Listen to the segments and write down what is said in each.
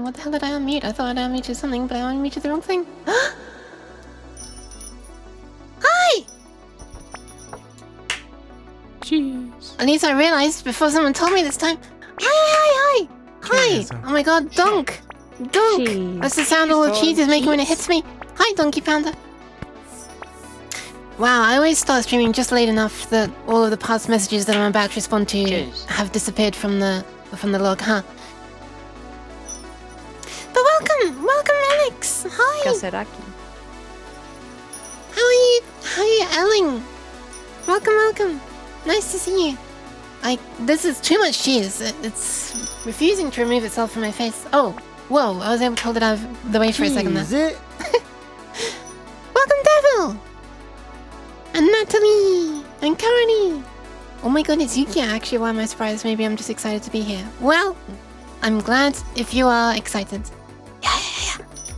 what the hell did I unmute? I thought I unmuted something, but I unmuted the wrong thing. Hi! Cheese. At least I realized before someone told me this time. Hi! Hi! Oh my god, Dunk! Dunk! Cheese. That's the sound all the cheese is making when it hits me. Hi, Donkey Panda. Wow, I always start streaming just late enough that all of the past messages that I'm about to respond to have disappeared from the log, huh? But welcome, Alex. Hi. Kaseraki. How are you, Elling? Welcome. Nice to see you. This is too much cheese. It's refusing to remove itself from my face. Oh, whoa! I was able to hold it out of the way for a second there. Welcome, Devil. And Natalie! And Karani! Oh my god, it's Yuki. Actually, why am I surprised? Maybe I'm just excited to be here. Well, I'm glad if you are excited. Yeah.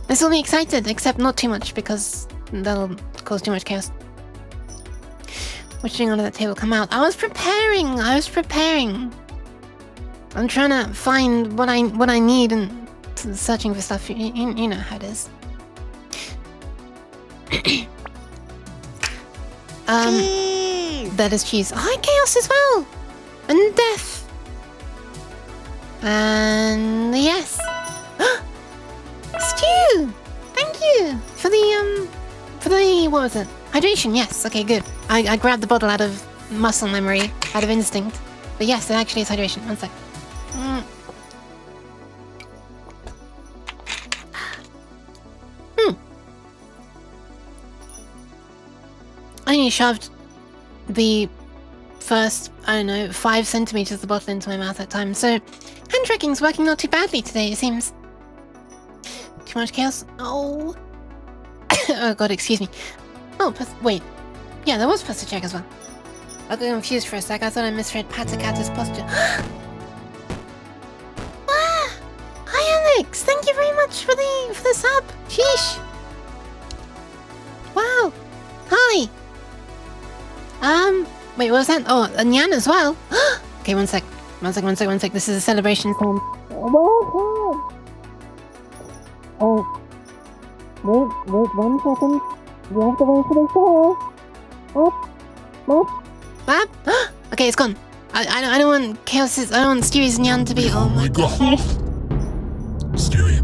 This will be excited, except not too much, because that'll cause too much chaos. What's doing under that table? Come out. I was preparing! I'm trying to find what I need and searching for stuff. You know how it is. That is cheese. Hi, Chaos as well! And Death! And yes! Stew! Thank you! For the, what was it? Hydration, yes, okay, good. I grabbed the bottle out of muscle memory, out of instinct. But yes, it actually is hydration. One sec. I only shoved the first, 5 centimeters of the bottle into my mouth at a time, so hand tracking's working not too badly today, it seems. Too much chaos? Oh. Oh god, excuse me. Oh, wait. Yeah, there was posture check as well. I got confused for a sec. I thought I misread Patakata's posture. Hi, Alex! Thank you very much for the sub. Sheesh. Wow. Hi. Wait, what was that? Oh, and Nyan as well. Okay, one sec. This is a celebration time. Oh, wait 1 second. You have to wait for the show. What? Okay, it's gone. I don't want Chaos's. I don't want Stewie's Nyan to be. Oh my god. Stewie,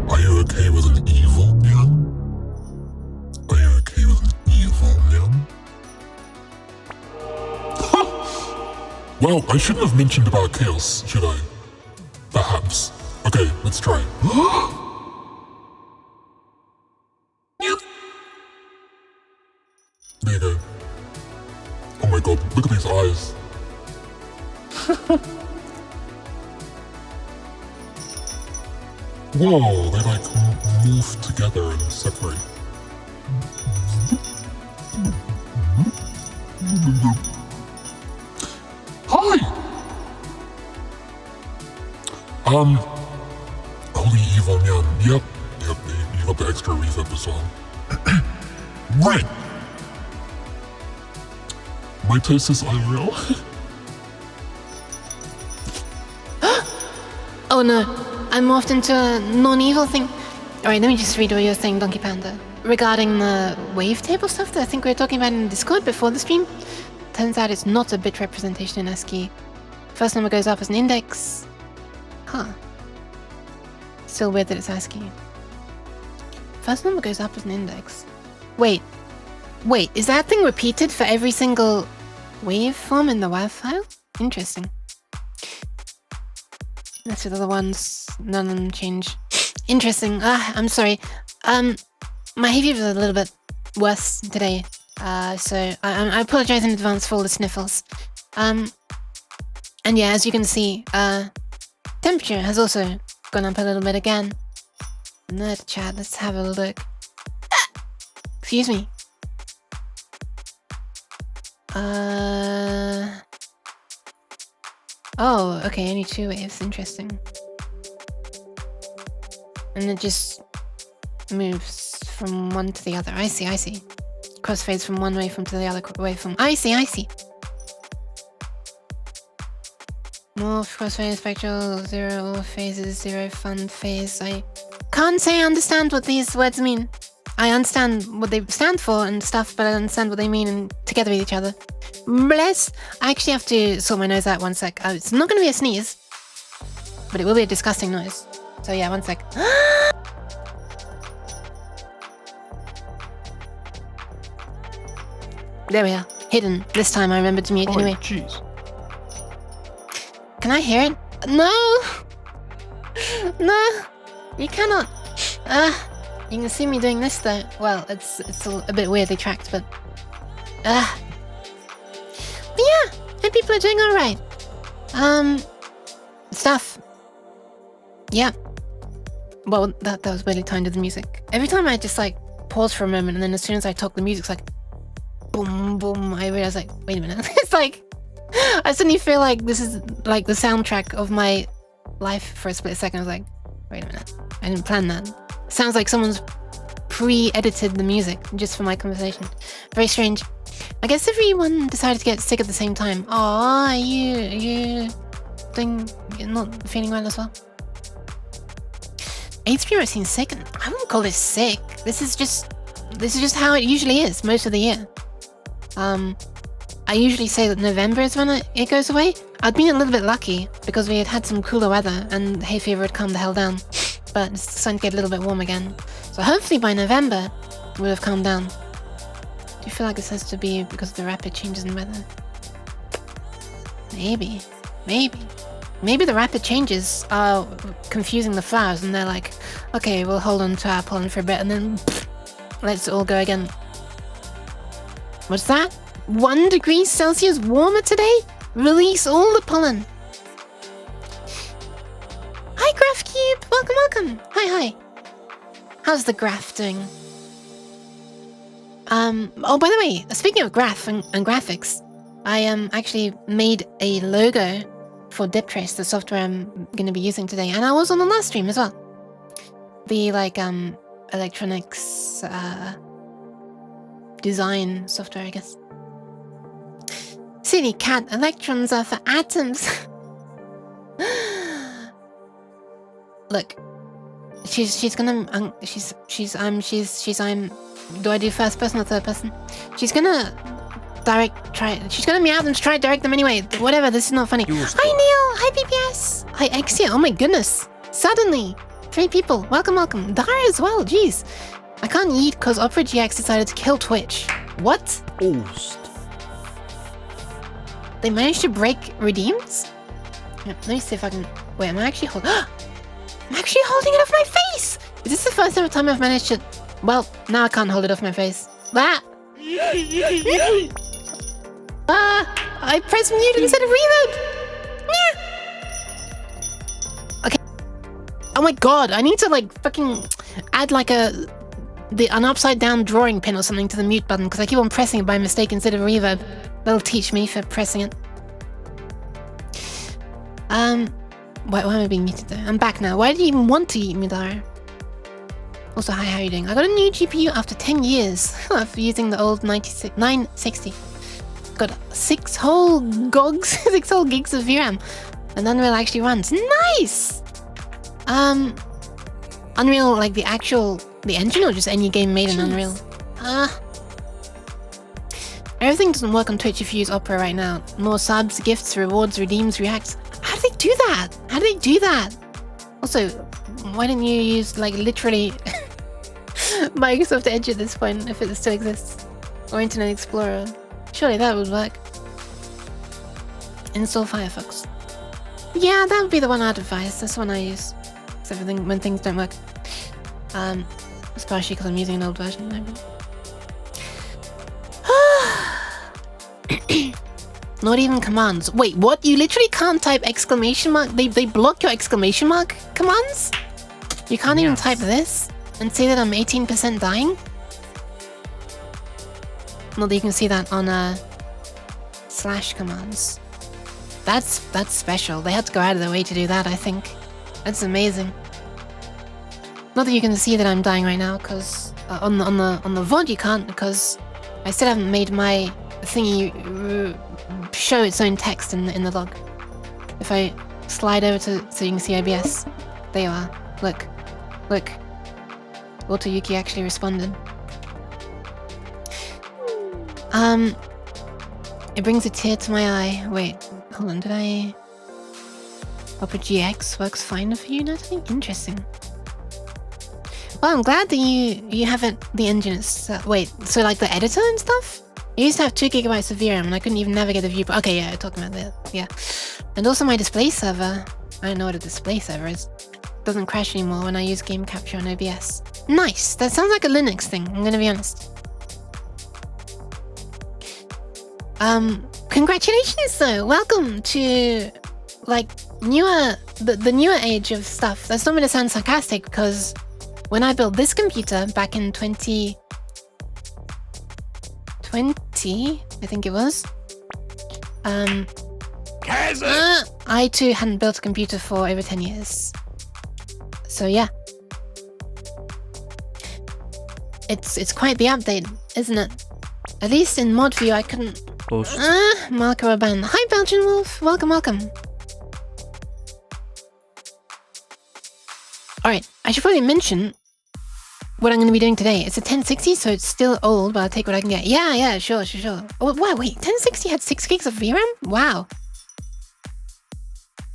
are you okay with an evil Nyan? Are you okay with an evil Nyan? Well, I shouldn't have mentioned about Chaos, should I? Perhaps. Okay, let's try. There you go. Oh my god, look at these eyes. Whoa, they like morph together and separate. Hi! Holy evil Nyan. Yep, you got the extra reverb as well. Right! My taste is unreal. Oh no, I morphed into a non-evil thing. Alright, let me just read what you were saying, Donkey Panda. Regarding the wavetable stuff that I think we were talking about in Discord before the stream. Turns out it's not a bit representation in ASCII. First number goes up as an index. Huh. Still weird that it's ASCII. First number goes up as an index. Wait, is that thing repeated for every single waveform in the WAV file? Interesting. That's the other ones, none of them change. Interesting. I'm sorry. My hay fever is a little bit worse today. So I apologize in advance for all the sniffles. And yeah, as you can see, temperature has also gone up a little bit again. Nerd chat, let's have a look. Excuse me. Oh, okay, only 2 waves, interesting. And it just moves from one to the other. I see. Crossfades from one waveform to the other waveform. I see. Morph, crossphase, spectral, zero, all phases, zero, fun phase. I can't say I understand what these words mean. I understand what they stand for and stuff, but I don't understand what they mean and together with each other. Bless. I actually have to sort my nose out 1 sec. It's not going to be a sneeze, but it will be a disgusting noise. So yeah, 1 sec. There we are. Hidden. This time I remembered to mute anyway. Jeez. Can I hear it? No! No! You cannot. You can see me doing this though. Well, it's a bit weirdly tracked, but... But yeah! And people are doing alright. Stuff. Yeah. Well, that was weirdly timed to the music. Every time I just like pause for a moment and then as soon as I talk the music's like... Boom, boom. I realize like, wait a minute. It's like... I suddenly feel like this is like the soundtrack of my life for a split second. I was like, wait a minute. I didn't plan that. Sounds like someone's pre-edited the music just for my conversation. Very strange. I guess everyone decided to get sick at the same time. Aw, you you're not feeling well as well? 8th stream I've seen sick, and I wouldn't call this sick. This is just how it usually is most of the year. I usually say that November is when it goes away. I'd been a little bit lucky because we had some cooler weather and hay fever had calmed the hell down. But it's starting to get a little bit warm again. So hopefully by November, it will have calmed down. Do you feel like this has to be because of the rapid changes in weather? Maybe. Maybe the rapid changes are confusing the flowers and they're like, okay, we'll hold on to our pollen for a bit and then let's it all go again. What's that? 1 degree Celsius warmer today? Release all the pollen. Hi, GraphCube. Welcome. Hi. How's the graph doing? Oh, by the way, speaking of graph and graphics, I actually made a logo for DipTrace, the software I'm going to be using today, and I was on the last stream as well. The electronics design software, I guess. Silly cat, electrons are for atoms. Look, she's gonna do I do first person or third person? She's gonna she's gonna meow them to try to direct them anyway. Whatever, this is not funny. Hi Neil, hi PPS, hi Exia, oh my goodness. Suddenly, 3 people, welcome. Dara as well, jeez. I can't eat because Opera GX decided to kill Twitch. What? Oost. They managed to break redeems? Let me see if I can... Wait, I'm actually holding it off my face! Is this the first ever time I've managed to... Well, now I can't hold it off my face. Ah! I pressed mute instead of reload! Okay. Oh my god, I need to like fucking add like an upside down drawing pin or something to the mute button because I keep on pressing it by mistake instead of reverb. That'll teach me for pressing it. Why am I being muted though? I'm back now. Why did you even want to eat me, Dara? Also, hi, how are you doing? I got a new GPU after 10 years of using the old 960. Got 6 whole gigs of VRAM. And Unreal actually runs. Nice! Unreal, like the engine or just any game made in Unreal? Everything doesn't work on Twitch if you use Opera right now. More subs, gifts, rewards, redeems, reacts. How do they do that? Also, why didn't you use like literally Microsoft Edge at this point if it still exists? Or Internet Explorer? Surely that would work. Install Firefox. Yeah, that would be the one I'd advise. That's the one I use. Except for when things don't work. Especially because I'm using an old version. Not even commands. Wait, what? You literally can't type exclamation mark? They block your exclamation mark commands? You can't even type this and say that I'm 18% dying? Not that you can see that on slash commands. That's special. They had to go out of their way to do that, I think. That's amazing. Not that you can see that I'm dying right now, because on the VOD you can't, because I still haven't made my thingy show its own text in the log. If I slide over to so you can see OBS, there you are. Look. Autoyuki actually responded. It brings a tear to my eye. Wait, hold on, did I... Opera GX works fine for you, Natalie? Interesting. Well, I'm glad that you haven't... The engine is... wait, so like the editor and stuff? I used to have 2 gigabytes of VRAM and I couldn't even navigate the viewport. Okay, yeah, talking about that, yeah. And also my display server. I don't know what a display server is. It doesn't crash anymore when I use game capture on OBS. Nice! That sounds like a Linux thing, I'm gonna be honest. Congratulations though! Welcome to, like, the newer age of stuff. That's not meant to sound sarcastic because when I built this computer back in 2020, I think it was, I too hadn't built a computer for over 10 years. So yeah. It's quite the update, isn't it? At least in mod view I couldn't... Marco Aban. Hi Belgian Wolf! Welcome. Alright, I should probably mention what I'm going to be doing today. It's a 1060, so it's still old, but I'll take what I can get. Yeah, sure. Oh, wow, wait, 1060 had 6 gigs of VRAM? Wow.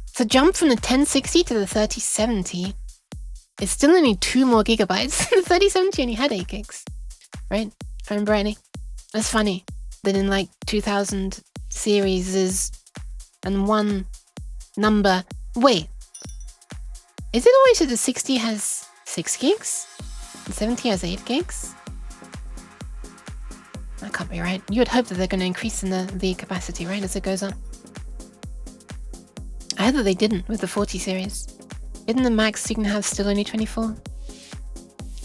So jump from the 1060 to the 3070. It's still only 2 more gigabytes. The 3070 only had 8 gigs. Right? If I remember rightly. That's funny. That in like 2000 series and one number... Wait. Is it always that the 60 has 6 gigs? The 70 has 8 gigs? That can't be right. You would hope that they're going to increase in the capacity, right, as it goes on. I heard that they didn't with the 40 series. Didn't the max you can have still only 24? Or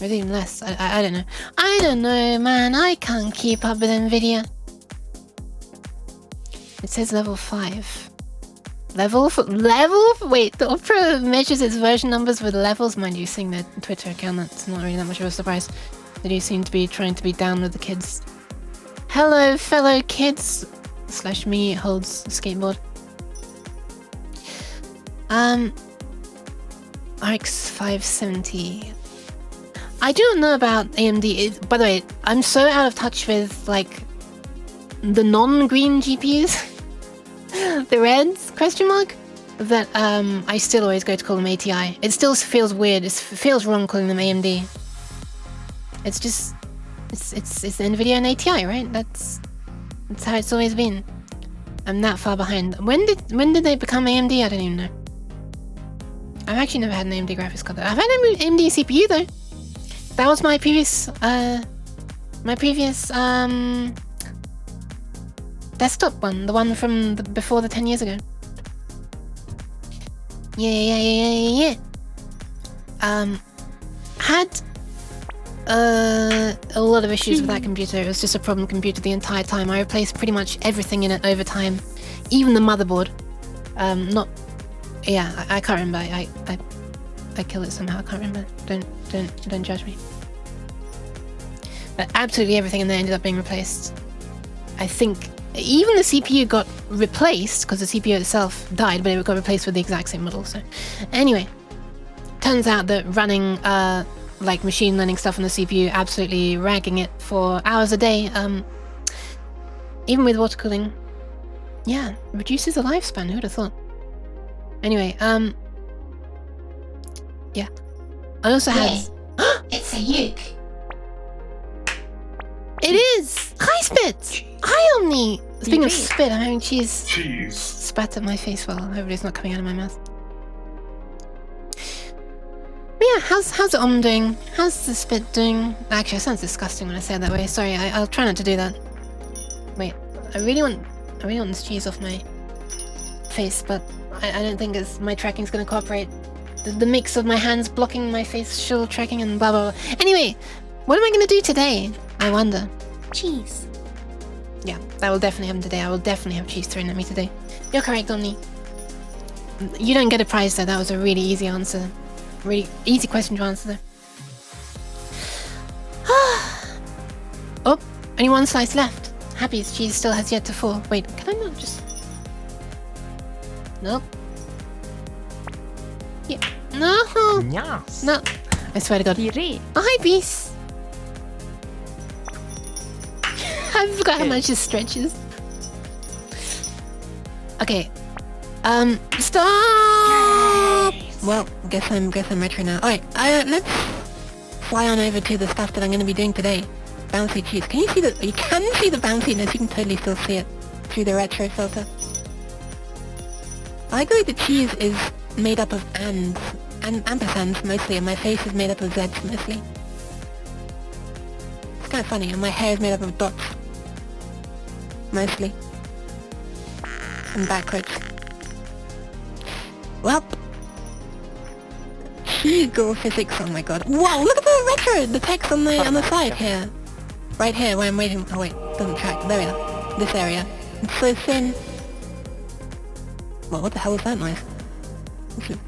is it even less? I don't know. I don't know, man. I can't keep up with NVIDIA. It says level 5. Level? Wait, the Opera measures its version numbers with levels. Mind you, seeing their Twitter account, that's not really that much of a surprise. They do seem to be trying to be down with the kids. Hello, fellow kids. / me holds skateboard. RX 570. I do not know about AMD. By the way, I'm so out of touch with like the non-green GPUs, the reds ? That I still always go to call them ATI. It still feels weird. It feels wrong calling them AMD. It's just it's NVIDIA and ATI, right? That's how it's always been. I'm that far behind. When did they become AMD? I don't even know. I've actually never had an AMD graphics card. I've had an AMD CPU though. That was my previous desktop one, the one from before the 10 years ago. Yeah. Had a lot of issues with that computer. It was just a problem computer the entire time. I replaced pretty much everything in it over time, even the motherboard. I can't remember. I killed it somehow. I can't remember. Don't judge me. But absolutely everything in there ended up being replaced. I think even the CPU got replaced because the CPU itself died, but it got replaced with the exact same model. So anyway, turns out that running like machine learning stuff on the CPU, absolutely ragging it for hours a day, even with water cooling, yeah, reduces the lifespan. Who would have thought? Anyway, yeah. I also had... It's a uke. It is! Hi, Spit! Hi, Omni! Speaking of spit, I'm having cheese spat at my face. Well, hopefully it's not coming out of my mouth. But yeah, how's Om doing? How's the spit doing? Actually, it sounds disgusting when I say it that way. Sorry, I'll try not to do that. Wait, I really want this cheese off my face, but I don't think my tracking's gonna cooperate. The mix of my hands blocking my facial tracking and blah blah blah. Anyway, what am I gonna do today? I wonder. Cheese. Yeah, that will definitely happen today. I will definitely have cheese thrown at me today. You're correct, Omni. You don't get a prize though. That was a really easy answer. Really easy question to answer though. Oh, only one slice left. Happy's cheese still has yet to fall. Wait, can I not just... Nope. Yeah. No. Yes. No. I swear to God. Pire. Oh, hi, Beast. I forgot how much this stretches. Okay. Stop! Yes. Well, guess I'm retro now. Alright, let's fly on over to the stuff that I'm going to be doing today. Bouncy cheese. Can you see the... You can see the bounciness. You can totally still see it through the retro filter. I agree the cheese is made up of ands and ampersands mostly, and my face is made up of zeds mostly. It's kind of funny, and my hair is made up of dots. Mostly. And backwards. Well. Cheese girl physics, oh my god. Wow, look at the retro! The text on the side here. Right here, where I'm waiting. Oh wait, doesn't track. There we are. This area. It's so thin. Well, what the hell was that noise? That's a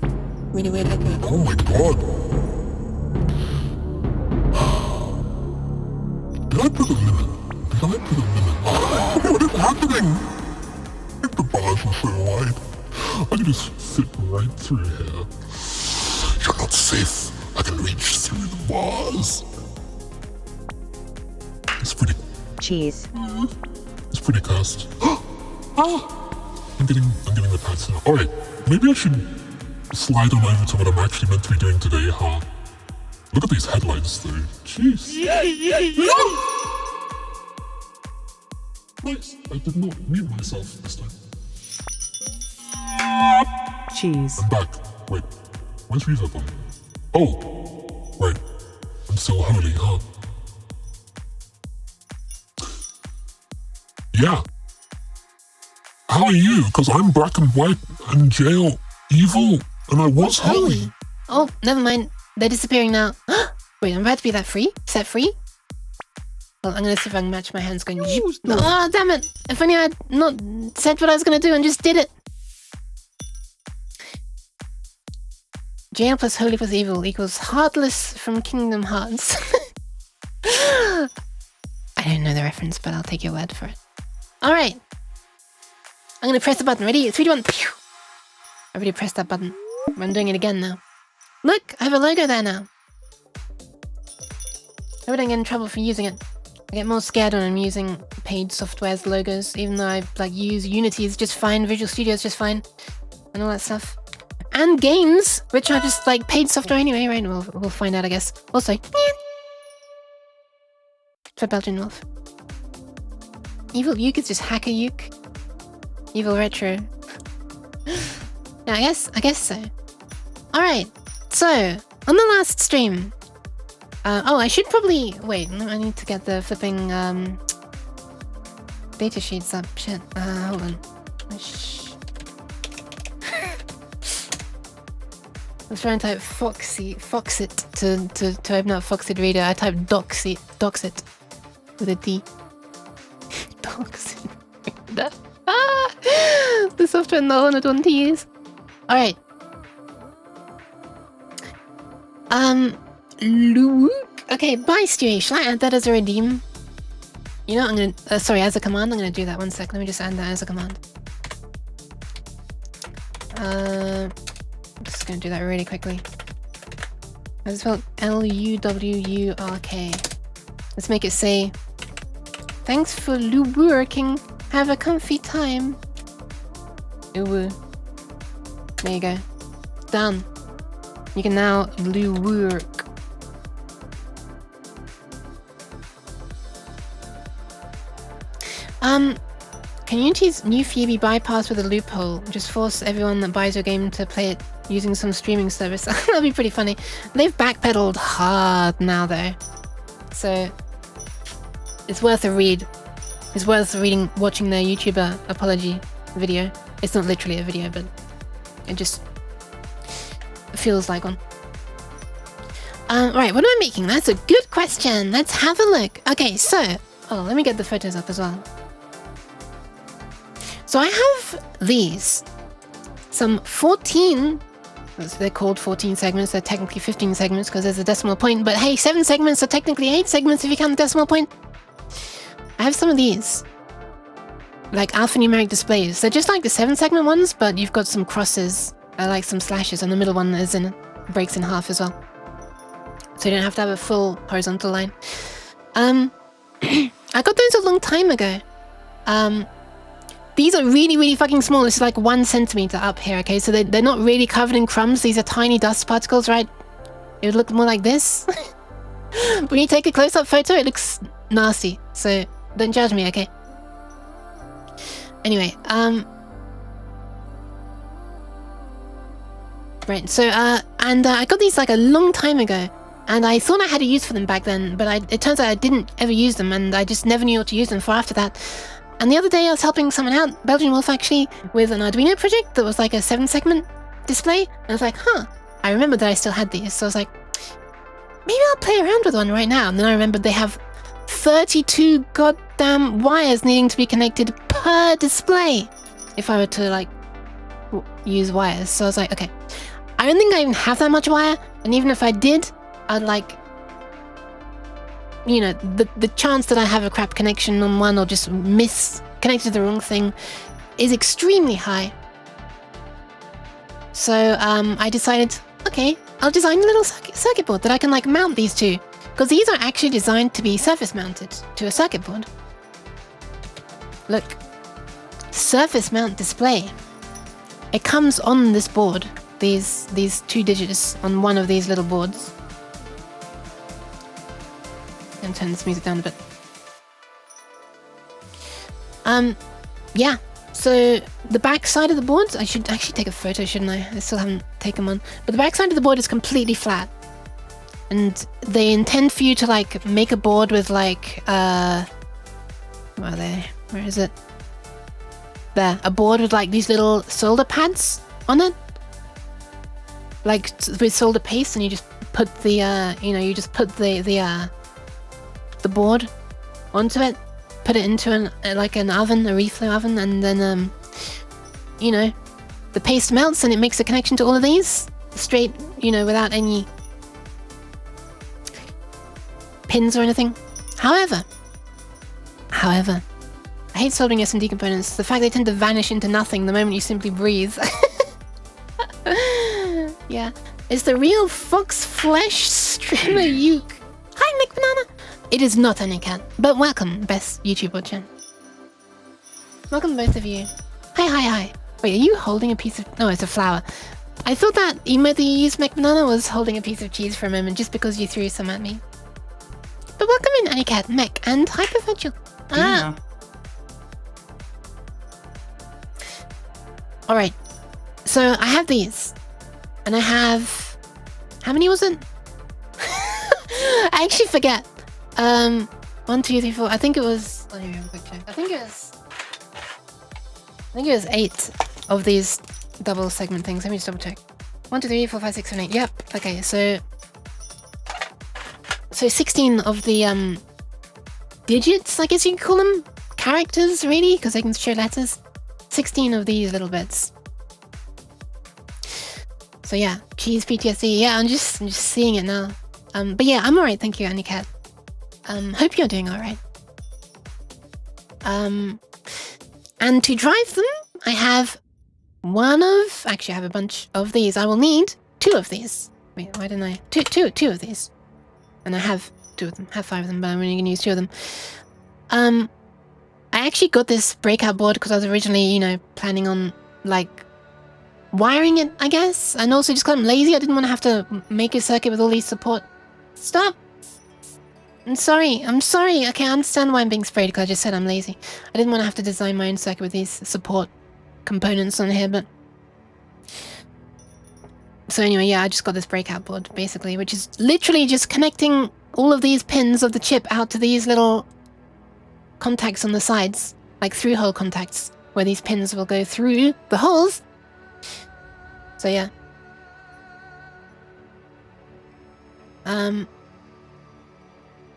really weird echo. Oh my god! Did I put a limit? What is happening? If the bars are so wide, I can just fit right through here. You're not safe. I can reach through the bars. It's pretty... Cheese. It's pretty cursed. I'm getting the pats now. Alright, maybe I should slide on over to what I'm actually meant to be doing today, huh? Look at these headlines though. Jeez. Nice. I did not mute myself this time. Cheese. I'm back. Wait, where's reverb on? Oh! Right. I'm still holy, huh? Yeah. How are you? Because I'm black and white and jail evil, and I was holy. Oh, never mind. They're disappearing now. Wait, I'm about to be that free? Set free? Well, I'm gonna see if I can match my hands going. Oh, damn it! If only I had not said what I was gonna do and just did it. Jail plus holy plus evil equals Heartless from Kingdom Hearts. I don't know the reference, but I'll take your word for it. Alright. I'm gonna press the button. Ready? 3, 2, 1. Pew! I already pressed that button. I'm doing it again now. Look! I have a logo there now. I hope I don't get in trouble for using it. I get more scared when I'm using paid software's logos, even though I use Unity is just fine, Visual Studio is just fine, and all that stuff. And games, which are just paid software anyway, right? We'll find out, I guess. Also, for Belgian Wolf. Evil Uke is just Hacker Uke. Evil Retro. Yeah, I guess so. Alright, so, on the last stream... oh, I should probably... Wait, I need to get the flipping, data sheets up. Shit, hold on. I was trying to type Foxit to open up Foxit Reader. I typed Doxit with a D. Doxit Reader. The software no one would want to use. Alright. Luke. Okay, bye Stewie. Shall I add that as a redeem? You know, I'm gonna... sorry, as a command. I'm gonna do that. 1 sec. Let me just add that as a command. I'm just gonna do that really quickly. I spelled L-U-W-U-R-K. Let's make it say... Thanks for working. Have a comfy time. Ooh. There you go. Done. You can now work. Can Unity's new fee be bypassed with a loophole? Just force everyone that buys your game to play it using some streaming service. That'd be pretty funny. They've backpedaled hard now though. So it's worth a read. It's worth watching their YouTuber apology video. It's not literally a video, but it just feels like one. Right, what am I making? That's a good question. Let's have a look. Okay, so... Oh, let me get the photos up as well. So I have these. Some 14... They're called 14 segments. They're technically 15 segments because there's a decimal point. But hey, 7 segments are technically 8 segments if you count the decimal point. I have some of these. Like alphanumeric displays. They're just like the 7 segment ones, but you've got some crosses like some slashes, and the middle one breaks in half as well. So you don't have to have a full horizontal line. I got those a long time ago. These are really, really fucking small. This is like 1 centimeter up here, okay? So they're not really covered in crumbs. These are tiny dust particles, right? It would look more like this. When you take a close-up photo, it looks nasty. So don't judge me, okay? Anyway, right, so, I got these like a long time ago. And I thought I had a use for them back then, but it turns out I didn't ever use them, and I just never knew what to use them for after that. And the other day I was helping someone out, Belgian Wolf actually, with an Arduino project that was like a 7-segment display. And I was like, huh, I remembered that I still had these. So I was like, maybe I'll play around with one right now. And then I remembered they have 32 goddamn wires needing to be connected per display if I were to like use wires. So I was like, okay, I don't think I even have that much wire, and even if I did, I'd like, you know, the chance that I have a crap connection on one or just connected to the wrong thing is extremely high. So I decided, okay, I'll design a little circuit board that I can like mount these to, because these are actually designed to be surface mounted to a circuit board. Look, surface mount display. It comes on this board, these 2 digits on one of these little boards. And turn this music down a bit. Yeah. So the back side of the board, I should actually take a photo, shouldn't I? I still haven't taken one. But the back side of the board is completely flat. And they intend for you to like make a board with like where are they? Where is it? There. A board with like these little solder pads on it. Like with solder paste, and you just put the you just put the board onto it, put it into an oven, a reflow oven, and then you know, the paste melts and it makes a connection to all of these straight, you know, without any pins or anything. However, I hate soldering SMD components. The fact they tend to vanish into nothing the moment you simply breathe. Yeah, it's the real fox flesh streamer uke. Hi, Nick Banana. It is not any cat, but welcome, best YouTube watcher. Welcome both of you. Hi. Wait, are you holding a piece of... No, it's a flower. I thought that emote that you used, Mech Banana, was holding a piece of cheese for a moment just because you threw some at me. But welcome in, Anycat, Mech, and Hypervirtual. Yeah. Alright, so I have these. And I have... How many was it? I actually forget. 1, 2, 3, 4. I think it was... Let me have a quick check. I think it was 8 of these double segment things. Let me just double check. 1, 2, 3, 4, 5, 6, 7, 8. Yep. Okay, so 16 of the digits, I guess you can call them. Characters, really, because they can show letters. 16 of these little bits. So yeah, cheese PTSD. Yeah, I'm just seeing it now. But yeah, I'm alright, thank you, Anycat. Hope you're doing alright. And to drive them, I have actually I have a bunch of these. I will need 2 of these. Wait, why didn't I? Two of these. And I have 2 of them, have 5 of them, but I'm only gonna use 2 of them. I actually got this breakout board because I was originally, you know, planning on like wiring it, I guess. And also just because I'm lazy, I didn't want to have to make a circuit with all these support. Stop! I'm sorry. Okay, I understand why I'm being sprayed because I just said I'm lazy. I didn't want to have to design my own circuit with these support components on here, but... So anyway, yeah, I just got this breakout board, basically, which is literally just connecting all of these pins of the chip out to these little contacts on the sides, like through-hole contacts, where these pins will go through the holes. So yeah.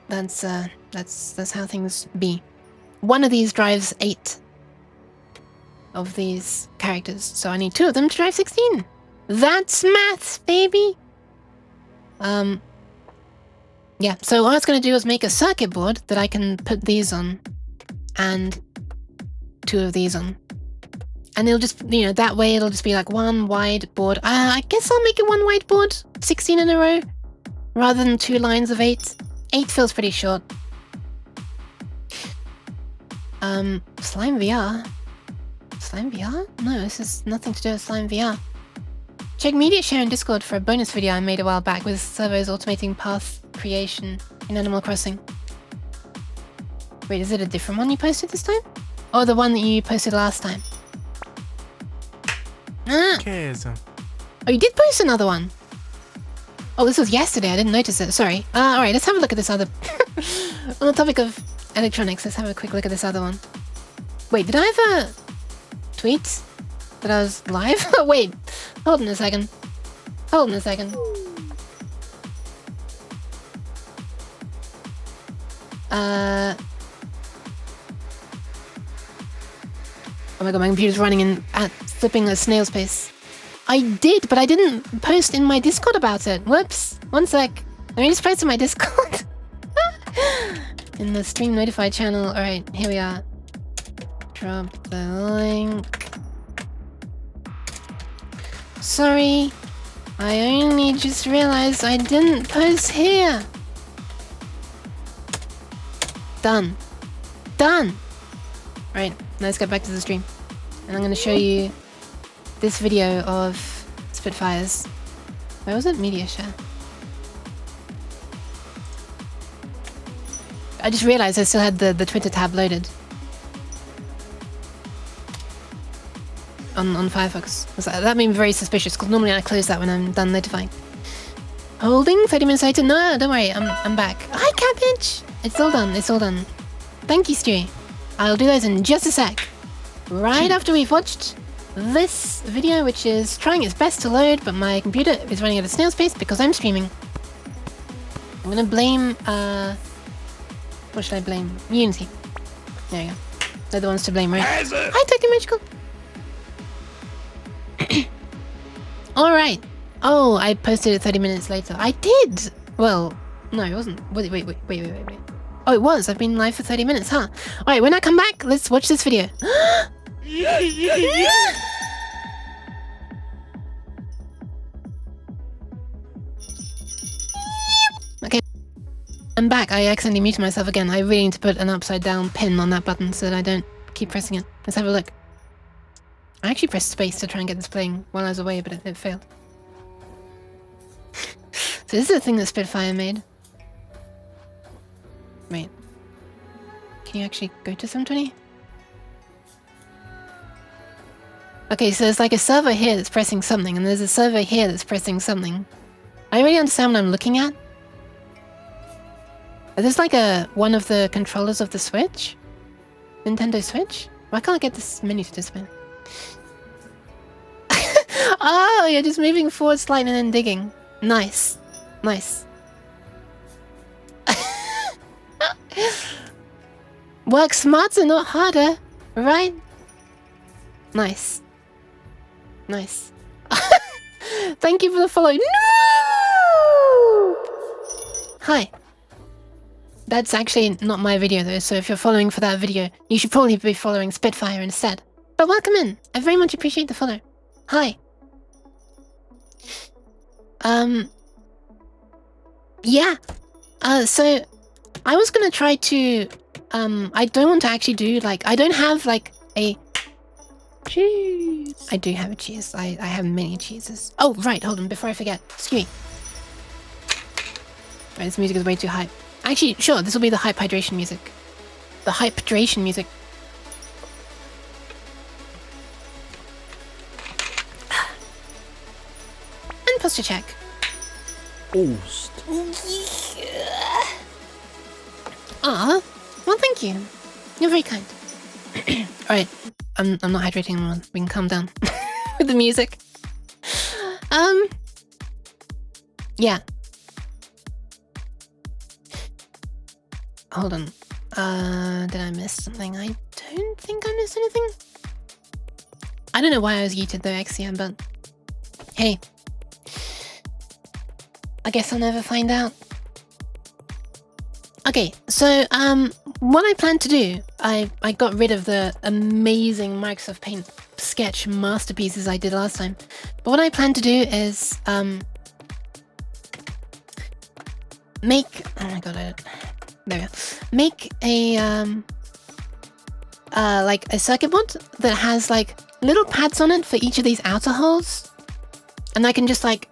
That's how things be. One of these drives 8 of these characters, so I need 2 of them to drive 16. That's maths, baby. Yeah, so what I was going to do is make a circuit board that I can put these on and 2 of these on. And it'll just, you know, that way it'll just be like one wide board. I guess I'll make it one wide board, 16 in a row, rather than 2 lines of 8. 8 feels pretty short. Slime VR? Slime VR? No, this has nothing to do with Slime VR. Check media share in Discord for a bonus video I made a while back with servos automating path creation in Animal Crossing. Wait, is it a different one you posted this time? Or the one that you posted last time? Ah! Oh, you did post another one? Oh, this was yesterday, I didn't notice it, sorry. Alright, let's have a look at this other... On the topic of electronics, let's have a quick look at this other one. Wait, did I have a tweet that I was live? Wait, hold on a second. Hold on a second. Oh my god, my computer's running at flipping a snail's pace. I did, but I didn't post in my Discord about it. Whoops. One sec. Let me just post in my Discord. In the stream notified channel. Alright, here we are. Drop the link. Sorry. I only just realized I didn't post here. Done. Done! Right, let's get back to the stream. And I'm gonna show you this video of Spitfires. Where was it? Media share. I just realized I still had the Twitter tab loaded. On Firefox. That made me very suspicious, because normally I close that when I'm done notifying. Holding? 30 minutes later? No, don't worry, I'm back. Hi, Cabbage! It's all done, it's all done. Thank you, Stewie. I'll do those in just a sec. Right after we've watched this video, which is trying its best to load, but my computer is running at a snail's pace because I'm streaming. I'm gonna blame, what should I blame? Unity. There you go. They're the ones to blame, right? Hi, Tokyo Magical! Alright. Oh, I posted it 30 minutes later. I did! Well, no, it wasn't. Wait. Oh, it was. I've been live for 30 minutes, huh? Alright, when I come back, let's watch this video. Okay. I'm back. I accidentally muted myself again. I really need to put an upside down pin on that button so that I don't keep pressing it. Let's have a look. I actually pressed space to try and get this playing while I was away, but it failed. So this is the thing that Spitfire made. Wait. Can you actually go to 720? Okay, so there's like a server here that's pressing something, and there's a server here that's pressing something. I really understand what I'm looking at. Is this like one of the controllers of the Switch? Nintendo Switch? Why can't I get this menu to display? Oh, you're just moving forward slightly and then digging. Nice. Nice. Work smarter, not harder, right? Nice. Nice. Thank you for the follow. No! Hi. That's actually not my video though, so if you're following for that video, you should probably be following Spitfire instead. But welcome in. I very much appreciate the follow. Hi. Yeah. So I was gonna try to I don't want to actually do like I don't have like a cheese. I do have a cheese. I have many cheeses. Oh right, hold on, before I forget. Excuse me. Right, this music is way too hype. Actually, sure, this will be the hype hydration music. The hype hydration music. And posture check. Post. Ah, well, thank you. You're very kind. Alright, I'm not hydrating anymore. We can calm down with the music. Yeah. Hold on. Did I miss something? I don't think I missed anything. I don't know why I was yeeted though, XCM, but hey. I guess I'll never find out. Okay, so what I plan to do, I got rid of the amazing Microsoft Paint sketch masterpieces I did last time. But what I plan to do is make, oh my god, there we go. Make a like a circuit board that has like little pads on it for each of these outer holes, and I can just like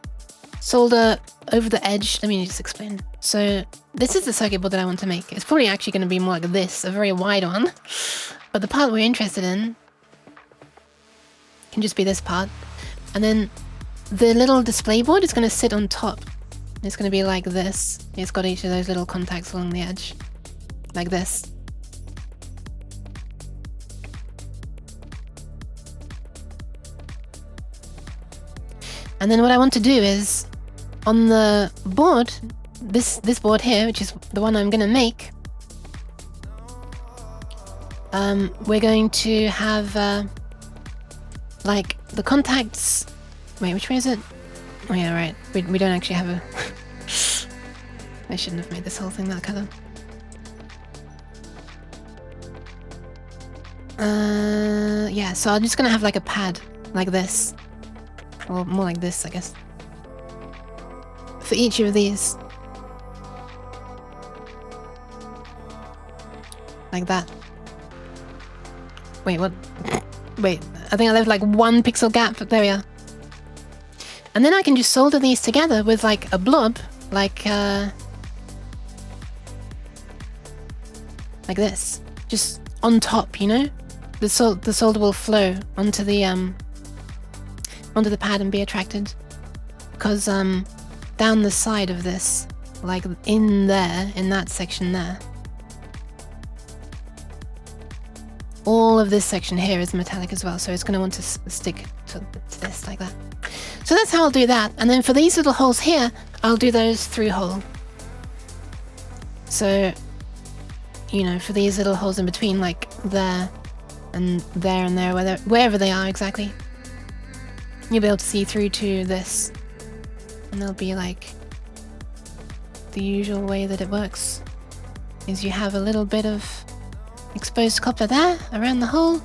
solder over the edge. Let me just explain. So this is the circuit board that I want to make. It's probably actually going to be more like this, a very wide one, but the part we're interested in can just be this part, and then the little display board is going to sit on top. It's going to be like this. It's got each of those little contacts along the edge, like this. And then what I want to do is, on the board, this board here, which is the one I'm going to make, we're going to have like the contacts. Wait, which way is it? Oh yeah, right. We don't actually have a. I shouldn't have made this whole thing that color. Yeah. So I'm just gonna have like a pad like this. Or more like this, I guess. For each of these. Like that. Wait, what? Wait, I think I left like 1 pixel gap. There we are. And then I can just solder these together with like a blob, like this. Just on top, you know? The solder will flow onto the pad and be attracted, because down the side of this, like in there, in that section there, all of this section here is metallic as well, so it's going to want to stick to this like that. So that's how I'll do that. And then for these little holes here, I'll do those through hole. So, you know, for these little holes in between, like there and there and there, wherever they are exactly, you'll be able to see through to this, and they'll be like the usual way that it works is you have a little bit of exposed copper there around the hole,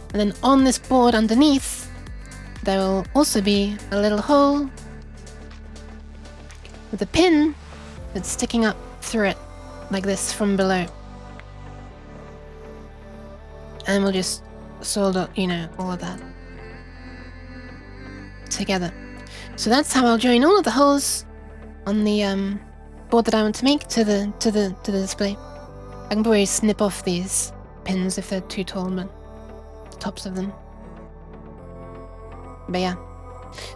and then on this board underneath there will also be a little hole with a pin that's sticking up through it like this from below, and we'll just solder, you know, all of that together. So that's how I'll join all of the holes on the board that I want to make to the display. I can probably snip off these pins if they're too tall, but the tops of them. But yeah,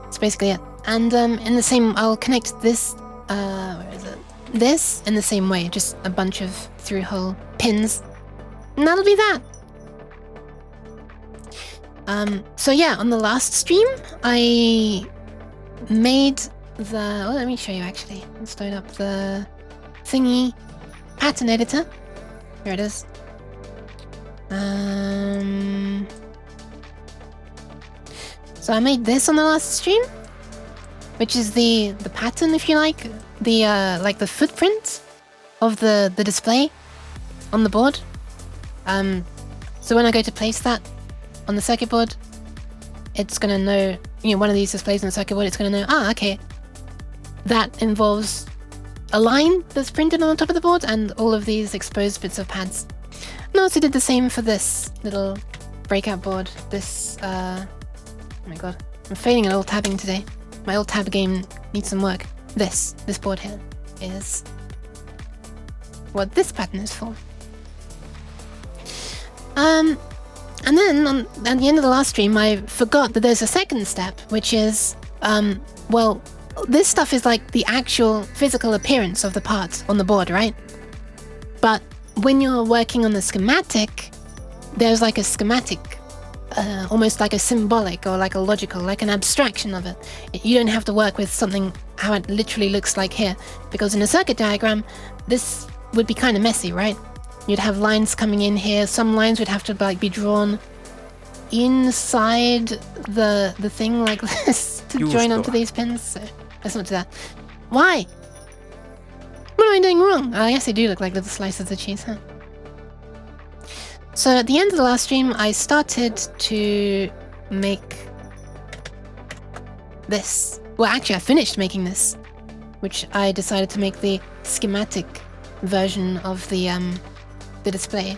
that's basically it. And in the same, I'll connect this. Where is it? This in the same way, just a bunch of through-hole pins, and that'll be that. So yeah, on the last stream, I made the... Oh, let me show you actually. Let's load up the thingy pattern editor. Here it is. So I made this on the last stream, which is the pattern, if you like, the footprint of the display on the board. So when I go to place that on the circuit board, it's gonna know, you know, one of these displays on the circuit board, it's gonna know, okay, that involves a line that's printed on the top of the board and all of these exposed bits of pads. And I also did the same for this little breakout board. This, oh my god, I'm failing at alt-tabbing today. My alt-tab game needs some work. This board here is what this pattern is for. And then at the end of the last stream, I forgot that there's a second step, which is, well, this stuff is like the actual physical appearance of the parts on the board, right? But when you're working on the schematic, there's like a schematic, almost like a symbolic or like a logical, like an abstraction of it. You don't have to work with something how it literally looks like here, because in a circuit diagram, this would be kind of messy, right? You'd have lines coming in here. Some lines would have to like be drawn inside the thing like this to join onto these pins. So let's not do that. Why? What am I doing wrong? I guess they do look like little slices of cheese, huh? So at the end of the last stream, I started to make this. Well, actually, I finished making this, which I decided to make the schematic version of the display.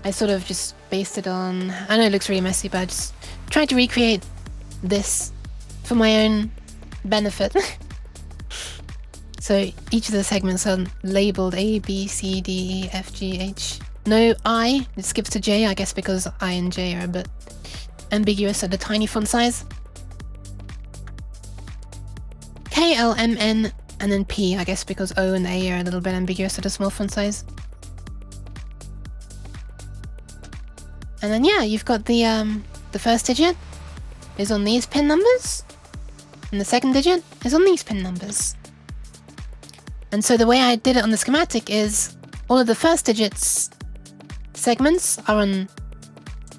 I sort of just based it on... I know it looks really messy, but I just tried to recreate this for my own benefit. So each of the segments are labeled A, B, C, D, E, F, G, H. No I, it skips to J, I guess because I and J are a bit ambiguous at the tiny font size. K, L, M, N, and then P, I guess because O and A are a little bit ambiguous at a small font size. And then yeah, you've got the first digit is on these pin numbers, and the second digit is on these pin numbers. And so the way I did it on the schematic is all of the first digits segments are on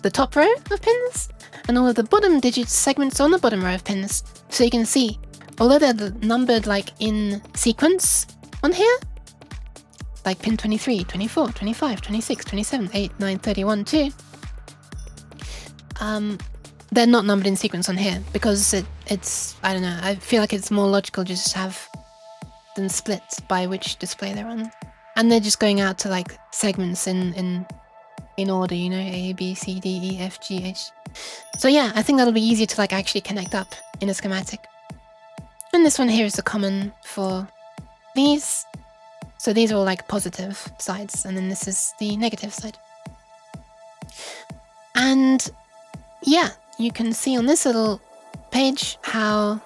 the top row of pins, and all of the bottom digits segments are on the bottom row of pins. So you can see, although they're numbered like in sequence on here, like pin 23, 24, 25, 26, 27, 8, 9, 31, 2, they're not numbered in sequence on here because it's, I don't know, I feel like it's more logical just to have them split by which display they're on. And they're just going out to like segments in order, you know, A, B, C, D, E, F, G, H. So yeah, I think that'll be easier to like actually connect up in a schematic. And this one here is the common for these. So these are all like positive sides, and then this is the negative side. And yeah, you can see on this little page how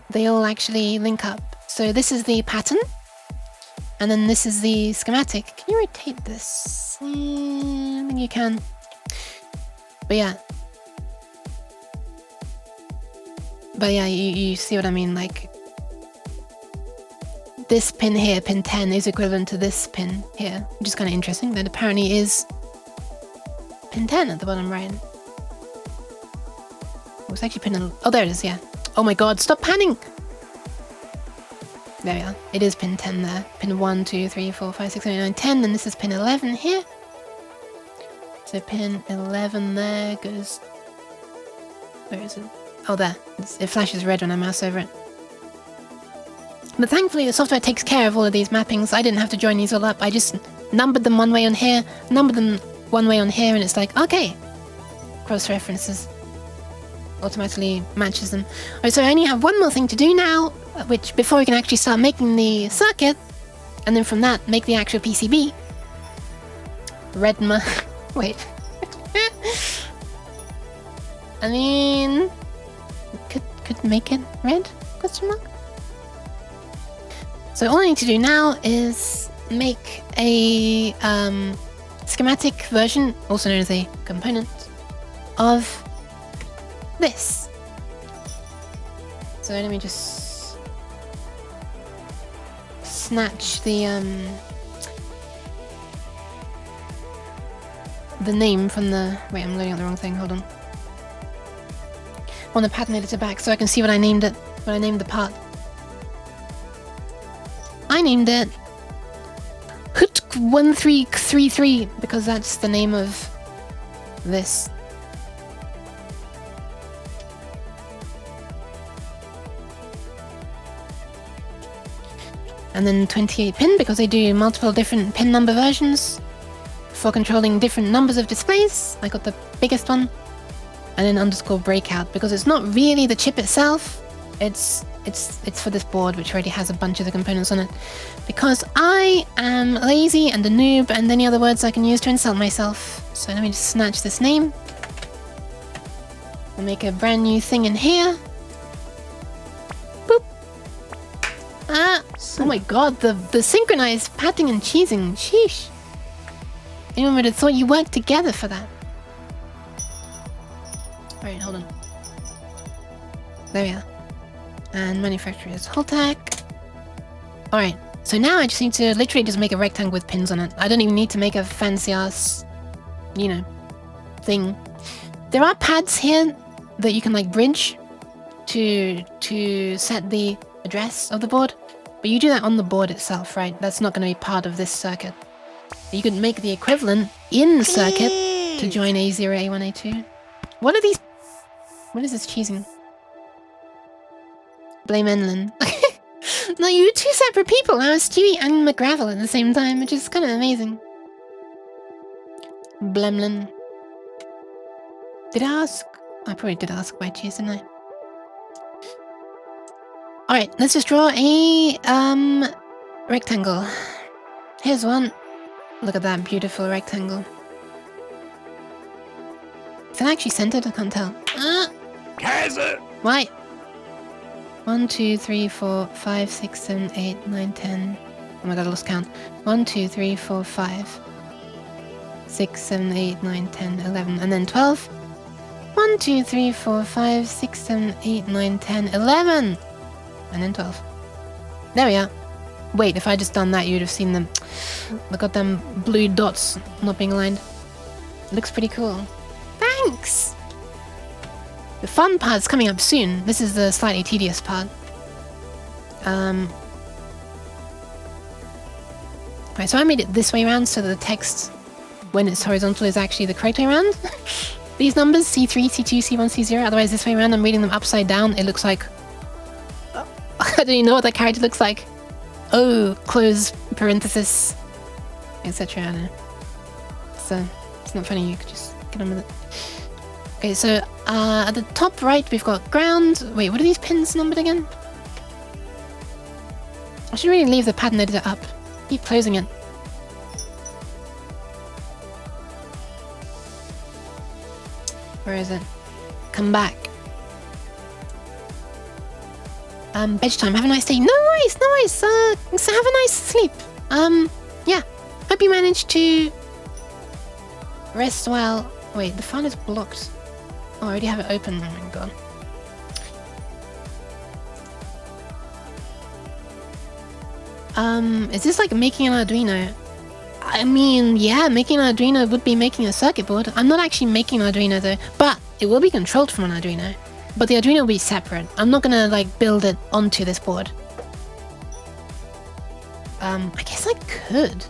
they all actually link up. So this is the pattern, and then this is the schematic. Can you rotate this? I think you can. But yeah. You see what I mean, like this pin here, pin 10, is equivalent to this pin here, which is kind of interesting. That apparently is pin 10 at the bottom right. Oh, it's actually pin... Oh, there it is, yeah. Oh my god, stop panning! There we are. It is pin 10 there. Pin 1, 2, 3, 4, 5, 6, 7, 8, 9, 10. And this is pin 11 here. So pin 11 there goes... Where is it? Oh, there. It flashes red when I mouse over it. But thankfully the software takes care of all of these mappings. I didn't have to join these all up. I just numbered them one way on here, numbered them one way on here, and it's like, okay. Cross-references. Automatically matches them. Alright, so I only have one more thing to do now, which before we can actually start making the circuit, and then from that make the actual PCB. Redma. Wait. I mean, could make it red? Question mark. So all I need to do now is make a schematic version, also known as a component, of this. So let me just snatch the name from the... Wait, I'm loading up the wrong thing, hold on. I want the pattern editor back so I can see what I named it, what I named the part. I named it HUTK1333 because that's the name of this. And then 28 pin because they do multiple different pin number versions for controlling different numbers of displays. I got the biggest one. And then underscore breakout because it's not really the chip itself. It's for this board which already has a bunch of the components on it. Because I am lazy and a noob and any other words I can use to insult myself. So let me just snatch this name. I'll make a brand new thing in here. Boop. Ah! Oh my god, the synchronized patting and cheesing. Sheesh. Anyone would have thought you worked together for that. Alright, hold on. There we are. And manufacturer is Holtec. Alright, so now I just need to literally just make a rectangle with pins on it. I don't even need to make a fancy ass, you know, thing. There are pads here that you can like bridge to set the address of the board. But you do that on the board itself, right? That's not going to be part of this circuit. You could make the equivalent in circuit to join A0, A1, A2. What are these? What is this cheesing? Blame Enlin. No, you were two separate people. I was Stewie and McGravel at the same time, which is kind of amazing. Blemlin. Did I ask? I probably did ask by cheese, didn't I? Alright, let's just draw a rectangle. Here's one. Look at that beautiful rectangle. Is it actually centered? I can't tell. Why? 1, 2, 3, 4, 5, 6, 7, 8, 9, 10. Oh my god, I lost count. 1, 2, 3, 4, 5, 6, 7, 8, 9, 10, 11, and then 12. 1, 2, 3, 4, 5, 6, 7, 8, 9, 10, 11, and then 12. There we are. Wait, if I just done that, you'd have seen them. The goddamn blue dots not being aligned. It looks pretty cool. Thanks! The fun part's coming up soon. This is the slightly tedious part. Right, so I made it this way around so that the text, when it's horizontal, is actually the correct way around. These numbers, C3, C2, C1, C0, otherwise this way around, I'm reading them upside down. It looks like... I don't even know what that character looks like. Oh, close parenthesis, etc. I don't know. So, it's not funny, you could just get on with it. Okay, so at the top right we've got ground. Wait, what are these pins numbered again? I should really leave the pattern editor up. Keep closing it. Where is it? Come back. Bedtime. Have a nice day. No worries, no worries. So have a nice sleep. Yeah. Hope you managed to rest well. Wait, the file is blocked. Oh, I already have it open. Oh my god. Is this like making an Arduino? I mean, yeah, making an Arduino would be making a circuit board. I'm not actually making an Arduino though, but it will be controlled from an Arduino. But the Arduino will be separate. I'm not gonna like build it onto this board. I guess I could.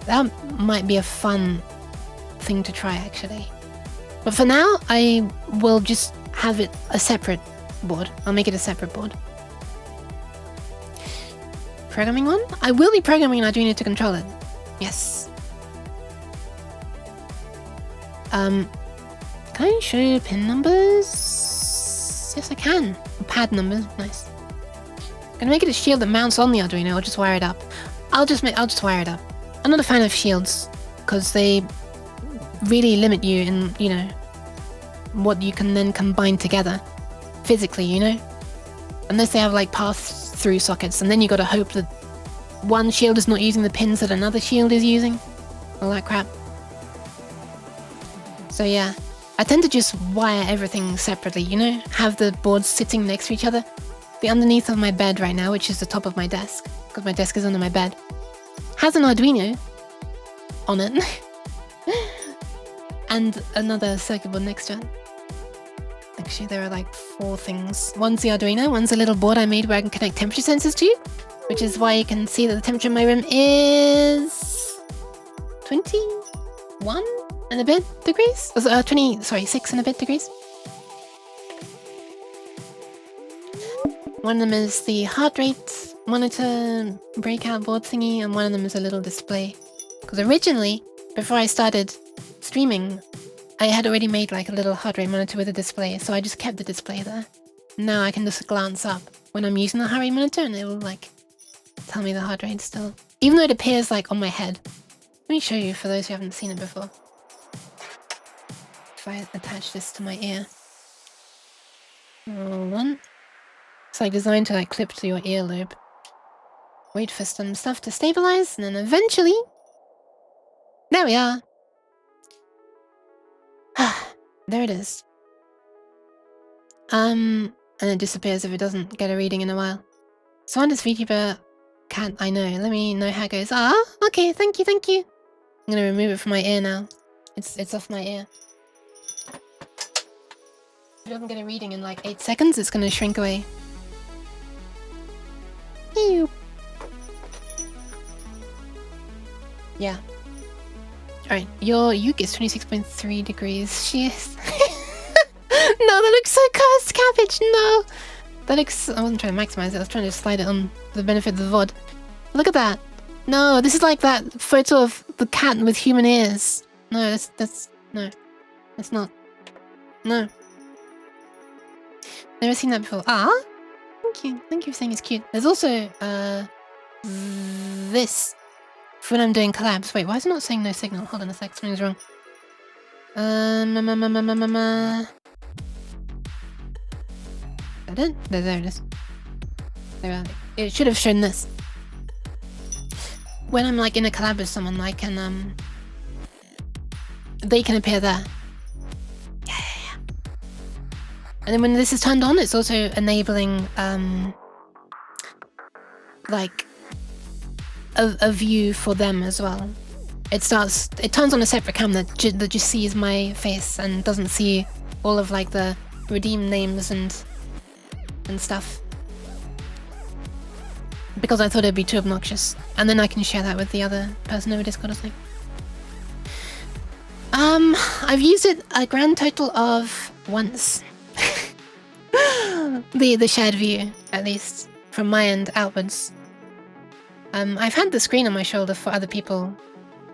That might be a fun thing to try actually. But for now, I will just have it a separate board. I'll make it a separate board. Programming one? I will be programming an Arduino to control it. Yes. Can I show you pin numbers? Yes, I can. Pad numbers, nice. Gonna make it a shield that mounts on the Arduino. I'll just wire it up. I'll just wire it up. I'm not a fan of shields because they really limit you in, you know, what you can then combine together physically, you know, unless they have like pass-through sockets, and then you gotta hope that one shield is not using the pins that another shield is using, all that crap. So yeah, I tend to just wire everything separately, you know, have the boards sitting next to each other. The underneath of my bed right now, which is the top of my desk, because my desk is under my bed, has an Arduino on it. And another circuit board next to it. Actually, there are like 4 things. One's the Arduino, one's a little board I made where I can connect temperature sensors to, which is why you can see that the temperature in my room is 21 and a bit degrees? 6 and a bit degrees. One of them is the heart rate monitor breakout board thingy, and one of them is a little display. Because originally, before I started streaming, I had already made like a little heart rate monitor with a display, so I just kept the display there. Now I can just glance up when I'm using the heart rate monitor and it will like tell me the heart rate still. Even though it appears like on my head. Let me show you for those who haven't seen it before. If I attach this to my ear. Hold on. It's like designed to like clip to your earlobe. Wait for some stuff to stabilize, and then eventually... There we are! There it is. And it disappears if it doesn't get a reading in a while. So on this VTuber can't I know. Let me know how it goes. Ah, okay, thank you, thank you. I'm gonna remove it from my ear now. It's off my ear. If it doesn't get a reading in like 8 seconds, it's gonna shrink away. Ew. Yeah. Alright, your uke is 26.3 degrees. She is. No, that looks so cursed, Cabbage. No. That looks. I wasn't trying to maximize it. I was trying to slide it on for the benefit of the VOD. Look at that. No, this is like that photo of the cat with human ears. No, that's no. That's not. No. Never seen that before. Ah? Thank you. Thank you for saying it's cute. There's also, this. For when I'm doing collabs. Wait, why is it not saying no signal? Hold on a sec. Something's wrong. Is that it? There it is. There, it should have shown this. When I'm like in a collab with someone, I can, they can appear there. Yeah. And then when this is turned on, it's also enabling, like, a view for them as well. It turns on a separate cam that just sees my face and doesn't see all of like the redeem names and stuff. Because I thought it'd be too obnoxious. And then I can share that with the other person over Discord or something. I've used it a grand total of once. the shared view, at least, from my end outwards. I've had the screen on my shoulder for other people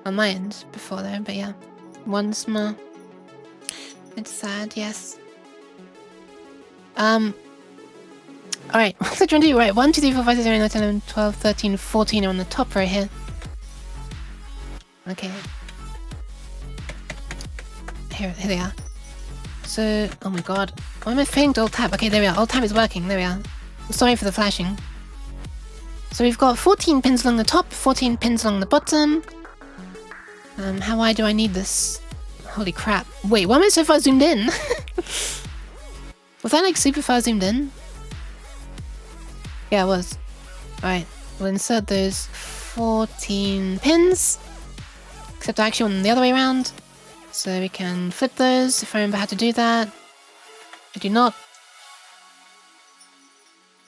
on my end before though, but yeah. Once more. It's sad, yes. Alright, what's the 20? Right, 1, 2, 3, 4, 5, 6, 7, 8, 9, 10, 11, 12, 13, 14 are on the top right here. Okay. Here they are. So, oh my god. Why am I failing to alt-tab? Okay, there we are. Alt-tab is working. There we are. Sorry for the flashing. So we've got 14 pins along the top, 14 pins along the bottom. How wide do I need this? Holy crap. Wait, why am I so far zoomed in? Was that like super far zoomed in? Yeah, it was. Alright, we'll insert those 14 pins. Except I actually want them the other way around. So we can flip those if I remember how to do that. I do not.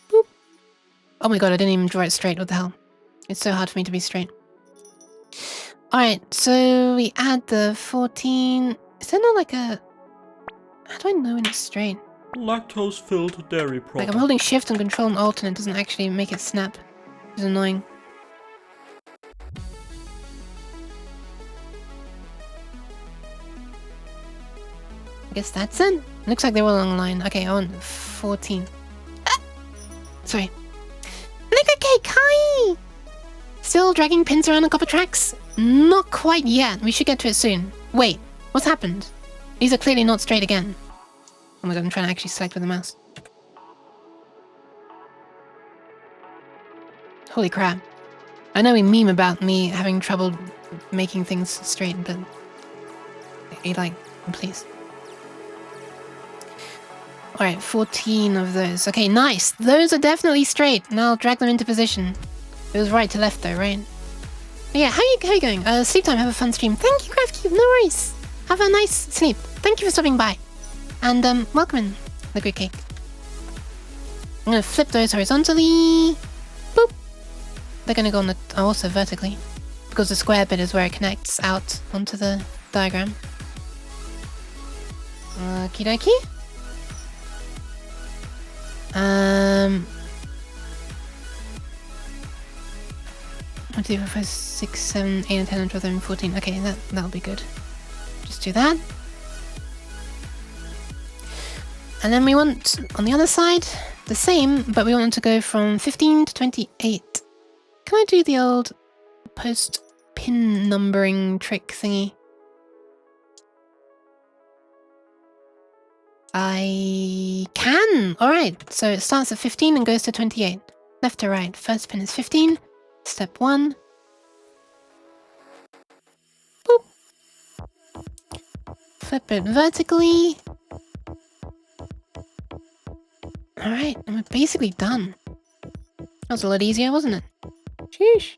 Boop. Oh my god, I didn't even draw it straight. What the hell? It's so hard for me to be straight. Alright, so we add the 14. Is there not like a... How do I know when it's straight? Lactose-filled dairy product. Like I'm holding shift and control and alt and it doesn't actually make it snap. It's annoying. I guess that's it. Looks like they're all along the line. Okay, I want 14. Ah! Sorry. Look at Cake! Hi! Still dragging pins around on copper tracks? Not quite yet. We should get to it soon. Wait, what's happened? These are clearly not straight again. Oh my god, I'm trying to actually select with the mouse. Holy crap. I know we meme about me having trouble making things straight, but... like, please. Alright, 14 of those. Okay, nice! Those are definitely straight. Now I'll drag them into position. It was right to left though, right? But yeah, how are you going? Sleep time, have a fun stream. Thank you, CraftCube, no worries. Have a nice sleep. Thank you for stopping by. And welcome in, the good cake. I'm gonna flip those horizontally. Boop. They're gonna go on the also vertically. Because the square bit is where it connects out onto the diagram. Okie dokie. 1, 2, 3, 4, 5, 6, 7, 8, 9, 10, 11, 12, 13, 14. Okay, that'll be good. Just do that. And then we want, on the other side, the same, but we want it to go from 15 to 28. Can I do the old post pin numbering trick thingy? I can! Alright, so it starts at 15 and goes to 28. Left to right. First pin is 15. Step 1. Boop. Flip it vertically. Alright, and we're basically done. That was a lot easier, wasn't it? Sheesh.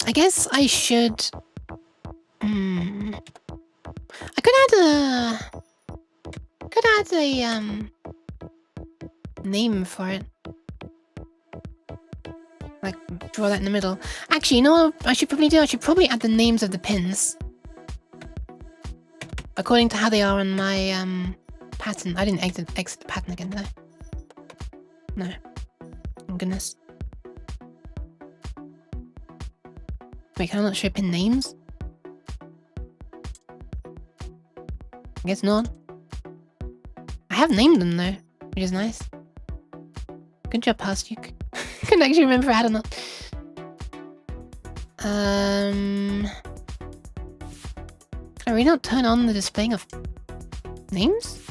I guess I should... I could add a name for it. draw that in the middle. Actually, you know what I should probably do? I should probably add the names of the pins according to how they are on my pattern. I didn't exit the pattern again, did I? No. Oh, goodness. Wait, can I not show pin names? I guess not. I have named them though, which is nice. Good job, past you. Couldn't actually remember if I had or not. Can I really not turn on the displaying of names?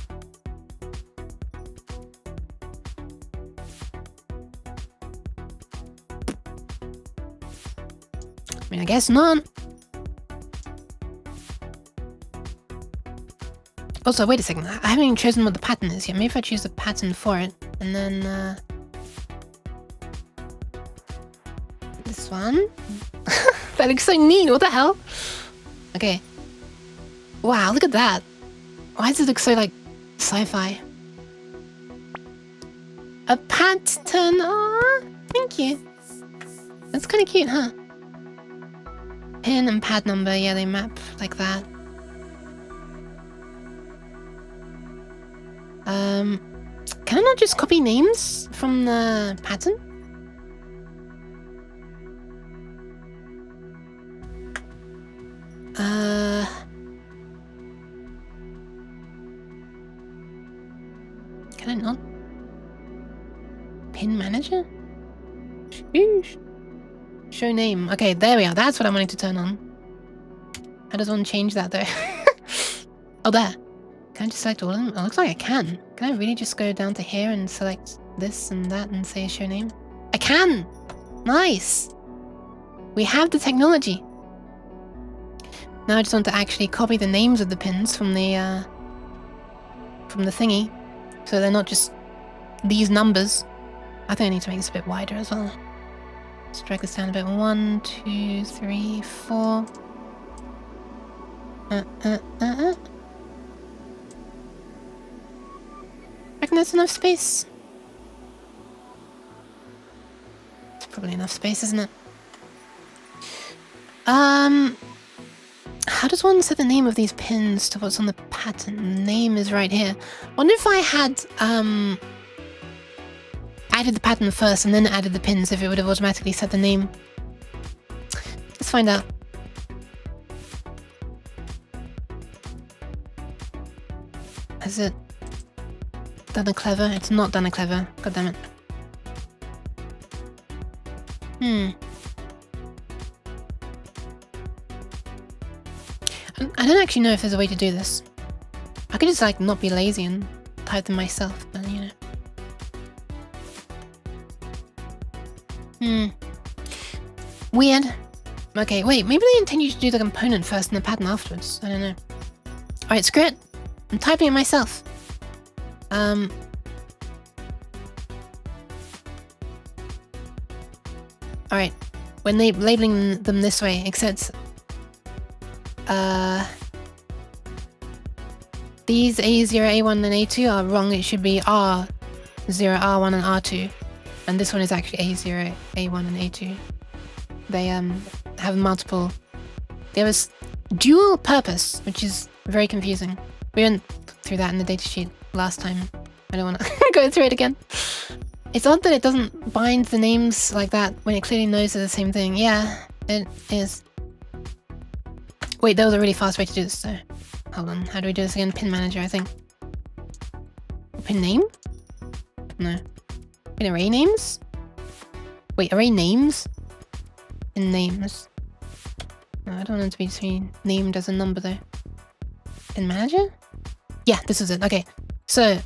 I mean, I guess not. Also, wait a second. I haven't even chosen what the pattern is yet. Maybe if I choose a pattern for it, and then this one. That looks so neat. What the hell? Okay. Wow, look at that. Why does it look so like sci-fi? A pattern. Aww, thank you. That's kind of cute, huh? Pin and pad number. Yeah, they map like that. Can I not just copy names from the pattern? Can I not? Pin manager? Sheesh. Show name. Okay, there we are. That's what I wanted to turn on. How does one change that though? Oh, there. Can I just select all of them? Oh, looks like I can. Can I really just go down to here and select this and that and say show name? I can! Nice! We have the technology. Now I just want to actually copy the names of the pins from the thingy. So they're not just these numbers. I think I need to make this a bit wider as well. Let's drag this down a bit. 1, 2, 3, 4. I reckon there's enough space. It's probably enough space, isn't it? How does one set the name of these pins to what's on the pattern? The name is right here. Wonder if I had added the pattern first and then added the pins, if it would have automatically set the name. Let's find out. Is it done a clever? It's not done a clever. God damn it. I don't actually know if there's a way to do this. I could just like not be lazy and type them myself, but you know. Weird. Okay, wait, maybe they intend you to do the component first and the pattern afterwards. I don't know. Alright, screw it. I'm typing it myself. Alright. When they labeling them this way, except these A0, A1, and A2 are wrong. It should be R0, R1, and R2. And this one is actually A0, A1, and A2. They have multiple... They have a dual purpose, which is very confusing. We went through that in the datasheet last time. I don't want to go through it again. It's odd that it doesn't bind the names like that when it clearly knows they're the same thing. Yeah, it is. Wait, that was a really fast way to do this, so... Hold on, how do we do this again? Pin manager, I think. Pin name? No. Pin array names? Wait, array names? Pin names. No, I don't want it to be named as a number, though. Pin manager? Yeah, this is it, okay. So,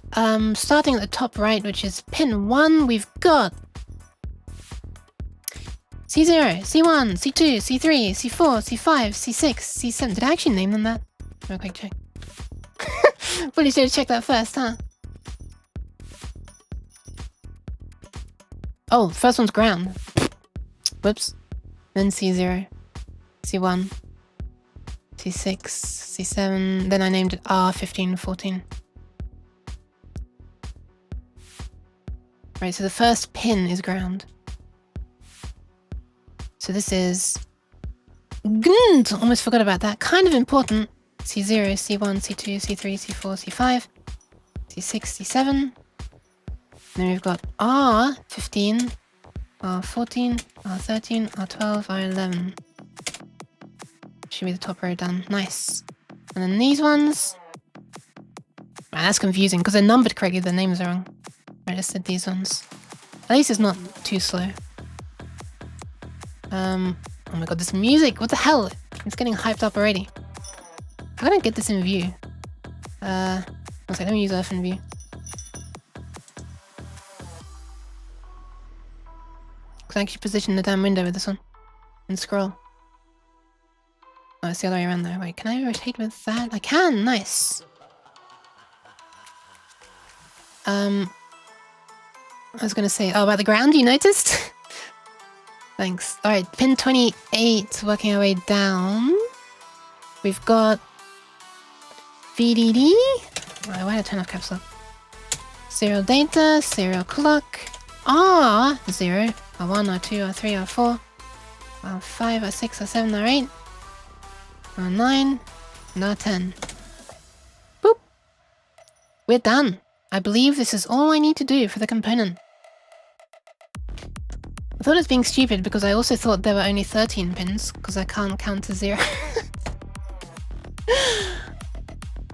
starting at the top right, which is pin 1, we've got C0, C1, C2, C3, C4, C5, C6, C7. Did I actually name them that? Real quick check. Probably should have checked that first, huh? Oh, first one's ground. Whoops. Then C0, C1, C6, C7. Then I named it R15, 14. Right, so the first pin is ground. So this is... almost forgot about that. Kind of important. C0, C1, C2, C3, C4, C5, C6, C7. Then we've got R15, R14, R13, R12, R11. Should be the top row done. Nice. And then these ones... Man, that's confusing because they're numbered correctly, the names are wrong. I just said these ones. At least it's not too slow. Oh my god, this music! What the hell? It's getting hyped up already. How can I get this in view? One second, let me use Earth in view. Can I actually position the damn window with this one? And scroll. Oh, it's the other way around though. Wait, can I rotate with that? I can! Nice! I was gonna say, oh, about the ground, you noticed? Thanks. Alright, pin 28, working our way down. We've got VDD. Why did I turn off caps lock? Serial data, serial clock. R0, R1, R2, R3, R4, R5, R6, R7, R8, R9, and R10. Boop! We're done. I believe this is all I need to do for the component. I thought it was being stupid because I also thought there were only 13 pins, because I can't count to 0.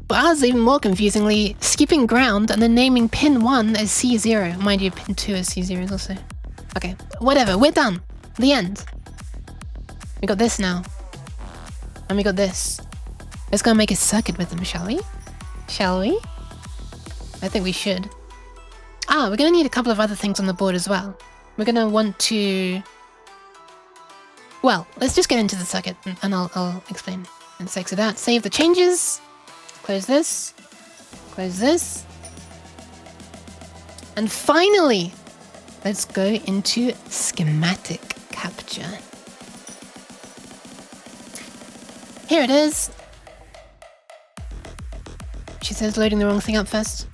But ours, even more confusingly, skipping ground and then naming pin 1 as C0. Mind you, pin 2 as C0 also. Okay, whatever, we're done. The end. We got this now. And we got this. Let's go and make a circuit with them, shall we? Shall we? I think we should. Ah, we're gonna need a couple of other things on the board as well. We're gonna want to... Well, let's just get into the circuit and I'll explain. Let's exit out, save the changes. Close this. Close this. And finally, let's go into schematic capture. Here it is. She says loading the wrong thing up first.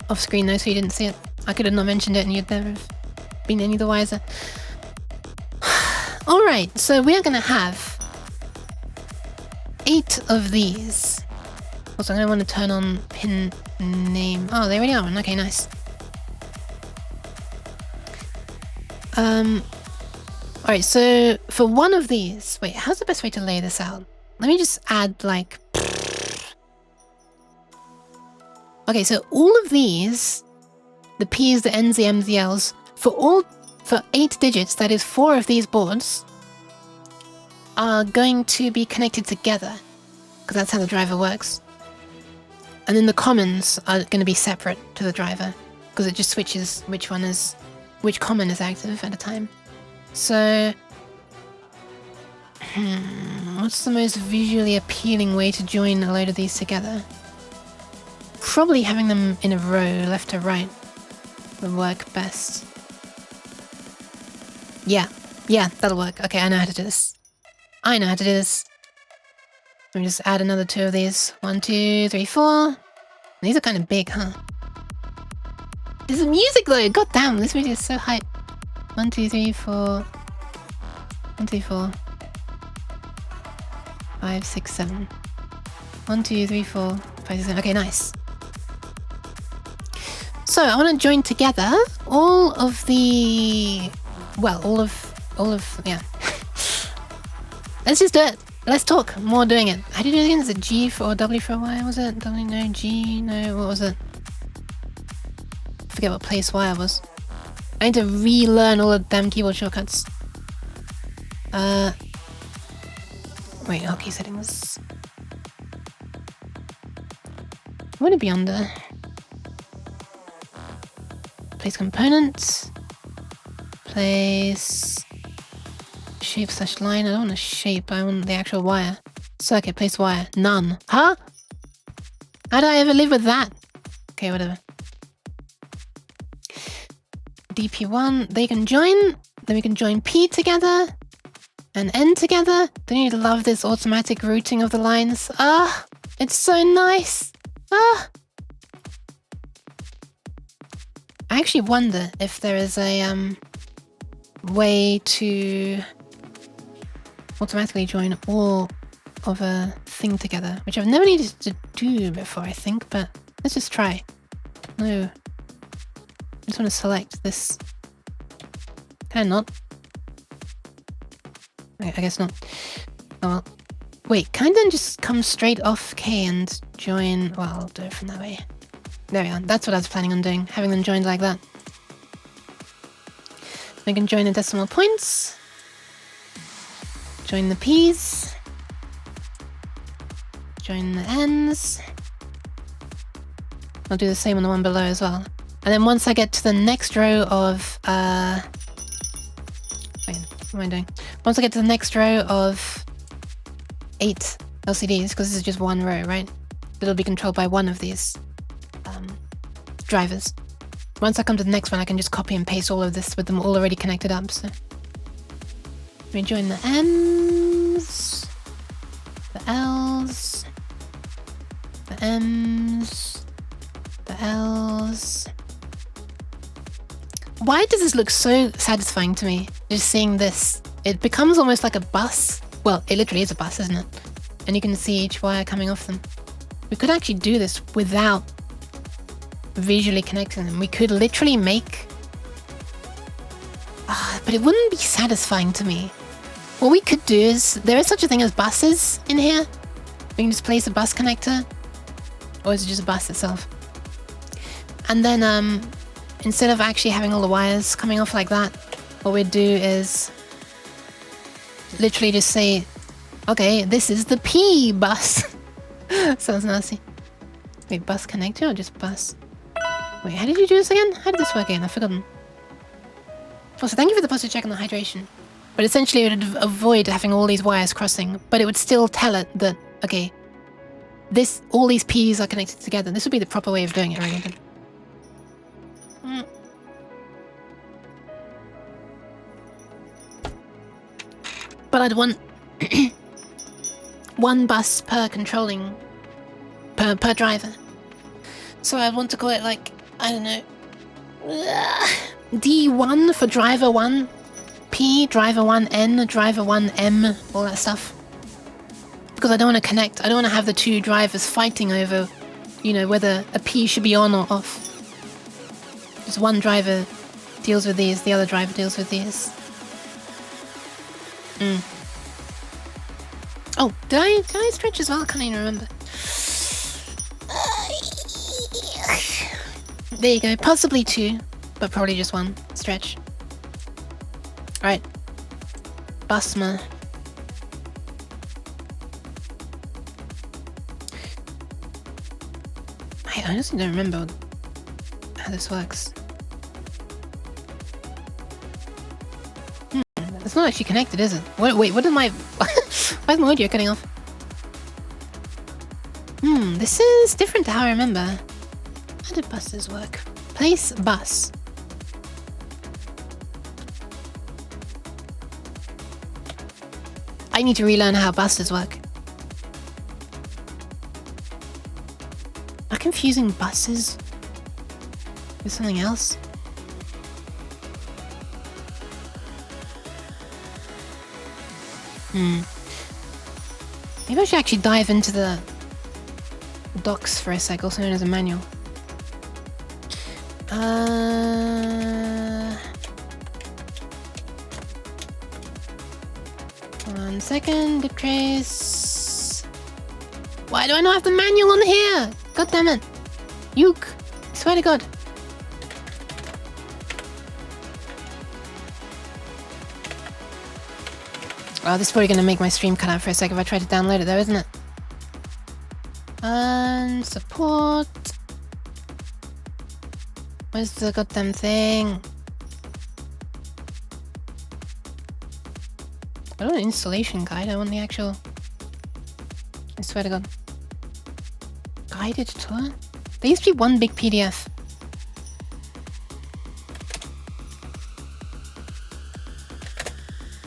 Off screen though, so you didn't see it. I could have not mentioned it and you'd never have been any the wiser. Alright, so we are going to have 8 of these. Also, I'm going to want to turn on pin name. Oh, they already are one. Okay, nice. Alright, so for one of these... Wait, how's the best way to lay this out? Let me just add, like... Okay, so all of these, the P's, the N's, the M's, the L's, for 8 digits, that is 4 of these boards, are going to be connected together, because that's how the driver works. And then the commons are going to be separate to the driver, because it just switches which common is active at a time. So, what's the most visually appealing way to join a load of these together? Probably having them in a row, left to right, would work best. Yeah, that'll work. Okay, I know how to do this. Let me just add another 2 of these. 1, 2, 3, 4. These are kind of big, huh? There's music though! God damn, this video is so hype. 1, 2, 3, 4. 1, 2, 4. 5, 6, 7. 1, 2, 3, 4. 5, 6, 7. Okay, nice. So I want to join together all of the... Well, all of... Yeah. Let's just do it. Let's talk. More doing it. How do you do it again? Is it G for or W for Y? Was it? W, no, G, no, what was it? I forget what place Y was. I need to relearn all the damn keyboard shortcuts. Wait, hotkey settings. What would it be under? Place component. Place shape / line. I don't want a shape, I want the actual wire. Circuit, place wire. None. Huh? How did I ever live with that? Okay, whatever. DP1, they can join. Then we can join P together. And N together. Don't you love this automatic routing of the lines? Ah, it's so nice. Ah. I actually wonder if there is a way to automatically join all of a thing together, which I've never needed to do before, I think, but let's just try. No. I just want to select this. Can I not? I guess not. Oh well. Wait, can I then just come straight off K and join... Well, I'll do it from that way. There we are. That's what I was planning on doing, having them joined like that. I can join the decimal points. Join the P's. Join the N's. I'll do the same on the one below as well. And then once I get to the next row of... Wait, what am I doing? Once I get to the next row of 8 LCDs, because this is just one row, right? It'll be controlled by one of these drivers. Once I come to the next one, I can just copy and paste all of this with them all already connected up, so... Let me join the M's, the L's, the M's, the L's... Why does this look so satisfying to me? Just seeing this. It becomes almost like a bus. Well, it literally is a bus, isn't it? And you can see each wire coming off them. We could actually do this without visually connecting them. We could literally make... but it wouldn't be satisfying to me. What we could do is... There is such a thing as buses in here. We can just place a bus connector. Or is it just a bus itself? And then, instead of actually having all the wires coming off like that, what we'd do is literally just say, okay, this is the P bus. Sounds nasty. Wait, bus connector or just bus? Wait, how did you do this again? How did this work again? I've forgotten. Also, thank you for the positive check on the hydration. But essentially it would avoid having all these wires crossing, but it would still tell it that, okay, all these P's are connected together. This would be the proper way of doing it, right? But I'd want one bus per controlling, per driver. So I'd want to call it like, I don't know, D1 for driver 1, P, driver 1, N, driver 1, M, all that stuff. Because I don't want to connect, I don't want to have the two drivers fighting over, you know, whether a P should be on or off. Just one driver deals with these, the other driver deals with these. Oh, did I stretch as well? I can't even remember. There you go. Possibly 2, but probably just 1 stretch. Alright. Busma. I honestly don't remember how this works. It's not actually connected, is it? Wait, what am I... Why is my audio cutting off? This is different to how I remember. How did buses work? Place bus. I need to relearn how buses work. Am I confusing buses with something else? Maybe I should actually dive into the docs for a sec, also known as a manual. 1 second, dip trace. Why do I not have the manual on here? God damn it. Yuke. I swear to God. Oh, this is probably going to make my stream cut out for a sec if I try to download it though, isn't it? Support. Where's the goddamn thing? I don't want an installation guide, I want the actual... I swear to God. Guided tour? There used to be one big PDF.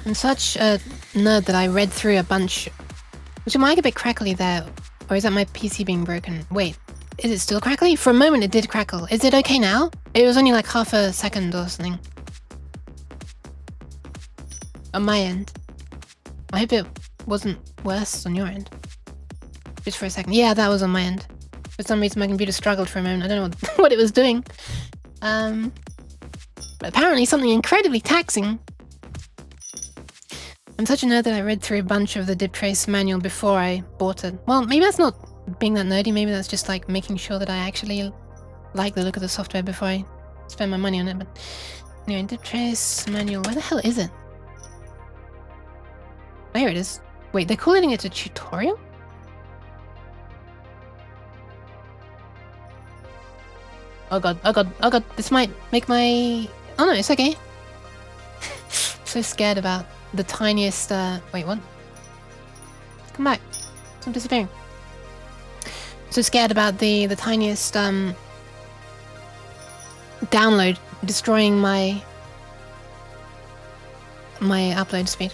I'm such a nerd that I read through a bunch, which might get a bit crackly there, or is that my PC being broken? Wait, is it still crackly? For a moment it did crackle. Is it okay now? It was only like half a second or something. On my end. I hope it wasn't worse on your end. Just for a second. Yeah, that was on my end. For some reason my computer struggled for a moment. I don't know what it was doing. But apparently something incredibly taxing. I'm such a nerd that I read through a bunch of the dip trace manual before I bought it. Well, maybe that's not being that nerdy. Maybe that's just like making sure that I actually like the look of the software before I spend my money on it. But anyway, dip trace manual. Where the hell is it? Oh, here it is. Wait, they're calling it a tutorial? Oh god, oh god, oh god, this might make my... Oh no, it's okay. So scared about the tiniest, wait, what? Come back. Stop disappearing. So scared about the tiniest, download destroying my upload speed.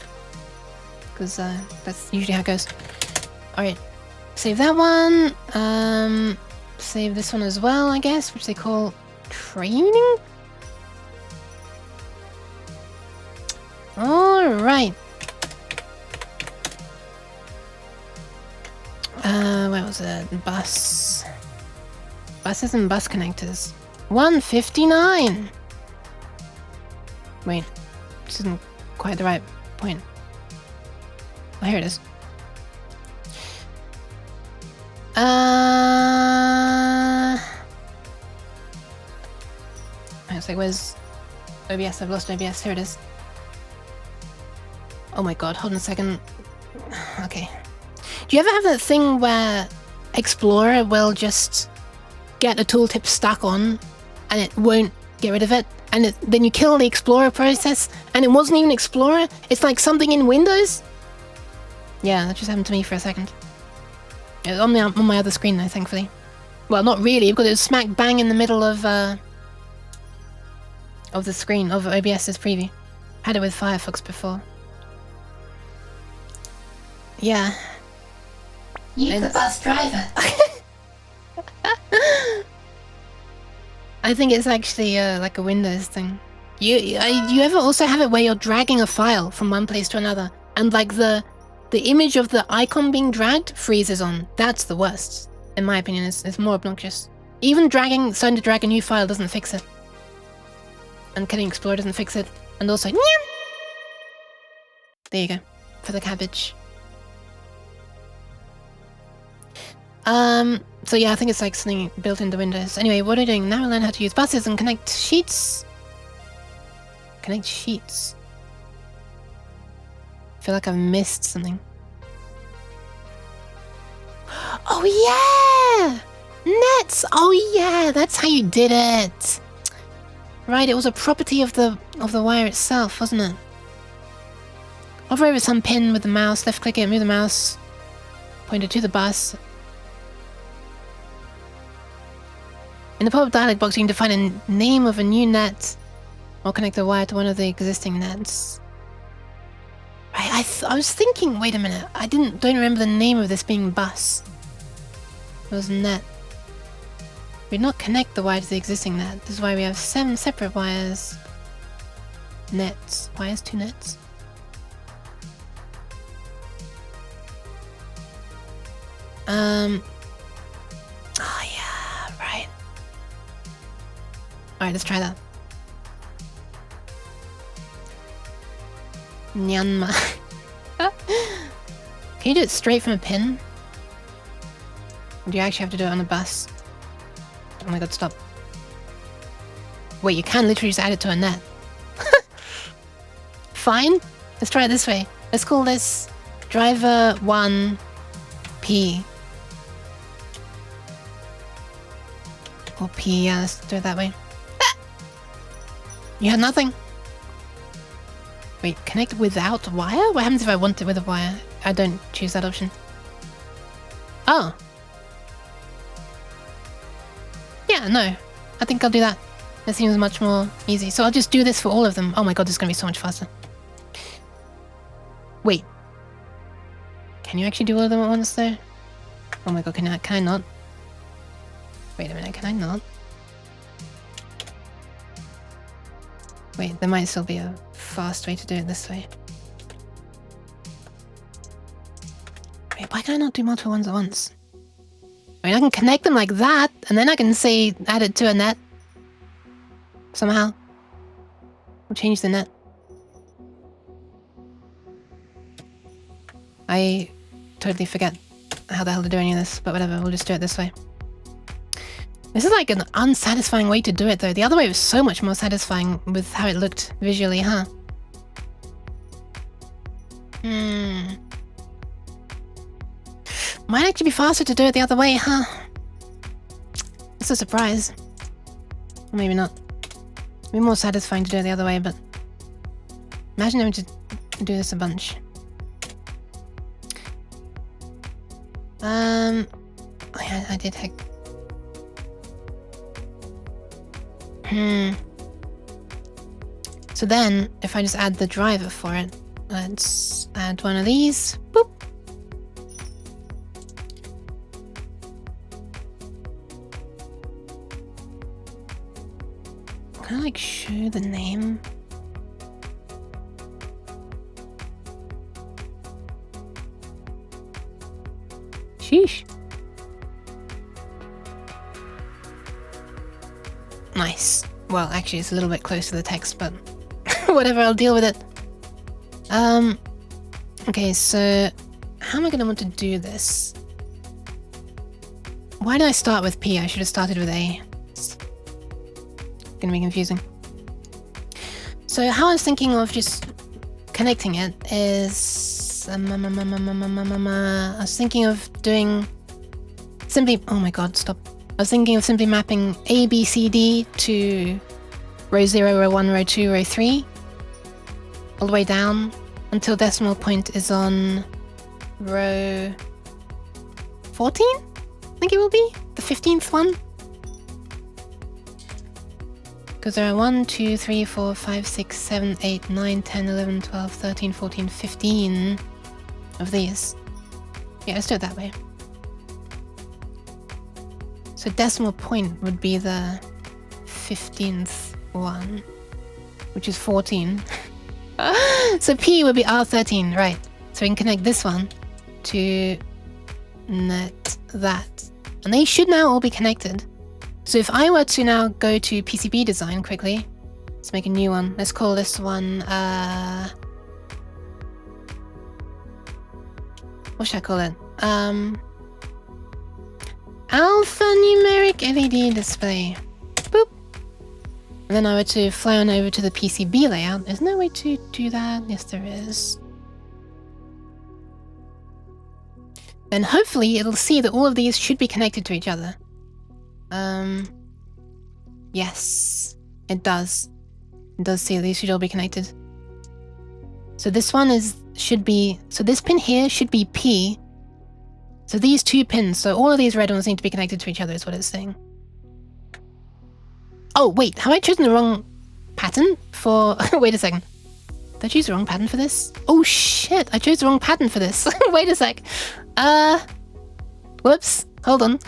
Because, that's usually how it goes. Alright. Save that one. Save this one as well, I guess, which they call training? Alright. Where was it? Bus. Buses and bus connectors. 159! Wait. This isn't quite the right point. Oh, here it is. I was like, where's OBS? I've lost OBS. Here it is. Oh my god, hold on a second. Okay. Do you ever have that thing where Explorer will just get a tooltip stuck on and it won't get rid of it? And then you kill the Explorer process and it wasn't even Explorer? It's like something in Windows? Yeah, that just happened to me for a second. It was on my other screen though, thankfully. Well, not really, because it was smack bang in the middle of the screen of OBS's preview. Had it with Firefox before. Yeah. You the bus driver. I think it's actually like a Windows thing. You ever also have it where you're dragging a file from one place to another and like the image of the icon being dragged freezes on? That's the worst, in my opinion. It's more obnoxious. Even starting to drag a new file doesn't fix it. And killing Explorer doesn't fix it. And also, there you go, for the cabbage. So yeah, I think it's like something built into Windows. Anyway, what are we doing? Now we learn how to use buses and connect sheets. Connect sheets. I feel like I've missed something. Oh yeah! Nets! Oh yeah, that's how you did it! Right, it was a property of the wire itself, wasn't it? Hover over some pin with the mouse, left click it, move the mouse pointer to the bus. In the pop-up dialog box, you can define a name of a new net or connect the wire to one of the existing nets. I was thinking, wait a minute, I don't remember the name of this being bus. It was net. We did not connect the wire to the existing net. This is why we have 7 separate wires. Nets. Wires to nets. Oh yeah, right. Alright, let's try that. Myanmar. Can you do it straight from a pin? Or do you actually have to do it on a bus? Oh my god, stop. Wait, you can literally just add it to a net. Fine. Let's try it this way. Let's call this driver 1P. Or P, yeah, let's do it that way. You had nothing. Wait, connect without wire? What happens if I want it with a wire? I don't choose that option. Oh. Yeah, no. I think I'll do that. That seems much more easy. So I'll just do this for all of them. Oh my god, this is going to be so much faster. Wait. Can you actually do all of them at once though? Oh my god, can I not? Wait a minute, can I not? Wait, there might still be a fast way to do it this way. Wait, why can I not do multiple ones at once? I mean, I can connect them like that, and then I can say add it to a net. Somehow. We'll change the net. I totally forget how the hell to do any of this, but whatever, we'll just do it this way. This is like an unsatisfying way to do it, though. The other way was so much more satisfying with how it looked visually, huh? Might actually be faster to do it the other way, huh? It's a surprise. Or maybe not. It'd be more satisfying to do it the other way, but... Imagine having to do this a bunch. Oh yeah, I did heck. So then, if I just add the driver for it, let's add one of these. Boop. Can I like show the name? Sheesh. Nice. Well, actually, it's a little bit close to the text, but whatever, I'll deal with it. Okay, so how am I going to want to do this? Why did I start with P? I should have started with A. It's going to be confusing. So how I was thinking of just connecting it is... I was thinking of doing... Simply... Oh my god, stop. I was thinking of simply mapping A, B, C, D to row 0, row 1, row 2, row 3, all the way down until decimal point is on row 14? I think it will be? The 15th one? Because there are 1, 2, 3, 4, 5, 6, 7, 8, 9, 10, 11, 12, 13, 14, 15 of these. Yeah, let's do it that way. So decimal point would be the 15th one, which is 14. So P would be R13, right. So we can connect this one to net that. And they should now all be connected. So if I were to now go to PCB design quickly, let's make a new one. Let's call this one, what should I call it? Alphanumeric LED display. Boop. And then I were to fly on over to the PCB layout. There's no way to do that. Yes, there is. Then hopefully it'll see that all of these should be connected to each other. Yes, it does. It does see these should all be connected. So this one should be, so this pin here should be P. So these two pins, so all of these red ones need to be connected to each other is what it's saying. Oh, wait, have I chosen the wrong pattern for... Wait a second. Did I choose the wrong pattern for this? Oh shit, I chose the wrong pattern for this. Wait a sec. Whoops, hold on.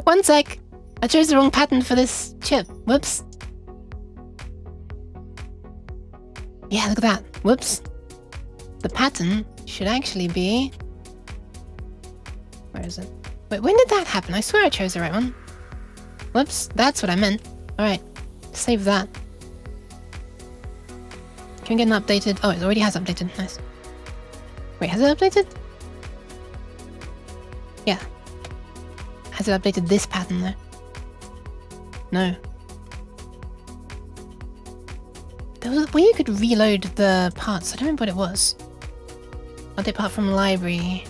1 sec. I chose the wrong pattern for this chip. Whoops. Yeah, look at that. Whoops. The pattern should actually be... Where is it? Wait, when did that happen? I swear I chose the right one. Whoops, that's what I meant. Alright, save that. Can we get an updated... Oh, it already has updated. Nice. Wait, has it updated? Yeah. Has it updated this pattern though? No. There was a way you could reload the parts. I don't remember what it was. Update part from library.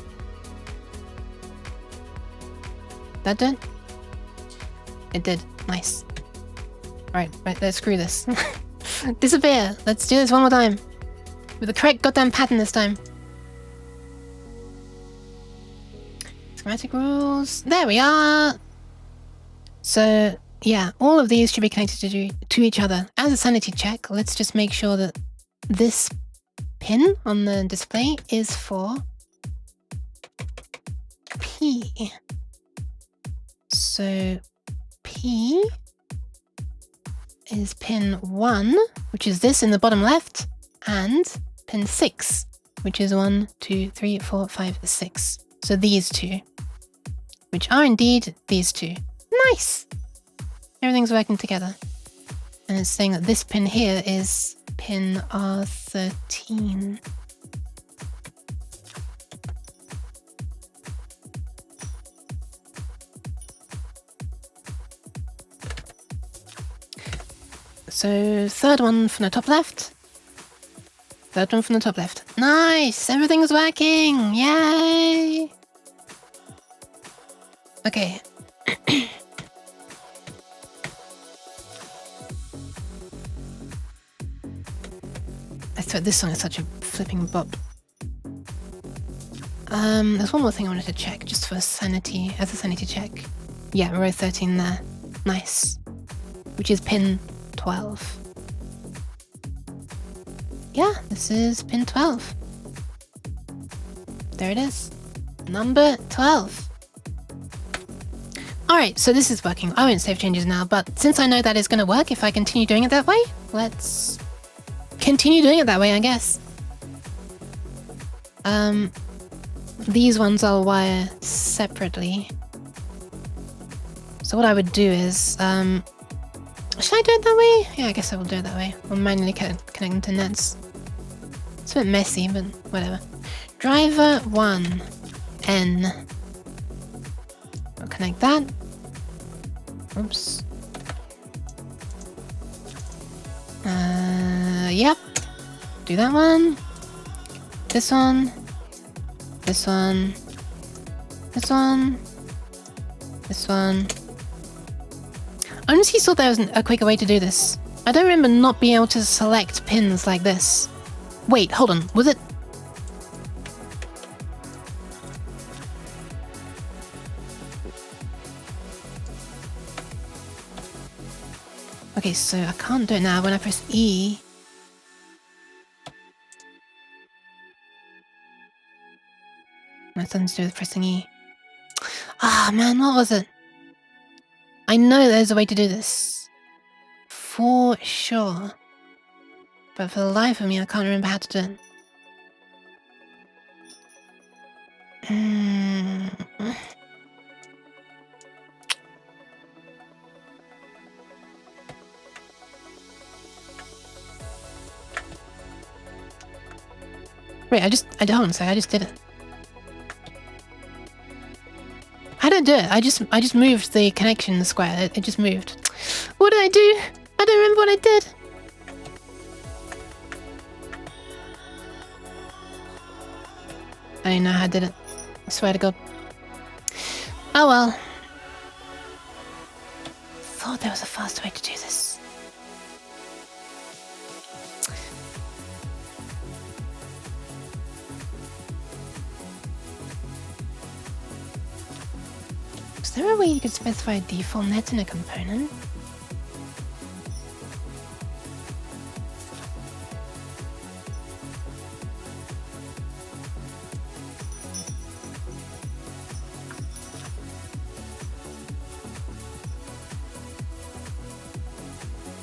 That did? It did. Nice. Alright, right, let's screw this. Disappear! Let's do this one more time. With the correct goddamn pattern this time. Schematic rules. There we are! So, yeah, all of these should be connected to each other. As a sanity check, let's just make sure that this pin on the display is for P. So P is pin 1, which is this in the bottom left, and pin 6, which is 1, 2, 3, 4, 5, 6. So these two, which are indeed these two. Nice! Everything's working together. And it's saying that this pin here is pin R13. So third one from the top left. Third one from the top left. Nice! Everything's working! Yay! Okay. I thought this song is such a flipping bop. There's one more thing I wanted to check, just for sanity, as a sanity check. Yeah, row 13 there. Nice. Which is pin 12. Yeah, this is pin 12. There it is. Number 12. Alright, so this is working. I won't save changes now, but since I know that is going to work if I continue doing it that way, let's continue doing it that way, I guess. These ones I'll wire separately. So what I would do is, should I do it that way? Yeah, I guess I will do it that way. I'll manually connect them to nets. It's a bit messy, but whatever. Driver 1, N. I'll connect that. Oops. Yep. Do that one. This one. This one. This one. This one. I honestly thought there was a quicker way to do this. I don't remember not being able to select pins like this. Wait, hold on. Was it? Okay, so I can't do it now. When I press E... That's something to do with pressing E. Ah, man, what was it? I know there's a way to do this. For sure. But for the life of me, I can't remember how to do it. Wait, I just did it. How did I do it? I just moved the connection square. It just moved. What did I do? I don't remember what I did. I don't know how I did it. I swear to God. Oh well. Thought there was a faster way to do this. Is there a way you could specify a default net in a component?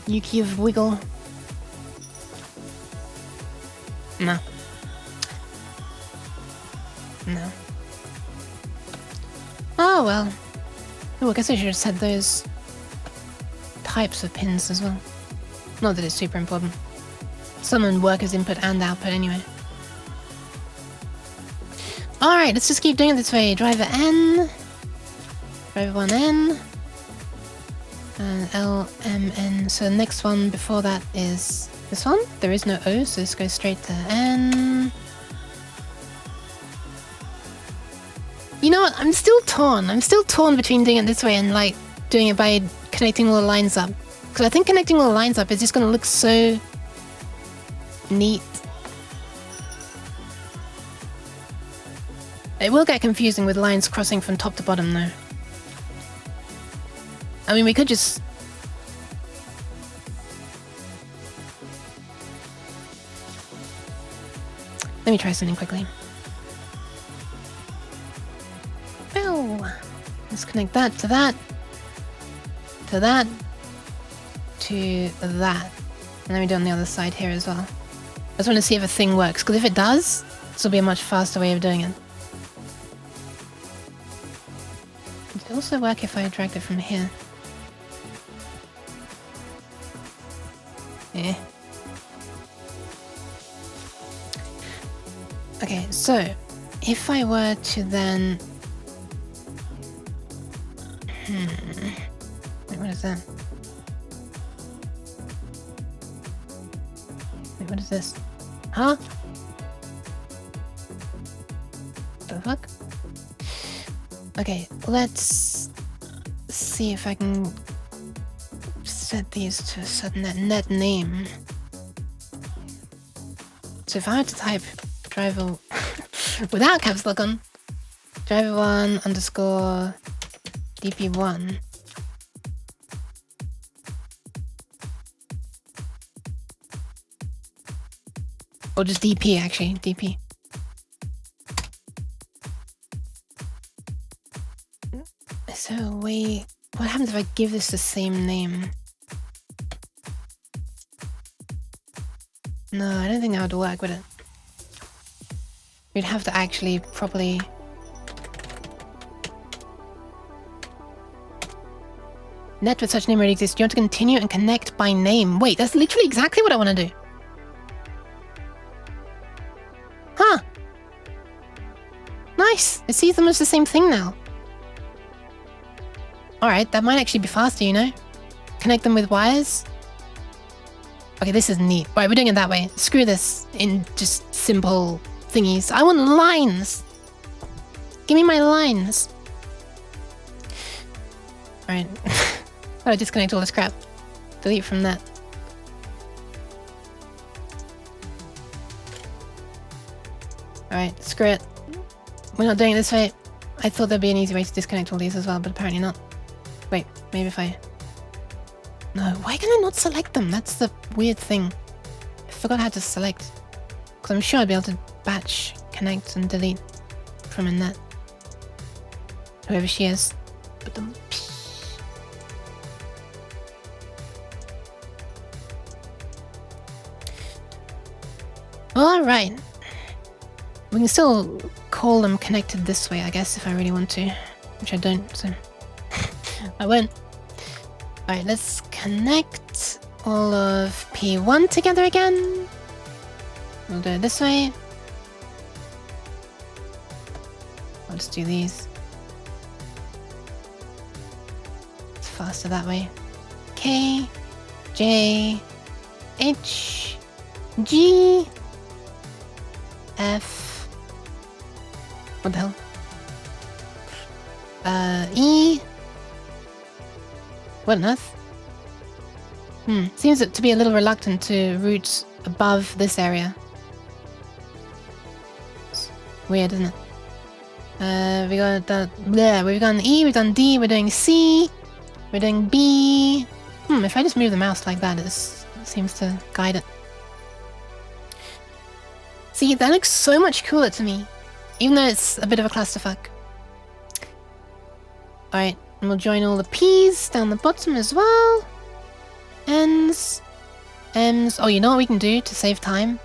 You give wiggle. No. No. Oh well. Oh, I guess I should have said those types of pins as well. Not that it's super important. Some work as input and output anyway. Alright, let's just keep doing it this way. Driver N. Driver 1N. And LMN. So the next one before that is this one. There is no O, so this goes straight to N. You know what? I'm still torn. I'm still torn between doing it this way and like doing it by connecting all the lines up. Because I think connecting all the lines up is just going to look so neat. It will get confusing with lines crossing from top to bottom though. I mean, we could just... Let me try something quickly. Oh, let's connect that to that, to that, to that. And then we do it on the other side here as well. I just want to see if a thing works, because if it does, This will be a much faster way of doing it. Would it also work if I dragged it from here? Eh. Okay, so if I were to then... Wait, what is that? Wait, what is this? Huh? The fuck? Okay, let's see if I can set these to a certain net name. So if I were to type driver without caps lock on, driver1 underscore dp1, or just dp actually, dp. So wait, what happens if I give this the same name? No, I don't think that would work, would it? We'd have to actually properly... Net with such name already exists. You want to continue and connect by name. Wait, that's literally exactly what I want to do. Huh. Nice. It sees them as the same thing now. Alright, that might actually be faster, you know? Connect them with wires. Okay, this is neat. Right, we're doing it that way. Screw this in just simple thingies. I want lines! Give me my lines! Alright. Gotta disconnect all this crap. Delete from that. Alright, screw it. We're not doing it this way. I thought there'd be an easy way to disconnect all these as well, but apparently not. Wait, maybe if I... No, why can I not select them? That's the weird thing. I forgot how to select. Because I'm sure I'd be able to batch, connect, and delete from a net. Whoever she is. Alright. We can still call them connected this way, I guess, if I really want to. Which I don't, so... I won't. Alright, let's connect all of P1 together again. We'll do it this way. I'll just do these. It's faster that way. K, J, H, G, F. What the hell? E. What on earth? Seems to be a little reluctant to route above this area. It's weird, isn't it? We got that. There, we've done E, we've done D, we're doing C, we're doing B. If I just move the mouse like that, it seems to guide it. See, that looks so much cooler to me, even though it's a bit of a clusterfuck. Alright, and we'll join all the P's down the bottom as well. N's, M's. Oh, you know what we can do to save time?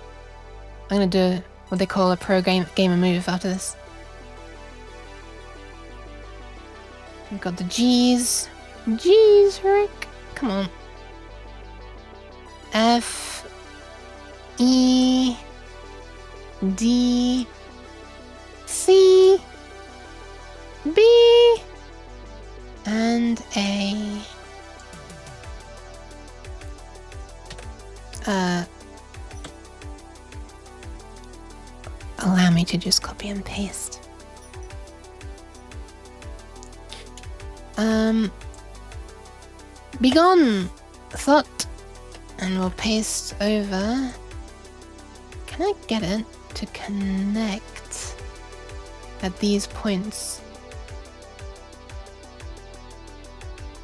I'm gonna do what they call a gamer move after this. We've got the G's. G's, Rick. Come on. F, E, D, C, B, and A. Allow me to just copy and paste. Begone, thought, and we'll paste over. Can I get it to connect at these points?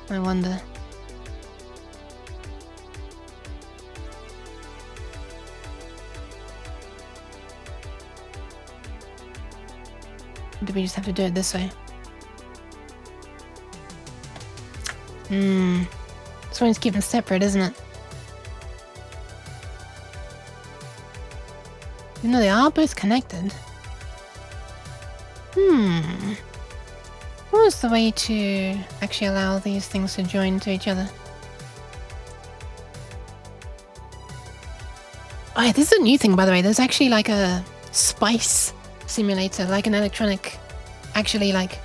I wonder. Do we just have to do it this way? This one's keep them separate, isn't it? Even though they are both connected. What was the way to actually allow these things to join to each other? Oh yeah, this is a new thing, by the way. There's actually like a spice simulator, like an electronic, actually like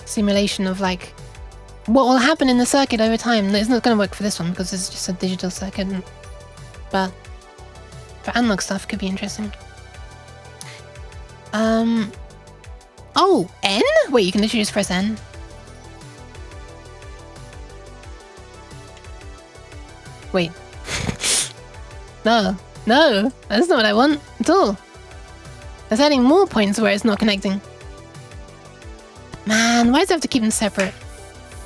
simulation of like what will happen in the circuit over time. It's not going to work for this one because it's just a digital circuit, but for analog stuff could be interesting. Oh, N? Wait, you can literally just press N. Wait. No, that's not what I want at all. That's adding more points where it's not connecting. Man, why does it have to keep them separate?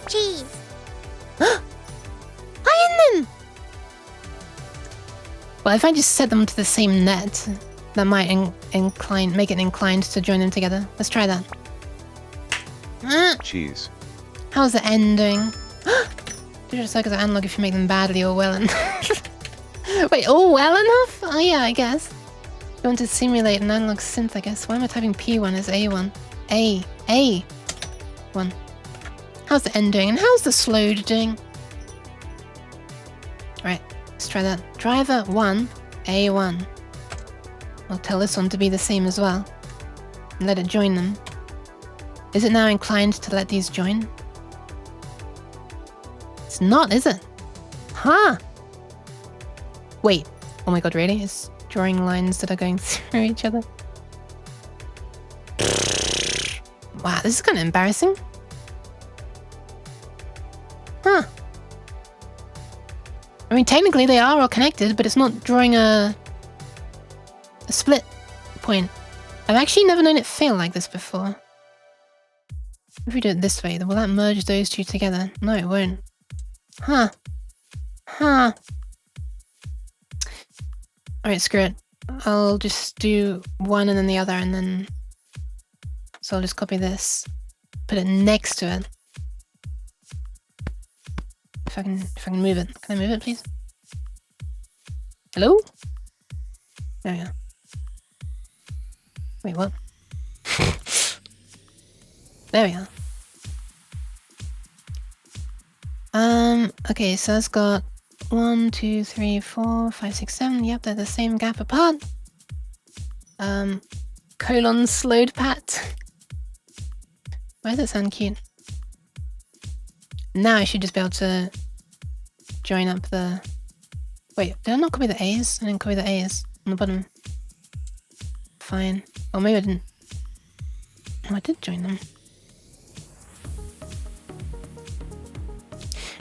Cheese. Iron them! Well, if I just set them to the same net, that might make it inclined to join them together. Let's try that. Cheese. How's the N doing? Digital circuits are analog if you make them badly or well enough. Wait, all well enough? Oh yeah, I guess. You want to simulate an analog synth, I guess. Why am I typing P1 as A1? A1. How's the N doing? And how's the slowed doing? Right, let's try that. Driver 1, A1. I'll tell this one to be the same as well. And let it join them. Is it now inclined to let these join? It's not, is it? Huh. Wait. Oh my god, really? It's drawing lines that are going through each other. Wow, this is kind of embarrassing. Huh. I mean, technically they are all connected, but it's not drawing a split point. I've actually never known it fail like this before. If we do it this way, then will that merge those two together? No, it won't. Huh. Alright, screw it. I'll just do one and then the other, and then... So I'll just copy this. Put it next to it. If I can move it. Can I move it, please? Hello? There we go. Wait, what? There we are. Okay, so it's got 1, 2, 3, 4, 5, 6, 7. Yep, they're the same gap apart. Colon slowed pat. Why does it sound cute? Now I should just be able to join up the... Wait, did I not copy the A's? I didn't copy the A's on the bottom. Fine. Or maybe I didn't. Oh, I did join them.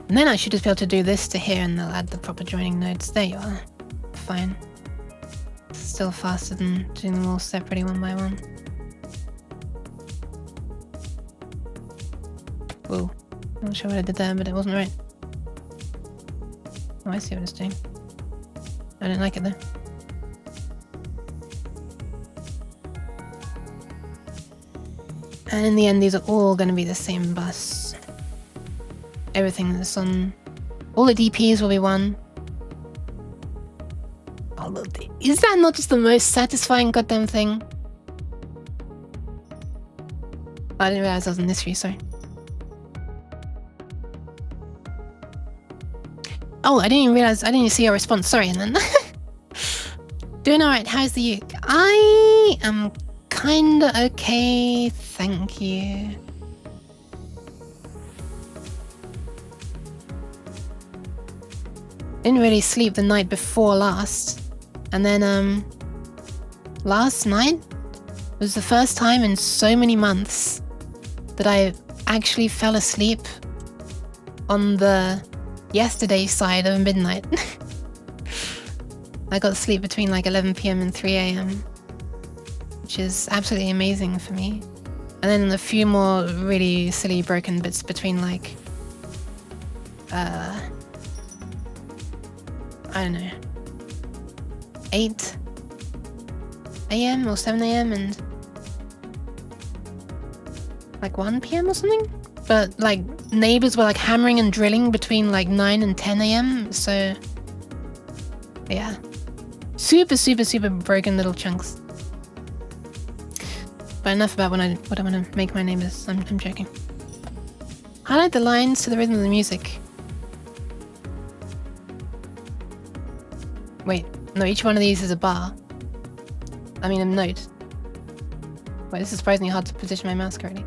And then I should just be able to do this to here and they'll add the proper joining nodes. There you are. Fine. Still faster than doing them all separately one by one. Whoa. Not sure what I did there, but it wasn't right. Oh, I see what it's doing. I don't like it though. And in the end, these are all going to be the same bus. Everything that's on... All the DPs will be one. Oh, is that not just the most satisfying goddamn thing? Oh, I didn't realize I was in this view, sorry. Oh, I didn't even see your response, sorry, and then... Doing alright, how's the uke? I am kinda okay, thank you. Didn't really sleep the night before last. And then, last night was the first time in so many months that I actually fell asleep on the yesterday side of midnight. I got sleep between like 11 PM and 3 AM, which is absolutely amazing for me. And then a few more really silly broken bits between like, I don't know, 8 AM or 7 AM and like 1 PM or something. But like neighbors were like hammering and drilling between like 9 and 10 AM. So yeah, Super, super, super broken little chunks. But enough about what I want to make my neighbors. I'm joking. Highlight the lines to the rhythm of the music. Wait, no, each one of these is a bar. I mean a note. Wait, this is surprisingly hard to position my mouse correctly.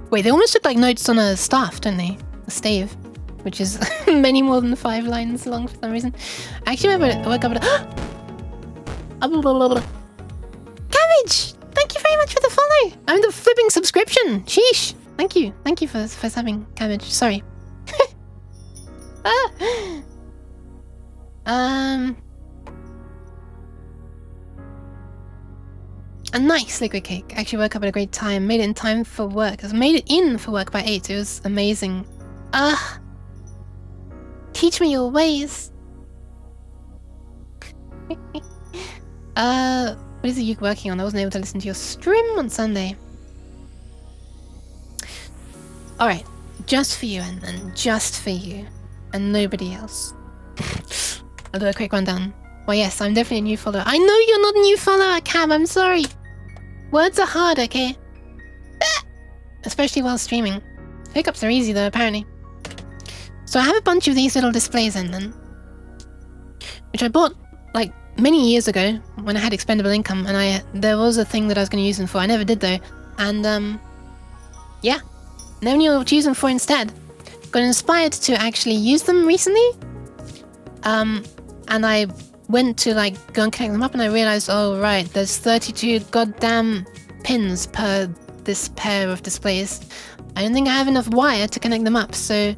Wait, they almost look like notes on a staff, don't they? A stave, which is many more than 5 lines long for some reason. Actually, I woke up at Cabbage! Thank you very much for the follow! I'm the flipping subscription! Sheesh! Thank you for subbing, Cabbage. Sorry. A nice liquid cake. Actually woke up at a great time. Made it in time for work. I made it in for work by 8. It was amazing. Teach me your ways. What is it you're working on? I wasn't able to listen to your stream on Sunday. Alright. Just for you, and then just for you. And nobody else. I'll do a quick rundown. Well, yes, I'm definitely a new follower. I know you're not a new follower, Cam. I'm sorry. Words are hard, okay? Especially while streaming. Hiccups are easy, though, apparently. So I have a bunch of these little displays in them. Which I bought, like, many years ago when I had expendable income. And there was a thing that I was going to use them for. I never did, though. And, yeah. Never knew what to use them for instead. Got inspired to actually use them recently. And I went to like go and connect them up and I realized, oh right, there's 32 goddamn pins per this pair of displays. I don't think I have enough wire to connect them up, so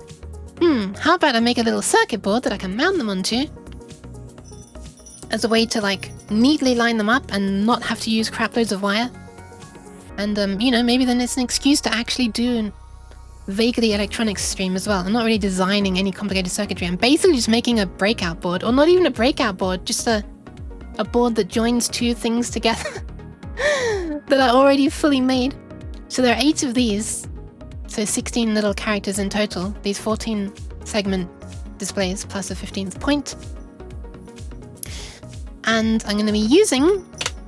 how about I make a little circuit board that I can mount them onto as a way to like neatly line them up and not have to use crap loads of wire. And you know, maybe then it's an excuse to actually do vaguely electronics stream as well. I'm not really designing any complicated circuitry. I'm basically just making a breakout board, or not even a breakout board, just a board that joins 2 things together that are already fully made. So there are 8 of these, so 16 little characters in total, these 14 segment displays plus a 15th point. And I'm going to be using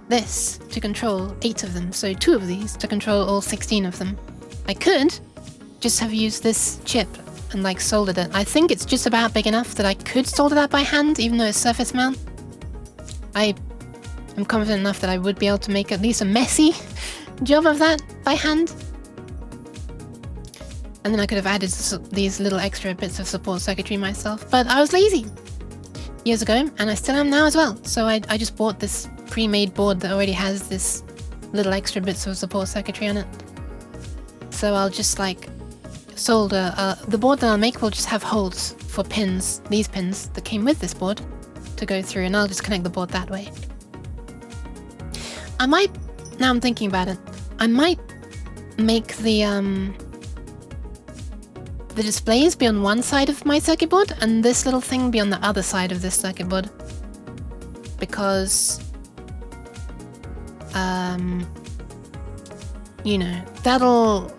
this to control 8 of them, so 2 of these to control all 16 of them. I could just have used this chip and like soldered it. I think it's just about big enough that I could solder that by hand, even though it's surface mount. I am confident enough that I would be able to make at least a messy job of that by hand. And then I could have added these little extra bits of support circuitry myself, but I was lazy years ago, and I still am now as well. So I just bought this pre-made board that already has this little extra bits of support circuitry on it. So I'll just like solder, the board that I'll make will just have holes for pins, these pins that came with this board, to go through, and I'll just connect the board that way. I might, now I'm thinking about it, I might make the displays be on one side of my circuit board and this little thing be on the other side of this circuit board. Because, you know, that'll,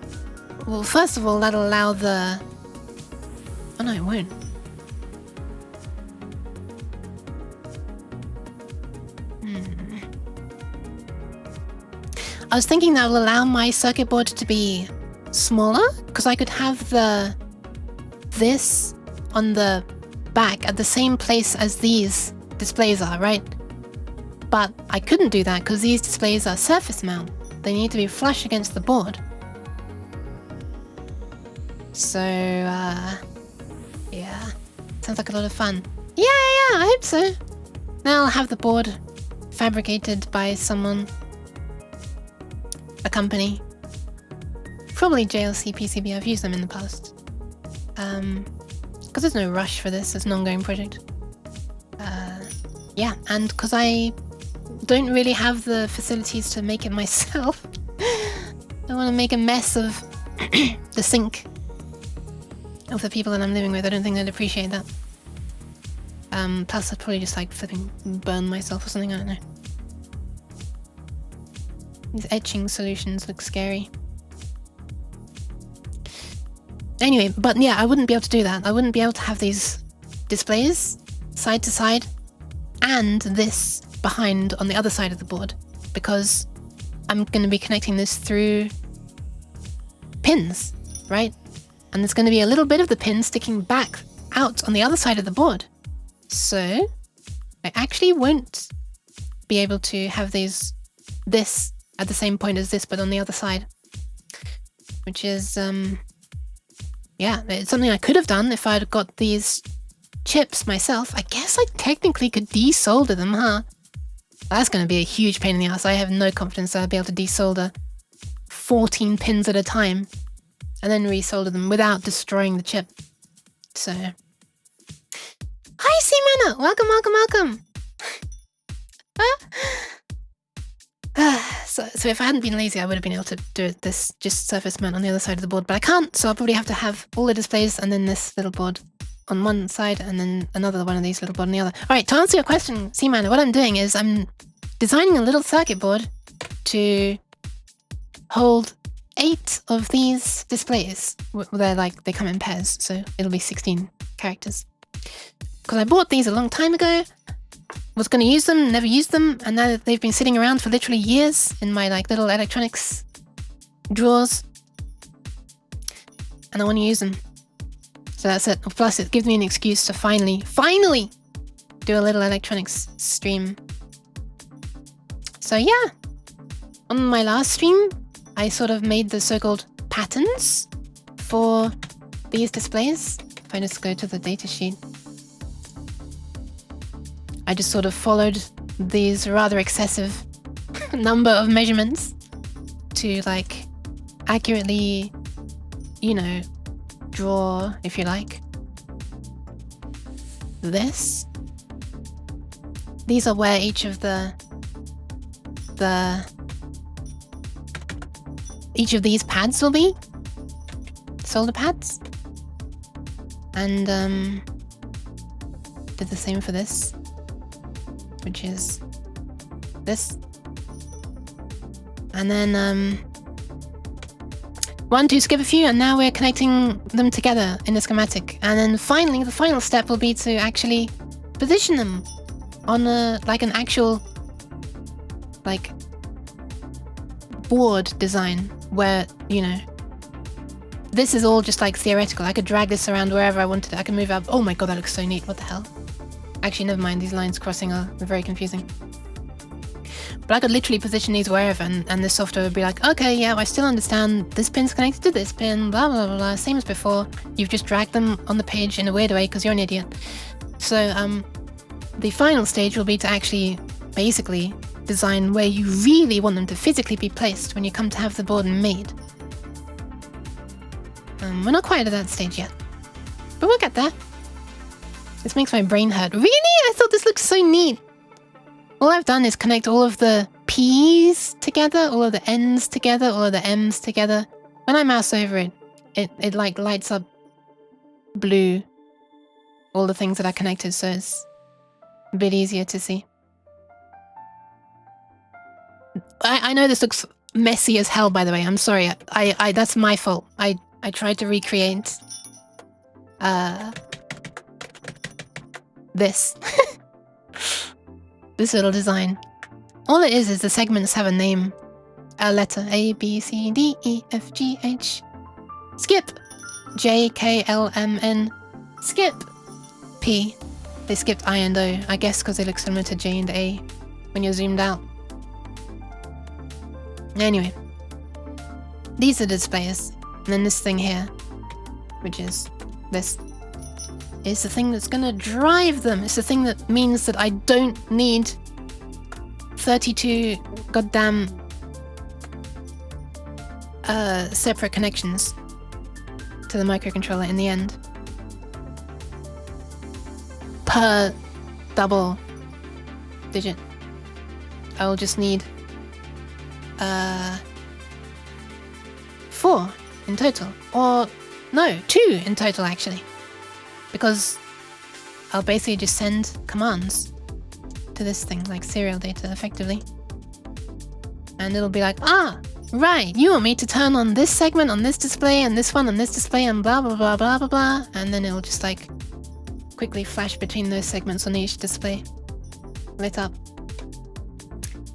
well, first of all, that'll allow the... Oh no, it won't. I was thinking that will allow my circuit board to be smaller, because I could have this on the back at the same place as these displays are, right? But I couldn't do that because these displays are surface mount. They need to be flush against the board. So, yeah. Sounds like a lot of fun. Yeah, I hope so. Now I'll have the board fabricated by someone. A company. Probably JLC PCB, I've used them in the past. Because there's no rush for this, it's an ongoing project. Yeah, and because I don't really have the facilities to make it myself. I don't want to make a mess of the sink of the people that I'm living with. I don't think they'd appreciate that. Plus I'd probably just like flipping burn myself or something, I don't know. These etching solutions look scary. Anyway, but yeah, I wouldn't be able to do that. I wouldn't be able to have these displays side to side and this behind on the other side of the board, because I'm going to be connecting this through pins, right? And there's going to be a little bit of the pin sticking back out on the other side of the board. So I actually won't be able to have this at the same point as this, but on the other side, which is, yeah, it's something I could have done if I'd got these chips myself. I guess I technically could desolder them, huh? That's going to be a huge pain in the ass. I have no confidence that I'll be able to desolder 14 pins at a time and then resolder them without destroying the chip. So, hi C-Mana! Welcome! So if I hadn't been lazy, I would have been able to do this just surface mount on the other side of the board, but I can't, so I'll probably have to have all the displays and then this little board on one side and then another one of these little board on the other. Alright, to answer your question, C-Mana, what I'm doing is I'm designing a little circuit board to hold 8 of these displays. They come in pairs, so it'll be 16 characters. Because I bought these a long time ago, was going to use them, never used them, and now they've been sitting around for literally years in my little electronics drawers. And I want to use them. So that's it. Plus it gives me an excuse to finally do a little electronics stream. So yeah, on my last stream, I sort of made the so-called patterns for these displays. If I just go to the datasheet, I just sort of followed these rather excessive number of measurements to accurately, draw, if you like, this. These are where each of these pads will be, solder pads, and did the same for this, which is this, and then 1, 2, skip a few, and now we're connecting them together in a schematic. And then finally, the final step will be to actually position them on an actual board design where, this is all just theoretical. I could drag this around wherever I wanted it. I can move up. Oh my god, that looks so neat. What the hell? Actually, never mind. These lines crossing are very confusing. But I could literally position these wherever, and the software would be like, okay, yeah, I still understand this pin's connected to this pin, blah, blah, blah, blah, same as before. You've just dragged them on the page in a weird way because you're an idiot. So, the final stage will be to actually, basically, design where you really want them to physically be placed when you come to have the board made. We're not quite at that stage yet, but we'll get there. This makes my brain hurt. Really? I thought this looked so neat. All I've done is connect all of the P's together, all of the N's together, all of the M's together. When I mouse over it, it lights up blue, all the things that are connected, so it's a bit easier to see. I know this looks messy as hell, by the way. I'm sorry. I that's my fault. I tried to recreate this. This little design. All it is the segments have a name. A letter. A, B, C, D, E, F, G, H. Skip. J, K, L, M, N. Skip. P. They skipped I and O. I guess because they look similar to J and A when you're zoomed out. Anyway. These are the displays. And then this thing here, which is this, is the thing that's gonna drive them. It's the thing that means that I don't need 32 goddamn separate connections to the microcontroller in the end. Per double digit. I'll just need 4 in total. Or no, 2 in total actually. Because I'll basically just send commands to this thing, like serial data effectively. And it'll be like, ah, right, you want me to turn on this segment on this display and this one on this display and blah blah blah blah blah blah. And then it'll just quickly flash between those segments on each display. Lit up.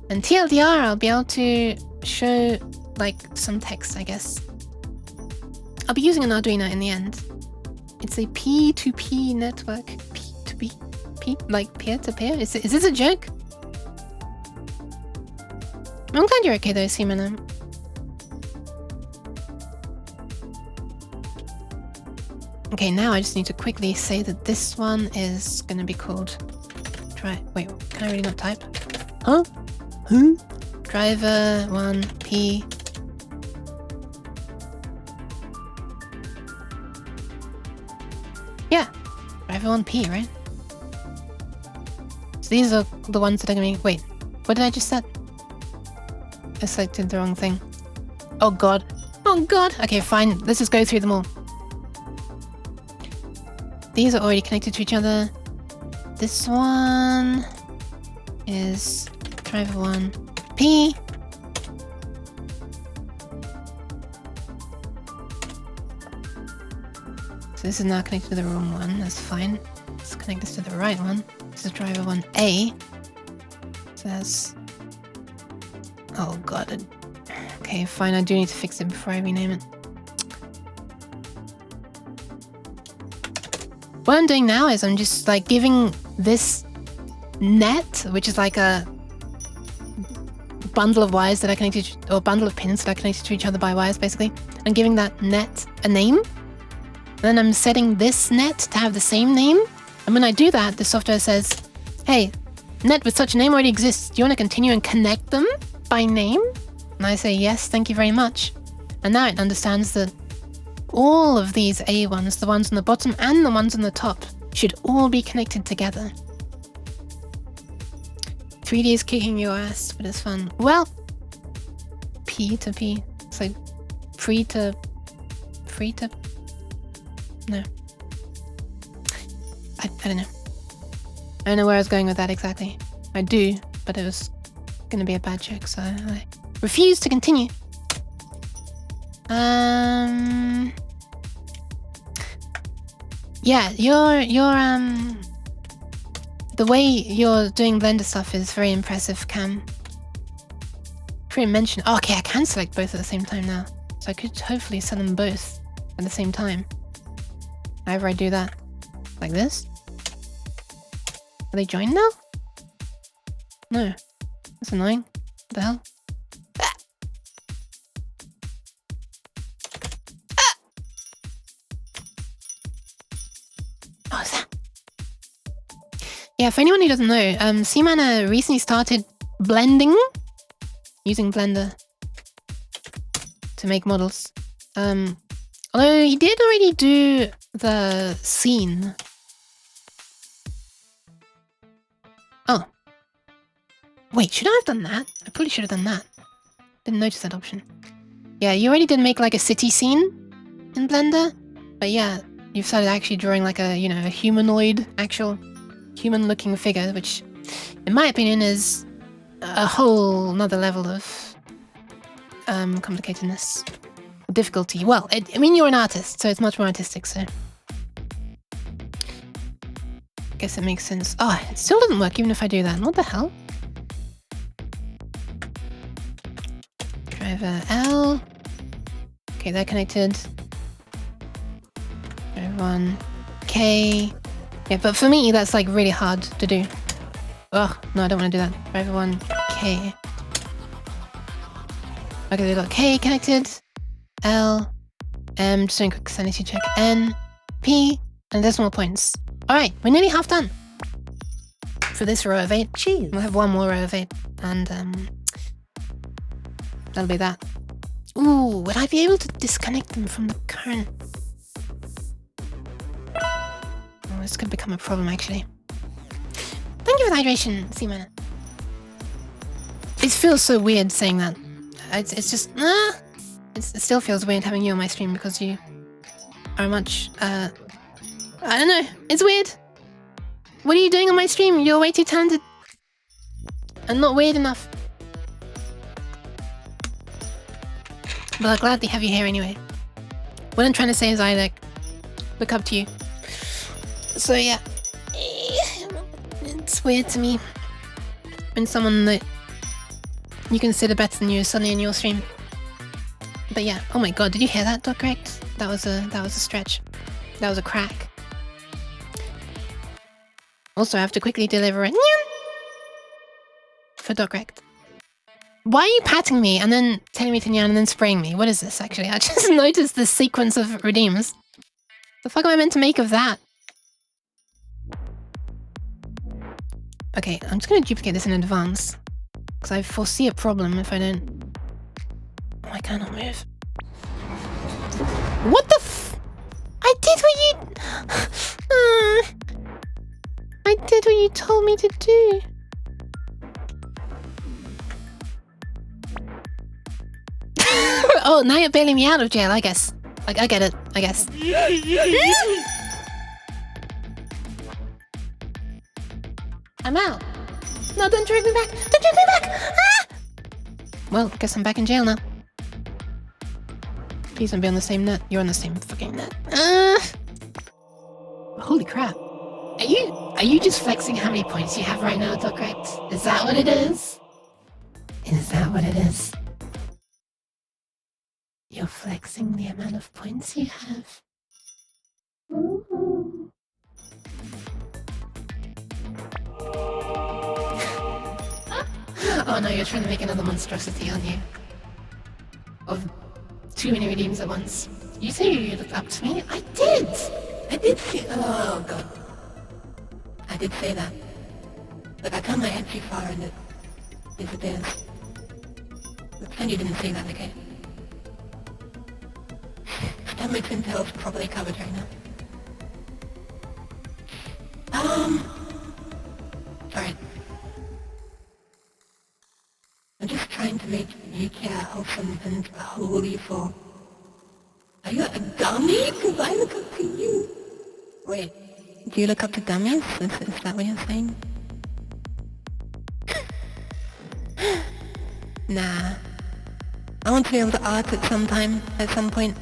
And TLDR, I'll be able to show like some text, I guess. I'll be using an Arduino in the end. It's a P2P network. P2P? Like peer-to-peer? Is this a joke? I'm glad you're okay though, Simon. Okay, now I just need to quickly say that this one is gonna be called... Wait, can I really not type? Huh? Driver 1P. Yeah, driver 1P, right? So these are the ones that are gonna be... Wait, what did I just set? I selected the wrong thing. Oh god. Oh god! Okay, fine, let's just go through them all. These are already connected to each other. This one is driver 1P. So this is now connected to the wrong one, that's fine. Let's connect this to the right one. This is driver 1A. So that's... Oh god. Okay, fine, I do need to fix it before I rename it. What I'm doing now is I'm just like giving this net, which is like a bundle of wires that are connected, or bundle of pins that are connected to each other by wires, basically. I'm giving that net a name. And then I'm setting this net to have the same name. And when I do that, the software says, hey, net with such a name already exists. Do you want to continue and connect them by name? And I say, yes, thank you very much. And now it understands that all of these A ones, the ones on the bottom and the ones on the top, should all be connected together. 3D is kicking your ass, but it's fun. Well, P to P. It's like free to... No. I don't know. I don't know where I was going with that exactly. I do, but it was gonna be a bad joke, so I refuse to continue. Yeah, the way you're doing Blender stuff is very impressive, Cam. Pretty mention. Oh, okay, I can select both at the same time now. So I could hopefully set them both at the same time. However I do that. Like this. Are they joined now? No. That's annoying. What the hell? Yeah, for anyone who doesn't know, Seaman recently started blending using Blender to make models. Although he did already do the scene. Oh. Wait, should I have done that? I probably should have done that. Didn't notice that option. Yeah, you already did make like a city scene in Blender. But yeah, you've started actually drawing like a, you know, a humanoid, actual human-looking figure, which, in my opinion, is a whole nother level of complicatedness, difficulty. Well, I mean, you're an artist, so it's much more artistic. So, I guess it makes sense. Oh, it still doesn't work even if I do that. What the hell? Driver L. Okay, they're connected. Driver 1 K. Yeah, but for me, that's like really hard to do. Oh, no, I don't want to do that. Driver 1, K. Okay, they got K connected. L, M, just doing a quick sanity check. N, P, and decimal points. Alright, we're nearly half done. For this row of 8. Cheers. We'll have one more row of 8. And, that'll be that. Ooh, would I be able to disconnect them from the current... This could become a problem, actually. Thank you for the hydration, Seaman. It feels so weird saying that. It's just... it still feels weird having you on my stream because you are much... I don't know. It's weird. What are you doing on my stream? You're way too talented. And not weird enough. But I'll gladly have you here anyway. What I'm trying to say is I, like, look up to you. So yeah. weird to me when someone that you consider better than you is suddenly in your stream. But yeah, oh my god, did you hear that, Doc Correct? That was a stretch. That was a crack. Also, I have to quickly deliver it for Doc Correct. Why are you patting me and then telling me to nyan and then spraying me? What is this, actually? I just noticed the sequence of redeems. The fuck am I meant to make of that? Okay, I'm just gonna duplicate this in advance. Because I foresee a problem if I don't... Oh, I cannot move. What the f... I did what you... I did what you told me to do. Oh, now you're bailing me out of jail, I guess. Like, I get it, I guess. I'm out. No, don't drag me back. Don't drag me back. Ah! Well, guess I'm back in jail now. Please don't be on the same net. You're on the same fucking net. Holy crap. Are you just flexing how many points you have right now, Doc Correct? Is that what it is? Is that what it is? You're flexing the amount of points you have. Ooh. Oh no, you're trying to make another monstrosity, aren't you? Of too many redeems at once. You say you looked up to me? I did! I did say... Oh god. I did say that. But I turned my head too far and it disappears. Pretend you didn't say that, okay? Pretend my twin tail's properly covered right now. Alright. I'm just trying to make you care wholesome and wholly for... Are you a dummy? Because I look up to you. Wait, do you look up to dummies? Is that what you're saying? Nah. I want to be able to art at some point.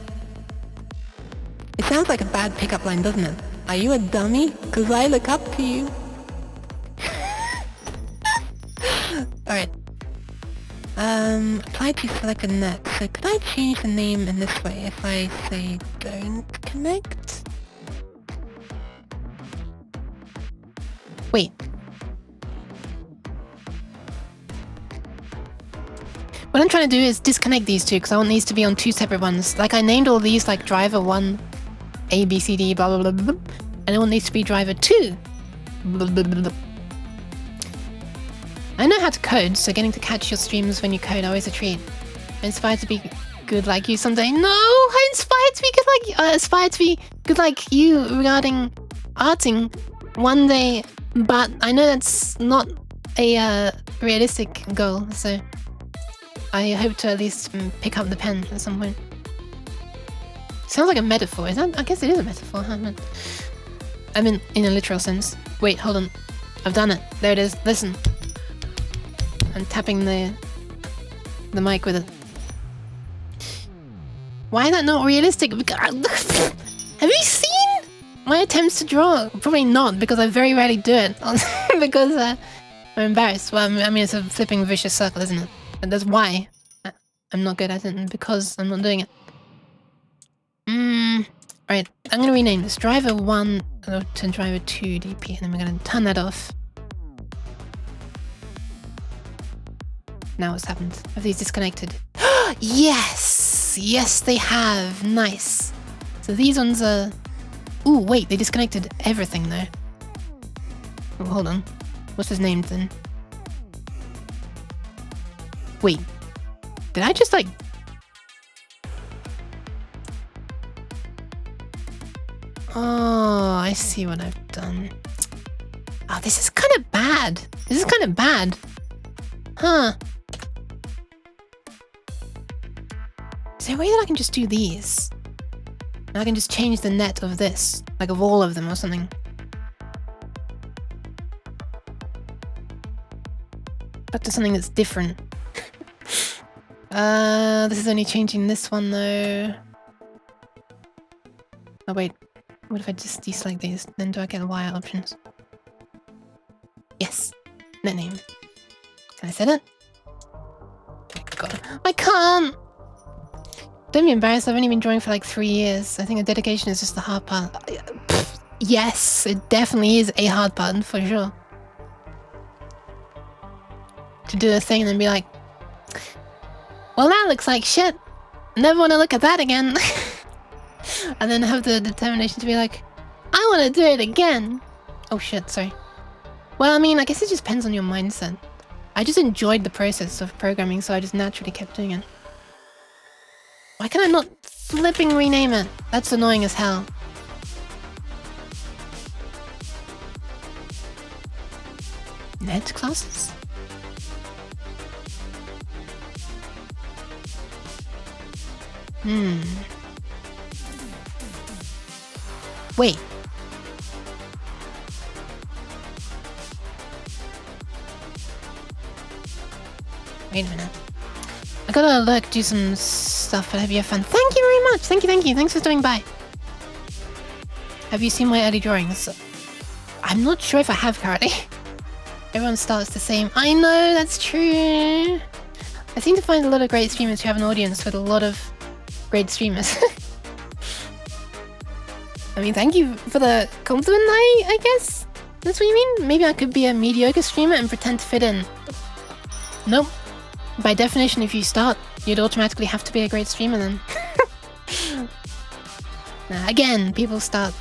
It sounds like a bad pickup line, doesn't it? Are you a dummy? Because I look up to you. Alright. Apply to select a net. So could I change the name in this way if I say don't connect? Wait. What I'm trying to do is disconnect these two because I want these to be on two separate ones. Like I named all these like driver 1, A, B, C, D, blah, blah, blah, blah. And I want these to be driver 2. Blah, blah, blah, blah. I know how to code, so getting to catch your streams when you code always a treat. I'm inspired to be good like you someday. No, I aspire to be good like you. Aspire to be good like you regarding arting one day, but I know that's not a realistic goal. So I hope to at least pick up the pen at some point. Sounds like a metaphor. Is that? I guess it is a metaphor, huh? I mean, in a literal sense. Wait, hold on. I've done it. There it is. Listen. I'm tapping the mic with it. Why is that not realistic? Have you seen my attempts to draw? Probably not, because I very rarely do it. Because I'm embarrassed. Well, I mean, it's a flipping vicious circle, isn't it? And that's why I'm not good at it, because I'm not doing it. Right, I'm gonna rename this driver 1 to driver 2 DP, and then we're gonna turn that off. Now what's happened? Have these disconnected? Yes! Yes, they have. Nice. So these ones are... Ooh, wait, they disconnected everything though. Oh, hold on. What's his name then? Wait. Did I just like... Oh, I see what I've done. Oh, this is kind of bad. This is kind of bad. Huh. Is there a way that I can just do these? And I can just change the net of this, like of all of them or something. But to something that's different. This is only changing this one though. Oh wait, what if I just deselect these? Then do I get wire options? Yes. Net name. Can I set it? Oh God. I can't! Don't be embarrassed, I've only been drawing for like 3 years. I think the dedication is just the hard part. Yes, it definitely is a hard part, for sure. To do a thing and then be like, well, that looks like shit. Never want to look at that again. And then have the determination to be like, I want to do it again. Oh shit, sorry. Well, I mean, I guess it just depends on your mindset. I just enjoyed the process of programming, so I just naturally kept doing it. Why can I not flipping rename it? That's annoying as hell. Net classes? Wait. Wait a minute. I gotta look, do some stuff, but I hope you have fun. Thank you very much! Thank you. Thanks for stopping by. Have you seen my early drawings? I'm not sure if I have currently. Everyone starts the same. I know, that's true. I seem to find a lot of great streamers who have an audience with a lot of great streamers. I mean, thank you for the compliment, I guess? That's what you mean? Maybe I could be a mediocre streamer and pretend to fit in. Nope. By definition, if you start, you'd automatically have to be a great streamer then. Nah, again, people start.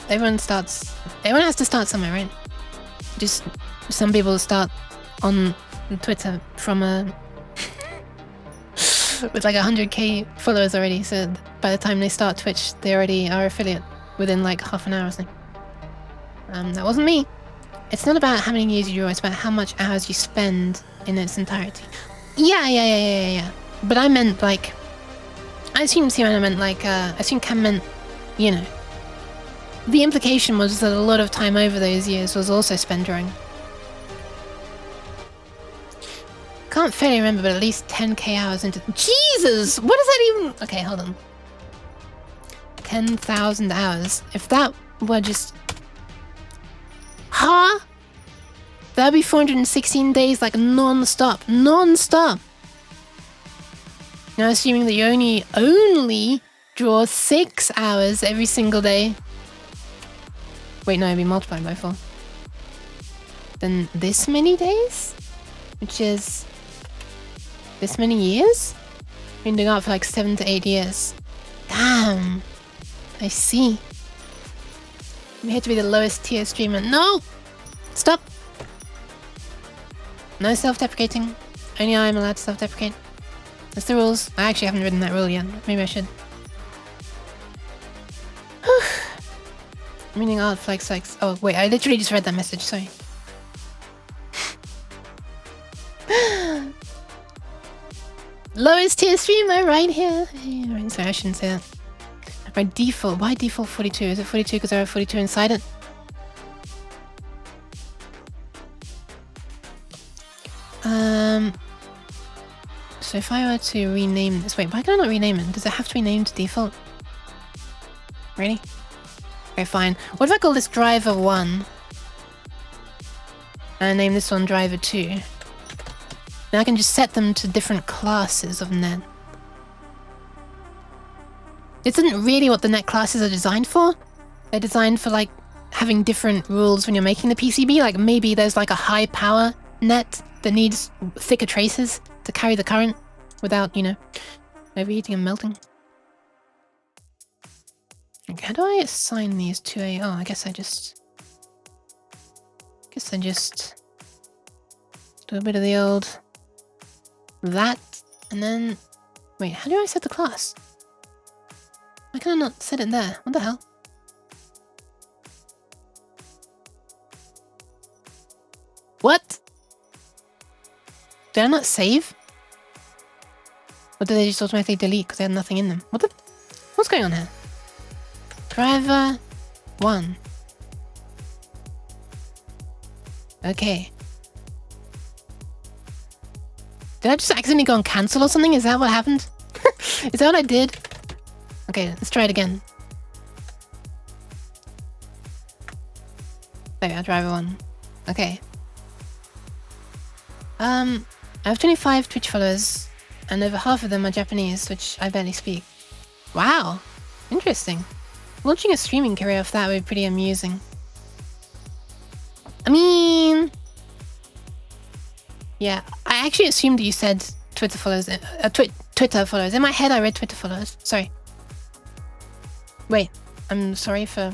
Everyone has to start somewhere, right? Just some people start on Twitter from with like 100k followers already, so by the time they start Twitch, they already are affiliate within like half an hour or something. That wasn't me. It's not about how many years you draw, it's about how much hours you spend in its entirety. Yeah. But I meant like, I assumed Simon meant like, I assumed Cam meant, you know. The implication was that a lot of time over those years was also spent drawing. Can't fairly remember, but at least 10k hours into... Jesus! What does that even... Okay, hold on. 10,000 hours. If that were just... Huh? That'd be 416 days, like, non-stop. Non-stop! Now, assuming that you only draw 6 hours every single day. Wait, no, it'd be multiplied by 4. Then this many days? Which is... this many years? Been doing art for like 7 to 8 years. Damn. I see. I'm here to be the lowest tier streamer. No! Stop! No self-deprecating. Only I am allowed to self-deprecate. That's the rules. I actually haven't written that rule yet. Maybe I should. Meaning art flex likes. Oh wait, I literally just read that message, sorry. Lowest tier streamer right here. Right, sorry, I shouldn't say that. By default, why default 42? Is it 42 because I have 42 inside it? So if I were to rename this, wait, why can I not rename it? Does it have to be named to default? Really? Okay, fine. What if I call this driver 1? And name this one driver 2? Now I can just set them to different classes of net. Isn't really what the net classes are designed for? They're designed for like having different rules when you're making the PCB. Like maybe there's like a high power net that needs thicker traces to carry the current without, you know, overheating and melting. Okay, how do I assign these to a... Oh, I guess I just do a bit of the old... that, and then... Wait, how do I set the class? Why can I not set it there? What the hell? What? Did I not save? Or did they just automatically delete because they had nothing in them? What the... What's going on here? Driver 1. Okay. Did I just accidentally go on cancel or something? Is that what happened? Is that what I did? Okay, let's try it again. There we are, driver 1. Okay. I have 25 Twitch followers, and over half of them are Japanese, which I barely speak. Wow, interesting. Launching a streaming career off that would be pretty amusing. I mean... Yeah, I actually assumed you said Twitter followers. Twitter followers. In my head, I read Twitter followers. Sorry. Wait, I'm sorry for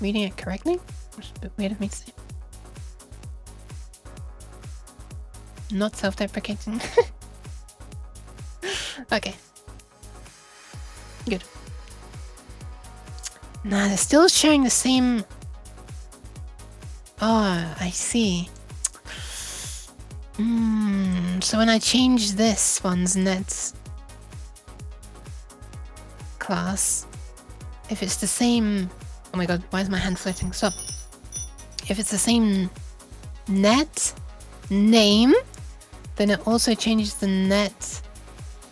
reading it correctly. It's a bit weird of me to say. Not self-deprecating. Okay. Good. Nah, they're still sharing the same... Oh, I see. So when I change this one's net class, if it's the same... Oh my god, why is my hand floating? Stop. If it's the same net name, then it also changes the net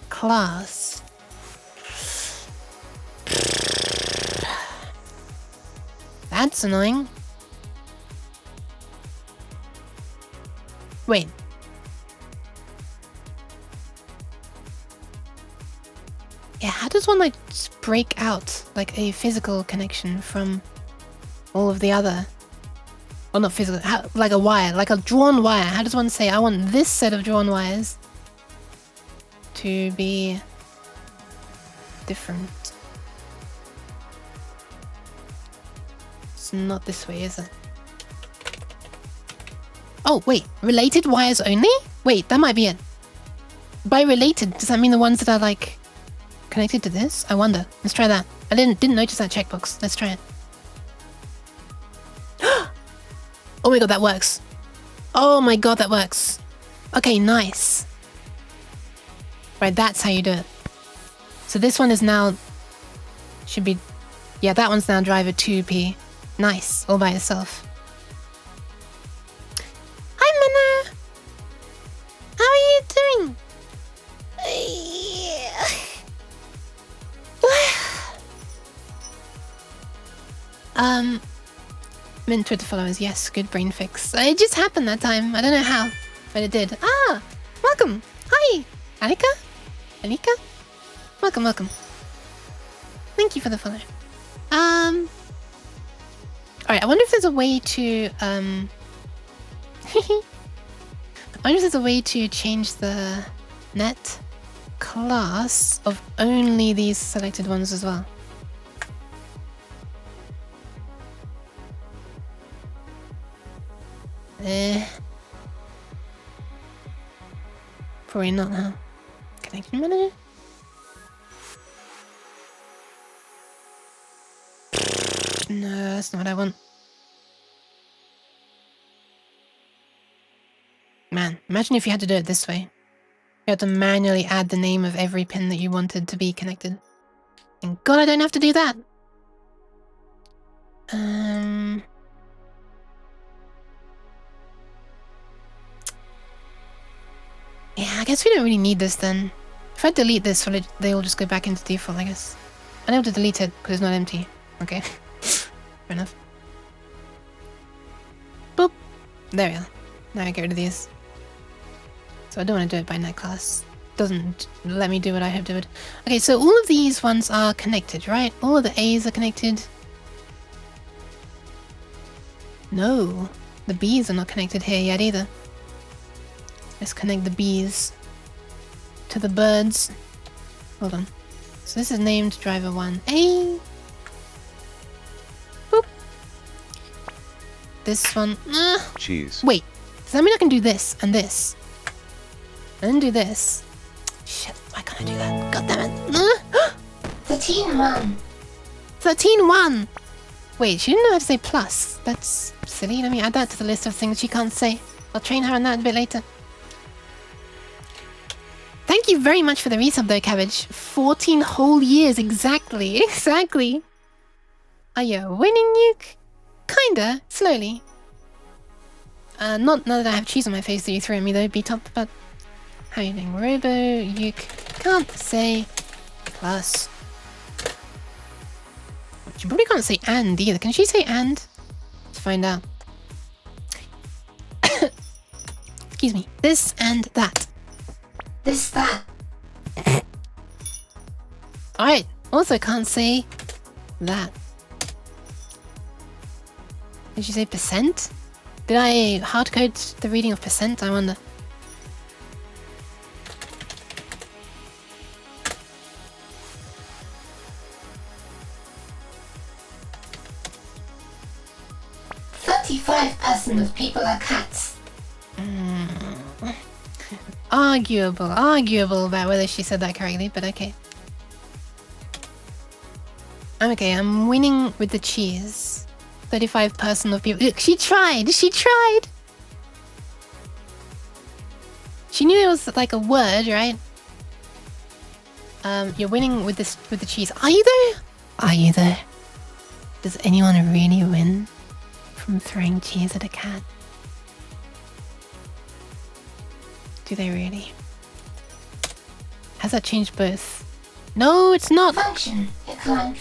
class. That's annoying. Wait. Yeah, how does one like just break out like a physical connection from all of the other? Well, not physical, like a wire, like a drawn wire. How does one say, I want this set of drawn wires to be different? It's not this way, is it? Oh, wait, related wires only? Wait, that might be it. By related, does that mean the ones that are like connected to this? I wonder. Let's try that. I didn't notice that checkbox. Let's try it. Oh my god, that works. Oh my god, that works. Okay, nice. Right, that's how you do it. So this one is now... Should be... Yeah, that one's now driver 2P. Nice, all by itself. Hi, Minna! How are you doing? Mint Twitter followers, yes, good brain fix. It just happened that time. I don't know how, but it did. Ah, welcome. Hi, Alika? Alika? Welcome, welcome. Thank you for the follow. Alright, I wonder if there's a way to, I wonder if there's a way to change the net class of only these selected ones as well. Probably not, huh? Connection manager? No, that's not what I want. Man, imagine if you had to do it this way. You had to manually add the name of every pin that you wanted to be connected. Thank God I don't have to do that. Yeah, I guess we don't really need this then. If I delete this, will they all just go back into default, I guess. I'm able to delete it because it's not empty. Okay. Fair enough. Boop. There we are. Now I get rid of these. So I don't want to do it by net class. Doesn't let me do what I have to do it. Okay, so all of these ones are connected, right? All of the A's are connected. No, the B's are not connected here yet either. Let's connect the B's to the birds. Hold on. So this is named driver 1A. Boop. This one. Cheese. Wait. Does that mean I can do this and this? And then do this? Shit, why can't I do that? God damn it. 13-1. 13-1. Wait, she didn't know how to say plus. That's silly. Let me add that to the list of things she can't say. I'll train her on that a bit later. Thank you very much for the resub though, Cabbage. 14 whole years, exactly. Exactly. Are you winning, Nuke? Kinda, slowly. Not now that I have cheese on my face that you threw at me though, beat up, but... How are you doing? Robo, Uke, can't say plus. She probably can't say and either. Can she say and? Let's find out. Excuse me. This and that. This, that. Alright. Also can't say that. Did she say percent? Did I hardcode the reading of percent? I wonder. %5% of people are cats. Arguable about whether she said that correctly, but okay. I'm okay, I'm winning with the cheese. 35% of people. Look, she tried! She tried! She knew it was like a word, right? You're winning with this with the cheese. Are you though? Are you though? Does anyone really win from throwing cheese at a cat? Do they really? Has that changed both? No, it's not! Function, electrons.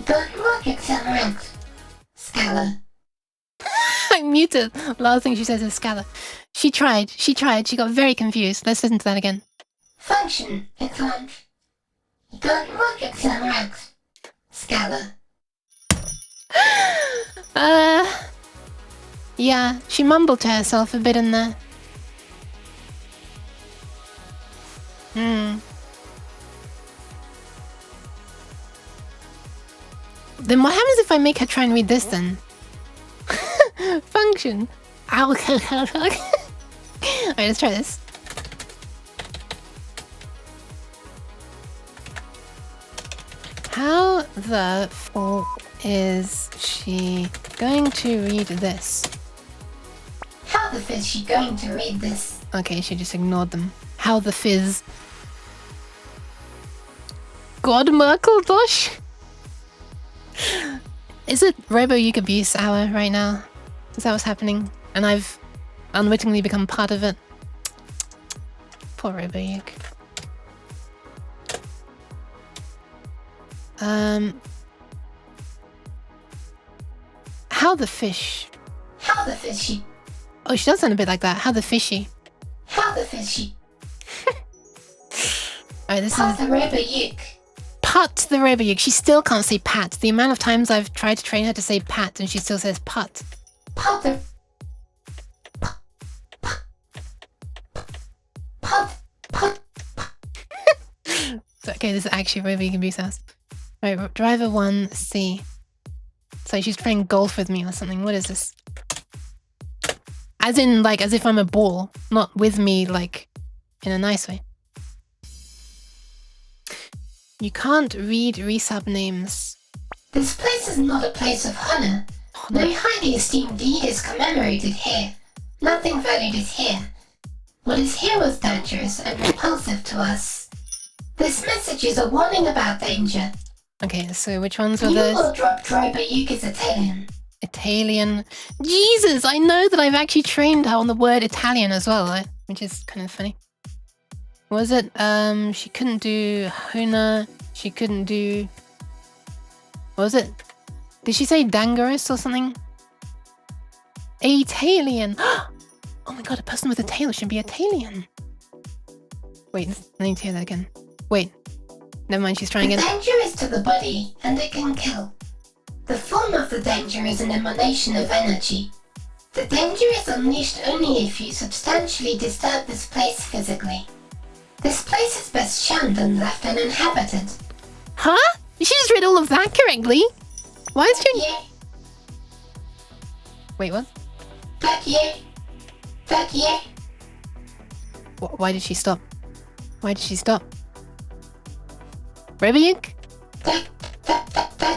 Don't work accelerate. Scalar. I muted. Last thing she says is Scala. She tried. She got very confused. Let's listen to that again. Function, electrons. Don't work accelerate. Scalar. Yeah, she mumbled to herself a bit in there. Then what happens if I make her try and read this then? Function. Alright, let's try this. How the f is she going to read this? How the f is she going to read this? Okay, she just ignored them. How the fizz. God Merkeldosh? Is it Robo-Uke abuse hour right now? Is that what's happening? And I've unwittingly become part of it? Poor Robo-Uke. How the fish? How the fishy? Oh, she does sound a bit like that. How the fishy? How the fishy? Alright, this How is... the Robo-Uke? Put the Robo-Uke. She still can't say pat. The amount of times I've tried to train her to say pat and she still says put. Put the... Put. So, okay, this is actually Robo-Uke abuse house. Right, driver 1C. So she's playing golf with me or something. What is this? As in, like, as if I'm a ball. Not with me, like, in a nice way. You can't read resub names. This place is not a place of honor. No highly esteemed deed is commemorated here. Nothing valued is here. What is here was dangerous and repulsive to us. This message is a warning about danger. Okay, so which ones were You those? will drop Robo-Uke's Italian. Italian. Jesus, I know that I've actually trained her on the word Italian as well, right? Which is kind of funny. What was it? She couldn't do Huna. She couldn't do... What was it? Did she say Dangerous or something? Italian. Oh my god, a person with a tail should be Italian. Wait, I need to hear that again. Wait. Never mind, she's trying The again. danger is to the body, and it can kill. The form of the danger is an emanation of energy. The danger is unleashed only if you substantially disturb this place physically. This place is best shunned and left uninhabited. Huh? She just read all of that correctly? Why is she... Yeah, Wait, what? back yeah. Back yeah. Why did she stop? Why did she stop? Robo-Uke? Back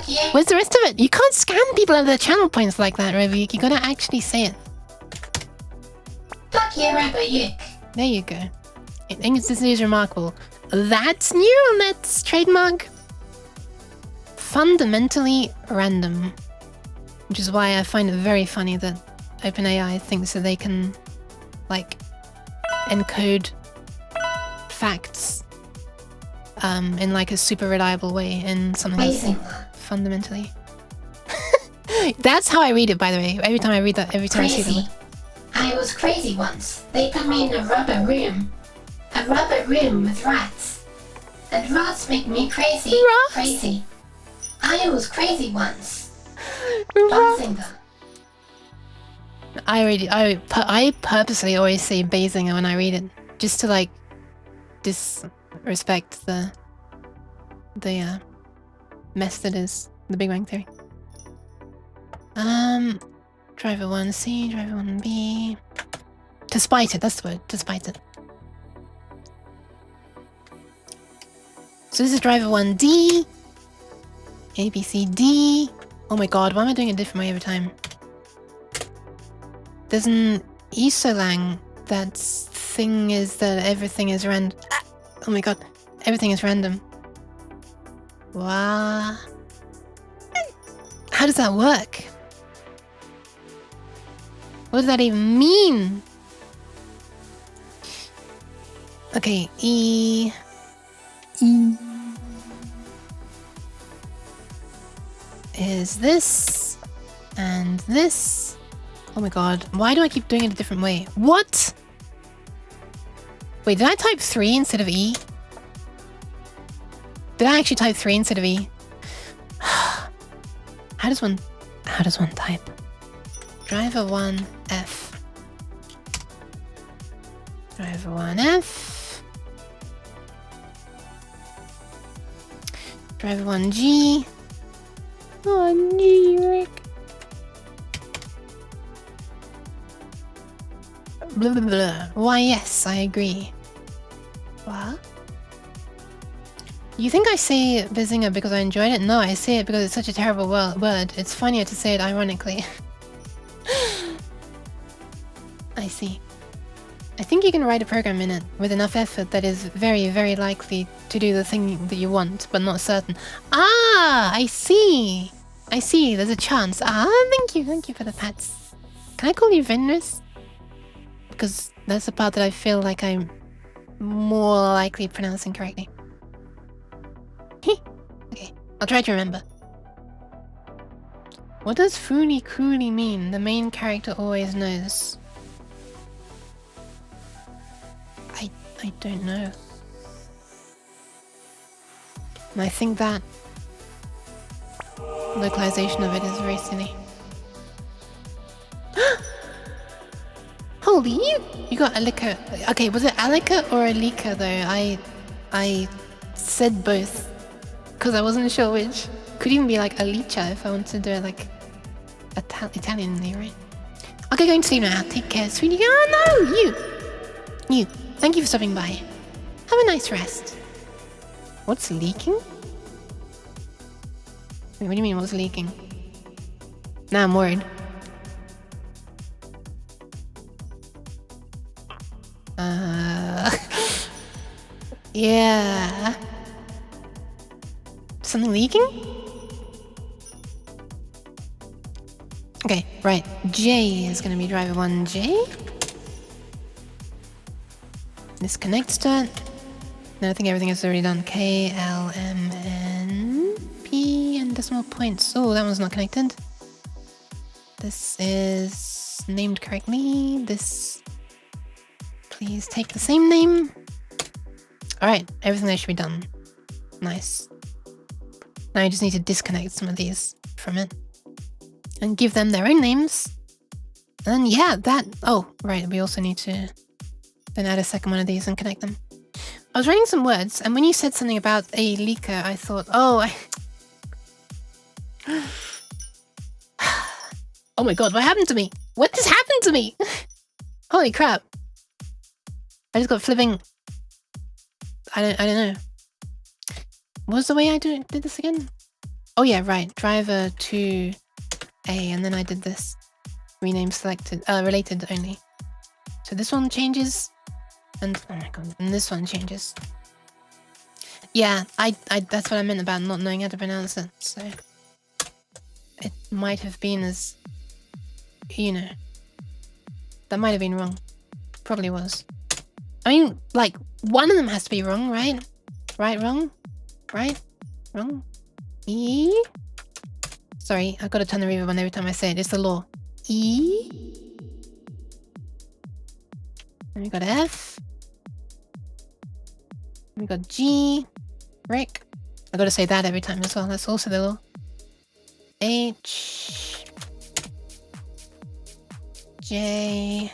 yeah. Where's the rest of it? You can't scam people out of their channel points like that, Robo-Uke. You gotta actually say it. Back yeah, Robo-Uke. There you go. I think this is remarkable. That's neural net's trademark. Fundamentally random. Which is why I find it very funny that OpenAI thinks that they can, like, encode facts in like a super reliable way in something that's Amazing. fundamentally. That's how I read it, by the way. Every time I read that, every time I see Crazy. that. I was crazy once. They put me in a rubber room. A rubber room with rats. And rats make me crazy. Rats? Crazy. I was crazy once. Rats. Basinger. I purposely always say Basinger when I read it, just to like disrespect the mess that is the Big Bang Theory. Driver 1C, driver 1B. To spite it, that's the word, to spite it. So this is driver 1D. A, B, C, D. Oh my god, why am I doing it a different way every time? There's an isolang that thing is that everything is random. Oh my god, everything is random. Wow. How does that work? What does that even mean? Okay, E is this and this. Oh my god, why do I keep doing it a different way? What? Wait, did I type 3 instead of E? Did I actually type 3 instead of E? How does one type? Driver 1F. Driver 1F. Driver 1G. Oh, G, Rick. Blah, blah, blah. Why, yes, I agree. What? You think I say Bazinga because I enjoyed it? No, I say it because it's such a terrible word. It's funnier to say it ironically. I see. I think you can write a program in it with enough effort that is very, very likely to do the thing that you want, but not certain. Ah, I see. I see, there's a chance. Ah, thank you for the pats. Can I call you Venus? Because that's the part that I feel like I'm more likely pronouncing correctly. Okay, I'll try to remember. What does Fooly Cooly mean? The main character always knows. I don't know. And I think that localization of it is very silly. Holy, you got Alika. Okay, was it Alika or Alika though? I said both because I wasn't sure which. Could even be like Alicia if I wanted to do it like Italianly, right? Okay, going to sleep now. Take care, sweetie. Oh no, you. Thank you for stopping by. Have a nice rest. What's leaking? Wait, what do you mean, what's leaking? Now I'm worried. Yeah. Something leaking? Okay, right. J is gonna be driver 1J. This connects to it. Then I think everything is already done. K, L, M, N, P, and decimal points. Oh, that one's not connected. This is named correctly. This, please take the same name. All right, everything there should be done. Nice. Now I just need to disconnect some of these from it and give them their own names. And yeah, that. Oh, right. We also need to then add a second one of these and connect them. I was writing some words, and when you said something about a leaker, I thought, oh, oh my god, what happened to me? What just happened to me? Holy crap. I just got flipping. I don't know. What was the way I did this again? Oh yeah, right. Driver to A, and then I did this. Rename selected, related only. So this one changes. And oh my god, and this one changes. Yeah, I that's what I meant about not knowing how to pronounce it. So it might have been as, you know, that might have been wrong. Probably was. I mean, like, one of them has to be wrong, right? Right, wrong? Right? Wrong? E? Sorry, I've got to turn the reverb on every time I say it. It's the law. E? Then we got F. We got G. Rick. I gotta say that every time as well. That's also the little H. J.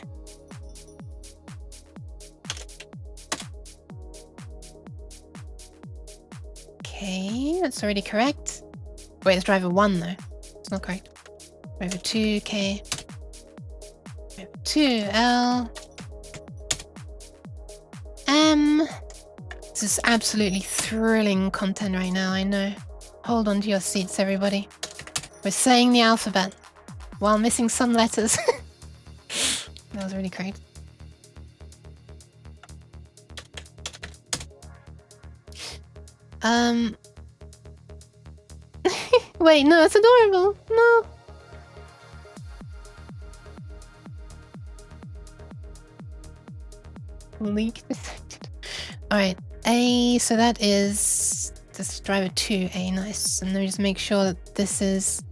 K. That's already correct. Wait, it's driver 1 though. It's not correct. Driver 2, K. Driver 2, L. M. This is absolutely thrilling content right now, I know. Hold on to your seats, everybody. We're saying the alphabet while missing some letters. That was really great. Wait, no, it's adorable. No. Leak detected. Alright, A, so that is this driver 2A, nice. And let me just make sure that this is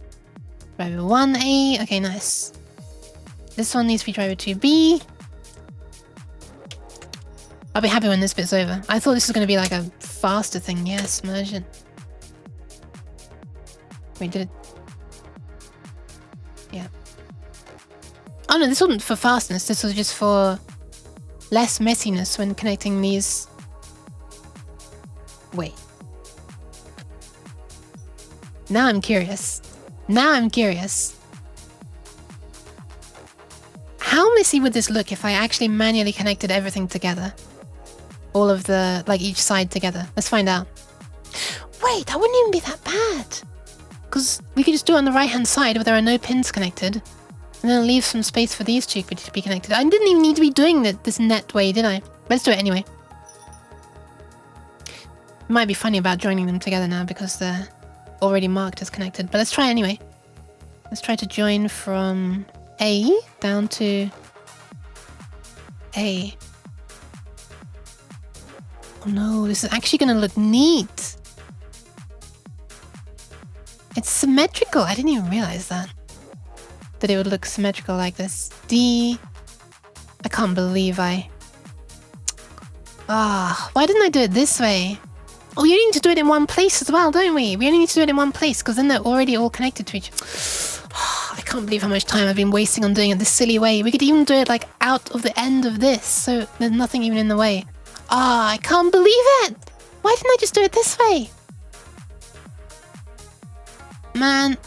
driver 1A. Okay, nice. This one needs to be driver 2B. I'll be happy when this bit's over. I thought this was going to be like a faster thing. Yes, merge it. Wait, did it? Yeah. Oh no, this wasn't for fastness. This was just for less messiness when connecting these. Wait. Now I'm curious. How messy would this look if I actually manually connected everything together? All of the, like, each side together. Let's find out. Wait, that wouldn't even be that bad. Because we could just do it on the right-hand side where there are no pins connected. And then leave some space for these two to be connected. I didn't even need to be doing this net way, did I? Let's do it anyway. It might be funny about joining them together now because they're already marked as connected. But let's try anyway. Let's try to join from A down to A. Oh no, this is actually going to look neat. It's symmetrical. I didn't even realize that it would look symmetrical like this. D. I can't believe why didn't I do it this way? Oh, you need to do it in one place as well, don't we? We only need to do it in one place because then they're already all connected to each other. I can't believe how much time I've been wasting on doing it this silly way. We could even do it like out of the end of this, so there's nothing even in the way. I can't believe it! Why didn't I just do it this way? Man.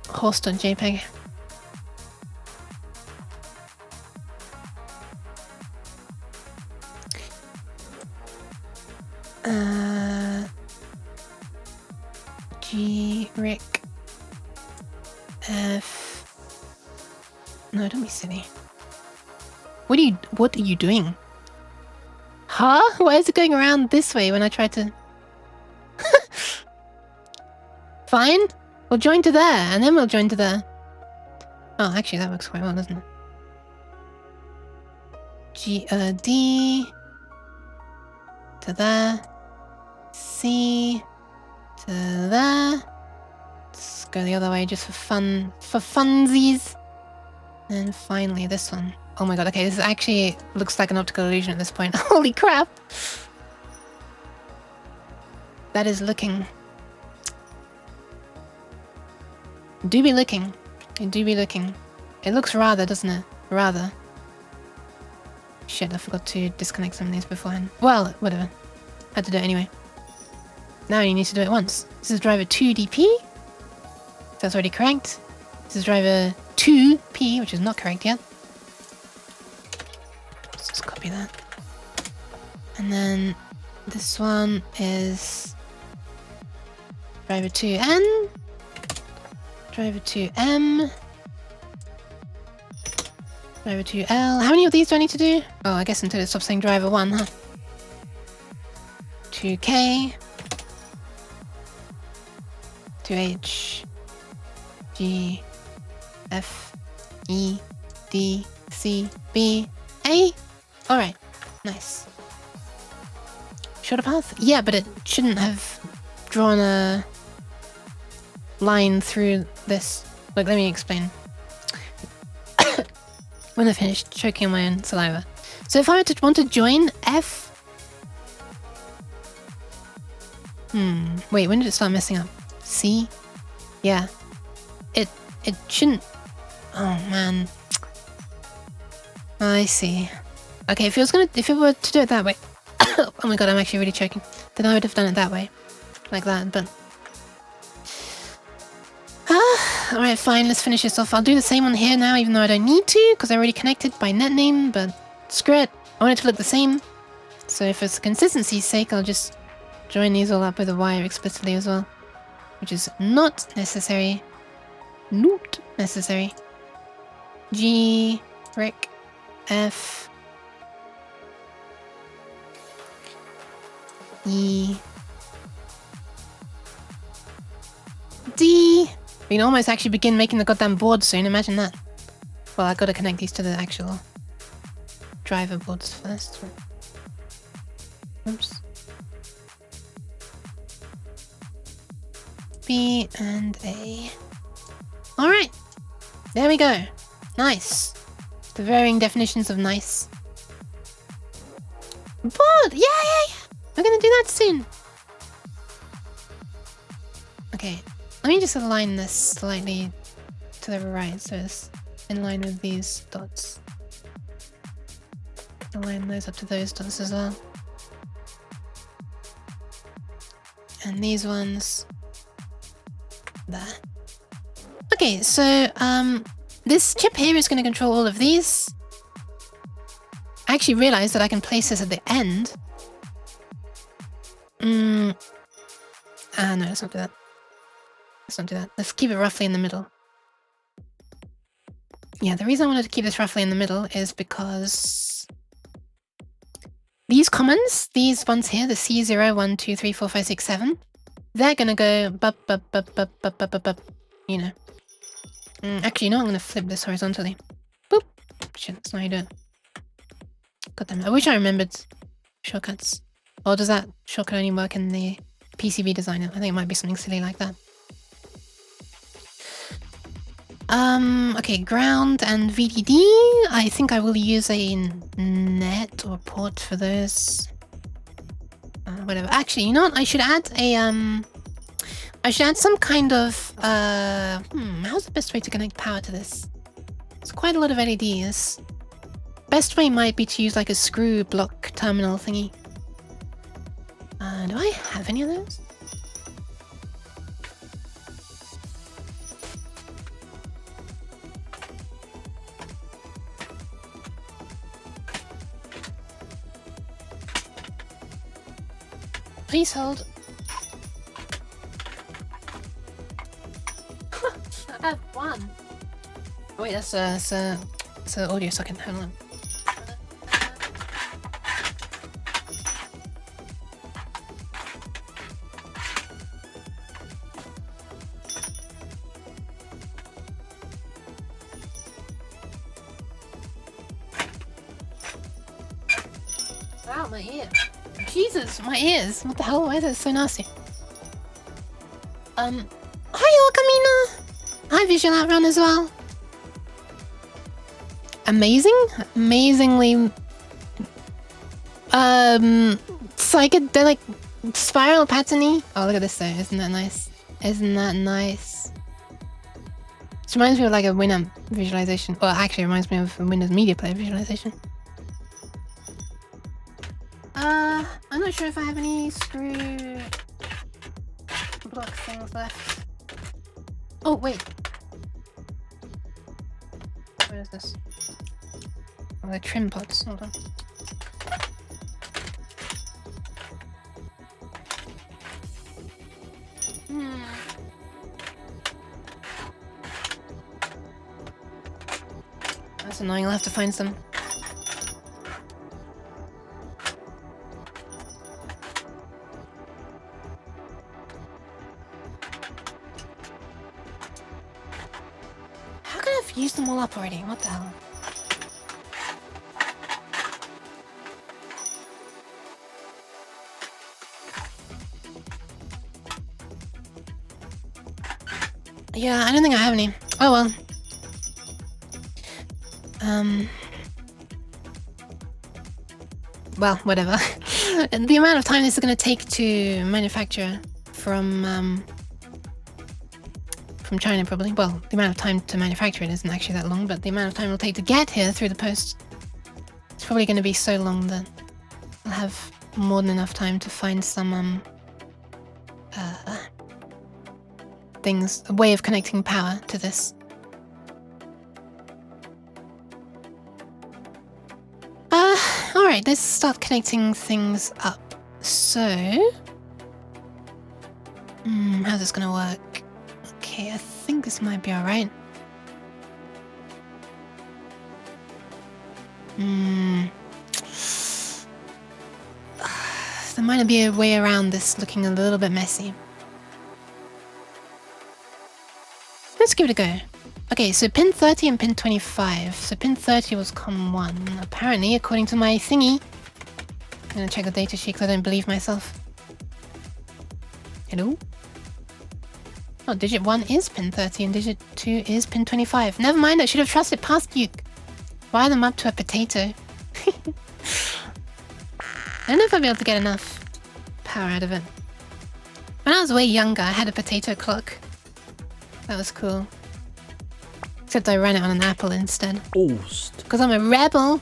Horse.jpg. G, Rick, F. No, don't be silly. What are you doing? Huh? Why is it going around this way when I tried to... Fine. We'll join to there, and then we'll join to there. Oh, actually, that works quite well, doesn't it? D to there. C to there. Let's go the other way just for fun, for funsies. And finally, this one. Oh my god, okay, this actually looks like an optical illusion at this point. Holy crap! That is looking... Do be looking. It do be looking. It looks rather, doesn't it? Rather. Shit, I forgot to disconnect some of these beforehand. Well, whatever. Had to do it anyway. Now you need to do it once. This is driver 2DP. That's already correct. This is driver 2P, which is not correct yet. Let's just copy that. And then this one is driver 2N. Driver 2M. Driver 2L. How many of these do I need to do? Oh, I guess until it stops saying driver 1, huh? 2K. 2H. G. F. E. D. C. B. A. Alright. Nice. Shorter path? Yeah, but it shouldn't have drawn a line through this. Look, let me explain. when I finish choking on my own saliva. So if I were to want to join F... Wait, when did it start messing up? C? Yeah. It shouldn't... Oh, man. I see. Okay, if it were to do it that way... oh my god, I'm actually really choking. Then I would have done it that way. Like that, but... Alright, fine, let's finish this off. I'll do the same one here now, even though I don't need to, because I already connected by net name, but screw it. I want it to look the same. So for consistency's sake, I'll just join these all up with a wire explicitly as well. Which is not necessary. Not necessary. G, Rick, F, E, D. We can almost actually begin making the goddamn board soon, imagine that. Well, I gotta connect these to the actual driver boards first. Oops. B and A. Alright. There we go. Nice. The varying definitions of nice. Board! Yeah! We're gonna do that soon. Okay. Let me just align this slightly to the right so it's in line with these dots. Align those up to those dots as well. And these ones there. Okay, so this chip here is going to control all of these. I actually realized that I can place this at the end. No, let's not do that. Let's not do that. Let's keep it roughly in the middle. Yeah, the reason I wanted to keep this roughly in the middle is because these commons, these ones here, the C0, 1, 2, 3, 4, 5, 6, 7, they're gonna go bup, bup, bup, bup, bup, bup, bup, bup, you know. Actually, no, I'm gonna flip this horizontally. Boop. Shit, that's not how you do it. God damn it. I wish I remembered shortcuts. Or does that shortcut only work in the PCB designer? I think it might be something silly like that. Okay, ground and VDD. I think I will use a net or port for those. Whatever. Actually, you know what? I should add a I should add some kind of how's the best way to connect power to this? It's quite a lot of LEDs. Best way might be to use like a screw block terminal thingy. Do I have any of those? Please hold. I have one. Oh, wait, that's an audio socket. Hold on. Wow, my ear. Jesus, my ears. What the hell? Why is it so nasty? Hi, Camina. Hi, Visual Outrun as well. Amazing? Amazingly... psychedelic spiral pattern-y. Oh, look at this though. Isn't that nice? Isn't that nice? This reminds me of like a Winamp visualization. Well, actually it reminds me of a Windows Media Player visualization. I'm not sure if I have any screw block things left. Oh, wait. Where is this? Oh, the trim pods. Hold on. That's annoying. I'll have to find some. Used them all up already. What the hell? Yeah, I don't think I have any. Oh well. Well, whatever. The amount of time this is going to take to manufacture from China, probably. Well, the amount of time to manufacture it isn't actually that long, but the amount of time it'll take to get here through the post, it's probably going to be so long that I'll have more than enough time to find some things, a way of connecting power to this. Alright, let's start connecting things up. So, how's this gonna work? Okay, I think this might be alright. There might be a way around this looking a little bit messy. Let's give it a go. Okay, so pin 30 and pin 25. So pin 30 was COM1. Apparently, according to my thingy. I'm gonna check the data sheet because I don't believe myself. Hello? Oh, digit 1 is pin 30 and digit 2 is pin 25. Never mind, I should have trusted past Duke. Wire them up to a potato. I don't know if I'll be able to get enough power out of it. When I was way younger, I had a potato clock. That was cool. Except I ran it on an apple instead. Ost. Because I'm a rebel.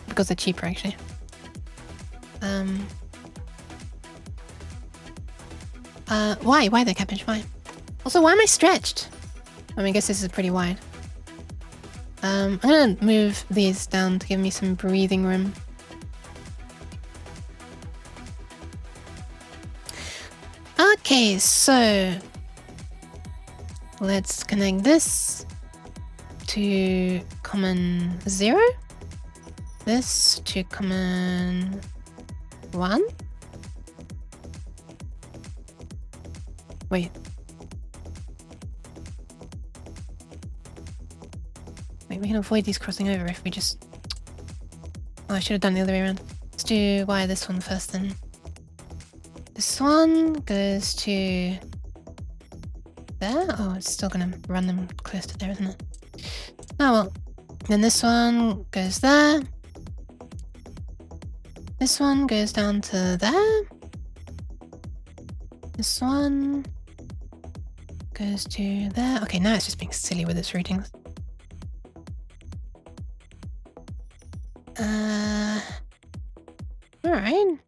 Because they're cheaper, actually. Why? Why the cabbage? Why? Also, why am I stretched? I mean, I guess this is pretty wide. I'm gonna move these down to give me some breathing room. Okay, so let's connect this to common 0. This to common 1. Wait. Wait, we can avoid these crossing over if we just... Oh, I should have done the other way around. Let's do wire this one first then. This one goes to... there? Oh, it's still gonna run them close to there, isn't it? Oh well. Then this one goes there. This one goes down to there. This one goes to there. Okay, now it's just being silly with its routings. Alright.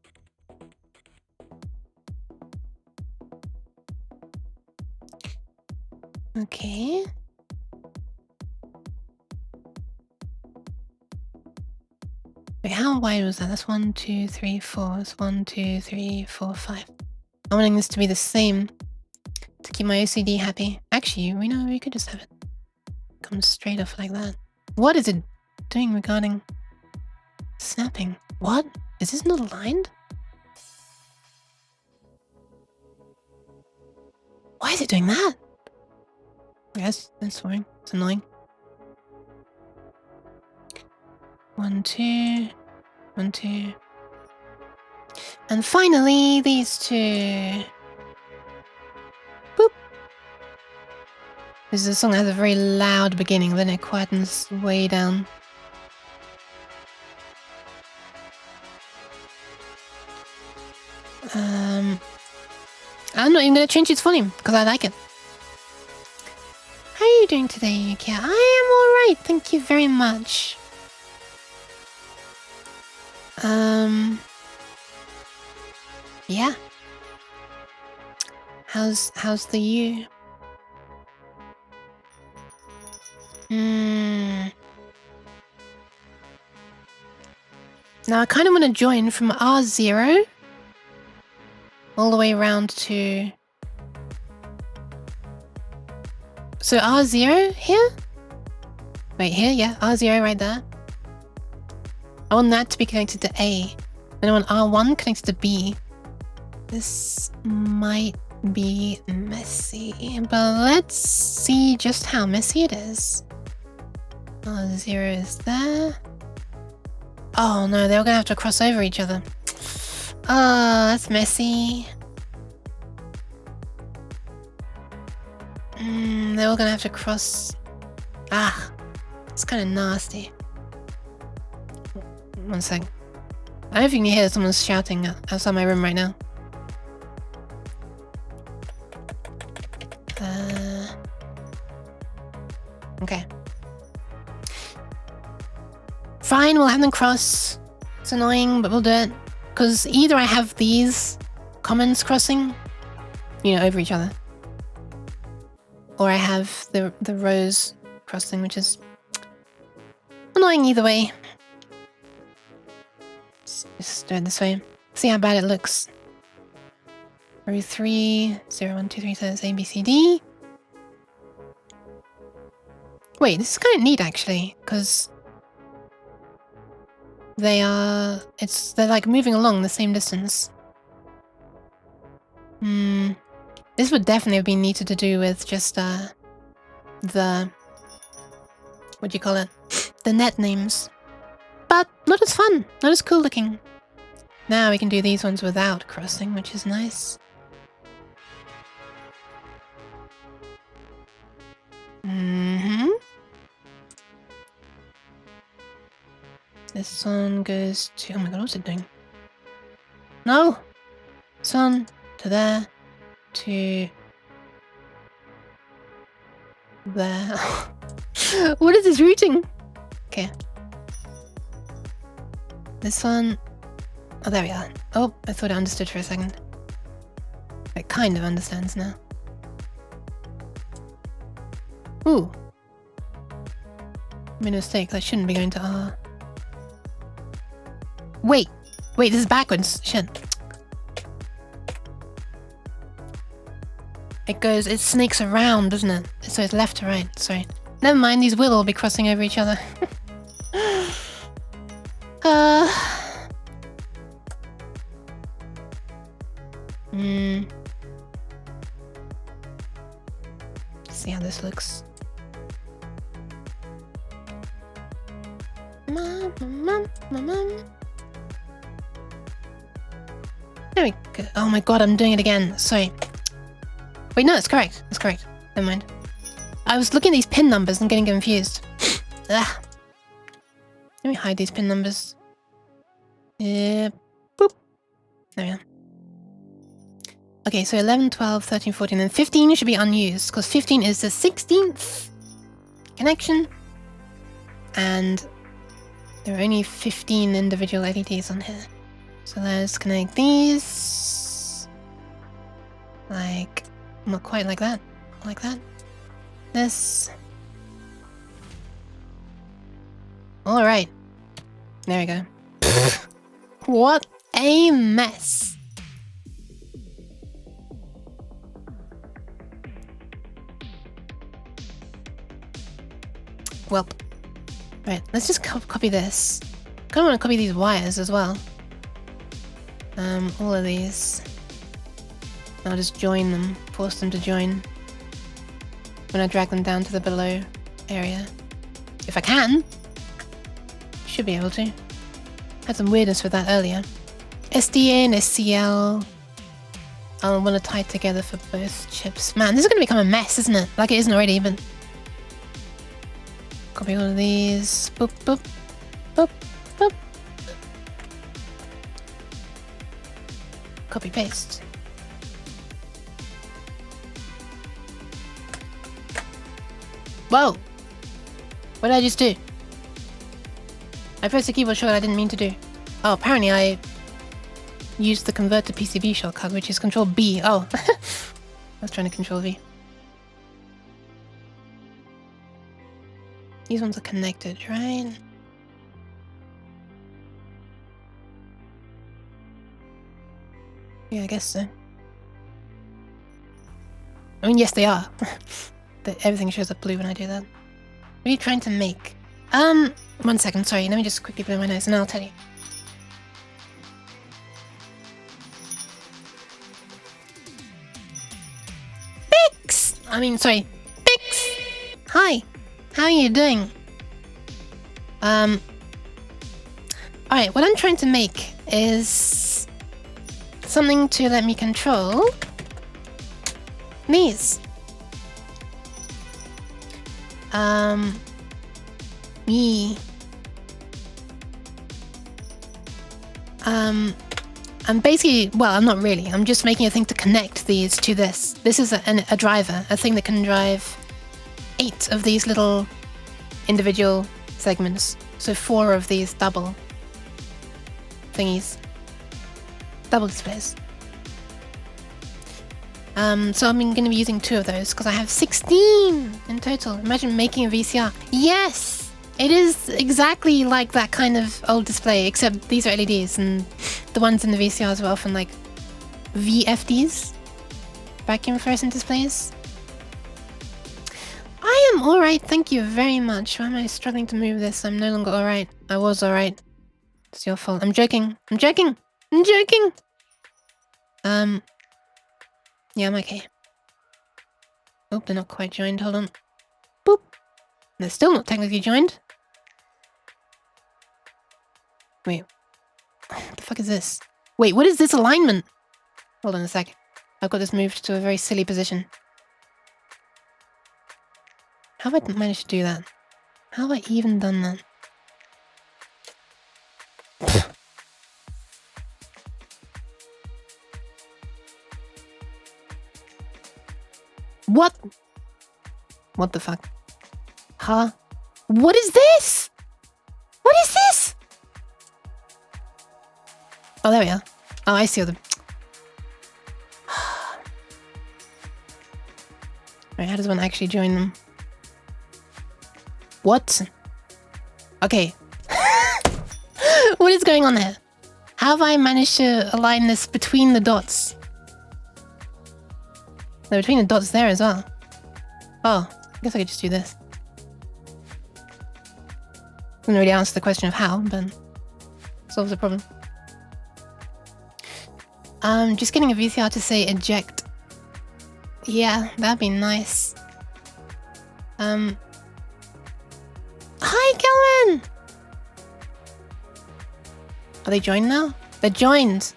Okay. Wait, how wide was that? That's 1, 2, 3, 4. That's 1, 2, 3, 4, 5. I'm wanting this to be the same to keep my OCD happy. Actually, we know we could just have it come straight off like that. What is it doing regarding snapping? What? Is this not aligned? Why is it doing that? Yes, that's worrying. It's annoying. 1, 2, 1, 2. And finally, these two. Boop. This is a song that has a very loud beginning, then it quietens way down. I'm not even going to change its volume, because I like it. How are you doing today, Yuki? I am alright, thank you very much. Yeah. How's the you? Now I kind of want to join from R0 all the way around to... So R0 here? Wait, here? Yeah, R0 right there. I want that to be connected to A. And I want R1 connected to B. This might be messy, but let's see just how messy it is. R0 is there. Oh no, they're gonna have to cross over each other. Oh, that's messy. They're all gonna have to cross... Ah. It's kind of nasty. One sec. I don't know if you can hear someone's shouting outside my room right now. Okay. Fine, we'll have them cross. It's annoying, but we'll do it. Because either I have these comments crossing, you know, over each other, or I have the rows crossing, which is annoying either way. Let's just do it this way. See how bad it looks. Row 3, 0, 1, 2, 3 says A, B, C, D. Wait, this is kind of neat actually, because they're like moving along the same distance. This would definitely have been neater to do with just the what do you call it? The net names. But not as fun, not as cool looking. Now we can do these ones without crossing, which is nice. This one goes to... Oh my god, what's it doing? No! This one to there, to... there. What is this routing? Okay. This one... Oh, there we are. Oh, I thought I understood for a second. It kind of understands now. Ooh. Made a mistake. That shouldn't be going to R. Wait, this is backwards. Shit. It snakes around, doesn't it? So it's left to right. Sorry. Never mind, these will all be crossing over each other. See how this looks. There we go. Oh my god, I'm doing it again. Sorry. Wait, no, it's correct. It's correct. Never mind. I was looking at these pin numbers and getting confused. Ugh. Let me hide these pin numbers. Boop. There we are. Okay, so 11, 12, 13, 14, and 15 should be unused, because 15 is the 16th connection. And there are only 15 individual LEDs on here. So let's connect these. Like, not quite like that. Like that. This. Alright. There we go. What a mess. Well. Right, let's just copy this. Kind of want to copy these wires as well. All of these. I'll just join them, force them to join when I drag them down to the below area. If I can. Should be able to. Had some weirdness with that earlier. SDA and SCL. I want to tie it together for both chips. Man, this is going to become a mess, isn't it? Like it isn't already even. Copy all of these. Boop, boop, boop, boop. Copy paste. Whoa! What did I just do? I pressed the keyboard shortcut I didn't mean to do. Oh, apparently I used the convert to PCB shortcut, which is Control B. Oh, I was trying to Control V. These ones are connected, right? Yeah, I guess so. I mean, yes, they are. Everything shows up blue when I do that. What are you trying to make? 1 second, sorry. Let me just quickly blow my nose and I'll tell you. Bix! Sorry. Bix! Hi! How are you doing? Alright, what I'm trying to make is something to let me control these. Me. I'm basically, well, I'm not really. I'm just making a thing to connect these to this. This is a driver, a thing that can drive 8 of these little individual segments. So 4 of these double thingies. Double displays. So I'm going to be using 2 of those because I have 16 in total. Imagine making a VCR. Yes! It is exactly like that kind of old display, except these are LEDs and the ones in the VCRs were often like VFDs, vacuum fluorescent displays. I am alright, thank you very much. Why am I struggling to move this? I'm no longer alright. I was alright. It's your fault. I'm joking. I'm joking. I'm joking. Yeah, I'm okay. Oh, they're not quite joined. Hold on. Boop. They're still not technically joined. Wait. What the fuck is this? Wait, what is this alignment? Hold on a sec. I've got this moved to a very silly position. How have I managed to do that? How have I even done that? What? What the fuck? Huh? What is this? What is this? Oh, there we are. Oh, I see all the... Right, how does one actually join them? What? Okay. What is going on there? How have I managed to align this between the dots? They're between the dots there as well. Oh, I guess I could just do this. Doesn't really answer the question of how, but solves the problem. Just getting a VCR to say eject. Yeah, that'd be nice. Hi, Kelvin! Are they joined now? They're joined!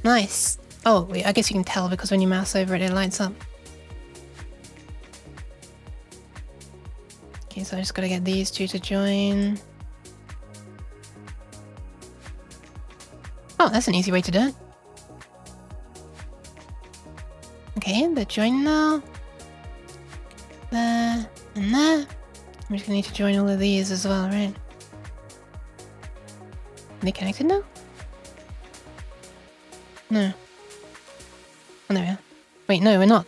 Nice. Oh, wait, I guess you can tell because when you mouse over it, it lights up. Okay, so I just gotta get these 2 to join. Oh, that's an easy way to do it. Okay, they're joined now. There and there. I'm just gonna need to join all of these as well, right? Are they connected now? No. Oh, there we are. Wait, no, we're not.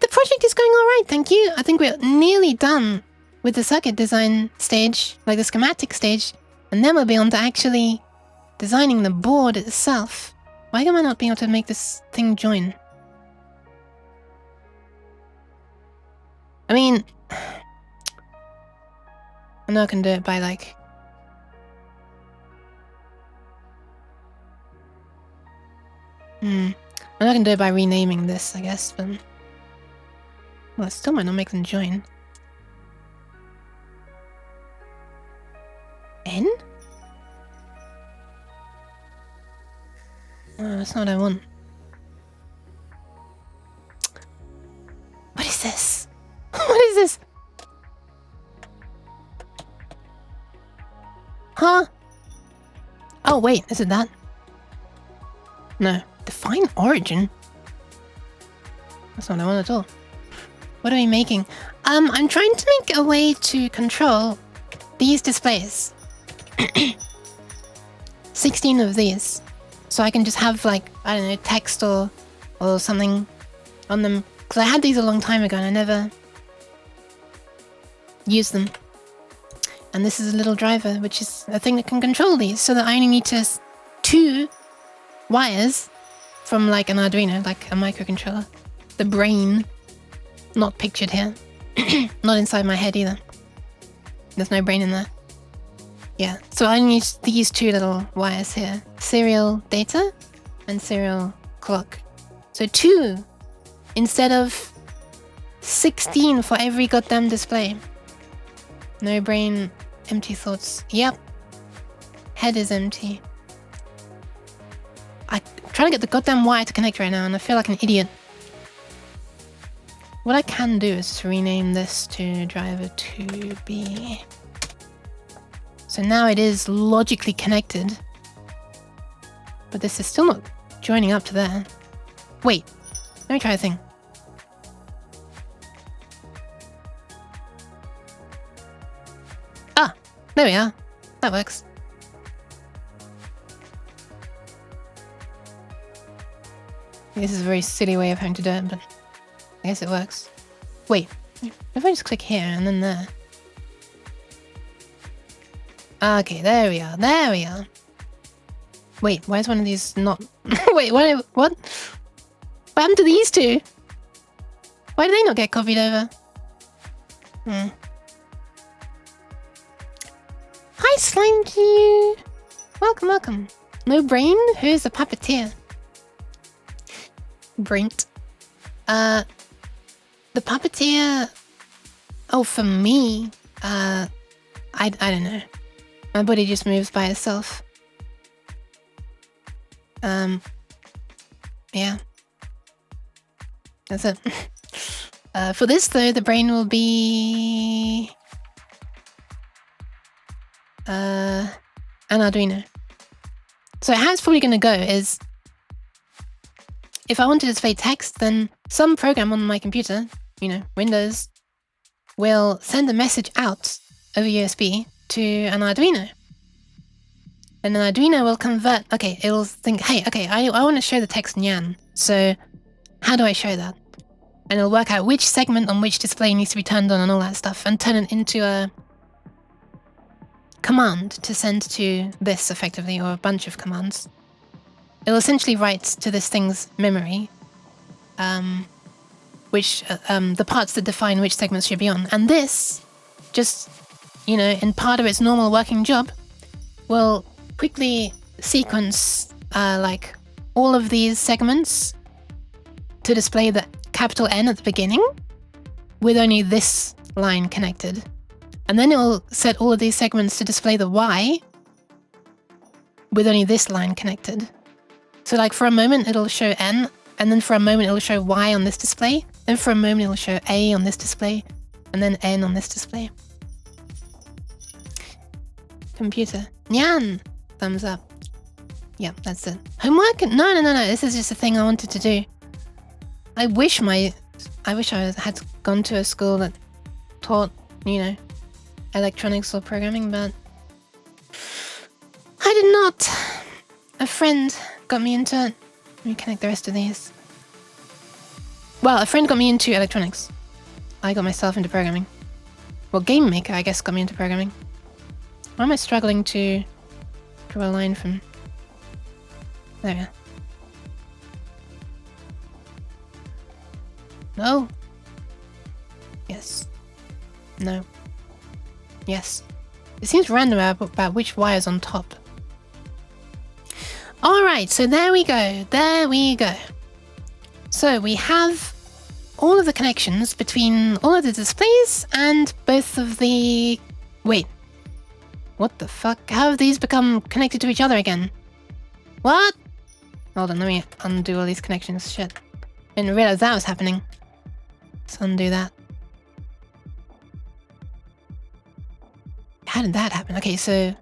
The project is going alright, thank you. I think we're nearly done with the circuit design stage, like the schematic stage, and then we'll be on to actually designing the board itself. Why am I not being able to make this thing join? I mean, I know I can do it by like... I know I can do it by renaming this, I guess, but... Well, it still might not make them join. N? Oh, that's not what I want. What is this? What is this? Huh? Oh, wait, is it that? No. Define origin? That's not what I want at all. What are we making? I'm trying to make a way to control these displays. 16 of these. So I can just have like, I don't know, text or something on them. Because I had these a long time ago and I never used them. And this is a little driver, which is a thing that can control these. So that I only need to 2 wires from like an Arduino, like a microcontroller. The brain. Not pictured here. Not inside my head either. There's no brain in there. Yeah, so I need these 2 little wires here. Serial data and serial clock. So 2 instead of 16 for every goddamn display. No brain, empty thoughts. Yep. Head is empty. I'm trying to get the goddamn wire to connect right now and I feel like an idiot. what I can do is rename this to driver 2B. So now it is logically connected. But this is still not joining up to there. Wait, let me try a thing. Ah, there we are. That works. This is a very silly way of having to do it, but I guess it works. Wait, if I just click here and then there. Okay, there we are. There we are. Wait, why is one of these not... Wait, what? What happened to these two? Why did they not get copied over? Hi, Slime Q! Welcome, welcome. No brain? Who's the puppeteer? Brent. The puppeteer... Oh, for me? I don't know. My body just moves by itself. Yeah. That's it. For this, though, the brain will be... an Arduino. So how it's probably going to go is... If I want to display text, then some program on my computer, you know, Windows, will send a message out over USB to an Arduino. And an Arduino will convert... Okay, it'll think, hey, okay, I want to show the text nyan. So how do I show that? And it'll work out which segment on which display needs to be turned on and all that stuff, and turn it into a command to send to this, effectively, or a bunch of commands. It'll essentially write to this thing's memory, which the parts that define which segments should be on. And this, just, you know, in part of its normal working job, will quickly sequence like all of these segments to display the capital N at the beginning with only this line connected. And then it will set all of these segments to display the Y with only this line connected. So like for a moment it'll show N, and then for a moment it'll show Y on this display, then for a moment it'll show A on this display, and then N on this display. Computer. Nyan! Thumbs up. Yeah, that's it. Homework? No. This is just a thing I wanted to do. I wish I had gone to a school that taught, you know, electronics or programming, but I did not. A friend got me into it. Let me connect the rest of these. Well, a friend got me into electronics. I got myself into programming. Well, Game Maker, I guess, got me into programming. Why am I struggling to draw a line from... There we are. No. Yes. No. Yes. It seems random about which wire's on top. Alright, so there we go. There we go. So we have all of the connections between all of the displays and both of the... Wait. What the fuck? How have these become connected to each other again? What? Hold on, let me undo all these connections. Shit. I didn't realize that was happening. Let's undo that. How did that happen? Okay, so...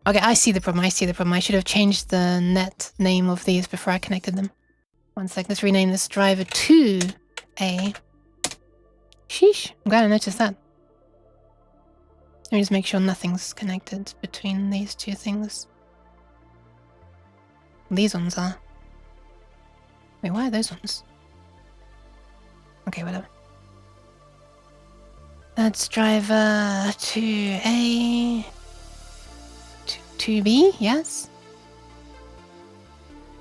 Okay, I see the problem. I should have changed the net name of these before I connected them. One sec, let's rename this driver 2A. Sheesh, I'm glad I noticed that. Let me just make sure nothing's connected between these two things. These ones are. Wait, why are those ones? Okay, whatever. That's driver 2A. 2B, yes?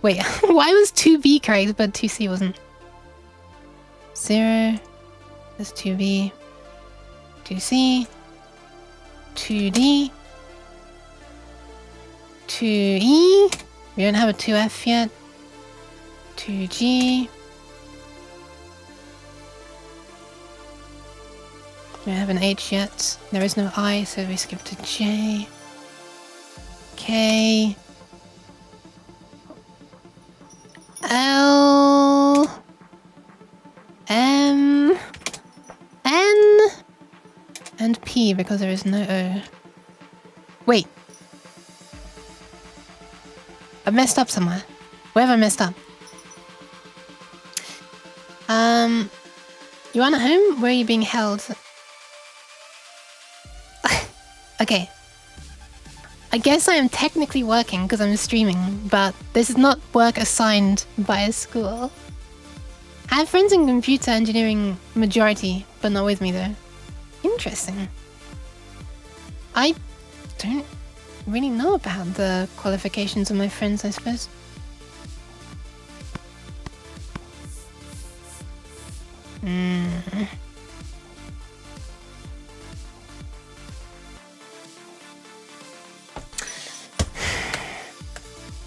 Wait, why was 2B correct but 2C wasn't? 0. That's 2B. 2C. 2D. 2E. We don't have a 2F yet. 2G. We don't have an H yet. There is no I, so we skip to J. K. L. And P because there is no O. Wait. I messed up somewhere. Where have I messed up? You aren't at home? Where are you being held? Okay. I guess I am technically working because I'm streaming, but this is not work assigned by a school. I have friends in computer engineering majority, but not with me though. Interesting. I don't really know about the qualifications of my friends, I suppose.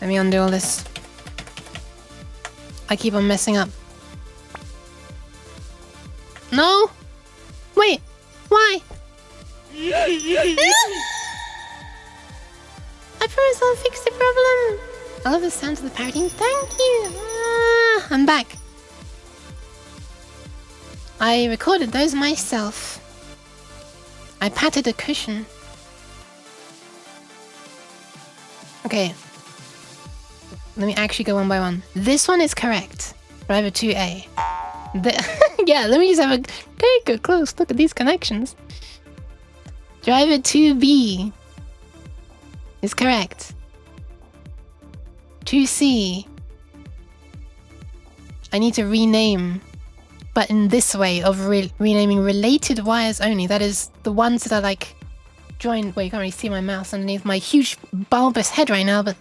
Let me undo all this. I keep on messing up. No! Wait! Why? I promise I'll fix the problem! I love the sound of the parroting. Thank you! I'm back. I recorded those myself. I patted a cushion. Okay. Let me actually go one by one. This one is correct. Driver 2A. Yeah, let me just have take a close look at these connections. Driver 2B is correct. 2C. I need to rename, but in this way of renaming related wires only. That is the ones that are like joined. Well, you can't really see my mouse underneath my huge bulbous head right now, but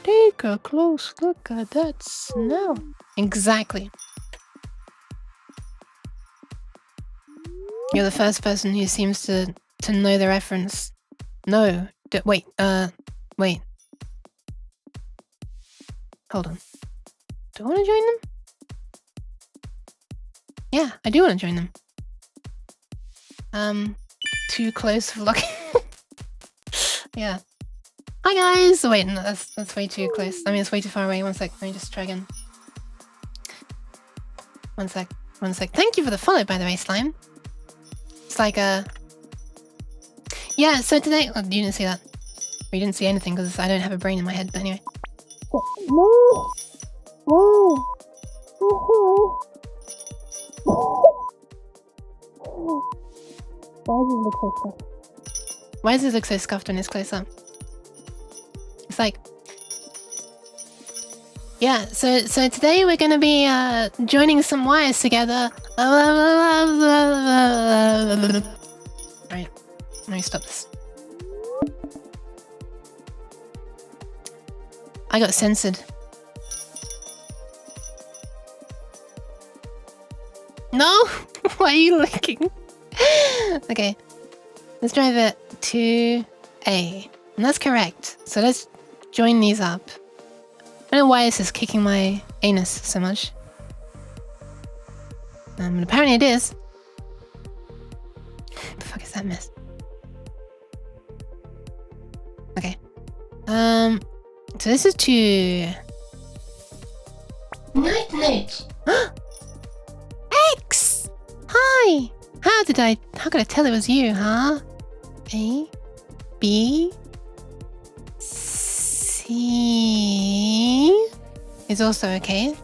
take a close look at that snow. Exactly. You're the first person who seems to know the reference. No. Wait. Wait. Hold on. Do I want to join them? Yeah, I do want to join them. Too close for locking. Yeah. Hi guys! Wait, no, that's way too close. I mean, it's way too far away. One sec. Let me just try again. One sec. Thank you for the follow, by the way, Slime. It's like yeah, so today... Oh, you didn't see that. Or you didn't see anything because I don't have a brain in my head, but anyway. No! Whoa! Why does it look so scuffed when it's close up? It's like... Yeah, so today we're gonna be joining some wires together. Right, let me stop this. I got censored. No! Why are you looking? Okay, let's drive it to A. And that's correct. So let's join these up. I don't know why this is kicking my anus so much. But apparently it is. What the fuck is that mess? Okay. So this is to... Night. X! Hi! How could I tell it was you, huh? A, B, C is also okay.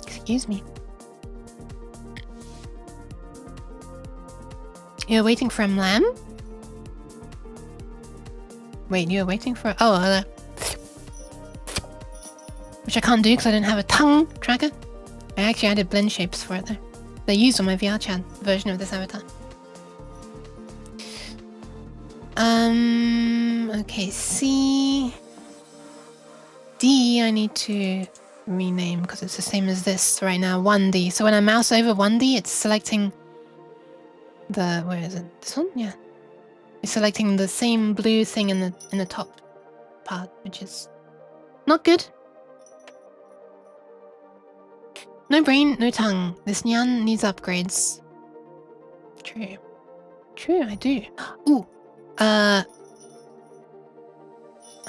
Excuse me. You're waiting for a lamb? Wait, you're waiting for... Oh, which I can't do because I don't have a tongue tracker. I actually added blend shapes for it though. They're used on my VR chat version of this avatar. Okay, C. D I need to rename because it's the same as this right now, 1D. So when I mouse over 1D, it's selecting the... Where is it? This one? Yeah. It's selecting the same blue thing in the top part, which is not good. No brain, no tongue. This Nyan needs upgrades. True. True, I do. Ooh.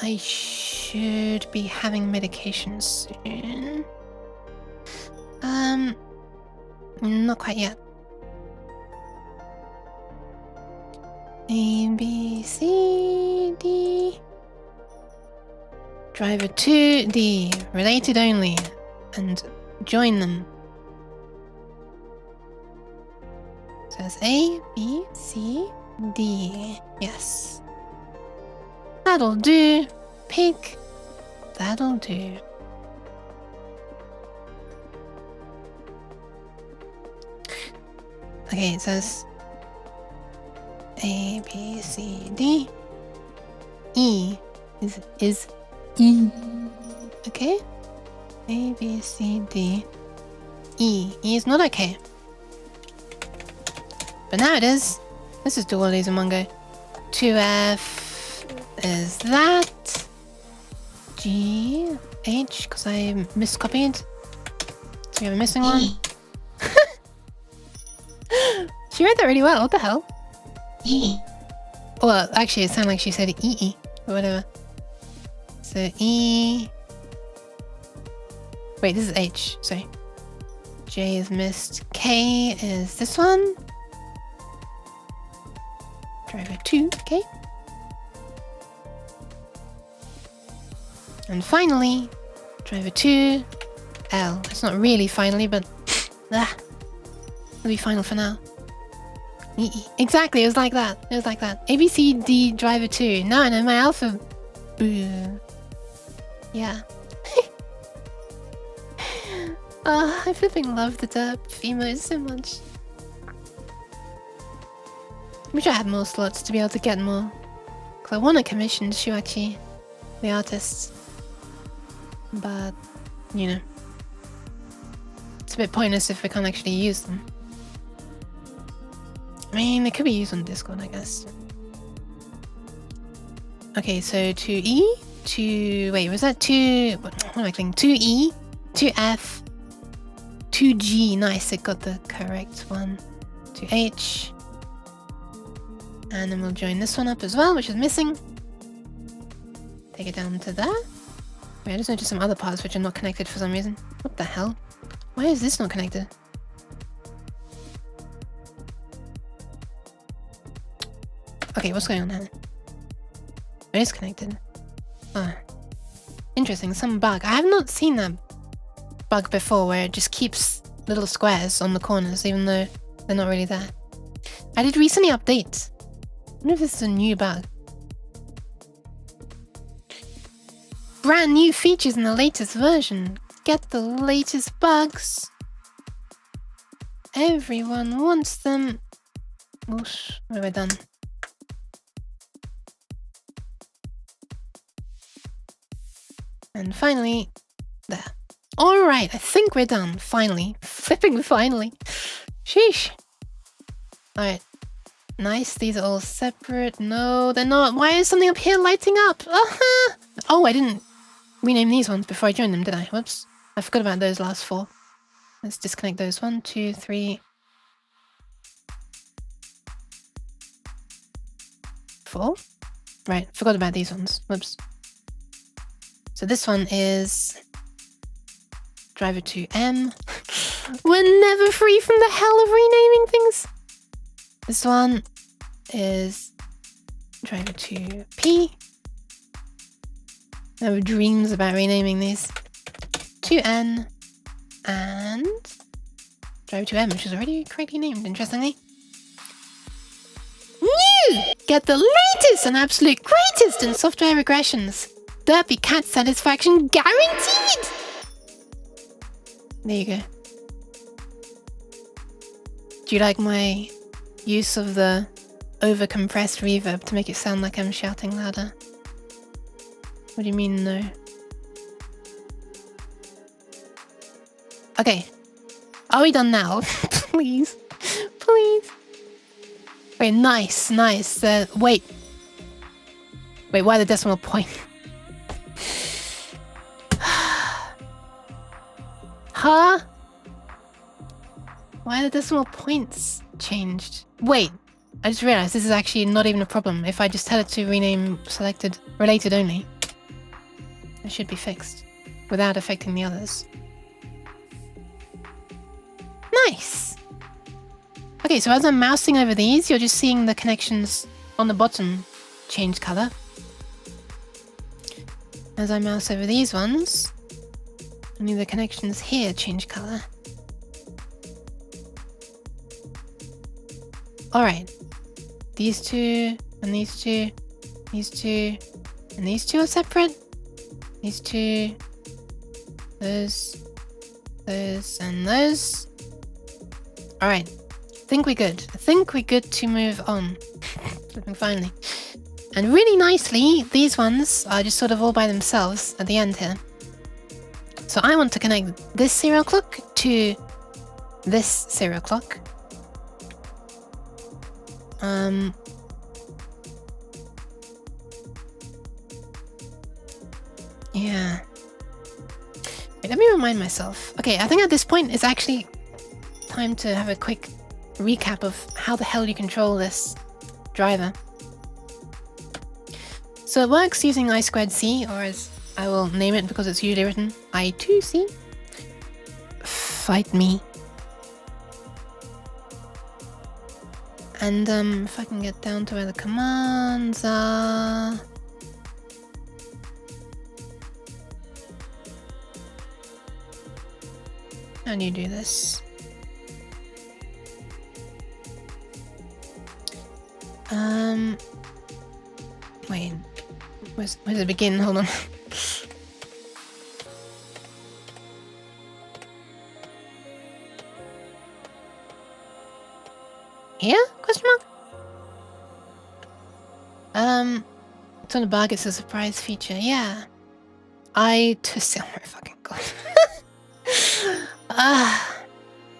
I should be having medication soon. Not quite yet. A, B, C, D. Driver 2, D. Related only. And join them. So it's A, B, C, D. Yes. That'll do. Pick. That'll do. Okay, it says A, B, C, D. E is E. Okay? A, B, C, D. E. E is not okay. But now it is. Let's just do all these in one go. 2F is that. G, H, because I miscopied. So we have a missing one. She read that really well. What the hell? E. Well, actually, it sounded like she said E, or whatever. So E. Wait, this is H. Sorry. J is missed. K is this one. Driver 2. Okay. And finally, driver 2. L. It's not really finally, but it'll be final for now. E. Exactly, it was like that. It was like that. A, B, C, D, driver 2. Now I know my alpha. Boo. Yeah. I flipping love the derp emotes so much. Wish I had more slots to be able to get more. Because I want to commission Shuachi, the artists. But, you know. It's a bit pointless if we can't actually use them. I mean, they could be used on Discord, I guess. Okay, so 2E, 2... Wait, was that 2... What am I thinking? 2E, 2F, 2G. Nice, it got the correct one. 2H. And then we'll join this one up as well, which is missing. Take it down to that. Wait, I just noticed some other parts which are not connected for some reason. What the hell? Why is this not connected? Okay, what's going on here? It is connected. Ah. Interesting, some bug. I have not seen that bug before where it just keeps little squares on the corners even though they're not really there. I did recently update. I wonder if this is a new bug. Brand new features in the latest version. Get the latest bugs. Everyone wants them. Whoosh, what have I done? And finally, there. Alright, I think we're done. Finally. Flipping finally. Sheesh. Alright. Nice, these are all separate. No, they're not. Why is something up here lighting up? Uh-huh. Oh, I didn't rename these ones before I joined them, did I? Whoops. I forgot about those last 4. Let's disconnect those. 1, 2, 3, 4. Right, forgot about these ones. Whoops. So this one is driver 2M. We're never free from the hell of renaming things. This one is driver 2P. I have dreams about renaming these. 2N and driver 2M, which is already correctly named, interestingly. New! Get the latest and absolute greatest in software regressions. Derpy cat satisfaction guaranteed! There you go. Do you like my use of the over-compressed reverb to make it sound like I'm shouting louder? What do you mean, no? Okay. Are we done now? Please. Please. Wait, nice, nice. Wait. Wait, why the decimal point? Huh? Why are the decimal points changed? Wait, I just realized this is actually not even a problem. If I just tell it to rename selected related only, it should be fixed without affecting the others. Nice! Okay, so as I'm mousing over these, you're just seeing the connections on the bottom change color. As I mouse over these ones, only the connections here change color. Alright. These two, and these two, these two, and these two are separate. These two, those, and those. Alright. I think we're good. I think we're good to move on. Finally. And really nicely, these ones are just sort of all by themselves at the end here. So I want to connect this serial clock to this serial clock. Yeah. Wait, let me remind myself. Okay, I think at this point it's actually time to have a quick recap of how the hell you control this driver. So it works using I2C, or as I will name it because it's usually written, I2C. Fight me. And if I can get down to where the commands are... How do you do this? Wait. Where's it begin? Hold on. Here? Question mark? It's on the bug, it's a surprise feature. Yeah. I2C. Oh my fucking god.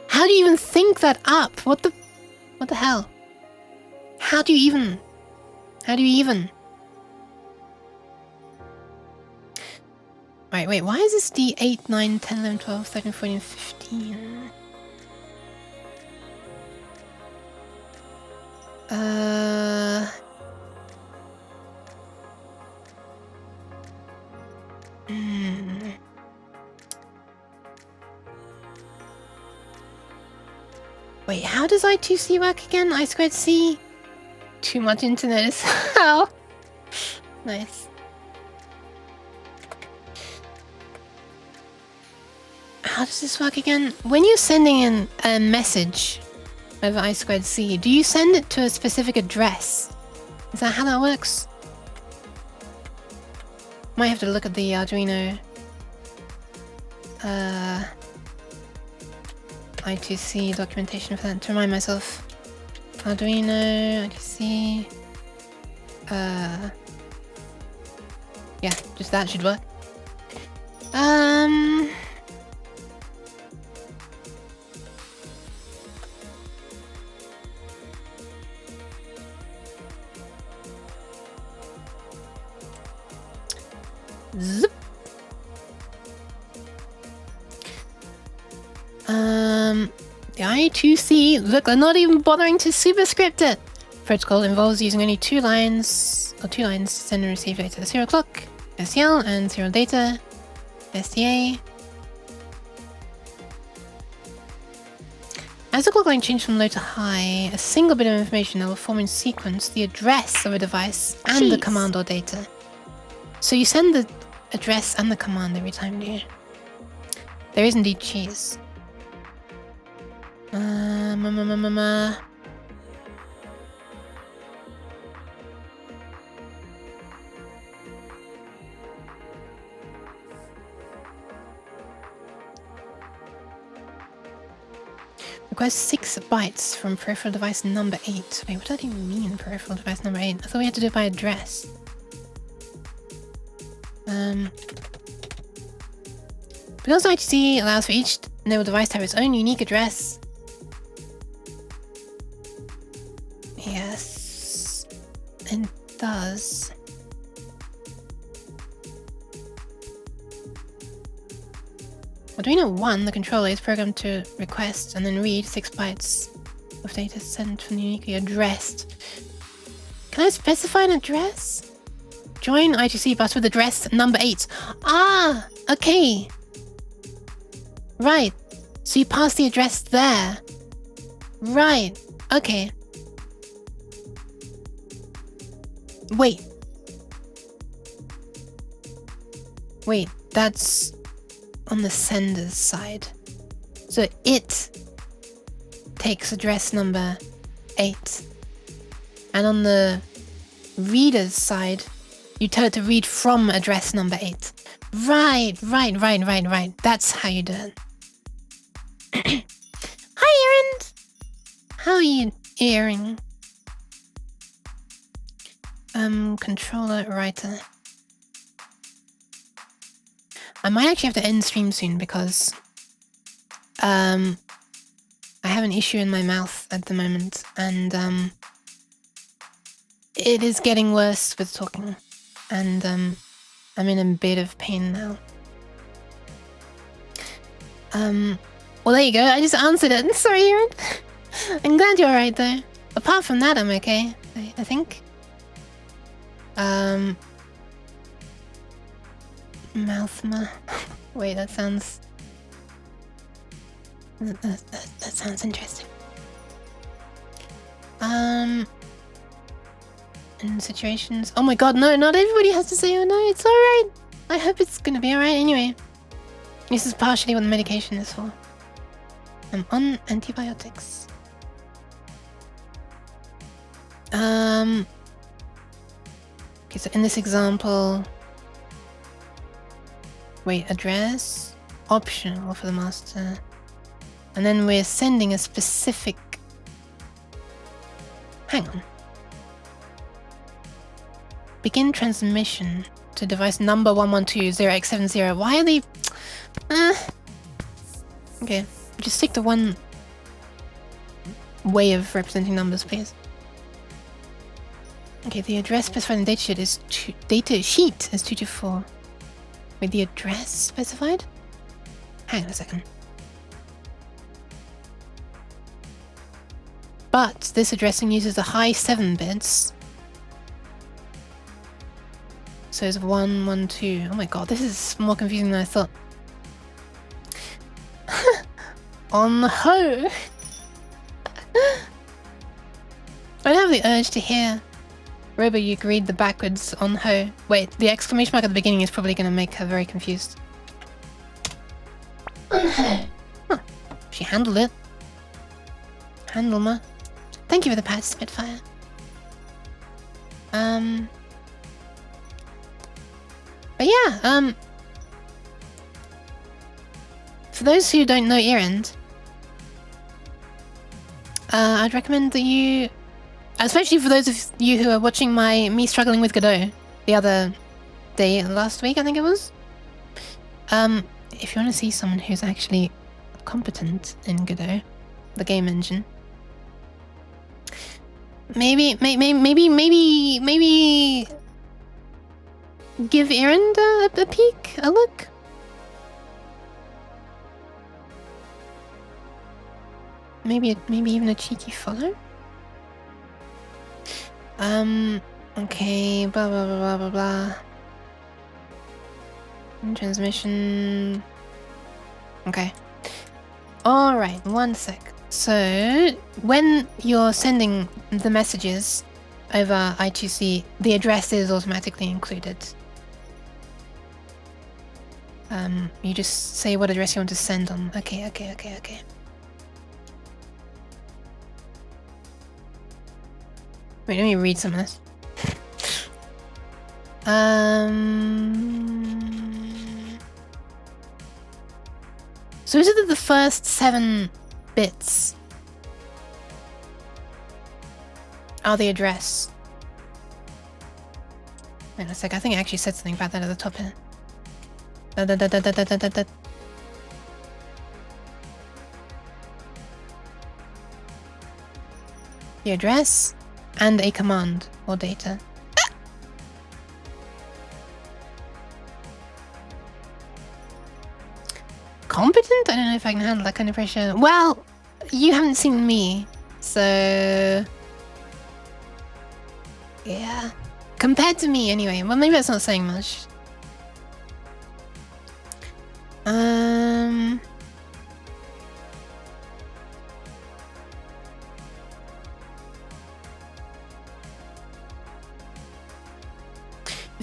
How do you even think that up? What the hell? How do you even? Right, wait, why is this D8, 9, 10, 11, 12, 13, 14, 15? Wait, how does I2C work again? I2C? Too much internet is how? Nice. How does this work again? When you're sending in a message over I2C, do you send it to a specific address? Is that how that works? Might have to look at the Arduino I2C documentation for that to remind myself. Arduino, I2C. Yeah, just that should work. Zip. The I2C, look, they're not even bothering to superscript it. Protocol involves using only two lines to send and receive data. The serial clock, SCL, and serial data, STA. As the clock line changes from low to high, a single bit of information that will form in sequence the address of a device and the command or data. So you send the address and the command every time, do you? There is indeed cheese. Requires 6 bytes from peripheral device number 8. Wait, what does that even mean, peripheral device number 8? I thought we had to do it by address. Because I2C allows for each enabled device to have its own unique address. Yes, it does. Arduino 1, the controller, is programmed to request and then read 6 bytes of data sent from the uniquely addressed. Can I specify an address? Join I2C bus with address number 8. Ah, okay. Right. So you pass the address there. Right. Okay. Wait. Wait, that's on the sender's side. So it takes address number 8. And on the reader's side, you tell it to read from address number 8. Right. That's how you do it. Hi, Aaron. How are you hearing? Controller writer. I might actually have to end stream soon because I have an issue in my mouth at the moment, and it is getting worse with talking, and I'm in a bit of pain now. Well, there you go. I just answered it. Sorry, Aaron. I'm glad you're alright though. Apart from that, I'm okay. I think. Mouthma. Wait, that sounds. That sounds interesting. In situations. Oh my god, no, not everybody has to say, oh no, it's alright. I hope it's gonna be alright anyway. This is partially what the medication is for. I'm on antibiotics. Okay, so in this example. Wait, address? Optional for the master. And then we're sending a specific... Hang on. Begin transmission to device number 1120x70. Why are they... Okay, just stick to one way of representing numbers, please. Okay, the address specified in datasheet is 224. Wait, the address specified? Hang on a second. But this addressing uses the high 7 bits. So it's 112. Oh my god, this is more confusing than I thought. On the ho! I don't have the urge to hear Robo, you read the backwards on ho. Wait, the exclamation mark at the beginning is probably going to make her very confused. On ho. Huh. She handled it. Handle ma. Thank you for the patch, Spitfire. But yeah, for those who don't know Erend, I'd recommend that you, especially for those of you who are watching me struggling with Godot the other day, last week I think it was. If you want to see someone who's actually competent in Godot, the game engine, maybe give Erend a peek, a look. Maybe even a cheeky follow. Okay, blah blah blah blah blah blah. Transmission. Okay. Alright, one sec. So when you're sending the messages over I2C, the address is automatically included. You just say what address you want to send on. Okay. Wait, let me read some of this. So is it that the first 7 bits are the address? Wait a sec, I think I actually said something about that at the top here. The address and a command or data. Competent? I don't know if I can handle that kind of pressure. Well, you haven't seen me, so yeah. Compared to me, anyway. Well, maybe that's not saying much.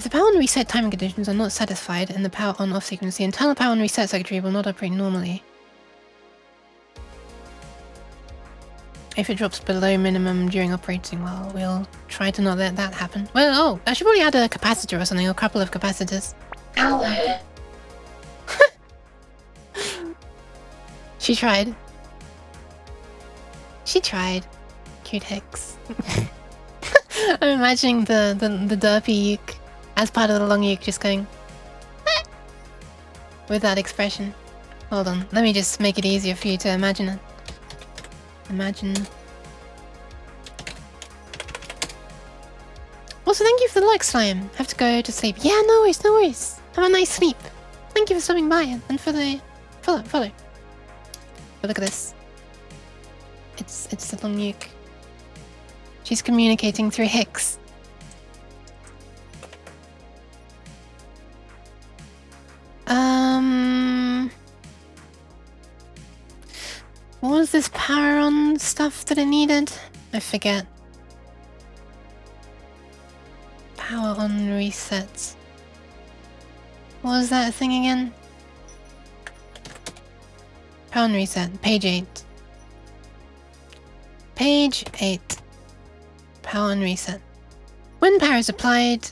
If the power on reset timing conditions are not satisfied in the power on off sequence, the internal power on reset circuitry will not operate normally. If it drops below minimum during operating, well, we'll try to not let that happen. Well, oh, I should probably add a capacitor or something, or a couple of capacitors. Hello. She tried. She tried. Cute Hicks. I'm imagining the derpy uke as part of the long uke just going with that expression. Hold on, let me just make it easier for you to imagine it. Imagine. Also, thank you for the like, Slime. Have to go to sleep. Yeah, no worries, no worries. Have a nice sleep. Thank you for stopping by and for the follow. But look at this. It's the long uke. She's communicating through Hicks. What was this power on stuff that it needed? I forget. Power on resets. What was that thing again? Power on reset. Page 8. Page 8. Power on reset. When power is applied,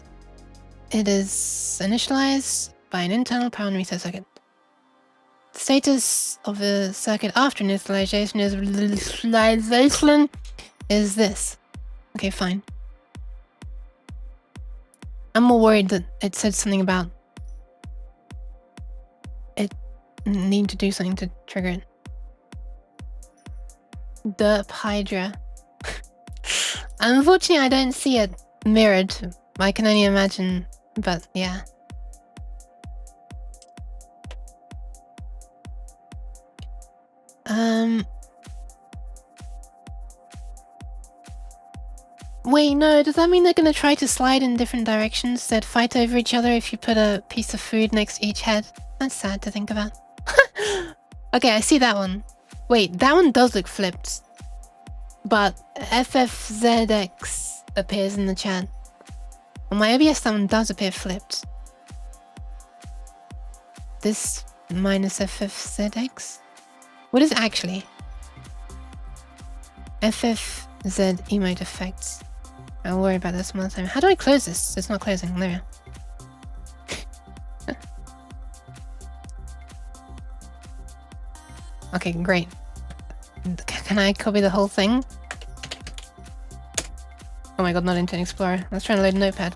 it is initialized by an internal power on reset circuit. The status of the circuit after initialization is this. Okay, fine. I'm more worried that it said something about it need to do something to trigger it. Derp Hydra. Unfortunately, I don't see it mirrored. I can only imagine, but yeah. Wait, no, does that mean they're gonna try to slide in different directions? They'd fight over each other if you put a piece of food next to each head? That's sad to think about. Okay, I see that one. Wait, that one does look flipped. But FFZX appears in the chat. On my OBS, that one does appear flipped. This minus FFZX? What is actually? FFZ emote effects. I'll worry about this some other time. How do I close this? It's not closing. There we are. Okay, great. Can I copy the whole thing? Oh my god, not Internet Explorer. Let's try and load a notepad.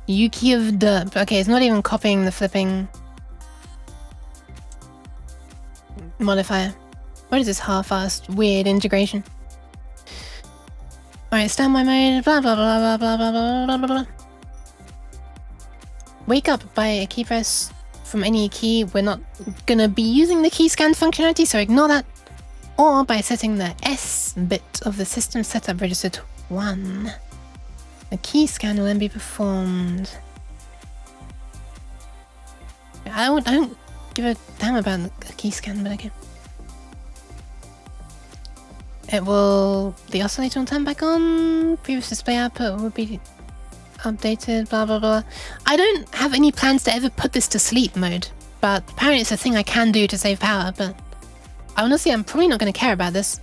Yuki of Derp. Okay, it's not even copying the flipping modifier. What is this half-assed weird integration? Alright, standby mode, blah blah blah blah blah blah blah blah blah. Wake up by a key press from any key. We're not gonna be using the key scan functionality, so ignore that. Or by setting the S bit of the system setup register to 1. A key scan will then be performed. I don't give a damn about a key scan, but okay. It will... The oscillator will turn back on. Previous display output will be updated, blah blah blah. I don't have any plans to ever put this to sleep mode, but apparently it's a thing I can do to save power, but honestly I'm probably not going to care about this.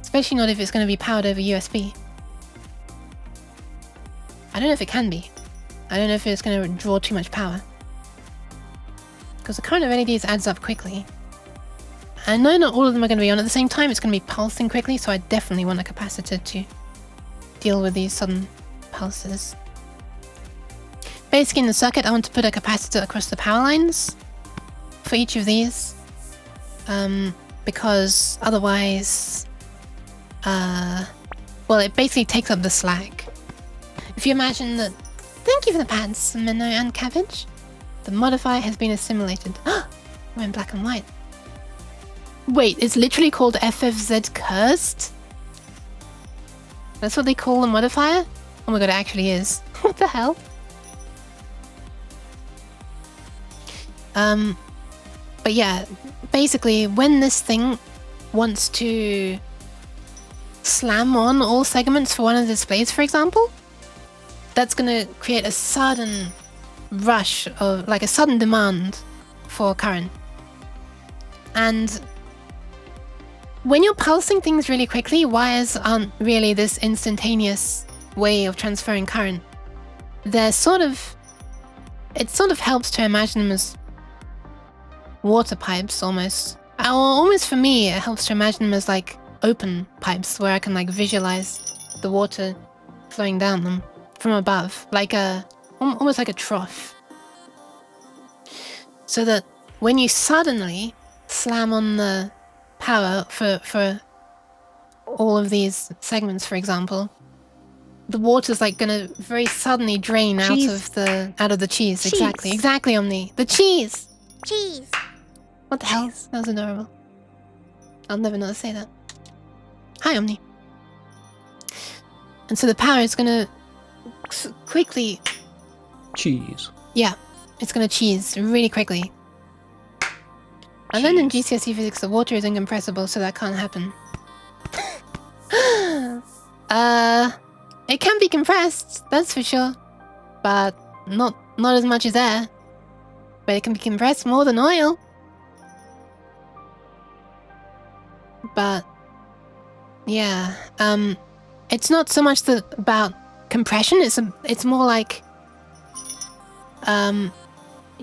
Especially not if it's going to be powered over USB. I don't know if it can be. I don't know if it's going to draw too much power. Because the current of LEDs adds up quickly. I know not all of them are going to be on at the same time, it's going to be pulsing quickly, so I definitely want a capacitor to deal with these sudden pulses. Basically in the circuit I want to put a capacitor across the power lines for each of these. Because otherwise... well, it basically takes up the slack. If you imagine that... Thank you for the pads, Minnow and Cabbage. The modifier has been assimilated. We're in black and white. Wait, it's literally called FFZ Cursed? That's what they call the modifier? Oh my god, it actually is. What the hell? But yeah, basically when this thing wants to slam on all segments for one of the displays, for example, that's going to create a sudden rush of, like a sudden demand for current. And when you're pulsing things really quickly, wires aren't really this instantaneous way of transferring current. It sort of helps to imagine them as water pipes almost. Or almost for me, it helps to imagine them as like open pipes where I can like visualize the water flowing down them from above, like almost like a trough. So that when you suddenly slam on the power for all of these segments, for example, the water's like gonna very suddenly drain out of the cheese. Exactly, Omni. The cheese. Cheese. What the hell? That was adorable. I'll never know how to say that. Hi, Omni. And so the power is gonna quickly. Cheese. Yeah, it's gonna cheese really quickly. And then in GCSE physics, the water is incompressible, so that can't happen. It can be compressed, that's for sure, but not as much as air. But it can be compressed more than oil. But yeah, it's not so much about compression. It's more like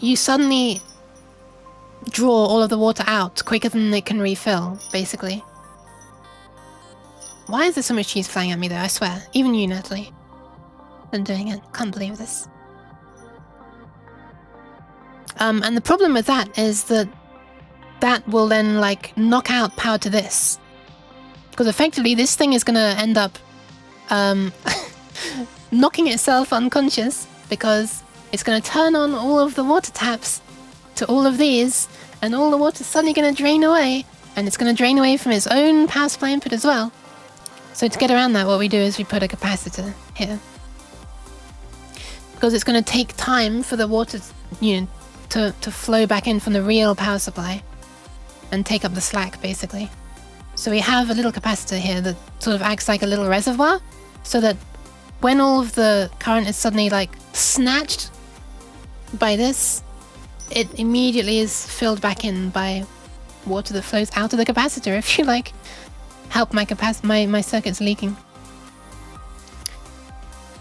you suddenly draw all of the water out quicker than it can refill, basically. Why is there so much cheese flying at me though? I swear, even you, Natalie. I'm doing it. Can't believe this. And the problem with that is that will then like knock out power to this, because effectively this thing is gonna end up knocking itself unconscious, because it's gonna turn on all of the water taps to all of these, and all the water's suddenly gonna drain away, and it's gonna drain away from its own power supply input as well. So to get around that, what we do is we put a capacitor here, because it's going to take time for the water, to flow back in from the real power supply and take up the slack, basically. So we have a little capacitor here that sort of acts like a little reservoir, so that when all of the current is suddenly like snatched by this, it immediately is filled back in by water that flows out of the capacitor, if you like. Help my circuits leaking.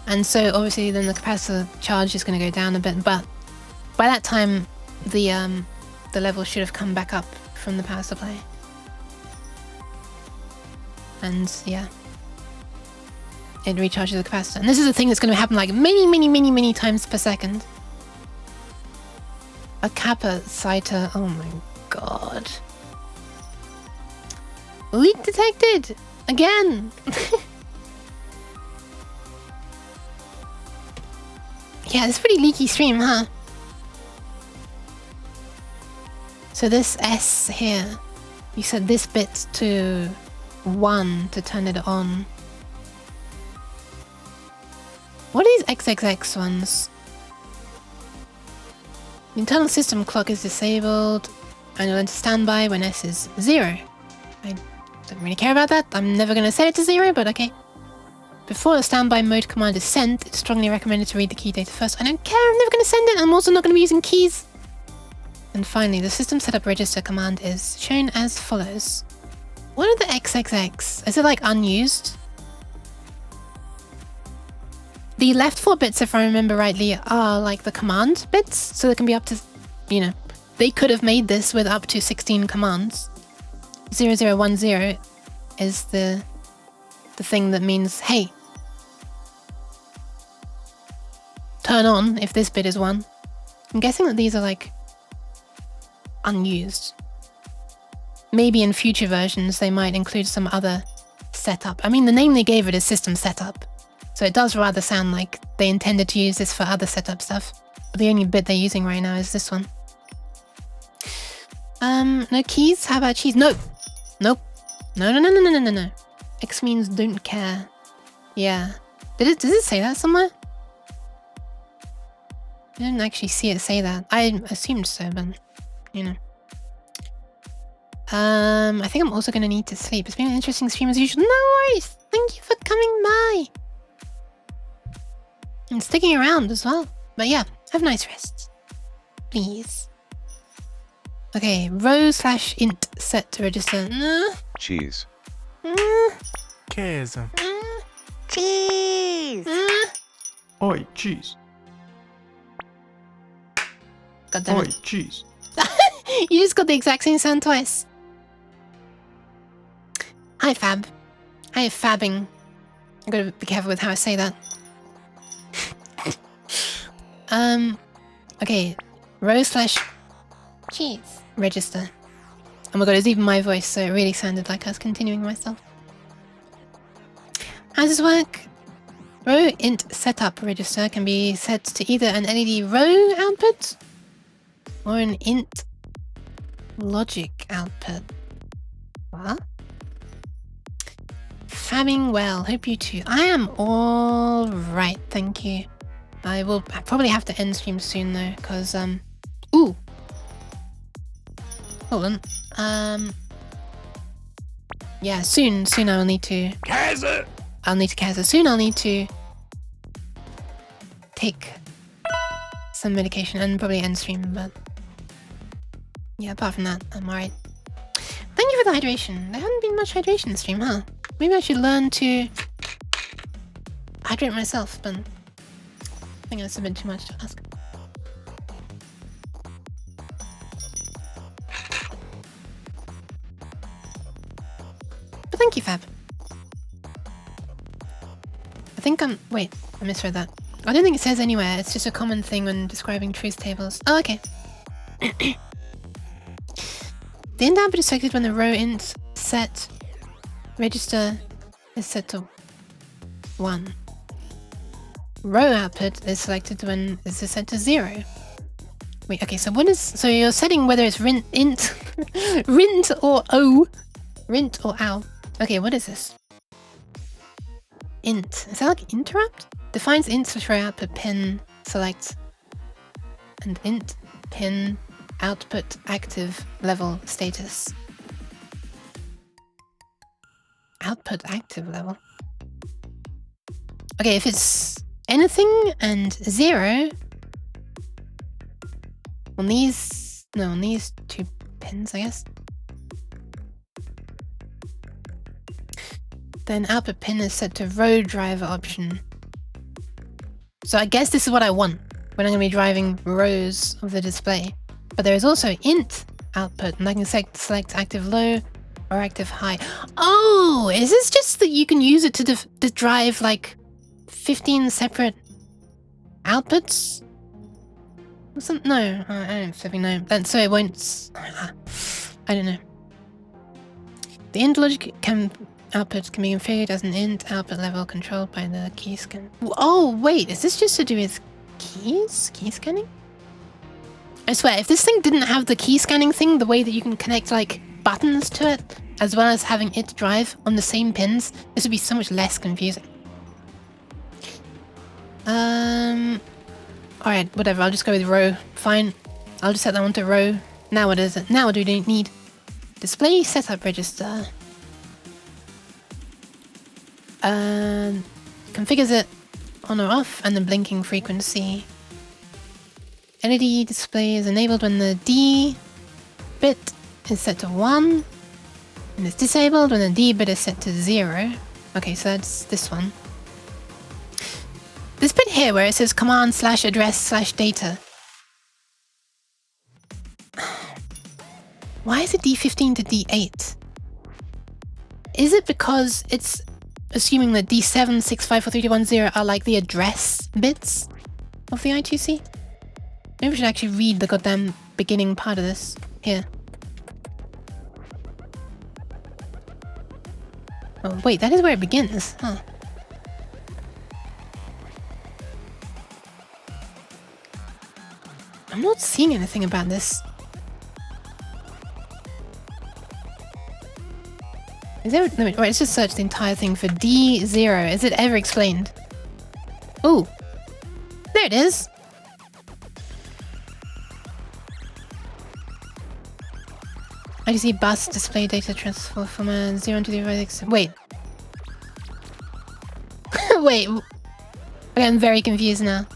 And so obviously then the capacitor charge is going to go down a bit, but by that time the level should have come back up from the power supply. And yeah, it recharges the capacitor. And this is a thing that's going to happen like many times per second. A capacitor, oh my god. Leak detected! Again! Yeah, it's a pretty leaky stream, huh? So this S here, you set this bit to 1 to turn it on. What are these XXX ones? The internal system clock is disabled and you'll enter standby when S is 0. I don't really care about that. I'm never going to set it to 0, but okay. Before the standby mode command is sent, it's strongly recommended to read the key data first. I don't care, I'm never going to send it. I'm also not going to be using keys. And finally, the system setup register command is shown as follows. What are the XXX? Is it like unused? The left 4 bits, if I remember rightly, are like the command bits. So there can be up to, they could have made this with up to 16 commands. 0010 is the thing that means, hey, turn on if this bit is 1. I'm guessing that these are like unused. Maybe in future versions they might include some other setup. I mean, the name they gave it is system setup, so it does rather sound like they intended to use this for other setup stuff. But the only bit they're using right now is this one. No keys? How about cheese? No! Nope. No. X means don't care. Yeah. Does it say that somewhere? I didn't actually see it say that. I assumed so, but, I think I'm also gonna need to sleep. It's been an interesting stream as usual. No worries! Thank you for coming by! And sticking around as well. But yeah, have nice rest. Please. Okay, row/int set to register. Cheese. Cheese. Cheese! Oi, cheese. God damn Oi, it. cheese. You just got the exact same sound twice. Hi, Fab. Hi, Fabbing. I gotta be careful with how I say that. Okay. row/cheese register. Oh my god, it's even my voice, so it really sounded like I was continuing myself. How does this work? Row int setup register can be set to either an LED row output or an int logic output. What? Fabbing well, hope you too. I am all right, thank you. I will probably have to end stream soon though, because ooh. Hold on. Yeah, soon I'll need to. Soon I'll need to take some medication and probably end stream, but yeah, apart from that, I'm alright. Thank you for the hydration. There hadn't been much hydration in the stream, huh? Maybe I should learn to hydrate myself, but I think that's a bit too much to ask. But thank you, Fab. I think wait, I misread that. I don't think it says anywhere, it's just a common thing when describing truth tables. Oh, okay. The int output is selected when the row int set register is set to 1. Row output is selected when this is set to 0. Wait, okay, so what is... So you're setting whether it's int... rint or o. Rint or ow. Okay, what is this? Int. Is that like interrupt? Defines int/row output pin select and int pin output active level status. Output active level. Okay, if it's anything and 0 on these, no, on these 2 pins, I guess. Then output pin is set to row driver option. So I guess this is what I want when I'm going to be driving rows of the display. But there is also int output, and I can select active low or active high. Oh, is this just that you can use it to drive like 15 separate outputs? No, I don't flipping know. So it won't... I don't know. The int logic output can be configured as an int output level controlled by the key scan. Oh, wait, is this just to do with keys? Key scanning? I swear, if this thing didn't have the key scanning thing, the way that you can connect, like, buttons to it, as well as having it drive on the same pins, this would be so much less confusing. Alright, whatever, I'll just go with row. Fine. I'll just set that one to row. Now what is it? Now what do we need? Display setup register. Configures it on or off, and the blinking frequency. LED display is enabled when the D bit is set to 1, and it's disabled when the D bit is set to 0. Okay, so that's this one. This bit here where it says command/address/data. Why is it D15 to D8? Is it because it's assuming that D7, 6, 5, 4, 3, 2, 1, 0 are like the address bits of the I2C? Maybe we should actually read the goddamn beginning part of this. Here. Oh, wait, that is where it begins, huh? I'm not seeing anything about this. Is there... No, wait, let's just search the entire thing for D0. Is it ever explained? Ooh. There it is. ITC bus display data transfer from a 0 to 056. Wait. Wait. Okay, I'm very confused now.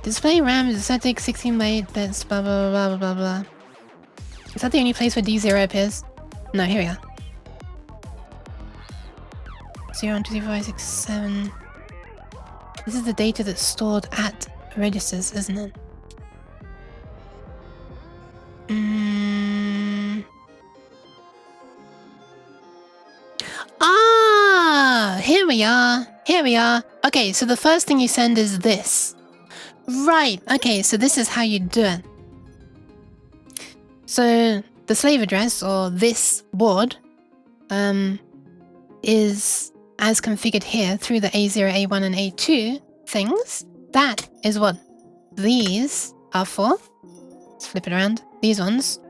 Display RAM is static 16 by 8 bits, blah blah blah blah blah blah. Is that the only place where D0 appears? No, here we are. 0 2 3 4 5 6 7. This is the data that's stored at registers, isn't it? Ah, here we are. Here we are. Okay, so the first thing you send is this. Right, okay, so this is how you do it. So the slave address, or this board, is as configured here through the A0, A1, and A2 things. That is what these are for. Let's flip it around. These ones.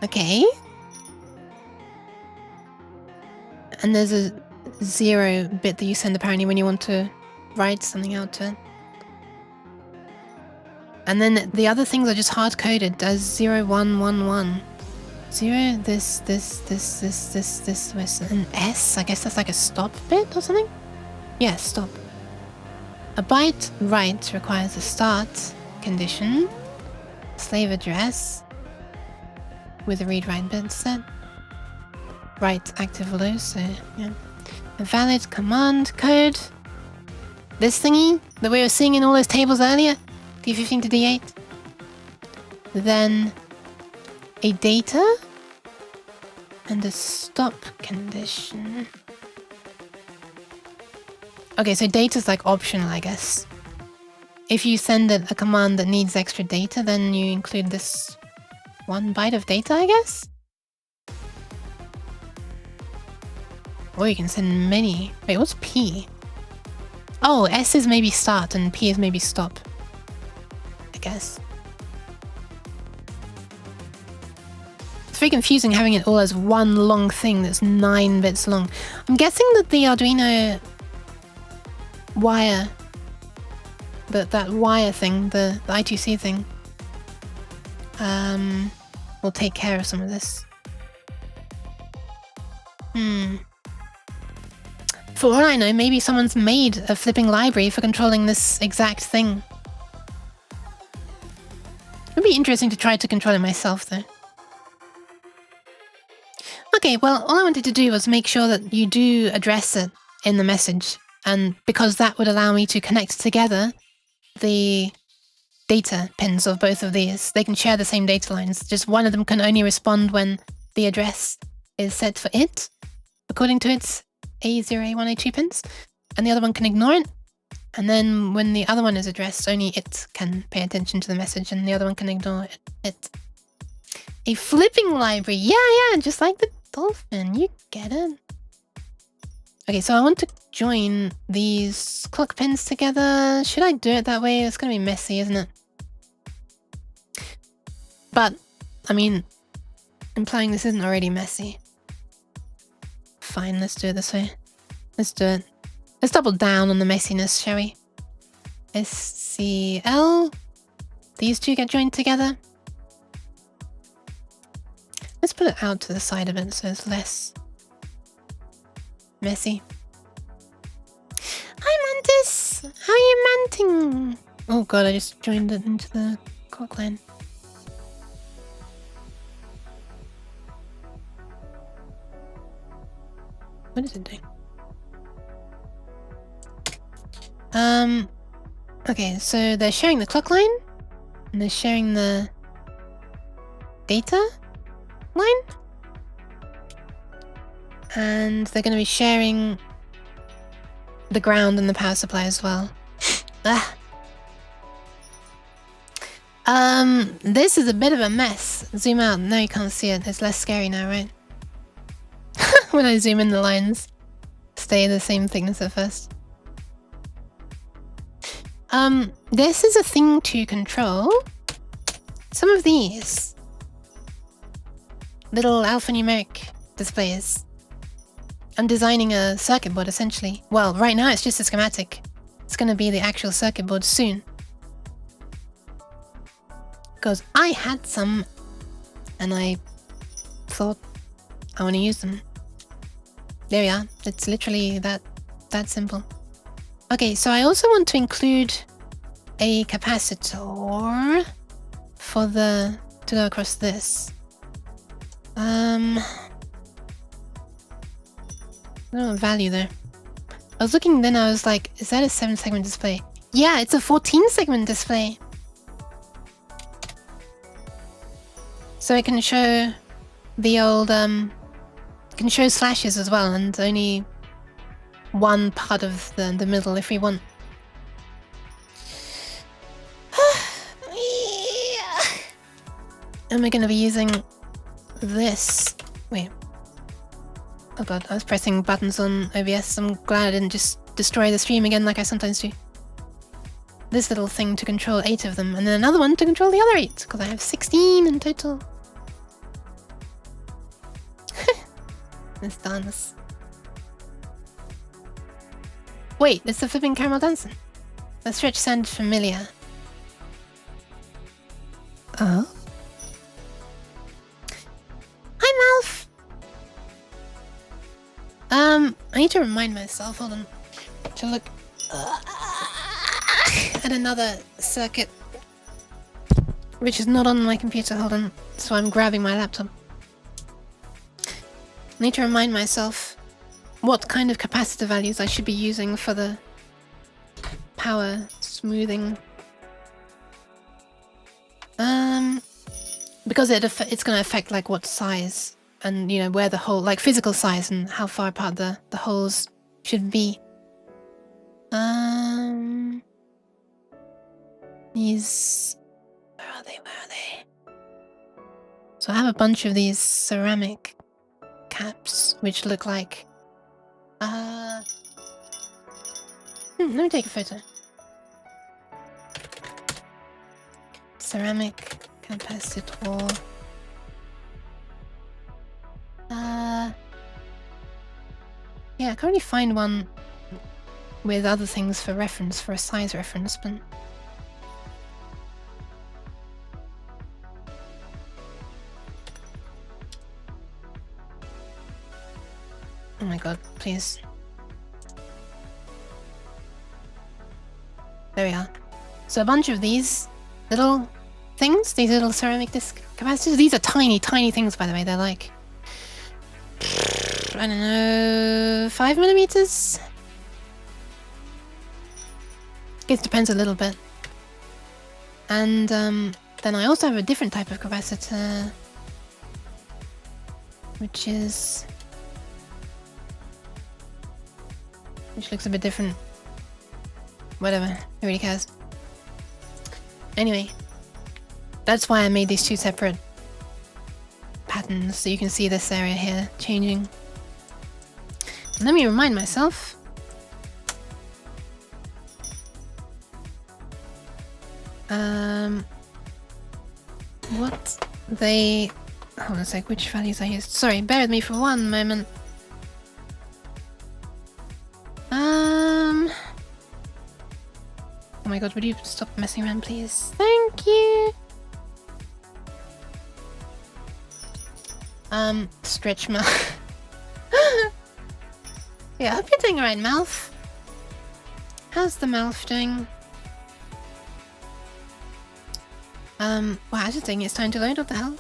Okay. And there's a 0 bit that you send apparently when you want to write something out to it. And then the other things are just hard-coded as 0, 1, 1, 1. 0, this, with an S. I guess that's like a stop bit or something? Yeah, stop. A byte write requires a start condition, slave address with a read-write bit set. Write active low, so yeah. A valid command code. This thingy that we were seeing in all those tables earlier, D15 to D8. Then a data and a stop condition. Okay, so data's like optional, I guess. If you send it a command that needs extra data, then you include this 1 byte of data, I guess? Or you can send many. Wait, what's P? Oh, S is maybe start and P is maybe stop. I guess. It's very confusing having it all as one long thing that's 9 bits long. I'm guessing that the Arduino wire, that wire thing, the I2C thing, will take care of some of this. For all I know, maybe someone's made a flipping library for controlling this exact thing. It'd be interesting to try to control it myself, though. Okay, well, all I wanted to do was make sure that you do address it in the message, and because that would allow me to connect together the data pins of both of these. They can share the same data lines, just one of them can only respond when the address is set for it, according to its A0, A1, A2 pins, and the other one can ignore it. And then when the other one is addressed, only it can pay attention to the message and the other one can ignore it. A flipping library. Yeah, just like the dolphin. You get it. Okay, so I want to join these clock pins together. Should I do it that way? It's going to be messy, isn't it? But, I mean, implying this isn't already messy. Fine, let's do it this way. Let's do it. Let's double down on the messiness, shall we? SCL. These two get joined together. Let's put it out to the side a bit so it's less messy. Hi, Mantis! How are you manting? Oh god, I just joined it into the clock line. What is it doing? Okay, so they're sharing the clock line, and they're sharing the data line, and they're going to be sharing the ground and the power supply as well. This is a bit of a mess. Zoom out. No, you can't see it. It's less scary now, right? When I zoom in, the lines stay the same thickness at first. This is a thing to control some of these little alphanumeric displays. I'm designing a circuit board, essentially. Well, right now it's just a schematic. It's going to be the actual circuit board soon. Because I had some and I thought I want to use them. There we are. It's literally that simple. Okay, so I also want to include a capacitor for to go across this. No value there. I was looking, then I was like, is that a 7-segment display? Yeah, it's a 14-segment display. So it can show the old, it can show slashes as well, and only one part of the middle if we want. And we're going to be using this. Wait. Oh god, I was pressing buttons on OBS. I'm glad I didn't just destroy the stream again like I sometimes do. This little thing to control 8 of them, and then another one to control the other 8, because I have 16 in total. This dance. Wait, it's the flipping caramel dancing. That stretch sounded familiar. Oh? Hi, Malf! I need to remind myself, hold on, to look at another circuit, which is not on my computer, hold on, so I'm grabbing my laptop. I need to remind myself what kind of capacitor values I should be using for the power smoothing. Because it's going to affect like what size and, you know, where the hole, like physical size and how far apart the holes should be. These, where are they? So I have a bunch of these ceramic caps which look like let me take a photo. Ceramic capacitor. Yeah, I can't really find one with other things for reference, for a size reference, but oh my god, please. There we are. So a bunch of these little things, these little ceramic disc capacitors, these are tiny, tiny things, by the way. They're like, I don't know, 5 millimeters? It depends a little bit. And then I also have a different type of capacitor, which looks a bit different. Whatever, who really cares? Anyway, that's why I made these two separate patterns, so you can see this area here changing. And let me remind myself. What they... Hold on a sec, which values I used? Sorry, bear with me for one moment. Oh my god, would you stop messing around, please? Thank you! Stretch mouth. Yeah, I hope you're doing alright, mouth. How's the mouth doing? Wow, I just think it's time to load. What the hell?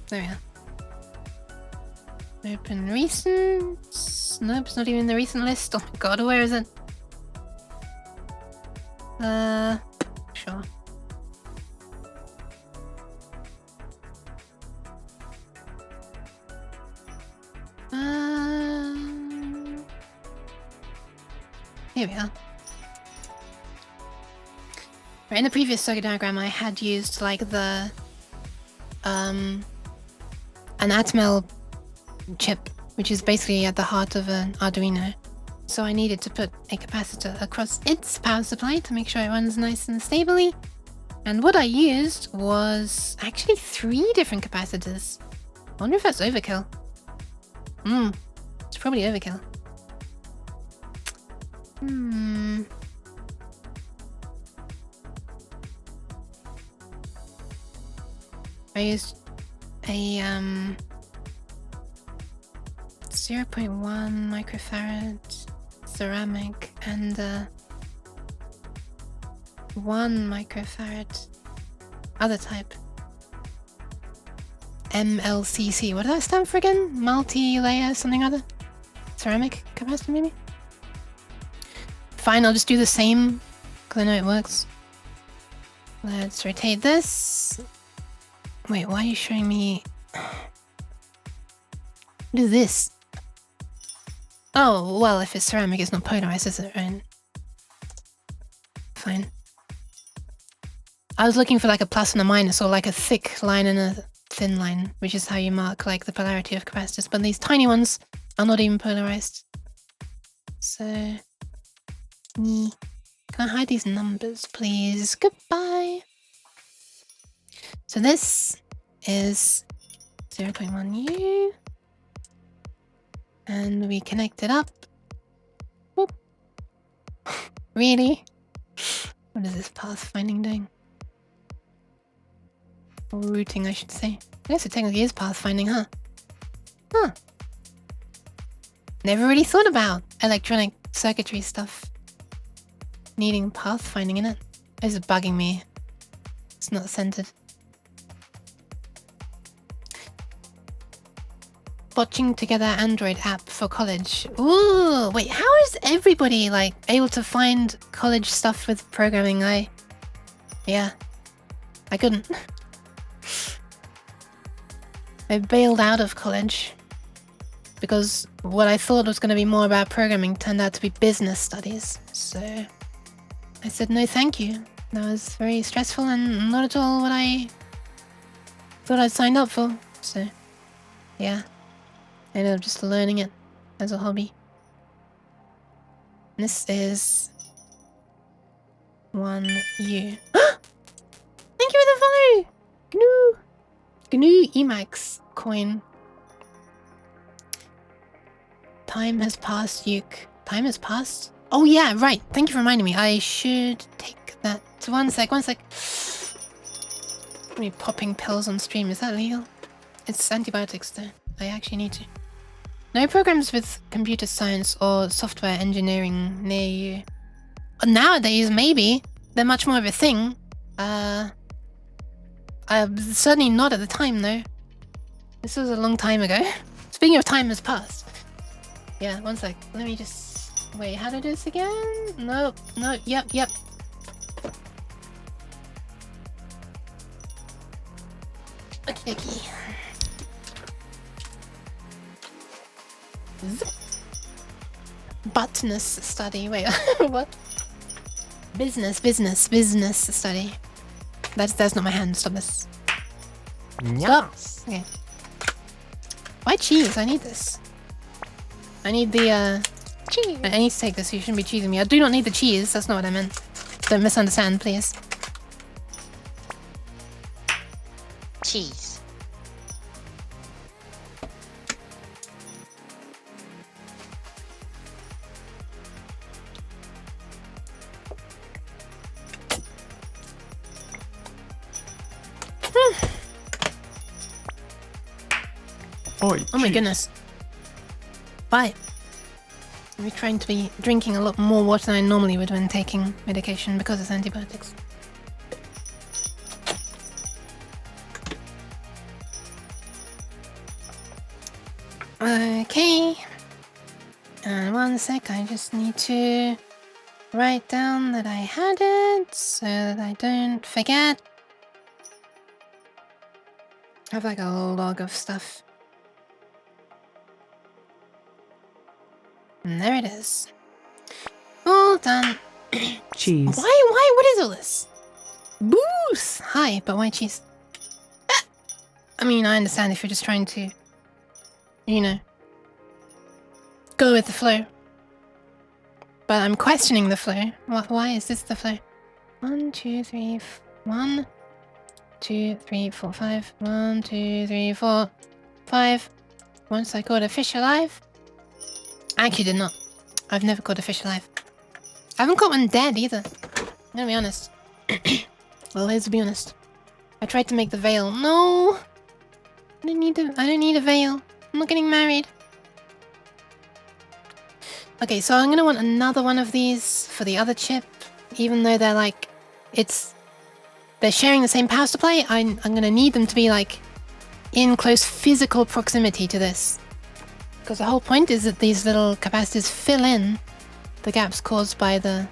There we are. Open recent. Nope, it's not even in the recent list. Oh my god, where is it? Sure. Here we are. Right, in the previous circuit diagram, I had used like the an Atmel chip, which is basically at the heart of an Arduino. So I needed to put a capacitor across its power supply to make sure it runs nice and stably. And what I used was actually 3 different capacitors. I wonder if that's overkill. It's probably overkill. I used a 0.1 microfarad ceramic and 1 microfarad other type. MLCC. What does that stand for again? Multi-layer something other? Ceramic capacitor maybe? Fine, I'll just do the same because I know it works. Let's rotate this. Wait, why are you showing me? What is this? Oh, well, if it's ceramic, it's not polarized, is it? Right? Fine. I was looking for like a plus and a minus, or like a thick line and a thin line, which is how you mark like the polarity of capacitors. But these tiny ones are not even polarized. So, can I hide these numbers, please? Goodbye. So this is 0.1U. And we connect it up. Whoop. Really? What is this pathfinding doing? Or routing, I should say. I guess it technically is pathfinding, huh? Huh. Never really thought about electronic circuitry stuff needing pathfinding in it. This is bugging me. It's not centered. Watching together Android app for college. Ooh, wait, how is everybody like able to find college stuff with programming? I couldn't. I bailed out of college because what I thought was going to be more about programming turned out to be business studies. So I said no thank you. That was very stressful and not at all what I thought I'd signed up for. So yeah. I ended up just learning it as a hobby. This is 1U. Thank you for the follow! GNU Emacs coin. Time has passed, Yuke. Time has passed? Oh yeah, right. Thank you for reminding me. I should take that. So one sec. Me popping pills on stream. Is that legal? It's antibiotics though. I actually need to. No programs with computer science or software engineering near you. Nowadays, maybe. They're much more of a thing. Certainly not at the time, though. This was a long time ago. Speaking of time has passed. Yeah, one sec. Let me just... Wait, how to do this again? No, yep. Okay. Business study. Wait, what? Business study. That's not my hand. Stop this. Stop. Okay. Why cheese? I need this. I need the cheese. I need to take this. You shouldn't be cheesing me. I do not need the cheese. That's not what I meant. Don't misunderstand, please. Cheese. Oi, Oh my jeez. goodness. Bye. I'm trying to be drinking a lot more water than I normally would when taking medication because it's antibiotics. Okay. And one sec, I just need to write down that I had it so that I don't forget. I have like a log of stuff. And there it is. All done. Cheese. Why? What is all this? Boost! Hi, but why cheese? Ah! I mean, I understand if you're just trying to, you know, go with the flow. But I'm questioning the flow. Why is this the flow? 1, 2, 3, 1, 2, 3, 4, 5. 1, 2, 3, 4, 5. Once I caught a fish alive. I actually did not. I've never caught a fish alive. I haven't caught one dead either. I'm gonna be honest. Well, let's be honest. I tried to make the veil. No! I don't need a veil. I'm not getting married. Okay, so I'm gonna want another one of these for the other chip. Even though they're like... They're sharing the same power supply, I'm gonna need them to be like... in close physical proximity to this. Because the whole point is that these little capacitors fill in the gaps caused by the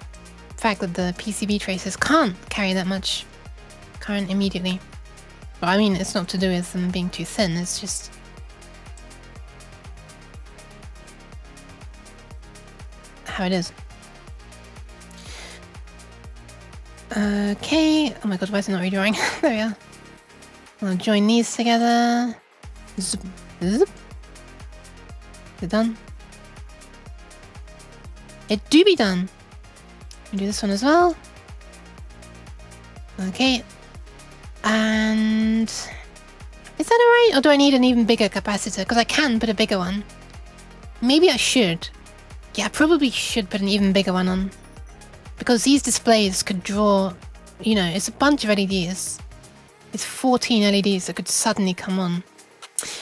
fact that the PCB traces can't carry that much current immediately. Well, I mean, it's not to do with them being too thin, it's just... how it is. Okay. Oh my god, why is it not redrawing? There we are. I'll join these together. Zip, zip. Is it done? It do be done. We'll do this one as well. Okay. And... is that alright? Or do I need an even bigger capacitor? Because I can put a bigger one. Maybe I should. Yeah, I probably should put an even bigger one on. Because these displays could draw... you know, it's a bunch of LEDs. It's 14 LEDs that could suddenly come on.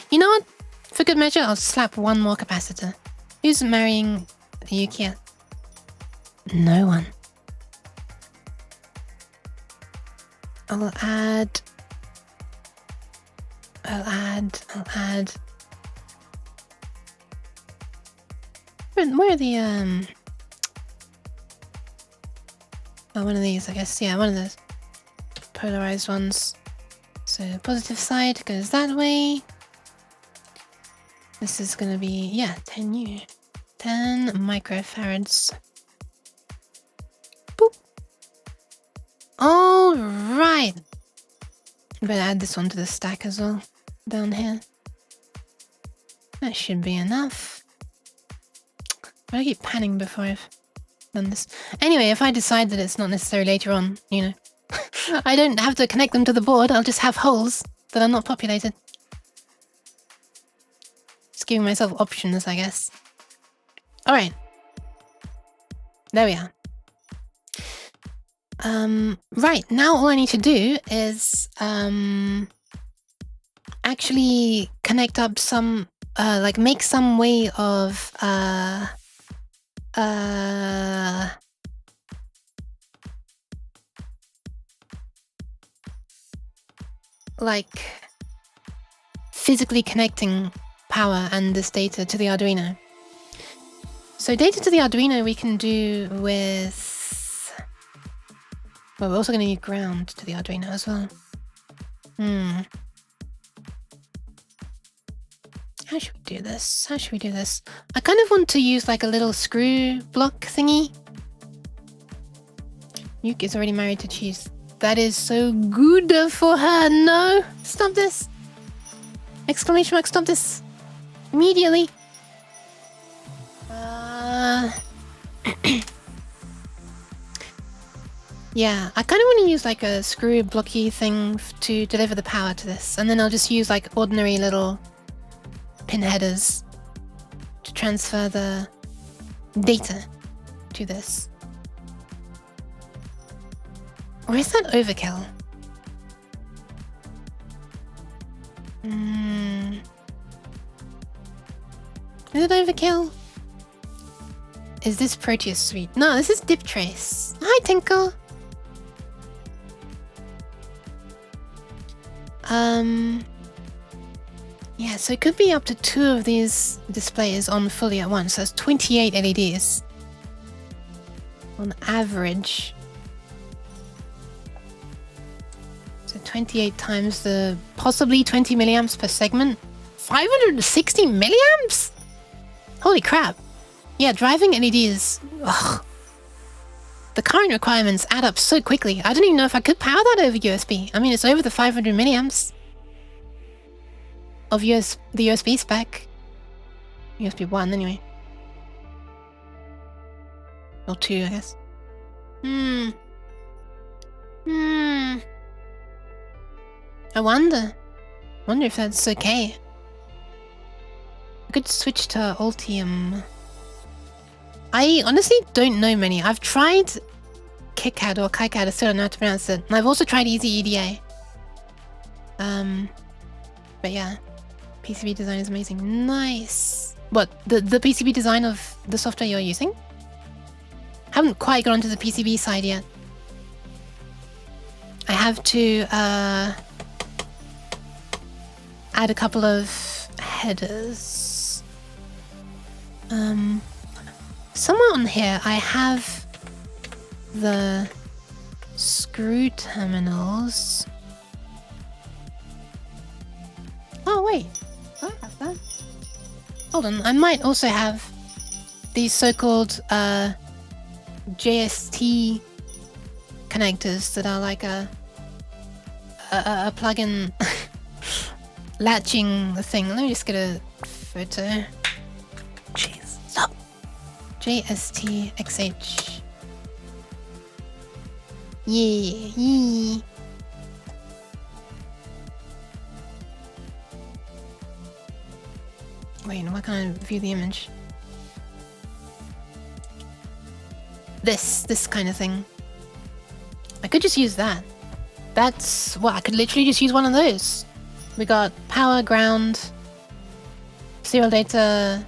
You know what? For good measure, I'll slap one more capacitor. Who's marrying Yuki? No one. I'll add... Where are the, oh, one of these, I guess. Yeah, one of those polarized ones. So the positive side goes that way. This is gonna be, yeah, 10 microfarads. Boop. All right. Better add this one to the stack as well, down here. That should be enough. But I keep panning before I've done this. Anyway, if I decide that it's not necessary later on, you know, I don't have to connect them to the board, I'll just have holes that are not populated. Just giving myself options, I guess. Alright. There we are. Right, now all I need to do is actually connect up some, like make some way of like physically connecting power and this data to the Arduino. So data to the Arduino we can do with... well, we're also going to need ground to the Arduino as well. How should we do this? How should we do this? I kind of want to use like a little screw block thingy. Yuki's already married to cheese. That is so good for her. No! Stop this! Exclamation mark, stop this! Immediately! Yeah, I kind of want to use like a screw blocky thing to deliver the power to this. And then I'll just use like ordinary little pin headers to transfer the data to this. Or is that overkill? Is it overkill? Is this Proteus Suite? No, this is Dip Trace. Hi, Tinkle. Yeah, so it could be up to 2 of these displays on fully at once. So that's 28 LEDs on average. So 28 times the possibly 20 milliamps per segment. 560 milliamps? Holy crap. Yeah, driving LEDs. Ugh. The current requirements add up so quickly. I don't even know if I could power that over USB. I mean, it's over the 500 milliamps of the USB spec. USB 1 anyway. Or 2, I guess. I wonder if that's okay. I could switch to Altium. I honestly don't know many. I've tried KiCad or KiCad, I still don't know how to pronounce it. And I've also tried Easy EDA. But yeah, PCB design is amazing. Nice. What, the PCB design of the software you're using? Haven't quite got onto the PCB side yet. I have to add a couple of headers. Somewhere on here I have the screw terminals. Oh wait, do I have that? Hold on, I might also have these so-called JST connectors that are like a plug-in latching thing. Let me just get a photo. Jeez, stop. JSTXH. Yeah. Wait, why can't I view the image? This kind of thing. I could just use that. That's what I could literally just use one of those. We got power, ground, serial data,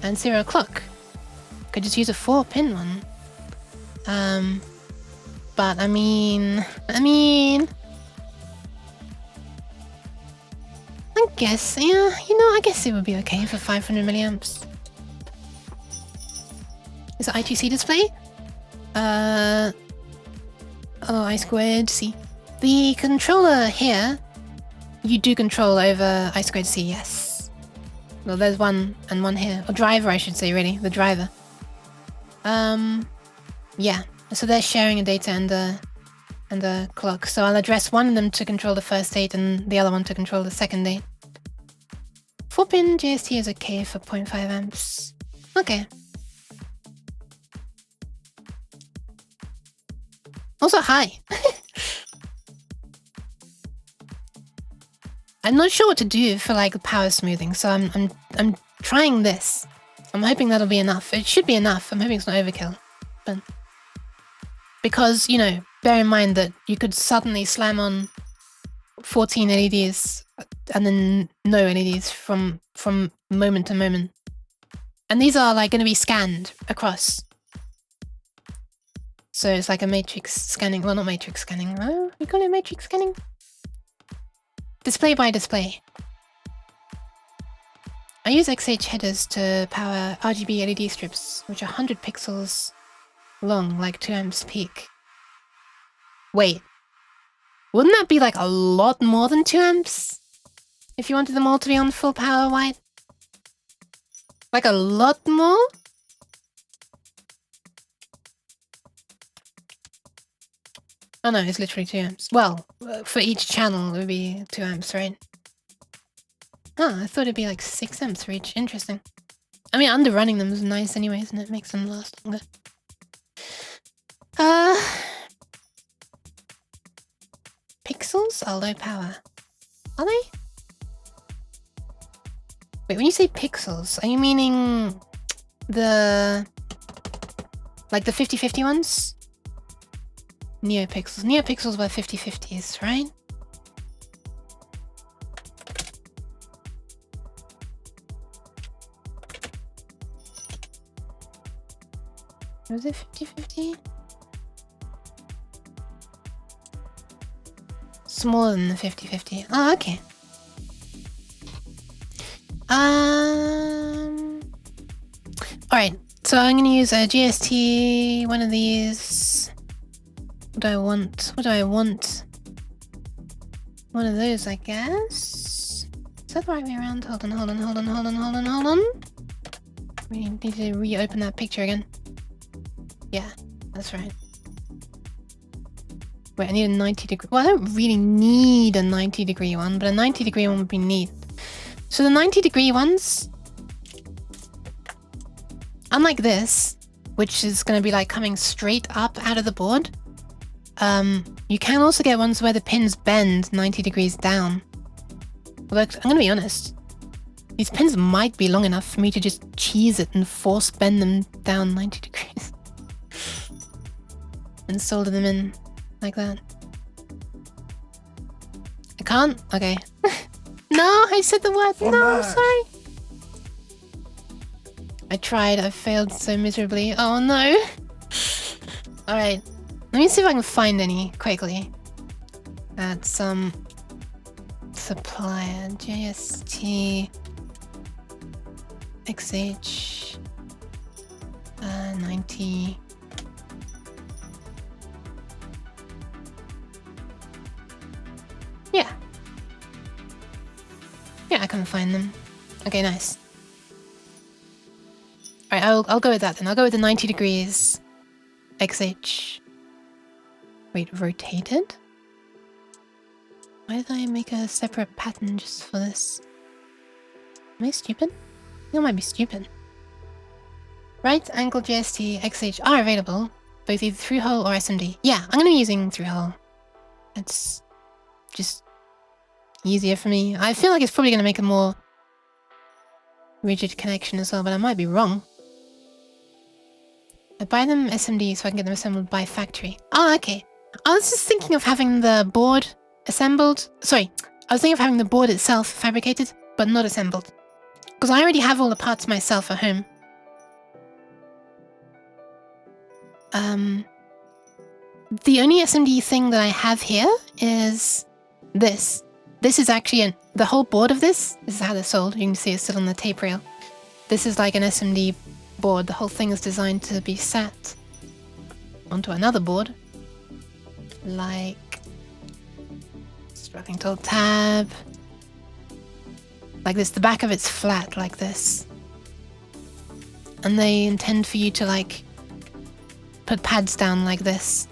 and serial clock. Could just use a 4-pin one. But I mean, I guess, yeah, I guess it would be okay for 500 milliamps. Is it I2C display? Oh, I2C. The controller here, you do control over I2C, yes. Well, there's one and one here. Or driver, I should say, really. The driver. Yeah. So they're sharing a data and the clock. So I'll address one of them to control the first date and the other one to control the second date. 4-pin JST is okay for 0.5 amps. Okay. Also, hi. I'm not sure what to do for like power smoothing, so I'm trying this. I'm hoping that'll be enough. It should be enough. I'm hoping it's not overkill. But because, bear in mind that you could suddenly slam on 14 LEDs and then no LEDs from moment to moment. And these are like going to be scanned across. So it's like a matrix scanning. Well, not matrix scanning. Oh, we call it matrix scanning? Display by display. I use XH headers to power RGB LED strips, which are 100 pixels long, like 2 amps peak. Wait. Wouldn't that be like a lot more than 2 amps? If you wanted them all to be on full power wide? Like a lot more? Oh no, it's literally 2 amps. Well, for each channel it would be 2 amps, right? Oh, I thought it'd be like 6 amps for each. Interesting. I mean, underrunning them is nice anyways, and it makes them last longer. Pixels are low power. Are they? Wait, when you say pixels, are you meaning the... like the 50/50 ones? Neopixels. Neopixels were 50/50s, right? Was it 50/50? Smaller than the 50/50. Oh, okay. Alright, so I'm gonna use a GST, one of these. What do I want? What do I want? One of those, I guess. Is that the right way around? Hold on. We need to reopen that picture again. Yeah, that's right. Wait, I need a 90-degree... Well, I don't really need a 90-degree one, but a 90-degree one would be neat. So the 90-degree ones... unlike this, which is going to be like coming straight up out of the board, you can also get ones where the pins bend 90 degrees down. Look, I'm going to be honest. These pins might be long enough for me to just cheese it and force bend them down 90 degrees. And solder them in like that. can't? Okay. No, I said the word. No, sorry. I tried. I failed so miserably. Oh no. Alright. Let me see if I can find any quickly. At some supplier. JST. XH. 90. Yeah. Yeah, I can find them. Okay, nice. Alright, I'll go with that then. I'll go with the 90 degrees XH. Wait, rotated? Why did I make a separate pattern just for this? Am I stupid? I think I might be stupid. Right angle JST XH are available, both either through hole or SMD. Yeah, I'm gonna be using through hole. It's just easier for me. I feel like it's probably gonna make a more rigid connection as well, but I might be wrong. I buy them SMD so I can get them assembled by factory. Oh, okay. I was just thinking of having the board assembled. Sorry, I was thinking of having the board itself fabricated, but not assembled. Because I already have all the parts myself at home. The only SMD thing that I have here is this. This is actually the whole board of this. This is how they're sold. You can see it's still on the tape rail. This is like an SMD board. The whole thing is designed to be sat onto another board. Like structuring tool tab. Like this. The back of it's flat like this. And they intend for you to like put pads down like this.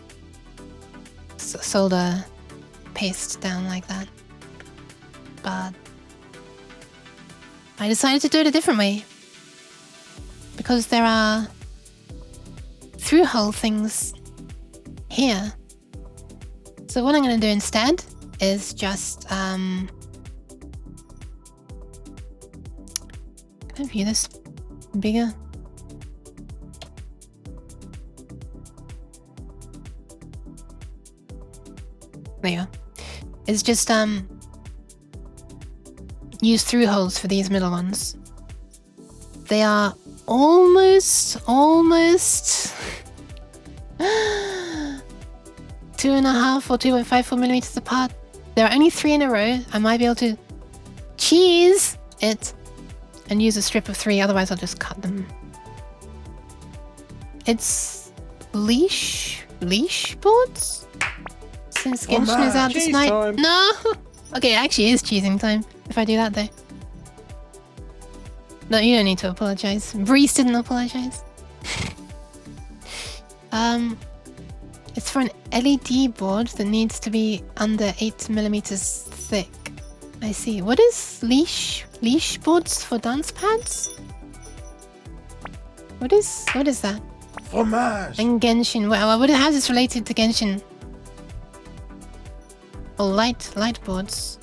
Solder paste down like that. But I decided to do it a different way. Because there are through hole things here. So what I'm going to do instead is just can I view this bigger? There you go. It's just use through holes for these middle ones. They are almost 2.5 or 2.54 millimeters apart. There are only 3 in a row. I might be able to cheese it and use a strip of 3, otherwise I'll just cut them. It's leash boards? Since Genshin is out this night. Time. No! Okay, it actually is cheesing time. If I do that though. No, you don't need to apologize. Breeze didn't apologize. It's for an LED board that needs to be under 8 millimeters thick. I see. What is leash boards for dance pads? What is that? Fromage. And Genshin. Well, how is this related to Genshin? Oh, light boards.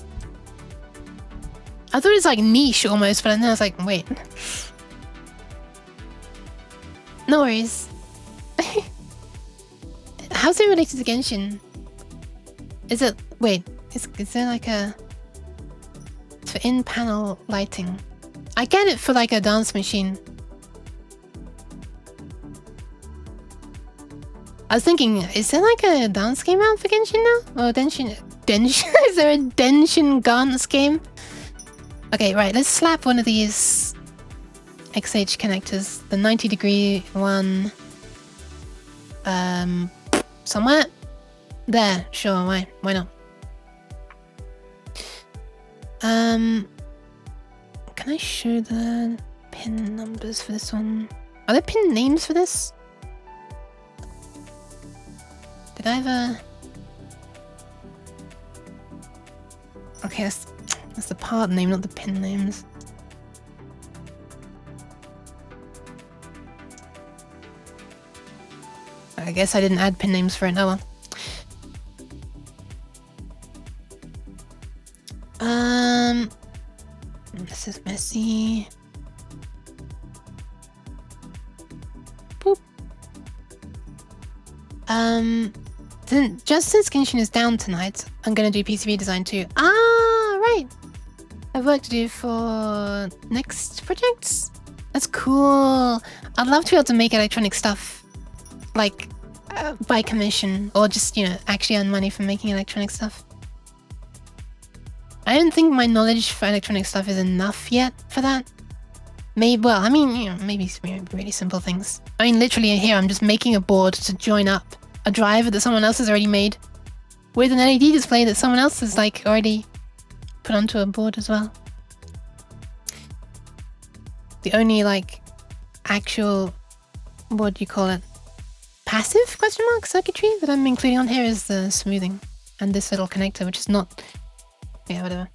I thought it was like niche almost, but then I was like, wait. No worries. How's it related to Genshin? Is it... Wait, is there like a... It's for in-panel lighting. I get it for like a dance machine. I was thinking, is there like a dance game out for Genshin now? Or Denshin? Is there a Denshin dance game? Okay, right, let's slap one of these XH connectors. The 90 degree one. Somewhere? There, sure, why not? Can I show the pin numbers for this one? Are there pin names for this? Did I ever... Okay, that's the part name, not the pin names. I guess I didn't add pin names for it, oh well. This is messy. Boop. Just since Genshin is down tonight, I'm gonna do PCB design too. Ah! have work to do for next projects. That's cool. I'd love to be able to make electronic stuff, like by commission, or just, you know, actually earn money from making electronic stuff. I don't think my knowledge for electronic stuff is enough yet for that. Maybe, well, I mean, you know, maybe really simple things. I mean, literally here, I'm just making a board to join up a driver that someone else has already made with an LED display that someone else has, like, already put onto a board as well. The only, like, actual, what do you call it? Passive question mark circuitry that I'm including on here is the smoothing and this little connector, which is not, yeah, whatever.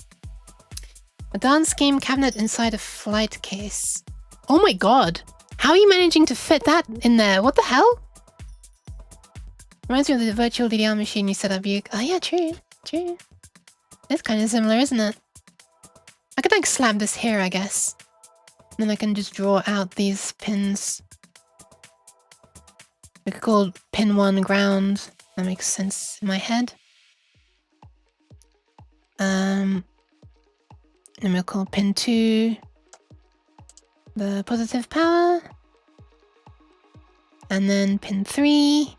A dance game cabinet inside a flight case. Oh my god! How are you managing to fit that in there? What the hell? Reminds me of the virtual DDR machine you set up. Oh yeah, true. It's kind of similar, isn't it? I could like slap this here, I guess. Then I can just draw out these pins. We could call pin 1 ground. That makes sense in my head. Then we'll call pin 2 the positive power. And then pin 3.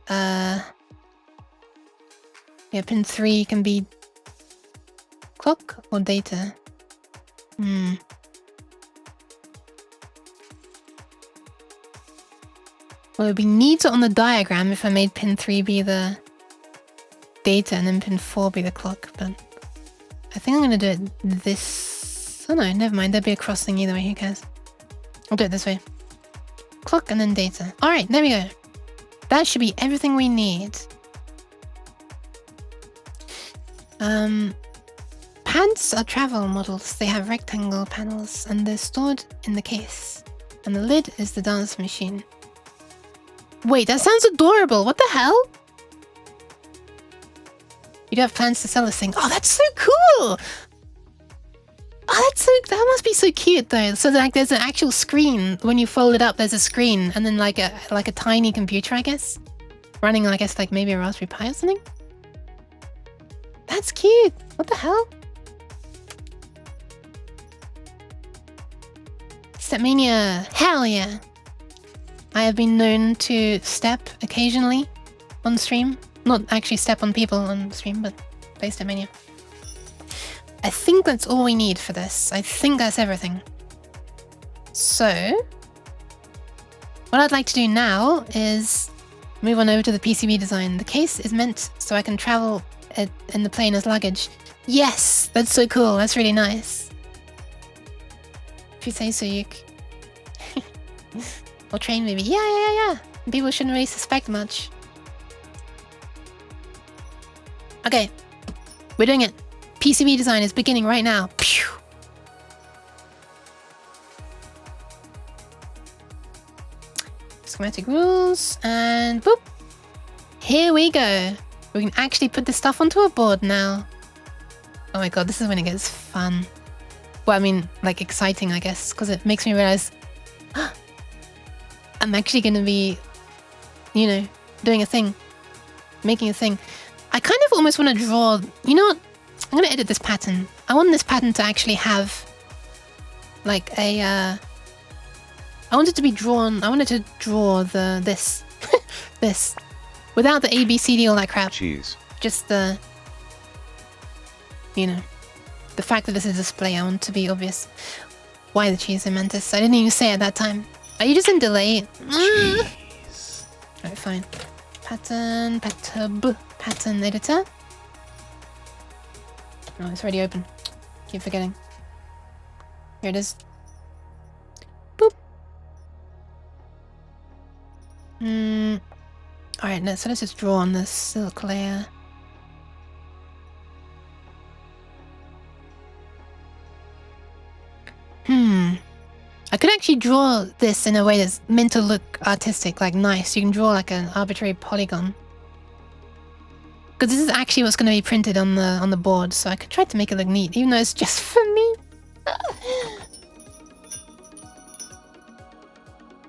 Yeah, pin 3 can be clock or data. Well, it would be neater on the diagram if I made pin 3 be the data and then pin 4 be the clock, but I think I'm gonna do it this... Oh no, never mind, there'd be a cross thing either way, who cares? I'll do it this way. Clock and then data. Alright, there we go. That should be everything we need. Pants are travel models. They have rectangle panels and they're stored in the case. And the lid is the dance machine. Wait, that sounds adorable. What the hell? You do have plans to sell this thing. Oh, that's so cool! Oh, that must be so cute though. So like there's an actual screen. When you fold it up, there's a screen and then like a tiny computer, I guess. Running, I guess, like maybe a Raspberry Pi or something. That's cute. What the hell? Stepmania. Hell yeah. I have been known to step occasionally on stream. Not actually step on people on stream, but play Stepmania. I think that's all we need for this. I think that's everything. So, what I'd like to do now is move on over to the PCB design. The case is meant so I can travel it in the plane as luggage. Yes! That's so cool. That's really nice. If you say so, Yuk. Or train maybe. Yeah. People shouldn't really suspect much. Okay. We're doing it. PCB design is beginning right now. Pew! Schematic rules, and boop! Here we go! We can actually put this stuff onto a board now. Oh my god, this is when it gets fun. Well, I mean, like exciting, I guess, because it makes me realize I'm actually gonna be, you know, doing a thing. Making a thing. I kind of almost want to draw, you know what? I'm gonna edit this pattern. I want this pattern to actually have like a I want it to be drawn. I wanted to draw this this without the A, B, C, D, all that crap. Cheese. Just the, you know, the fact that this is a display. I want to be obvious. Why the cheese, Mantis? I didn't even say it at that time. Are you just in delay? Cheese. Alright, fine. Pattern editor. Oh, it's already open. Keep forgetting. Here it is. Boop. Alright, so let's just draw on this silk layer. I could actually draw this in a way that's meant to look artistic, like nice. You can draw like an arbitrary polygon. Because this is actually what's going to be printed on the board, so I could try to make it look neat, even though it's just for me.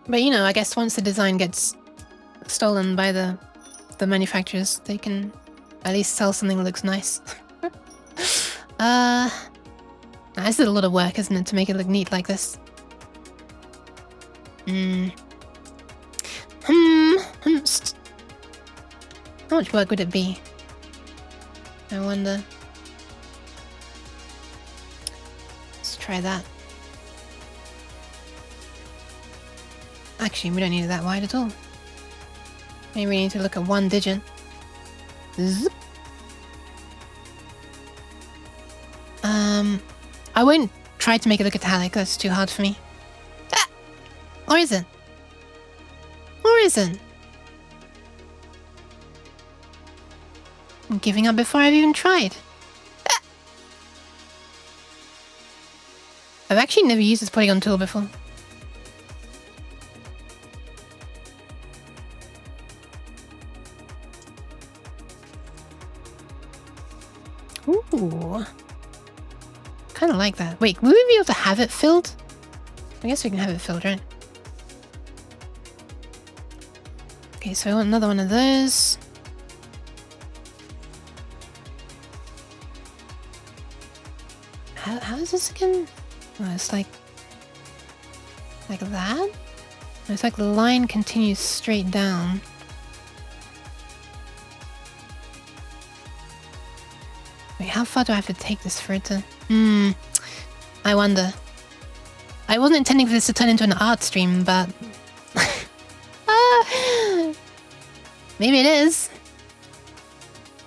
But you know, I guess once the design gets stolen by the manufacturers, they can at least sell something that looks nice. This is a lot of work, isn't it, to make it look neat like this? How much work would it be? I wonder. Let's try that. Actually, we don't need it that wide at all. Maybe we need to look at one digit. Zip. I won't try to make it look italic, that's too hard for me. Ah! Or is it? Or isn't? I'm giving up before I've even tried. Ah! I've actually never used this polygon tool before. Ooh. Kind of like that. Wait, will we be able to have it filled? I guess we can have it filled, right? Okay, so I want another one of those. How is this again? Oh, it's like that? It's like the line continues straight down. Wait, how far do I have to take this for it to... I wonder. I wasn't intending for this to turn into an art stream, but... Maybe it is.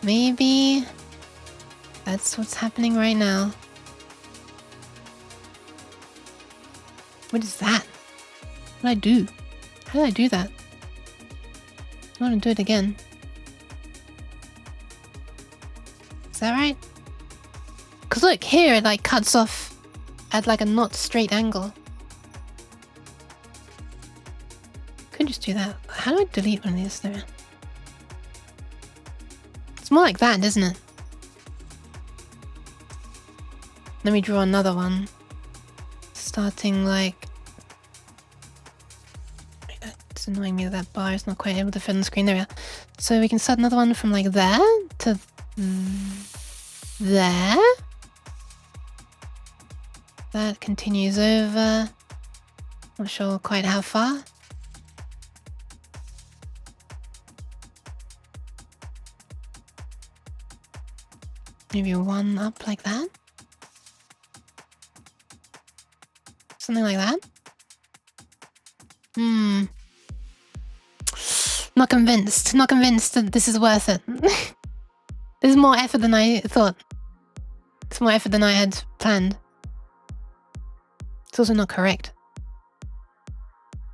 Maybe... that's what's happening right now. What is that? What did I do? How did I do that? I want to do it again. Is that right? Because look, here it like cuts off at like a not straight angle. Could just do that. How do I delete one of these there? It's more like that, isn't it? Let me draw another one. Starting like... It's annoying me that that bar is not quite able to fit on the screen. There we are. So we can start another one from like there to there. That continues over. Not sure quite how far. Maybe one up like that. Something like that. Not convinced. Not convinced that this is worth it. This is more effort than I thought. It's more effort than I had planned. It's also not correct.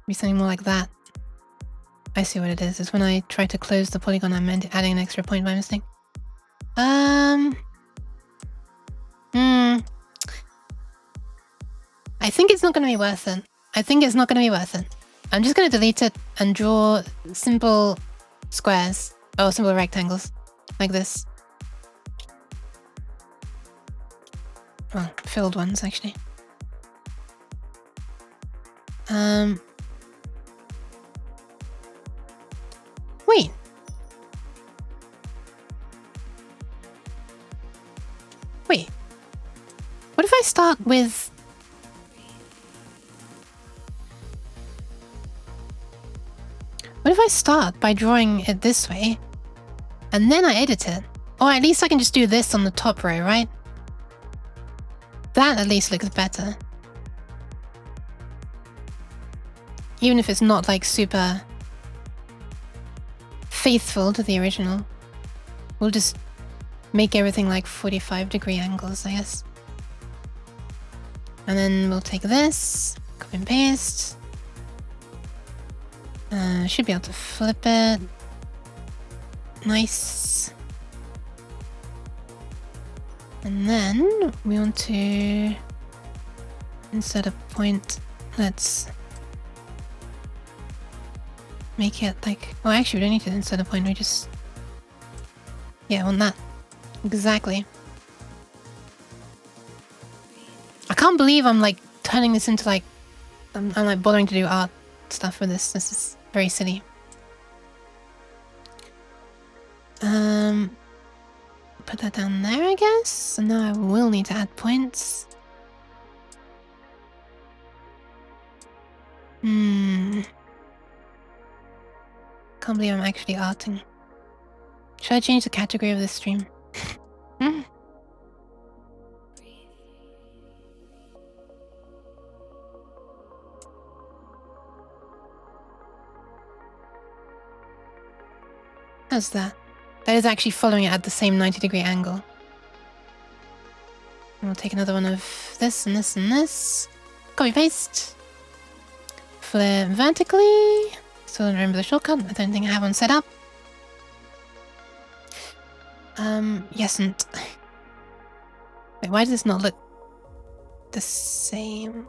Maybe something more like that. I see what it is. It's when I try to close the polygon, I'm adding an extra point by mistake. I think it's not going to be worth it. I think it's not going to be worth it. I'm just going to delete it and draw simple squares. Oh, simple rectangles. Like this. Well, filled ones, actually. Wait. Wait. What if I start with... What if I start by drawing it this way, and then I edit it? Or at least I can just do this on the top row, right? That at least looks better. Even if it's not like super faithful to the original. We'll just make everything like 45-degree angles, I guess. And then we'll take this, copy and paste. Should be able to flip it. Nice. And then we want to insert a point. Let's make it like... Oh, actually, we don't need to insert a point. We just... Yeah, I want that. Exactly. I can't believe I'm like turning this into like... I'm like bothering to do art stuff with this. This is very silly. Put that down there, I guess. So now I will need to add points. Can't believe I'm actually arting. Should I change the category of this stream? How's that? That is actually following it at the same 90-degree angle. We'll take another one of this and this and this. Copy paste. Flip vertically. Still don't remember the shortcut. I don't think I have one set up. Yesn't. Wait, why does this not look the same?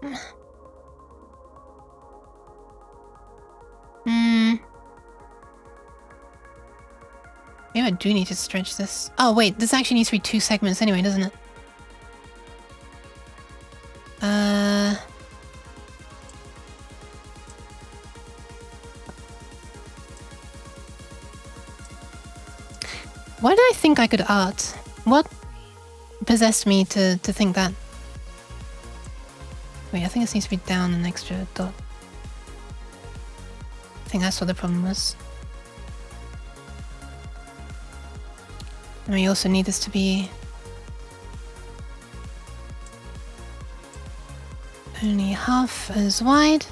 Maybe I do need to stretch this. Oh wait, this actually needs to be 2 segments anyway, doesn't it? Why did I think I could art? What possessed me to think that? Wait, I think this needs to be down an extra dot. I think that's what the problem was. And we also need this to be only half as wide.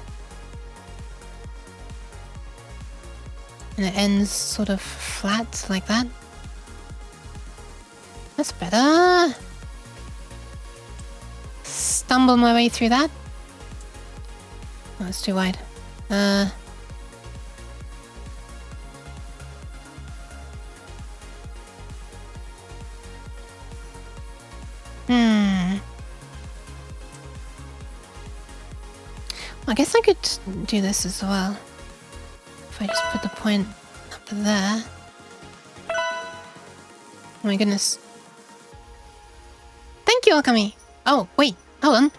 And it ends sort of flat like that. That's better. Stumble my way through that. Oh, it's too wide. I guess I could do this as well. If I just put the point up there. Oh my goodness. Thank you, Okami. Oh, wait. Hold on.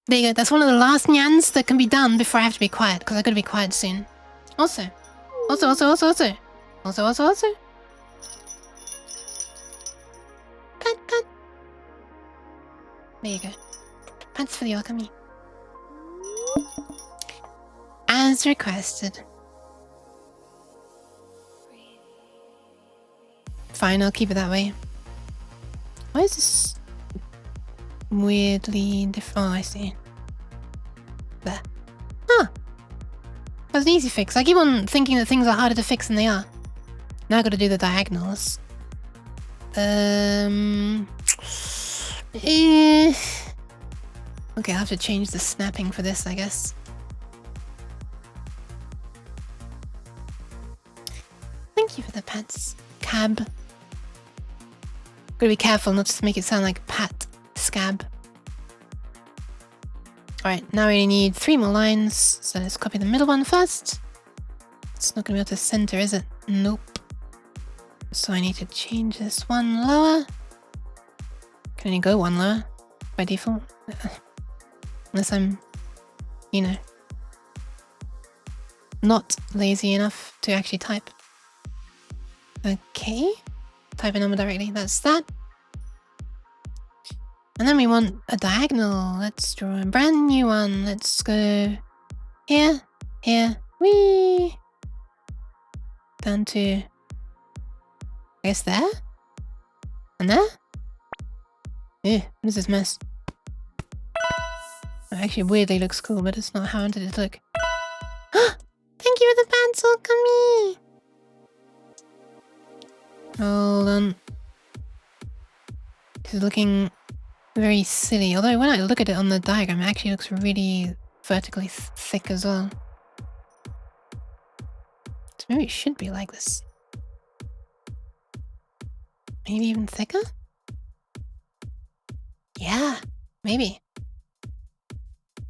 There you go. That's one of the last nyans that can be done before I have to be quiet, because I've got to be quiet soon. Also. Pat. There you go. Pats for the Okami. As requested. Fine, I'll keep it that way. Why is this weirdly different? Oh, I see. There. Huh. That's an easy fix. I keep on thinking that things are harder to fix than they are. Now I've got to do the diagonals. Okay, I'll have to change the snapping for this, I guess. Thank you for the pats, Cab. Gotta be careful not to make it sound like Pat Scab. Alright, now we only need 3 more lines, so let's copy the middle one first. It's not gonna be able to center, is it? Nope. So I need to change this one lower. Can only go one lower by default. Unless I'm, you know, not lazy enough to actually type. Okay. Type a number directly. That's that. And then we want a diagonal. Let's draw a brand new one. Let's go here, whee! Down to, I guess there? And there? Ew, what is this mess? It actually weirdly looks cool, but it's not how I wanted it to look. Thank you for the pencil, Kami! Hold on. This is looking very silly. Although when I look at it on the diagram, it actually looks really vertically thick as well. So maybe it should be like this. Maybe even thicker? Yeah, maybe.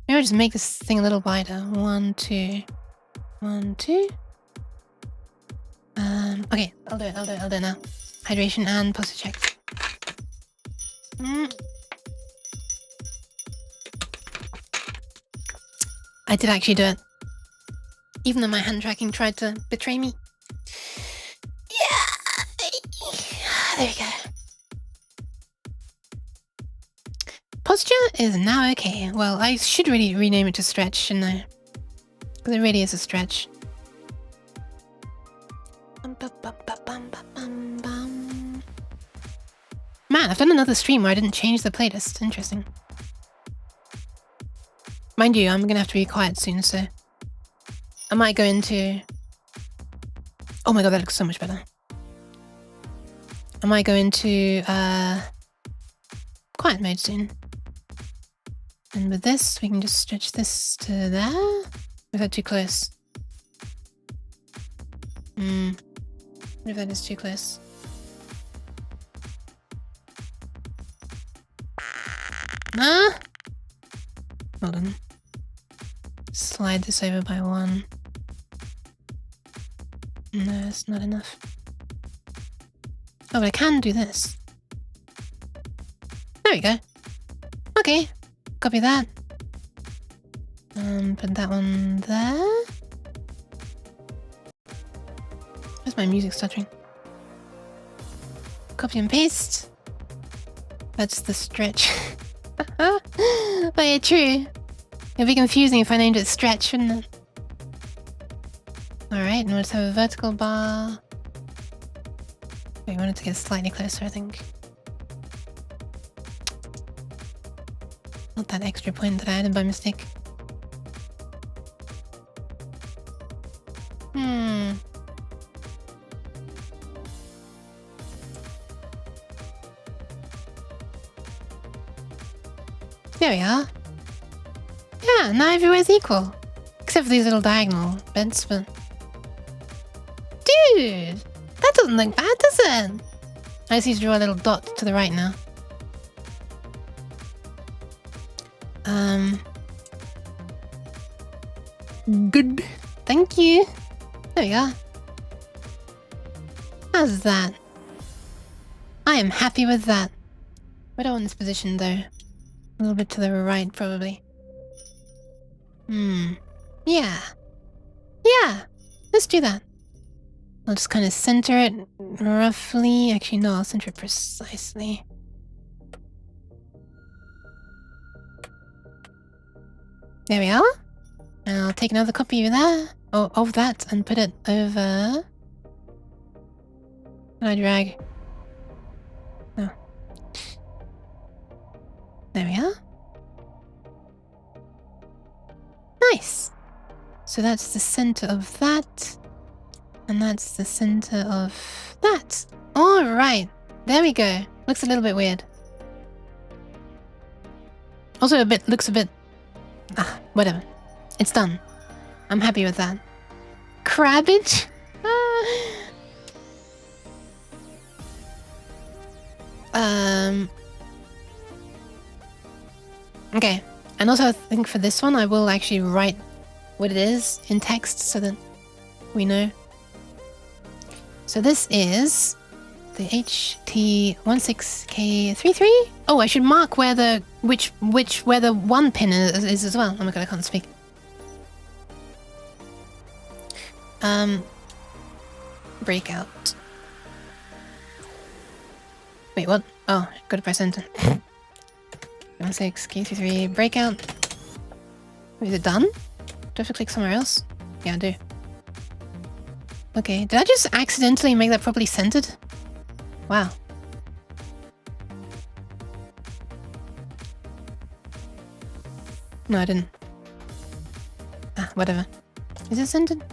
Maybe I'll just make this thing a little wider. 1, 2. 1, 2. Okay, I'll do it now. Hydration and posture check. I did actually do it. Even though my hand tracking tried to betray me. Yeah! There we go. posture is now okay. Well, I should really rename it to stretch, shouldn't I? Because it really is a stretch. Man, I've done another stream where I didn't change the playlist. Interesting. Mind you, I'm gonna have to be quiet soon, so I might go into... Oh my god, that looks so much better. I might go into quiet mode soon. And with this, we can just stretch this to there. Or is that too close? What if that is too close? Ah! Hold on. Slide this over by 1. No, it's not enough. Oh, but I can do this. There we go. Okay. Copy that. Put that one there. Where's my music stuttering? Copy and paste. That's the stretch. But yeah, true. It'd be confusing if I named it stretch, wouldn't it? Alright, now let's have a vertical bar. Wait, I wanted to get slightly closer, I think. Not that extra point that I added by mistake. There we are. Yeah, now everywhere's equal. Except for these little diagonal bits, but... Dude! That doesn't look bad, does it? I just need to draw a little dot to the right now. Good. Thank you. There we go. How's that? I am happy with that. I don't want this position though. A little bit to the right, probably. Yeah. Yeah. Let's do that. I'll just kind of center it roughly. Actually, no, I'll center it precisely. There we are. And I'll take another copy of that, of that, and put it over. Can I drag? No. There we are. Nice. So that's the center of that. And that's the center of that. Alright. There we go. Looks a little bit weird. Also looks a bit... Ah, whatever. It's done. I'm happy with that. Crabbage? Okay. And also I think for this one I will actually write what it is in text so that we know. So this is the HT16K33. Oh, I should mark where the where the one pin is as well. Oh my god, I can't speak. Breakout. Wait, what? Oh, gotta press enter. 16K33 breakout. Is it done? Do I have to click somewhere else? Yeah, I do. Okay, did I just accidentally make that properly centered? Wow. No, I didn't. Ah, whatever. Is it centered?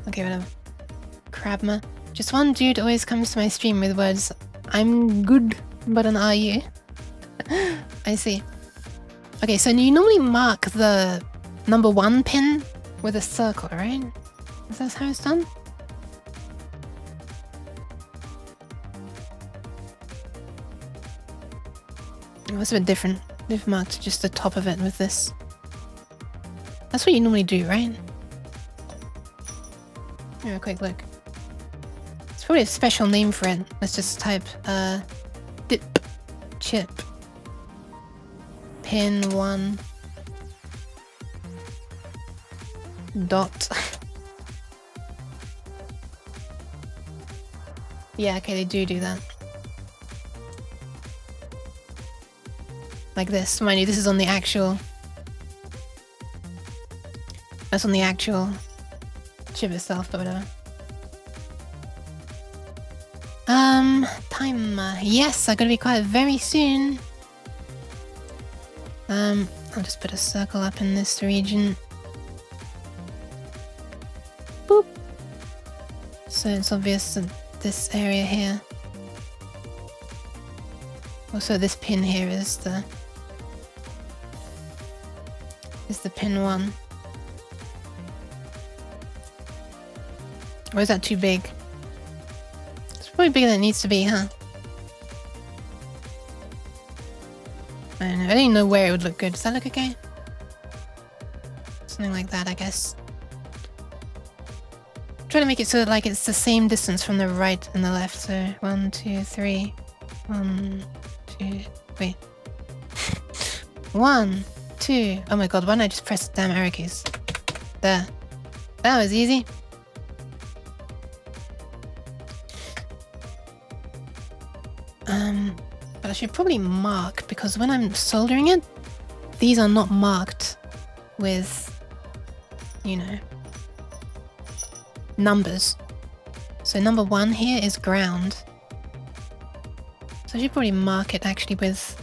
Okay, whatever. Crabma. Just one dude always comes to my stream with words, I'm good, but an are you? I see. Okay, so you normally mark the number 1 pin with a circle, right? Is that how it's done? It was a bit different. They've marked just the top of it with this. That's what you normally do, right? Have a quick look. It's probably a special name for it. Let's just type dip chip pin 1 dot. Yeah, okay, they do that. Like this. Mind you, this is on the actual... That's on the actual chip itself, but whatever. Timer. Yes, I gotta be quiet very soon. I'll just put a circle up in this region. Boop. So it's obvious that this area here. Also, this pin here is the pin 1. Or is that too big? It's probably bigger than it needs to be, huh? I don't know. I don't even know where it would look good. Does that look okay? Something like that, I guess. Try to make it so that, like, it's the same distance from the right and the left. So 1, 2, 3. 1, 2. Wait. 1, 2. Oh my god! Why don't I just press the damn arrow keys? There. That was easy. But I should probably mark, because when I'm soldering it, these are not marked with, you know, numbers. So number 1 here is ground. So I should probably mark it actually with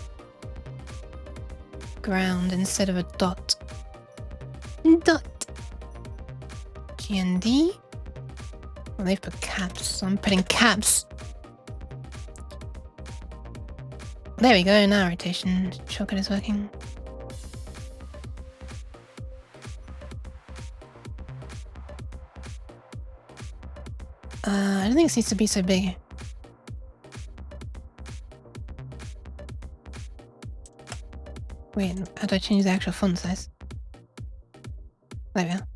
ground instead of a dot. Dot. GND. Well, they've put caps, so I'm putting caps. There we go, now rotation shortcut is working. I don't think this needs to be so big. Wait, how do I change the actual font size? There we are.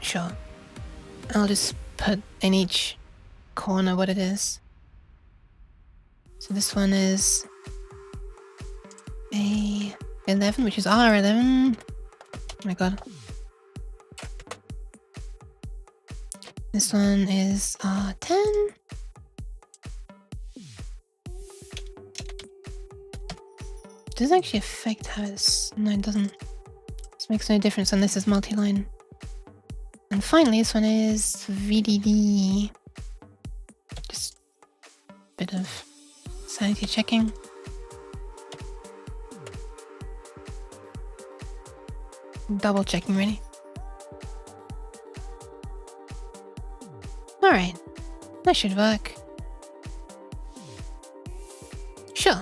Sure. I'll just put in each corner what it is. So this one is A11, which is R11. Oh my god. This one is R10. Does it actually affect how it's... No, it doesn't. This makes no difference, and this is multi-line. And finally, this one is VDD. Just a bit of sanity checking. Double checking, really. Alright, that should work. Sure,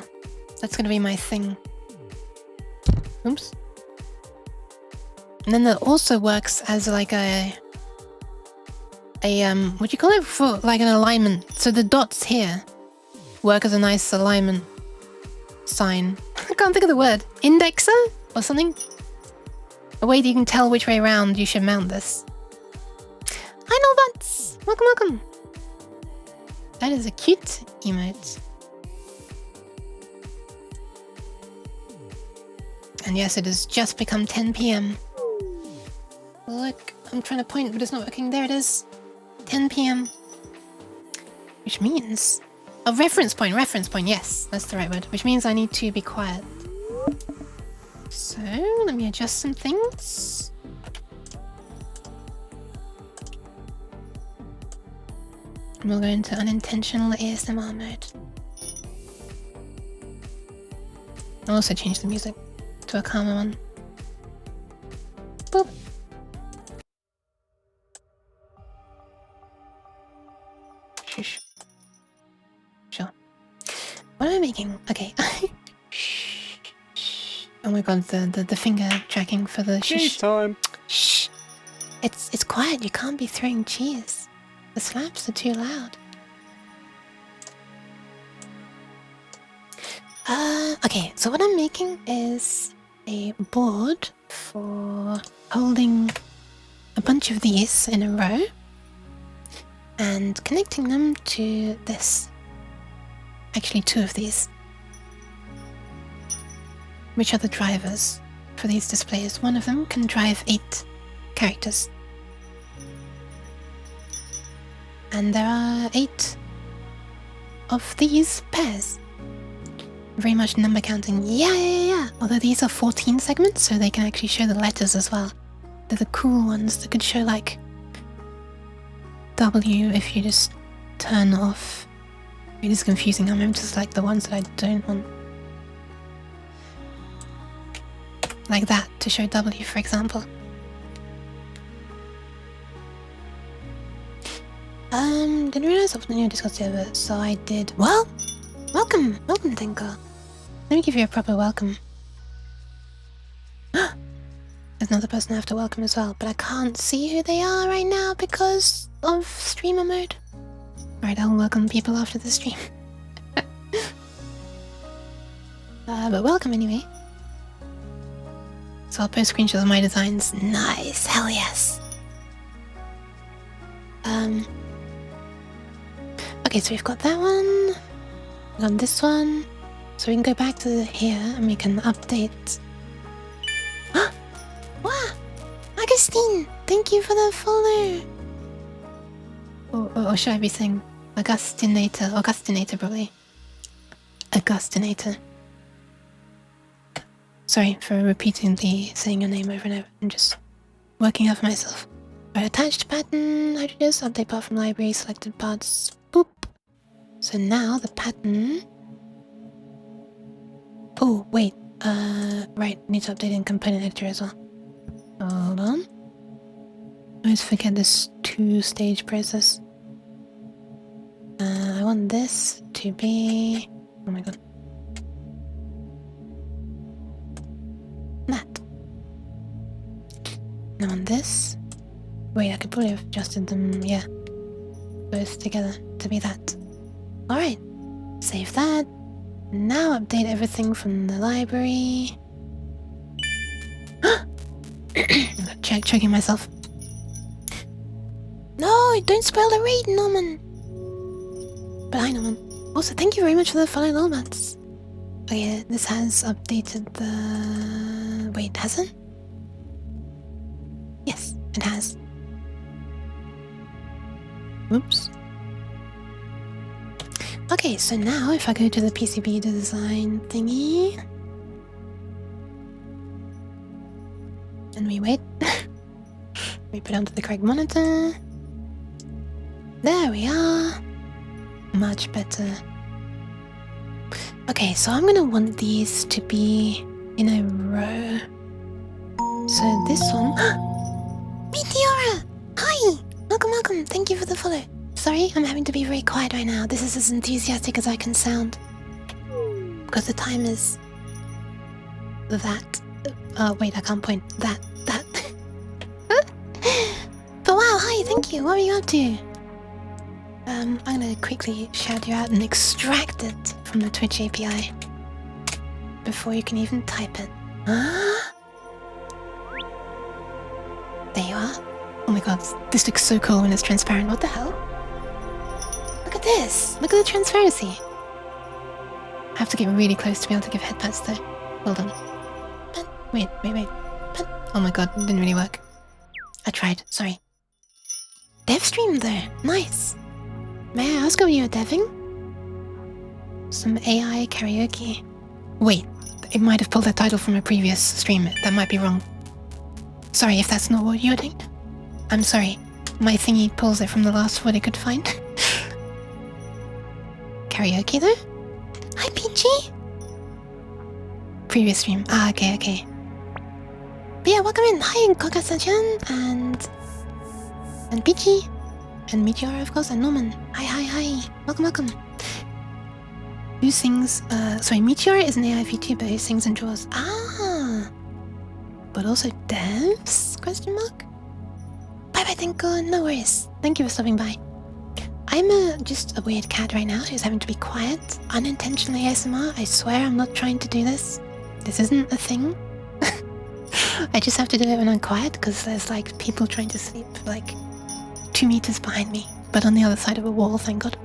that's gonna be my thing. Oops. And then that also works as like a what do you call it? For like an alignment. So the dots here work as a nice alignment sign. I can't think of the word. Indexer or something? A way that you can tell which way around you should mount this. Hi, Nullbuts! Welcome, welcome! That is a cute emote. And yes, it has just become 10 PM. Look, I'm trying to point, but it's not working. There it is. 10 PM. Which means... Oh, reference point, yes, that's the right word. Which means I need to be quiet. So, let me adjust some things. And we'll go into unintentional ASMR mode. I'll also change the music to a calmer one. Boop. Shush. Sure. What am I making? Okay. Shh. Shh. Oh my god, the finger tracking for the Cheese time. Shh. It's quiet. You can't be throwing cheese. The slaps are too loud. Okay, so what I'm making is a board for holding a bunch of these in a row and connecting them to this. Actually, 2 of these. Which are the drivers for these displays. One of them can drive 8 characters. And there are 8 of these pairs. Very much number counting. Yeah. Although these are 14 segments, so they can actually show the letters as well. They're the cool ones that could show like W if you just turn off. It is confusing. I'm just like the ones that I don't want. Like that to show W, for example. Didn't realize I was in your Discord server, so I did. Well, welcome, Tinker. Let me give you a proper welcome. There's another person I have to welcome as well, but I can't see who they are right now because of streamer mode. Alright, I'll welcome people after the stream. But welcome anyway. So I'll post screenshots of my designs. Nice, hell yes. Okay, so we've got that one. We've got this one. So we can go back to here and we can update. Wow! Augustine! Thank you for the follow! Or should I be saying Augustinator probably. Augustinator. Sorry for repeatedly saying your name over and over. I'm just working out for myself. Right, attached pattern, hydrogens, update part from library, selected parts, boop. So now the pattern... Oh, wait, right, need to update in component editor as well. Hold on. I always forget this 2-stage process. I want this to be... Oh my god. That. And I want this... Wait, I could probably have adjusted them, yeah. Both together to be that. Alright. Save that. Now update everything from the library. I'm choking myself. No, don't spoil the raid, Norman. But hi, Norman. Also, thank you very much for the follow, Lolmats. Okay, this has updated the... Wait, hasn't? Yes, it has. Oops. Okay, so now if I go to the PCB design thingy and we wait, we put onto the correct monitor. There we are. Much better. Okay, so I'm gonna want these to be in a row. So this one. Meteora! Hi! Welcome. Thank you for the follow. Sorry, I'm having to be very quiet right now. This is as enthusiastic as I can sound. Because the time is... that. Wait, I can't point. That. But wow, hi, thank you. What are you up to? I'm gonna quickly shout you out and extract it from the Twitch API. Before you can even type it. There you are. Oh my god, this looks so cool when it's transparent. What the hell? Look at this! Look at the transparency! I have to get really close to be able to give headpats though. Hold on. Wait. Oh my god, it didn't really work. I tried, sorry. Dev stream though, nice! May I ask what you were deving? Some AI karaoke. Wait, it might have pulled that title from a previous stream. That might be wrong. Sorry if that's not what you're doing. I'm sorry. My thingy pulls it from the last word it could find. Karaoke though? Hi Peachy! Previous stream. Ah, okay. But yeah, welcome in. Hi Koka-san and Peachy. And Meteor of course, and Norman. Hi. Welcome. Who sings sorry, Meteor is an AI VTuber who sings and draws. Ah, but also devs? Question mark? Bye, Tinko. No worries. Thank you for stopping by. I'm just a weird cat right now who's having to be quiet. Unintentionally ASMR. I swear I'm not trying to do this. This isn't a thing. I just have to do it when I'm quiet because there's like people trying to sleep like 2 meters behind me, but on the other side of a wall, thank god.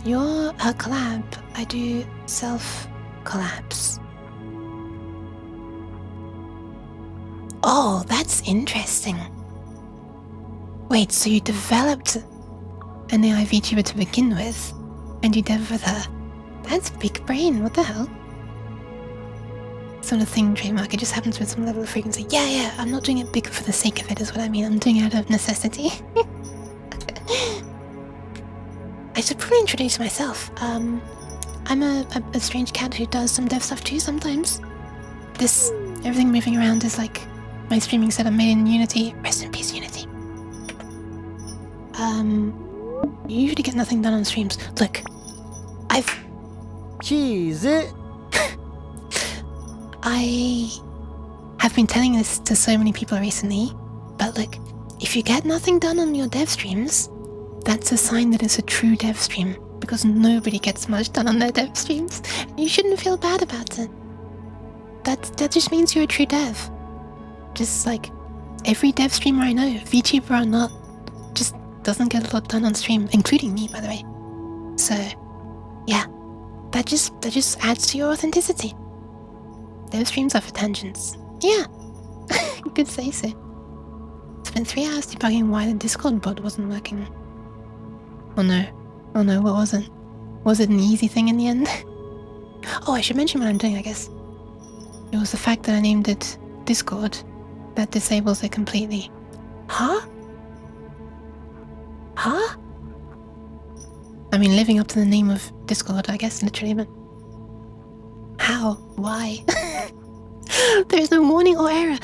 You're a collab. I do self collabs. Oh, that's interesting. Wait, so you developed an AI VTuber to begin with, and you dev with her. That's big brain, what the hell? Sort of thing, trademark, it just happens with some level of frequency. Yeah, I'm not doing it big for the sake of it is what I mean. I'm doing it out of necessity. I should probably introduce myself. I'm a strange cat who does some dev stuff too sometimes. Everything moving around is like my streaming setup made in Unity. Rest in peace, Unity. You usually get nothing done on streams. Look, Cheese it. I have been telling this to so many people recently, but look, if you get nothing done on your dev streams, that's a sign that it's a true dev stream, because nobody gets much done on their dev streams, and you shouldn't feel bad about it. That just means you're a true dev. Just like every dev streamer I know, VTuber or not, just doesn't get a lot done on stream, including me, by the way. So, yeah, that just adds to your authenticity. Dev streams are for tangents. Yeah, you could say so. Spent 3 hours debugging why the Discord bot wasn't working. Oh no, what was it? Was it an easy thing in the end? Oh, I should mention what I'm doing, I guess. It was the fact that I named it Discord that disables it completely. Huh? I mean, living up to the name of Discord, I guess, literally, but... How? Why? There's no warning or error.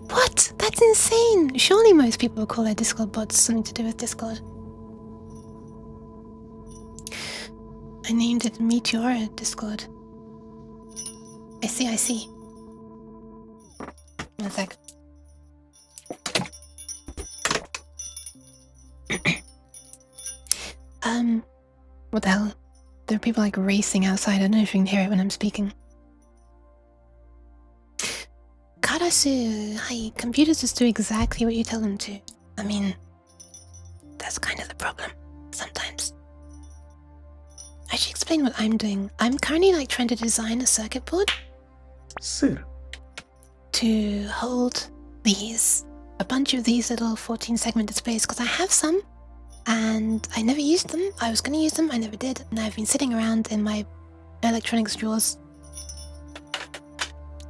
What? That's insane! Surely most people will call their Discord bots something to do with Discord. I named it Meteora Discord. I see. One sec. What the hell? There are people like racing outside. I don't know if you can hear it when I'm speaking. Karasu, hi. Computers just do exactly what you tell them to. I mean, that's kind of the problem, sometimes. I should explain what I'm doing. I'm currently like trying to design a circuit board. Sir. To hold a bunch of these little 14-segment displays, because I have some, and I never used them. I was going to use them, I never did, and I've been sitting around in my electronics drawers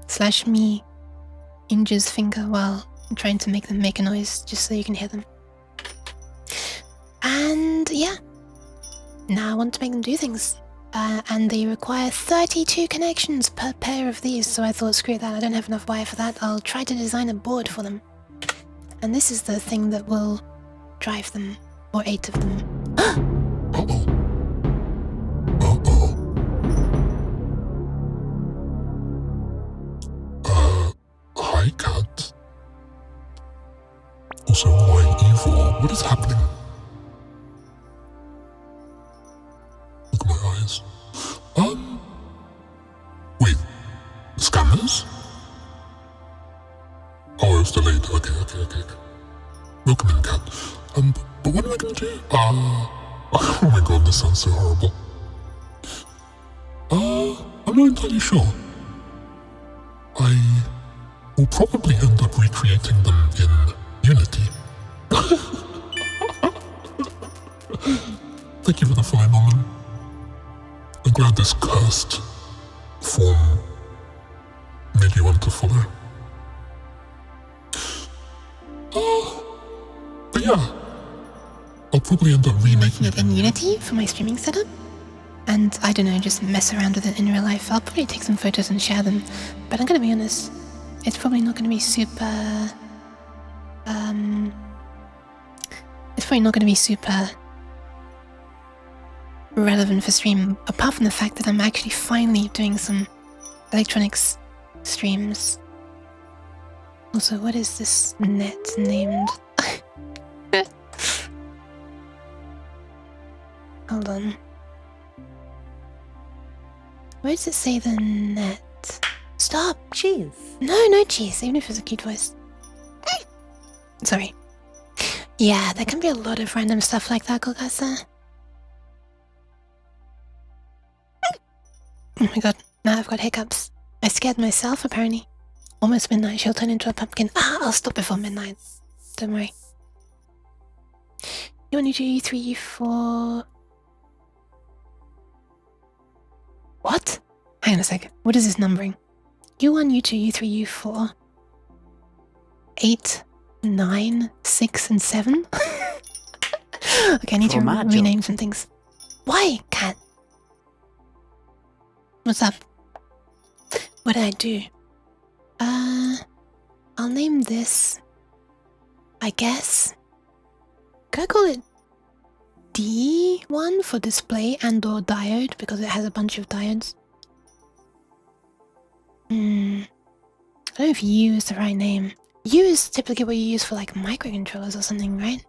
/ me Inja's finger while I'm trying to make them make a noise, just so you can hear them. And yeah, now I want to make them do things. And they require 32 connections per pair of these, so I thought, screw that, I don't have enough wire for that, I'll try to design a board for them. And this is the thing that will drive them, or 8 of them. Hi, cat. Also, my evil. What is happening? Look at my eyes. Wait. Scanners? Oh, it was delayed. Okay. Welcome in, cat. But what am I gonna do? Oh my god, this sounds so horrible. I'm not entirely sure. I will probably end up recreating them in Unity. Thank you for the follow, Norman. I'm glad this cursed form made you want to follow. But yeah, I'll probably end up remaking it in Unity for my streaming setup. And I don't know, just mess around with it in real life. I'll probably take some photos and share them. But I'm gonna be honest, it's probably not gonna be super... It's probably not gonna be super relevant for stream, apart from the fact that I'm actually finally doing some electronics streams. Also, what is this net named? Hold on. Where does it say the net? Stop! Cheese. No cheese, even if it's a cute voice. Sorry. Yeah, there can be a lot of random stuff like that, Golgasa. Oh my god, now I've got hiccups. I scared myself, apparently. almost midnight, she'll turn into a pumpkin. I'll stop before midnight. Don't worry. U1, U2, U3, U4... What? Hang on a sec. What is this numbering? U1, U2, U3, U4... 8, 9, 6, and 7? Okay, I need to rename some things. Why, cat? What's up? What did I do? I'll name this... I guess... Can I call it D1 for display and or diode because it has a bunch of diodes? I don't know if U is the right name. U is typically what you use for like microcontrollers or something, right?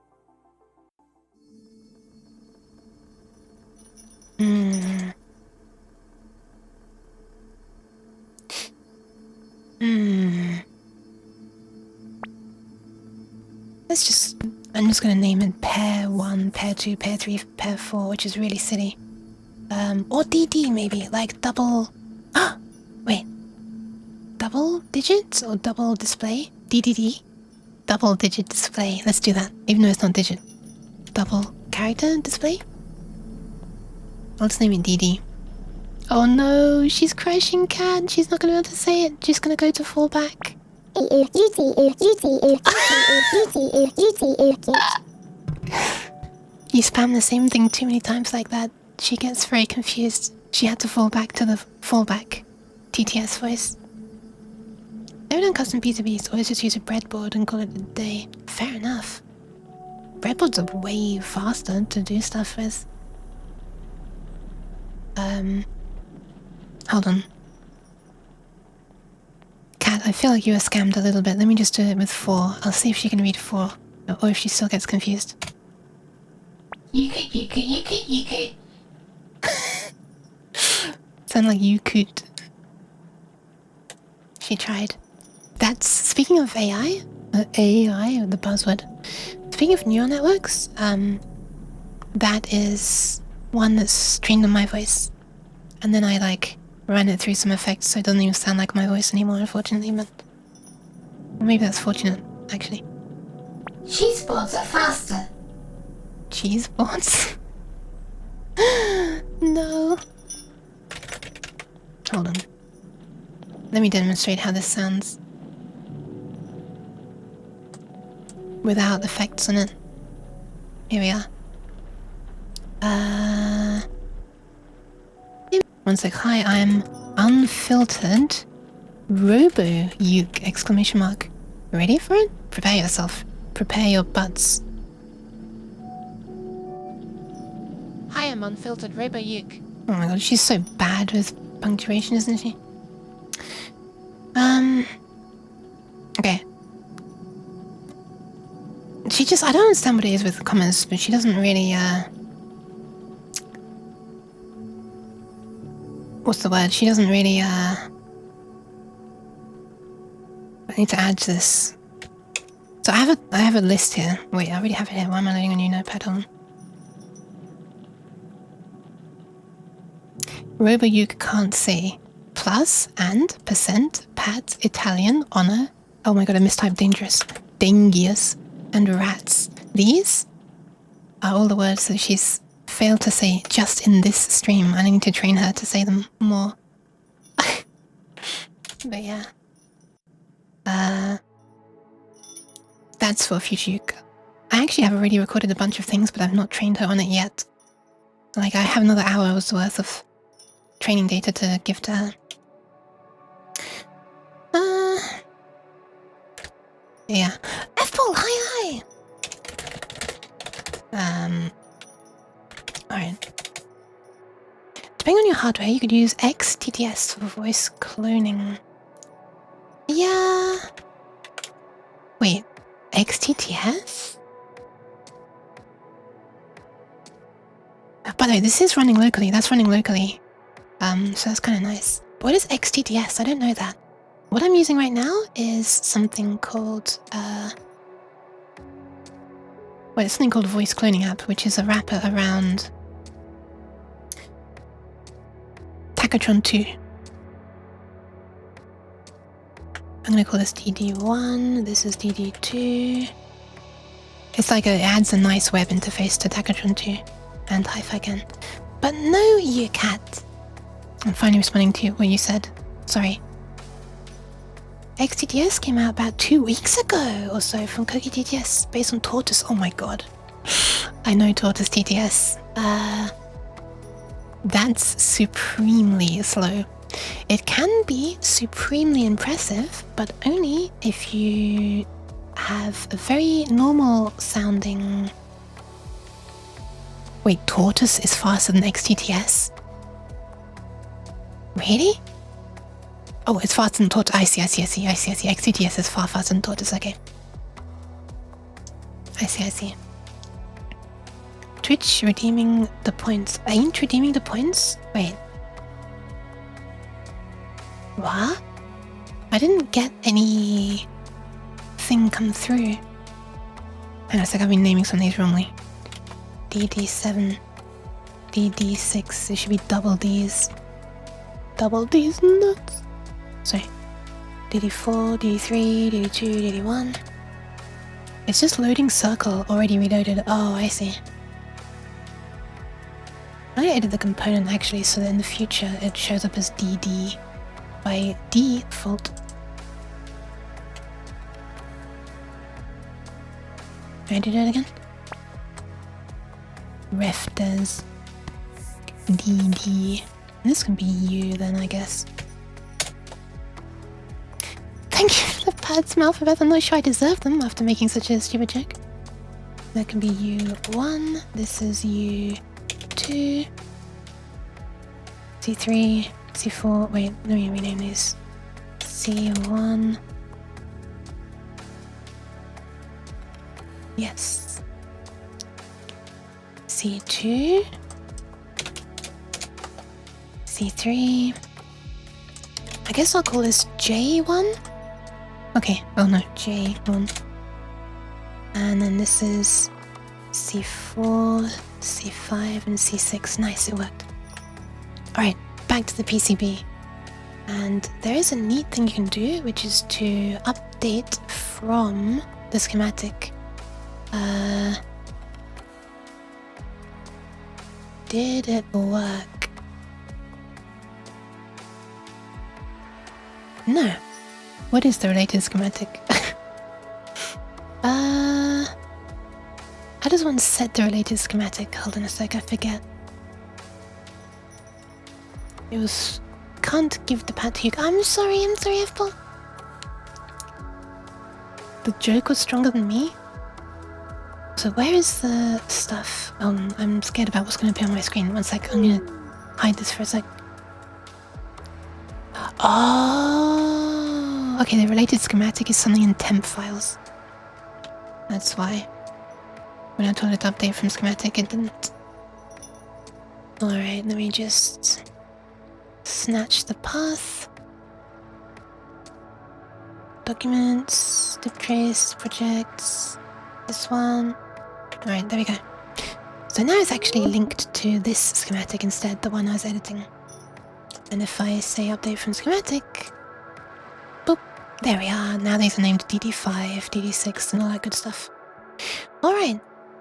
Let's just... I'm just gonna name it pair 1, pair 2, pair 3, pair 4, which is really silly. Or DD maybe, like double... Wait. Double digits or double display? DDD? Double digit display. Let's do that, even though it's not digit. Double character display? I'll just name it DD. Oh no, she's crashing, cat. She's not gonna be able to say it. She's gonna go to fallback. You spam the same thing too many times like that, she gets very confused. She had to fall back to the fallback TTS voice. Never done custom P2Bs, always just use a breadboard and call it a day. Fair enough. Breadboards are way faster to do stuff with. Hold on. Cat, I feel like you were scammed a little bit. Let me just do it with 4. I'll see if she can read 4. Or if she still gets confused. You could. Sound like you could. She tried. That's... Speaking of AI, the buzzword. Speaking of neural networks, that is one that's trained on my voice. And then I, like, ran it through some effects so it doesn't even sound like my voice anymore, unfortunately, but... Maybe that's fortunate, actually. Cheese boards are faster. Cheese boards? No. Hold on. Let me demonstrate how this sounds. Without effects on it. Here we are. One sec. Hi, I'm unfiltered Robo-Uke! Exclamation mark. Ready for it? Prepare yourself. Prepare your butts. Hi, I'm unfiltered Robo-Uke! Oh my god, she's so bad with punctuation, isn't she? Okay. She just... I don't understand what it is with commas, but she doesn't really, what's the word? She doesn't really, I need to add to this. So I have a list here. Wait, I already have it here. Why am I loading a new notepad on? Robo-Uke can't say. Plus, and, percent, pat, Italian, honor. Oh my god, I mistyped dangerous. Dangerous. And rats. These are all the words that she's failed to say just in this stream, and I need to train her to say them more. But yeah. That's for future Uke. I actually have already recorded a bunch of things, but I've not trained her on it yet. Like, I have another hour's worth of training data to give to her. Yeah. F-Ball, hi. Alright. Depending on your hardware, you could use XTTS for voice cloning. Yeah. Wait, XTTS? By the way, this is running locally. That's running locally. So that's kind of nice. What is XTTS? I don't know that. What I'm using right now is something called, well, it's something called Voice Cloning App, which is a wrapper around Tacotron 2. I'm gonna call this DD1, this is DD2. It's like it adds a nice web interface to Takatron 2 and Hi-Fi can. But no, you cat. I'm finally responding to what you said. Sorry. XTTS came out about 2 weeks ago or so from Cookie TTS based on Tortoise. Oh my god. I know Tortoise TTS. That's supremely slow. It can be supremely impressive, but only if you have a very normal sounding... Wait, Tortoise is faster than XTTS? Really? Oh, it's faster than Tortoise. I see. XTTS is far faster than Tortoise, okay. I see. Twitch redeeming the points. Ain't redeeming the points? Wait. What? I didn't get any thing come through. Hang on a sec, I've been naming some of these wrongly. DD7, DD6, it should be double Ds. Double Ds nuts. Sorry. DD4, DD3, DD2, DD1. It's just loading circle, already reloaded. Oh, I see. I edit the component actually so that in the future it shows up as DD by default. Can I do that again? Ref does DD. This can be U then, I guess. Thank you for the pads, Malphabeth. I'm not sure I deserve them after making such a stupid joke. That can be U1. This is U2. C3. C4. Wait, let me rename these. C1. Yes. C2. C3. I guess I'll call this J1. Okay, oh no, J1. And then this is C4, C5, and C6. Nice, it worked. Alright, back to the PCB. And there is a neat thing you can do, which is to update from the schematic. Did it work? No. What is the related schematic? How does one set the related schematic? Hold on a sec, I forget. It was... Can't give the pad to you. I'm sorry, F-Ball. The joke was stronger than me? So where is the stuff? I'm scared about what's going to appear on my screen. One sec, I'm going to hide this for a sec. Oh, okay, the related schematic is something in temp files. That's why. When I told it to update from schematic, it didn't. Alright, let me just snatch the path. Documents, dip trace, projects, this one. Alright, there we go. So now it's actually linked to this schematic instead, the one I was editing. And if I say update from schematic, boop, there we are. Now these are named DD5, DD6 and all that good stuff. Alright,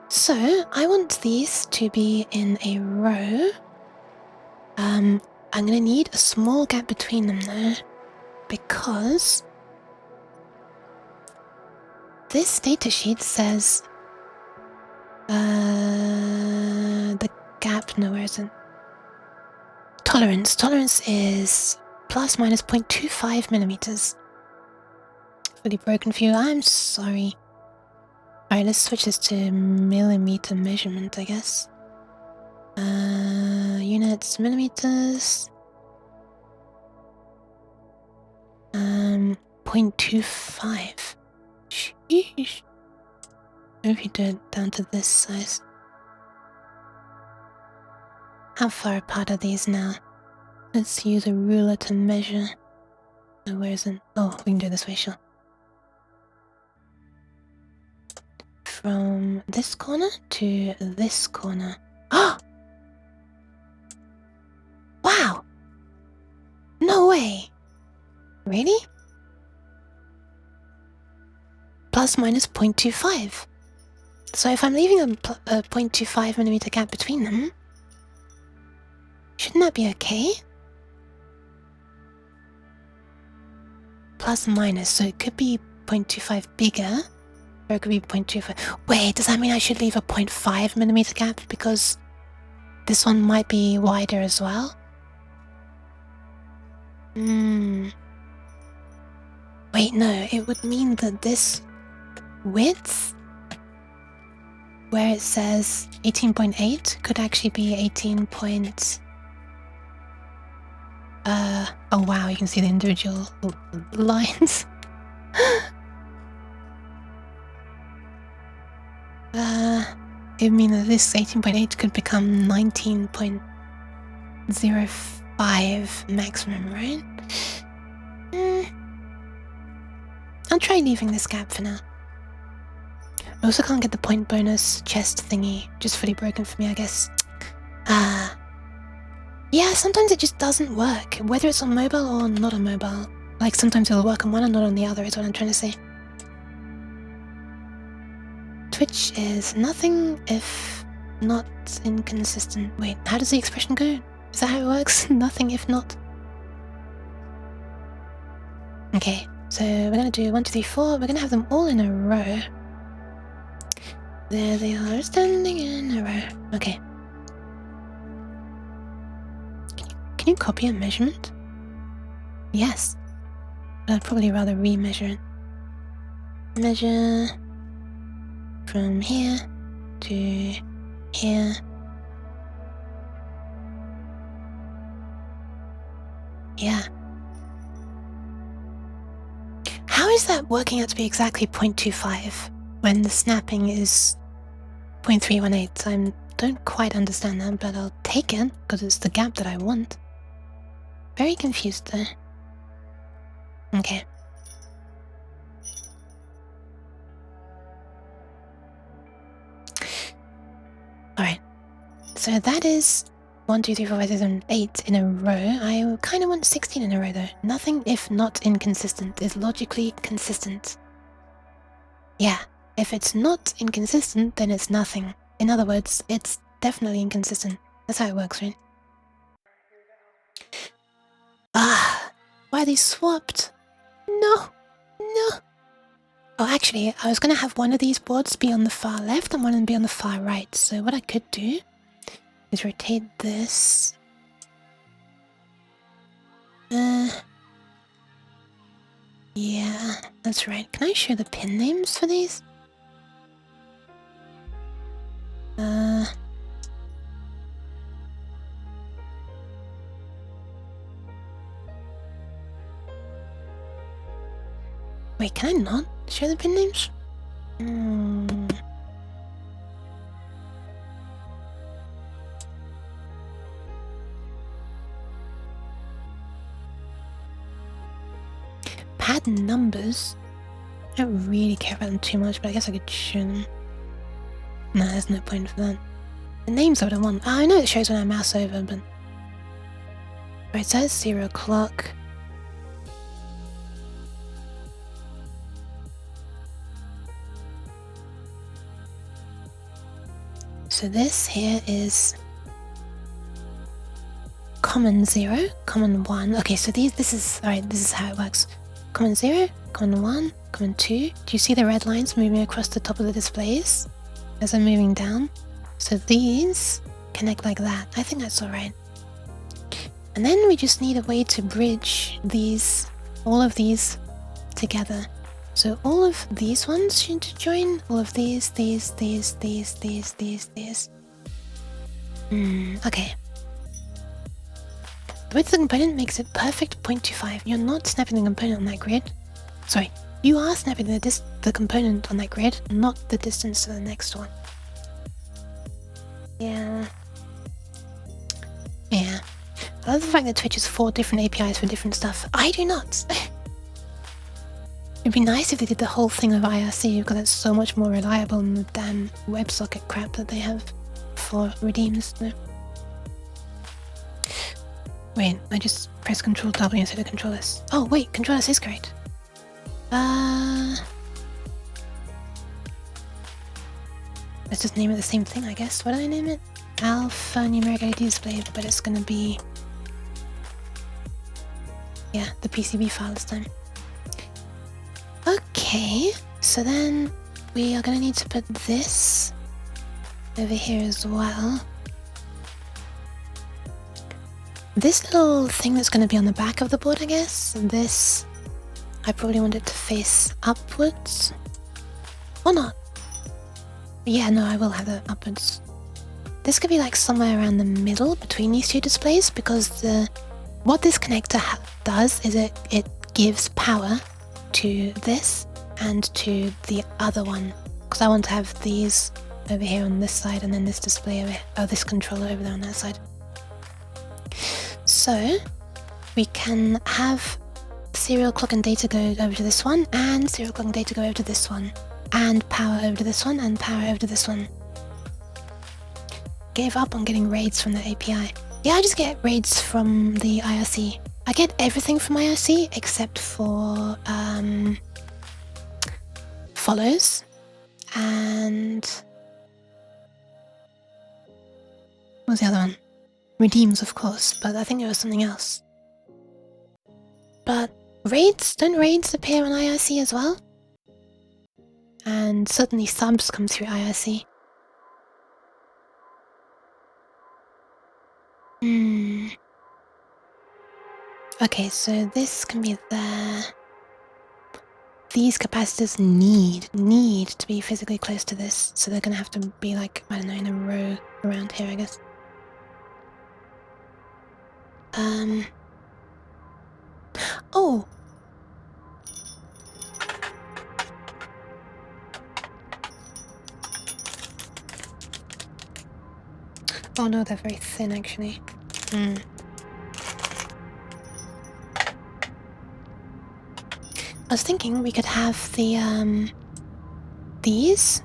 so I want these to be in a row. I'm gonna need a small gap between them though, because this datasheet says the gap, no, where is it? Tolerance. Tolerance is plus minus 0.25 millimeters. Really broken for you. I'm sorry. Alright, let's switch this to millimeter measurement, I guess. Units, millimeters. 0.25. Sheesh. What if you do it down to this size? How far apart are these now? Let's use a ruler to measure. Oh, where is it? Oh, we can do it this way, sure. From this corner to this corner. Oh! Wow! No way! Really? plus minus 0.25. So if I'm leaving a 0.25mm gap between them, shouldn't that be okay? Plus minus, so it could be 0.25 bigger, or it could be 0.25. Wait, does that mean I should leave a 0.5mm gap because this one might be wider as well? Wait, no, it would mean that this width, where it says 18.8, could actually be 18. Oh wow, you can see the individual lines. It means that this 18.8 could become 19.05 maximum, right? I'll try leaving this gap for now. I also can't get the point bonus chest thingy, just fully broken for me, I guess. Yeah, sometimes it just doesn't work, whether it's on mobile or not on mobile. Like, sometimes it'll work on one and not on the other, is what I'm trying to say. Twitch is nothing if not inconsistent. Wait, how does the expression go? Is that how it works? Nothing if not. Okay, so we're gonna do 1, 2, 3, 4. We're gonna have them all in a row. There they are, standing in a row. Okay. Can you copy a measurement? Yes. But I'd probably rather re-measure it. Measure from here to here. Yeah. How is that working out to be exactly 0.25 when the snapping is 0.318? I don't quite understand that, but I'll take it because it's the gap that I want. Very confused there. Okay. Alright. So that is 1, 2, 3, 4, 5, 6, 7, 8 in a row. I kind of want 16 in a row though. Nothing if not inconsistent is logically consistent. Yeah, if it's not inconsistent, then it's nothing. In other words, it's definitely inconsistent. That's how it works, right? Ah, why are they swapped? No, no. Oh, actually, I was going to have one of these boards be on the far left and one be on the far right. So what I could do is rotate this. Yeah, that's right. Can I show the pin names for these? Wait, can I not show the pin names? Pad numbers? I don't really care about them too much, but I guess I could show them. Nah, there's no point for that. The names are what I want. I know it shows when I mouse over, but... Right, so it's 0 o'clock. So this here is common 0, common 1. Okay, so this is how it works. Common 0, common 1, common 2. Do you see the red lines moving across the top of the displays as I'm moving down? So these connect like that. I think that's alright. And then we just need a way to bridge all of these together. So all of these ones should join, all of these. Okay. The width of the component makes it perfect 0.25. You're not snapping the component on that grid. Sorry, you are snapping the component on that grid, not the distance to the next one. Yeah. Yeah. I love the fact that Twitch has 4 different APIs for different stuff. I do not. It'd be nice if they did the whole thing of IRC, because it's so much more reliable than the damn WebSocket crap that they have for redeems. No. Wait, I just pressed Ctrl W instead of Ctrl S. Oh wait, Ctrl S is correct. Let's just name it the same thing, I guess. What did I name it? Alphanumeric LED display, but it's gonna be... yeah, the PCB file this time. Okay, so then we are gonna need to put this over here as well. This little thing that's gonna be on the back of the board, I guess, this, I probably want it to face upwards. Or not. Yeah, no, I will have it upwards. This could be like somewhere around the middle between these two displays, because what this connector does is it gives power to this and to the other one, because I want to have these over here on this side and then this display over here, oh, this controller over there on that side. So we can have serial clock and data go over to this one, and serial clock and data go over to this one, and power over to this one, and power over to this one. Gave up on getting raids from the API. Yeah, I just get raids from the IRC. I get everything from IRC except for follows and what was the other one? Redeems, of course, but I think there was something else. But don't raids appear on IRC as well? And certainly subs come through IRC. Okay, so this can be there. These capacitors need to be physically close to this, so they're gonna have to be like, I don't know, in a row around here, I guess. Oh! Oh no, they're very thin actually. I was thinking we could have the these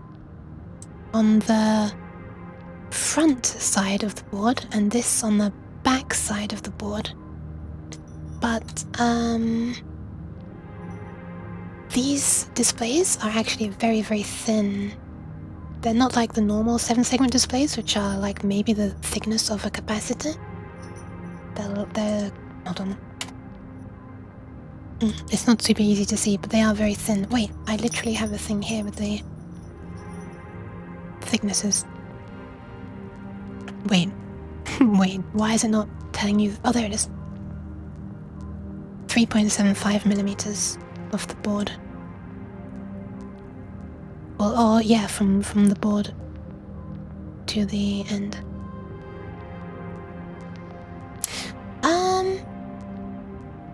on the front side of the board and this on the back side of the board. But these displays are actually very, very thin. They're not like the normal 7-segment displays, which are like maybe the thickness of a capacitor. They're hold on. It's not super easy to see, but they are very thin. Wait, I literally have a thing here with the thicknesses. Wait, wait, why is it not telling you? Oh, there it is. 3.75 millimeters off the board. Well, oh yeah, from the board to the end.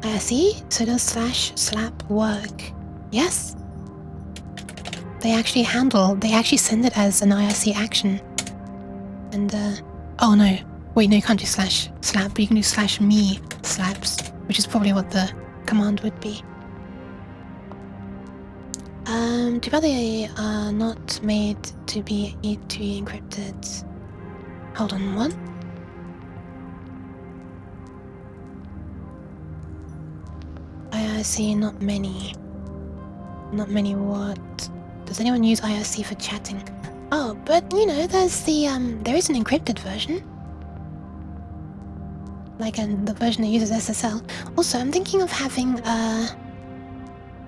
I see. So does slash slap work? Yes. They actually send it as an IRC action. And oh no, wait, no, you can't do slash slap, but you can do slash me slaps, which is probably what the command would be. Too bad they are not made to be encrypted. Hold on, what? IRC, not many. Not many what? Does anyone use IRC for chatting? Oh, but you know, there's the there is an encrypted version. Like the version that uses SSL. Also, I'm thinking of having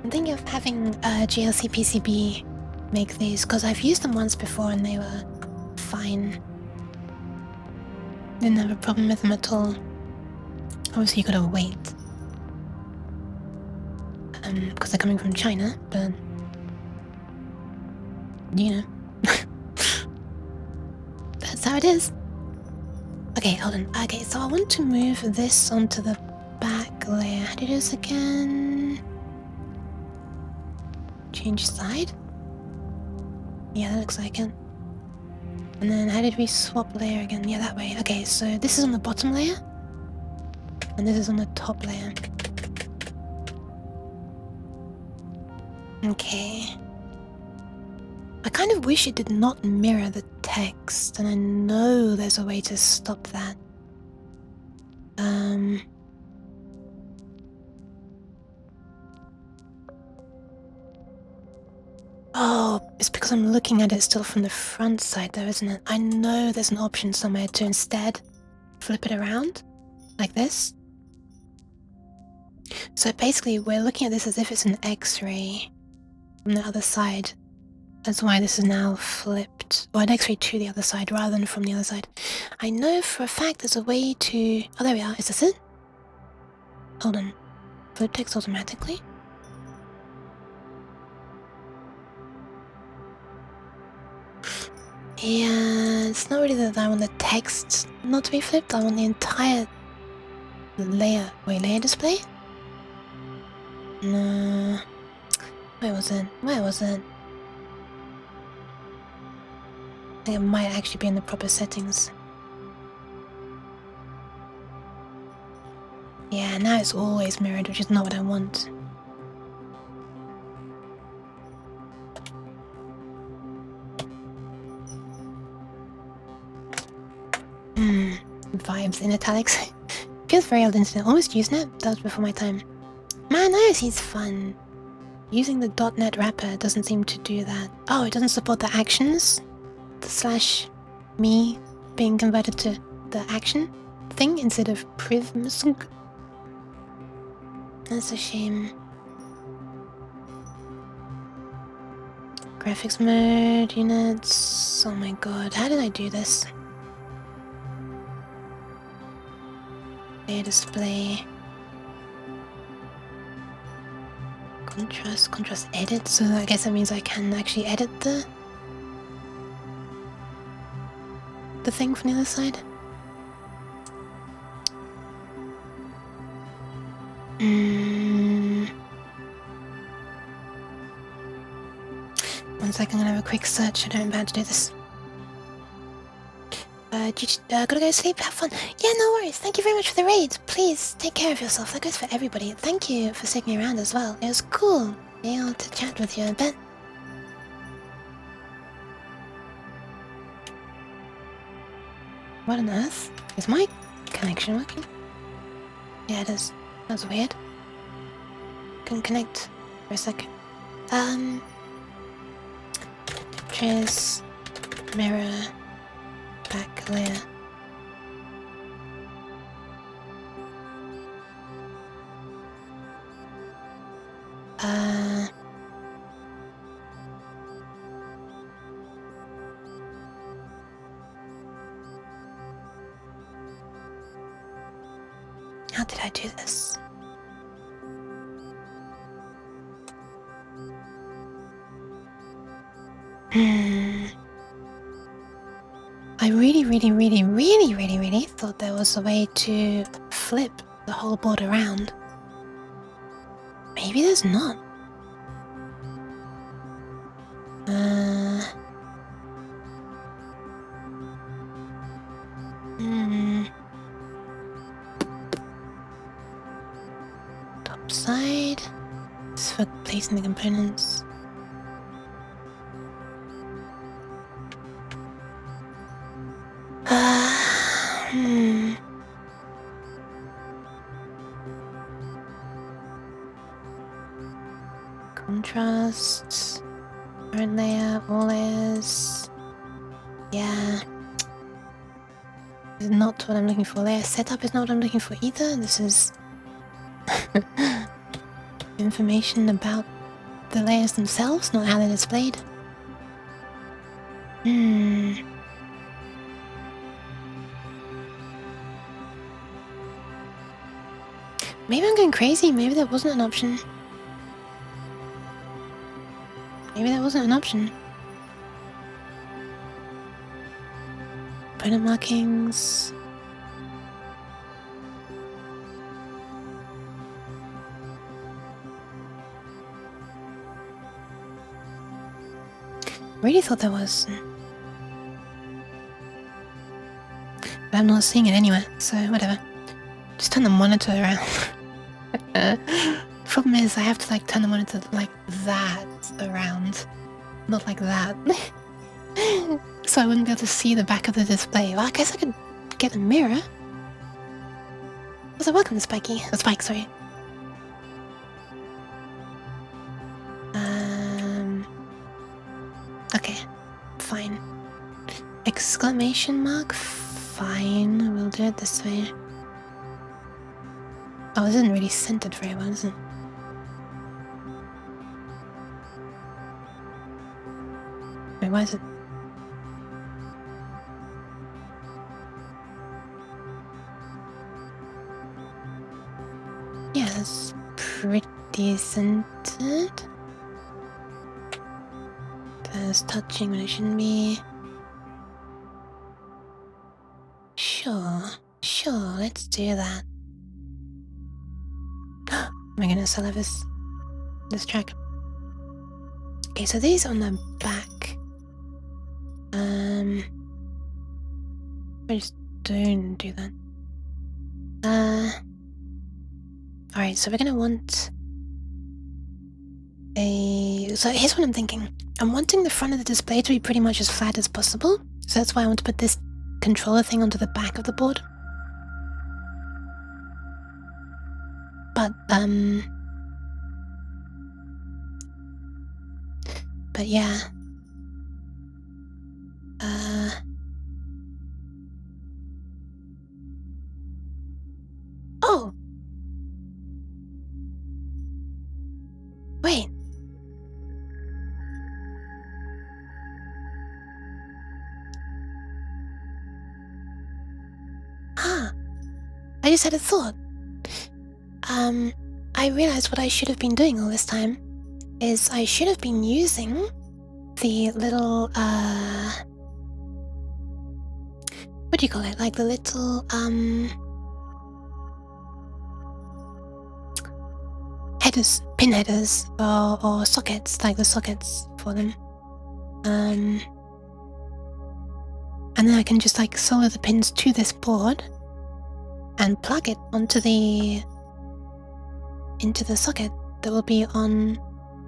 GLC PCB make these, because I've used them once before and they were fine. Didn't have a problem with them at all. Obviously you gotta wait. Because they're coming from China, but you know. That's how it is. Okay, hold on. Okay, so I want to move this onto the back layer. How do you do this again? Change side? Yeah, that looks like it. And then how did we swap layer again? Yeah, that way. Okay, so this is on the bottom layer. And this is on the top layer. Okay. I kind of wish it did not mirror the text, and I know there's a way to stop that. Oh, it's because I'm looking at it still from the front side though, isn't it? I know there's an option somewhere to instead flip it around, like this. So basically we're looking at this as if it's an X-ray from the other side. That's why this is now flipped, or an X-ray to the other side rather than from the other side. I know for a fact there's a way to... Oh, there we are. Is this it? Hold on. Flip text automatically? Yeah, it's not really that I want the text not to be flipped. I want the entire layer. Wait, layer display? No. Where was it? Where was it? I think it might actually be in the proper settings. Yeah, now it's always mirrored, which is not what I want. Vibes in italics. Feels very old internet. Almost Usenet. That was before my time. Man, IOC's fun. Using the .NET wrapper doesn't seem to do that. Oh, it doesn't support the actions? The slash me being converted to the action thing instead of prism. That's a shame. Graphics mode, units. Oh my god, how did I do this? Layer display. Contrast edit, so I guess that means I can actually edit the thing from the other side. One second, I'm gonna have a quick search. I don't know how to do this. Gotta go to sleep, have fun. Yeah, no worries. Thank you very much for the raid. Please take care of yourself. That goes for everybody. Thank you for sticking around as well. It was cool being able to chat with you a bit. What on earth? Is my connection working? Yeah, it is. That's weird. Couldn't connect for a second. Trace, mirror, back layer. How did I do this? I really thought there was a way to flip the whole board around. Maybe there's not. Top side. This is for placing the components. Contrast. Current layer, all layers. Yeah. This is not what I'm looking for. Layer setup is not what I'm looking for either. This is information about the layers themselves, not how they're displayed. Maybe I'm going crazy. Maybe that wasn't an option. Maybe that wasn't an option. Component markings. Really thought there was. But I'm not seeing it anywhere, so whatever. Just turn the monitor around. Problem is, I have to like turn the monitor like that around, not like that. So I wouldn't be able to see the back of the display. Well, I guess I could get a mirror. Also, welcome to Spiky. Spike, sorry. Exclamation mark? Fine, we'll do it this way. Oh, this isn't really centered very well, is it? Wait, why is it? Yeah, it's pretty centered. There's touching when it shouldn't be. Sure, let's do that. Oh my goodness, I love this track. Okay, so these on the back. I just don't do that. Alright, so we're gonna want so here's what I'm thinking. I'm wanting the front of the display to be pretty much as flat as possible. So that's why I want to put this controller thing onto the back of the board. But yeah. Oh! Wait. I just had a thought. I realized what I should have been doing all this time is I should have been using the little, what do you call it? Like the little, headers, pin headers, or sockets, like the sockets for them. And then I can just like solder the pins to this board and plug it into the socket that will be on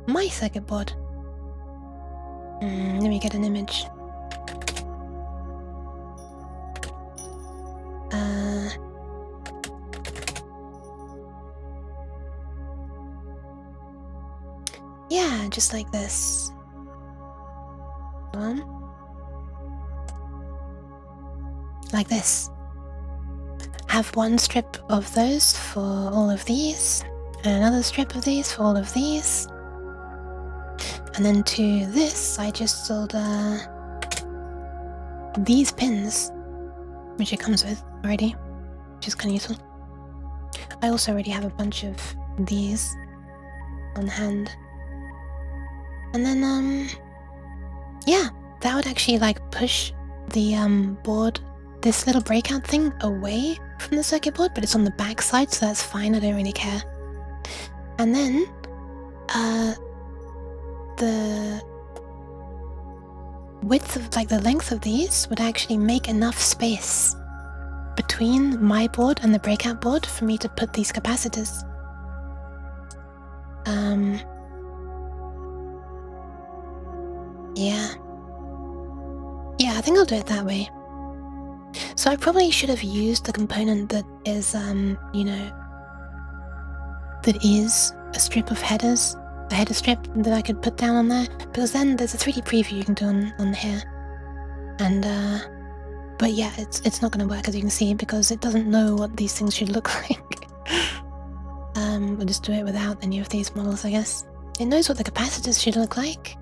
my circuit board. Let me get an image. Yeah, just like this. Like this. Have one strip of those for all of these, and another strip of these for all of these. And then to this, I just solder these pins, which it comes with already, which is kind of useful. I also already have a bunch of these on hand. And then, yeah, that would actually like push the board, this little breakout thing, away from the circuit board, but it's on the back side, so that's fine, I don't really care. And then, the width of, like the length of these would actually make enough space between my board and the breakout board for me to put these capacitors. Yeah, I think I'll do it that way. So I probably should have used the component that is, that is a strip of headers, a header strip that I could put down on there, because then there's a 3D preview you can do on here. And, but yeah, it's not going to work, as you can see, because it doesn't know what these things should look like. We'll just do it without any of these models, I guess. It knows what the capacitors should look like.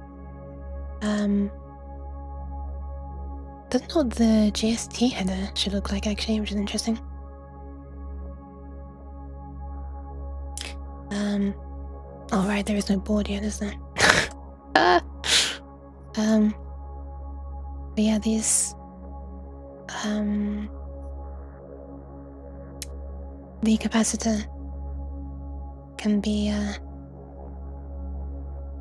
Doesn't know what the JST header should look like, actually, which is interesting. Oh right, there is no board yet, is there? But yeah, these the capacitor can be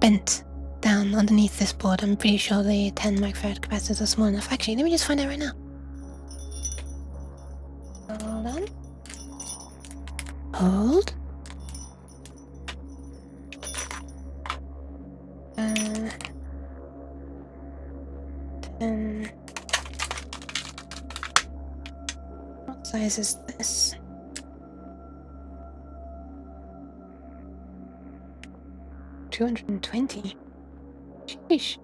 bent down underneath this board. I'm pretty sure the 10 microfarad capacitors are small enough. Actually, let me just find out right now. Hold on. Hold. What size is this? $220. Sheesh.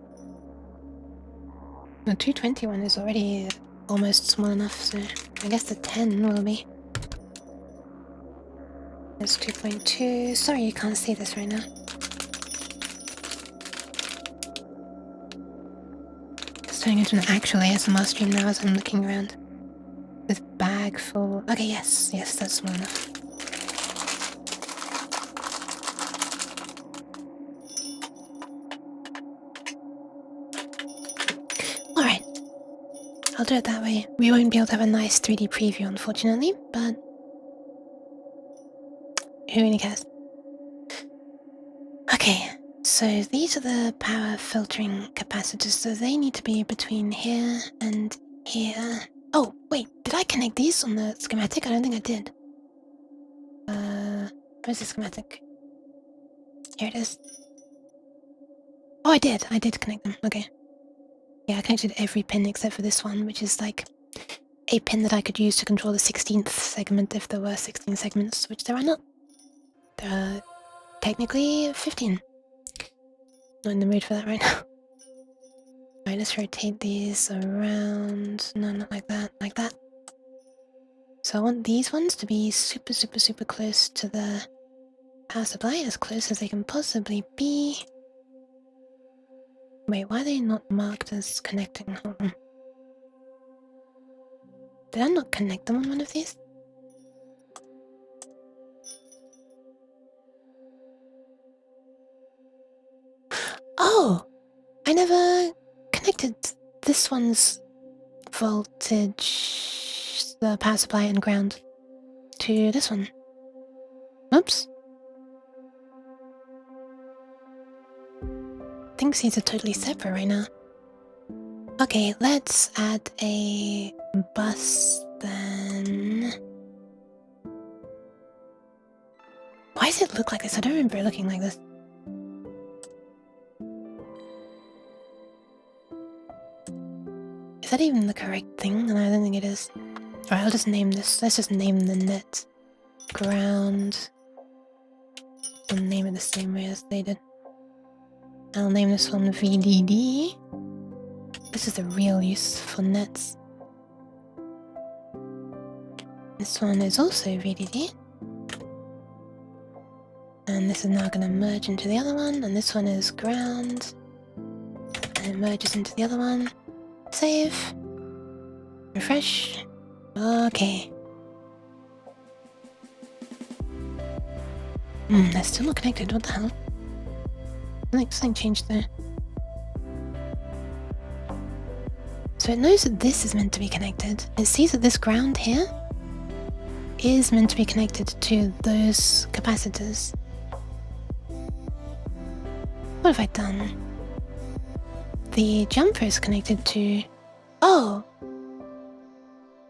The 221 is already almost small enough, so I guess the 10 will be. There's 2.2. Sorry you can't see this right now. It's turning into an actual ASMR stream now as I'm looking around. With bag full. Okay, yes, that's small enough. Alright. I'll do it that way. We won't be able to have a nice 3D preview, unfortunately, but who really cares? Okay, so these are the power filtering capacitors, so they need to be between here and here. Oh, wait, did I connect these on the schematic? I don't think I did. Where's the schematic? Here it is. Oh, I did connect them, okay. Yeah, I connected every pin except for this one, which is like a pin that I could use to control the 16th segment if there were 16 segments, which there are not. There are technically 15. Not in the mood for that right now. Alright, let's rotate these around. No, not like that, like that. So I want these ones to be super close to the power supply, as close as they can possibly be. Wait, why are they not marked as connecting? Hold on. Did I not connect them on one of these? Oh! I never connected this one's voltage, the power supply and ground, to this one. Oops. Thinks these are totally separate right now. Okay, let's add a bus then. Why does it look like this? I don't remember it looking like this. Is that even the correct thing? No, I don't think it is. Alright, I'll just name this. Let's just name the net ground. I'll name it the same way as they did. I'll name this one VDD. This is the real use for nets. This one is also VDD. And this is now going to merge into the other one. And this one is ground. And it merges into the other one. Save. Refresh. Okay. They're still not connected. What the hell? I think something changed there. So it knows that this is meant to be connected. It sees that this ground here is meant to be connected to those capacitors. What have I done? The jumper is connected to... Oh!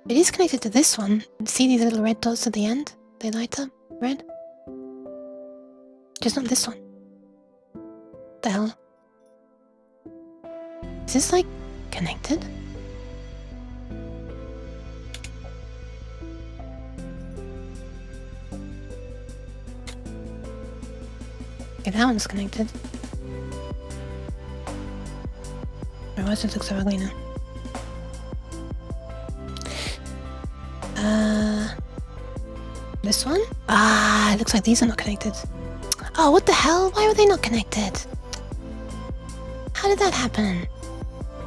It is connected to this one. See these little red dots at the end? They light up red. Just not this one. What the hell? Is this like connected? Okay, that one's connected. Why does it look so ugly now? This one? Ah, it looks like these are not connected. Oh, what the hell? Why were they not connected? How did that happen?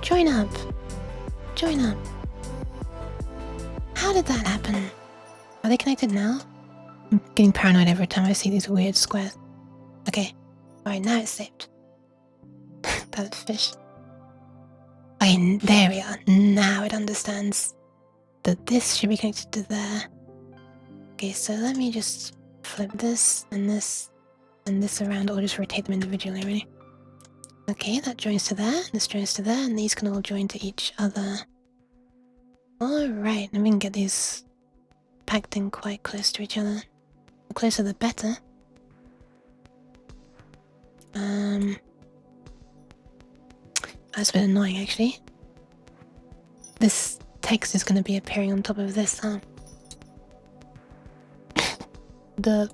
Join up. Join up. How did that happen? Are they connected now? I'm getting paranoid every time I see these weird squares. Okay. Alright, now it's saved. That fish. Okay, there we are. Now it understands that this should be connected to there. Okay, so let me just flip this and this around, or just rotate them individually, really. Okay, that joins to there, this joins to there, and these can all join to each other. Alright, and we can get these packed in quite close to each other. The closer the better. That's a bit annoying, actually. This text is going to be appearing on top of this, huh? The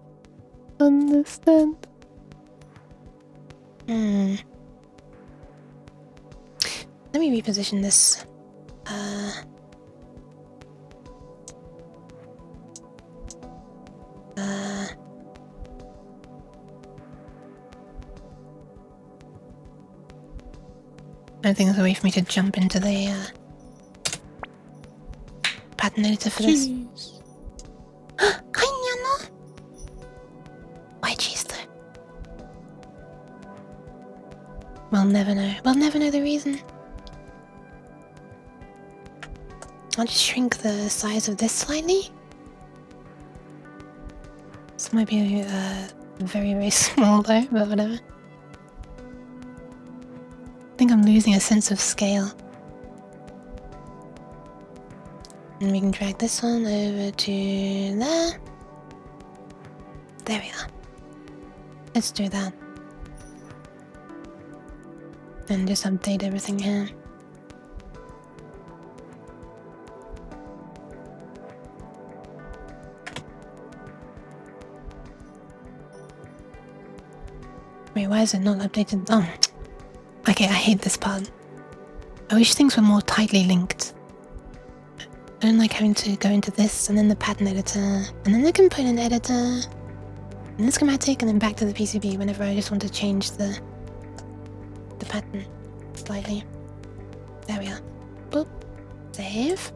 understand. Let me reposition this. I don't think there's a way for me to jump into the pattern editor for this. Why cheese though? We'll never know. We'll never know the reason. I'll just shrink the size of this slightly. This might be very, very small though, but whatever. I think I'm losing a sense of scale. And we can drag this one over to there. There we are. Let's do that. And just update everything here. Wait, why is it not updated? Oh. Okay, I hate this part. I wish things were more tightly linked. I don't like having to go into this, and then the pattern editor, and then the component editor, and the schematic, and then back to the PCB whenever I just want to change the pattern slightly. There we are. Boop. Save.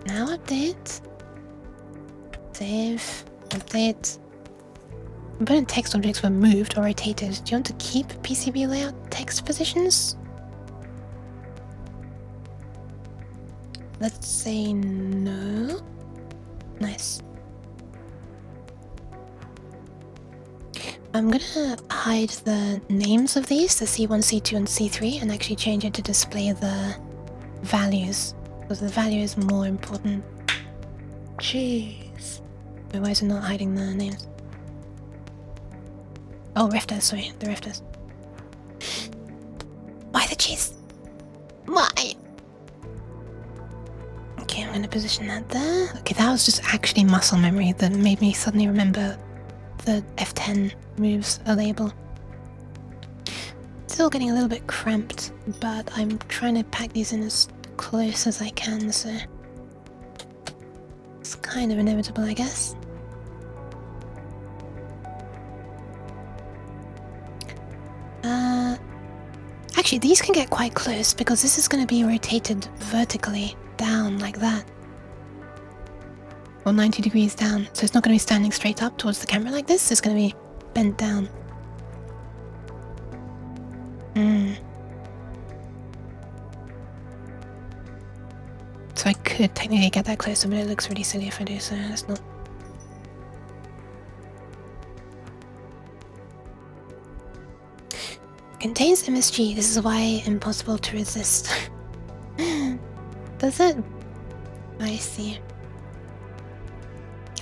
Now update. Save. Update. Component text objects were moved or rotated. Do you want to keep PCB layout text positions? Let's say no. Nice. I'm gonna hide the names of these, the C1, C2, and C3, and actually change it to display the values, because the value is more important. Jeez. Wait, why is it not hiding the names? Oh, rifters, sorry, the rifters. Why the cheese? Why? Okay, I'm gonna position that there. Okay, that was just actually muscle memory that made me suddenly remember the F10 moves a label. Still getting a little bit cramped, but I'm trying to pack these in as close as I can, so it's kind of inevitable, I guess. Actually, these can get quite close because this is going to be rotated vertically down like that. Or 90 degrees down. So it's not going to be standing straight up towards the camera like this. It's going to be bent down. So I could technically get that closer, but it looks really silly if I do, so it's not. Contains MSG. This is why impossible to resist. Does it? I see.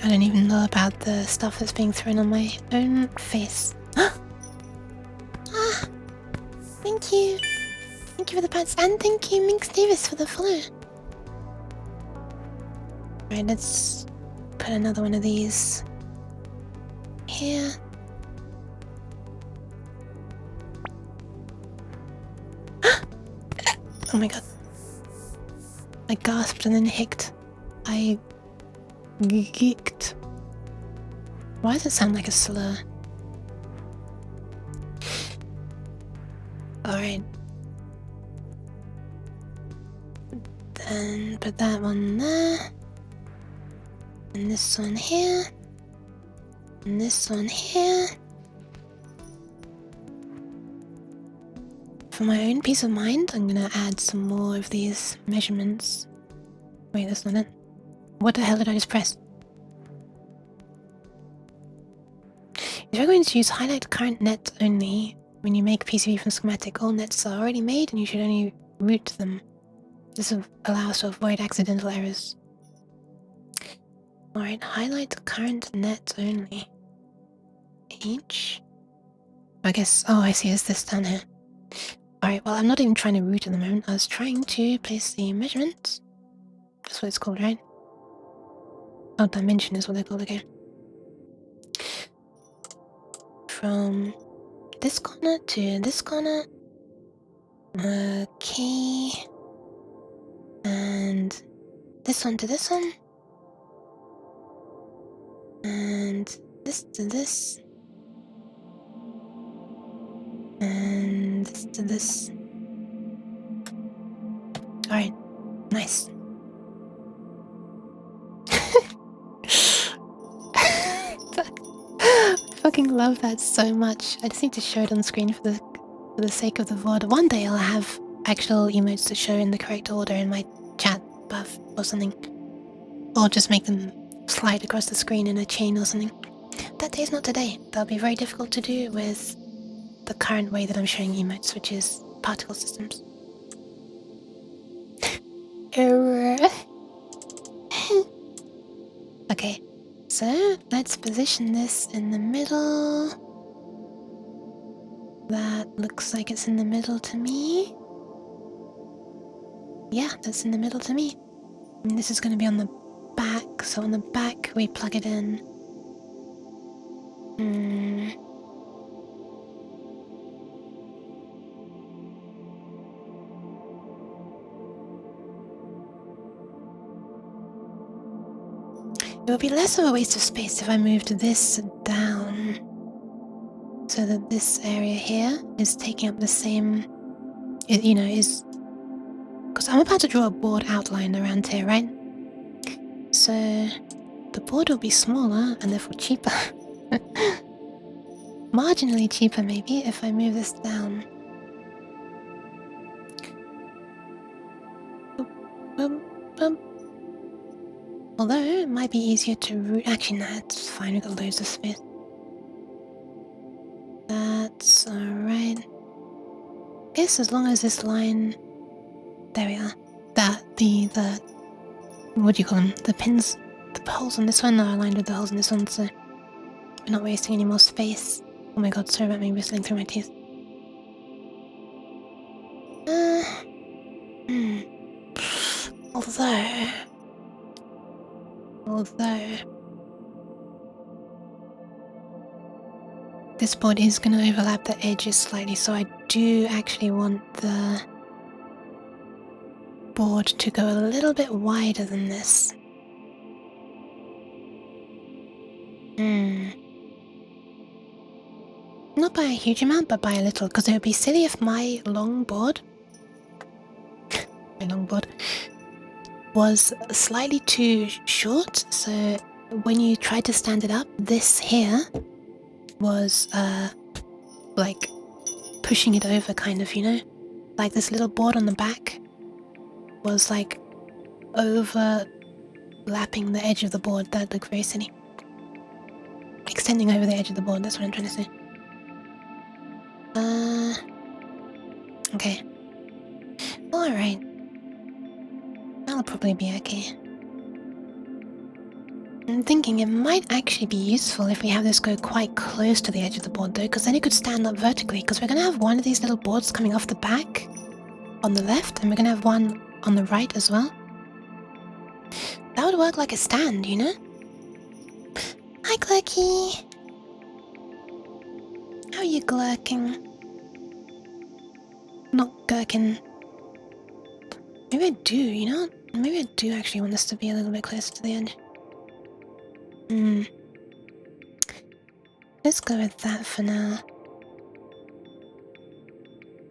I don't even know about the stuff that's being thrown on my own face. Ah! Thank you. Thank you for the pats, and thank you, Minx Davis, for the follow. Right, let's put another one of these here. Oh my god. I gasped and then hicced. I geeked. Why does it sound like a slur? Alright. Then put that one there. And this one here. And this one here. For my own peace of mind, I'm gonna add some more of these measurements. Wait, that's not it. What the hell did I just press? If you're going to use highlight current net only when you make PCB from schematic, all nets are already made and you should only route them. This will allow us to avoid accidental errors. Alright, highlight current net only. H? I guess, oh I see, it's this down here. Alright, well I'm not even trying to route at the moment, I was trying to place the measurements. That's what it's called, right? Oh, dimension is what they're called, okay. From this corner to this corner. Okay. And this one to this one. And this to this. And this to this. Alright, nice. I fucking love that so much. I just need to show it on screen for the sake of the VOD. One day I'll have actual emotes to show in the correct order in my chat buff or something. Or just make them slide across the screen in a chain or something. That day's not today. That'll be very difficult to do with the current way that I'm showing emotes, which is particle systems. Error. Okay, so let's position this in the middle. That looks like it's in the middle to me. Yeah, that's in the middle to me. And this is going to be on the back, so on the back we plug it in. It would be less of a waste of space if I moved this down so that this area here is taking up the same, you know, is... Because I'm about to draw a board outline around here, right? So the board will be smaller and therefore cheaper. Marginally cheaper maybe if I move this down. Boop, boop, boop. Although it might be easier to route. Actually, no, it's fine. We've got loads of space. That's alright. Guess as long as this line. There we are. The what do you call them? The pins, the holes on this one are aligned with the holes in this one, so we're not wasting any more space. Oh my god, sorry about me whistling through my teeth. Although this board is going to overlap the edges slightly, so I do actually want the board to go a little bit wider than this. Not by a huge amount, but by a little, because it would be silly if my long board was slightly too short, so when you tried to stand it up, this here was like pushing it over kind of, you know? Like this little board on the back was like overlapping the edge of the board. That looked very silly. Extending over the edge of the board, that's what I'm trying to say. Okay. Alright. That'll probably be okay. I'm thinking it might actually be useful if we have this go quite close to the edge of the board though, because then it could stand up vertically, because we're going to have one of these little boards coming off the back on the left, and we're going to have one on the right as well. That would work like a stand, you know? Hi, Glurky! How are you glurking? Not gherkin. Maybe I do, you know? Maybe I do actually want this to be a little bit closer to the edge. Let's go with that for now.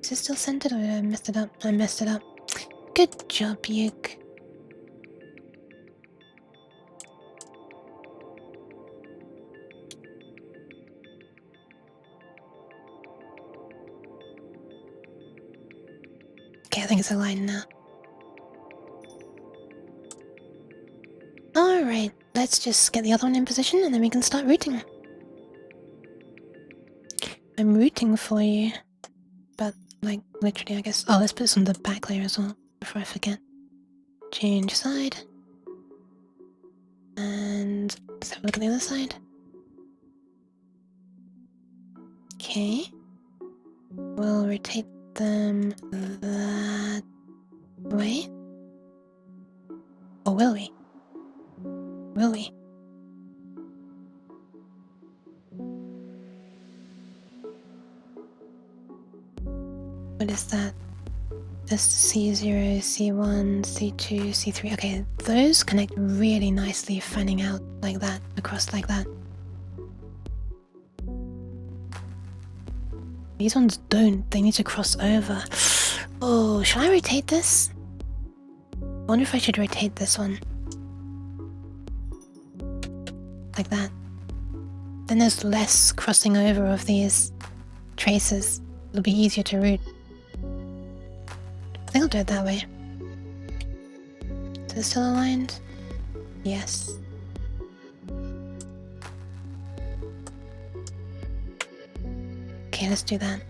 Is it still centered or did I mess it up? I messed it up. Good job, Yuk. Okay, I think it's aligned now. Alright, let's just get the other one in position and then we can start rooting. I'm rooting for you. But, like, literally, I guess. Oh, let's put this on the back layer as well, before I forget. Change side. And let's have a look at the other side. Okay. We'll rotate them that way. Or will we? Will we? What is that? Just C0, C1, C2, C3. Okay, those connect really nicely, fanning out like that, across like that. These ones don't, they need to cross over. Oh, shall I rotate this? I wonder if I should rotate this one. Like that. Then there's less crossing over of these traces. It'll be easier to route. I think I'll do it that way. Is it still aligned? Yes. Okay, let's do that.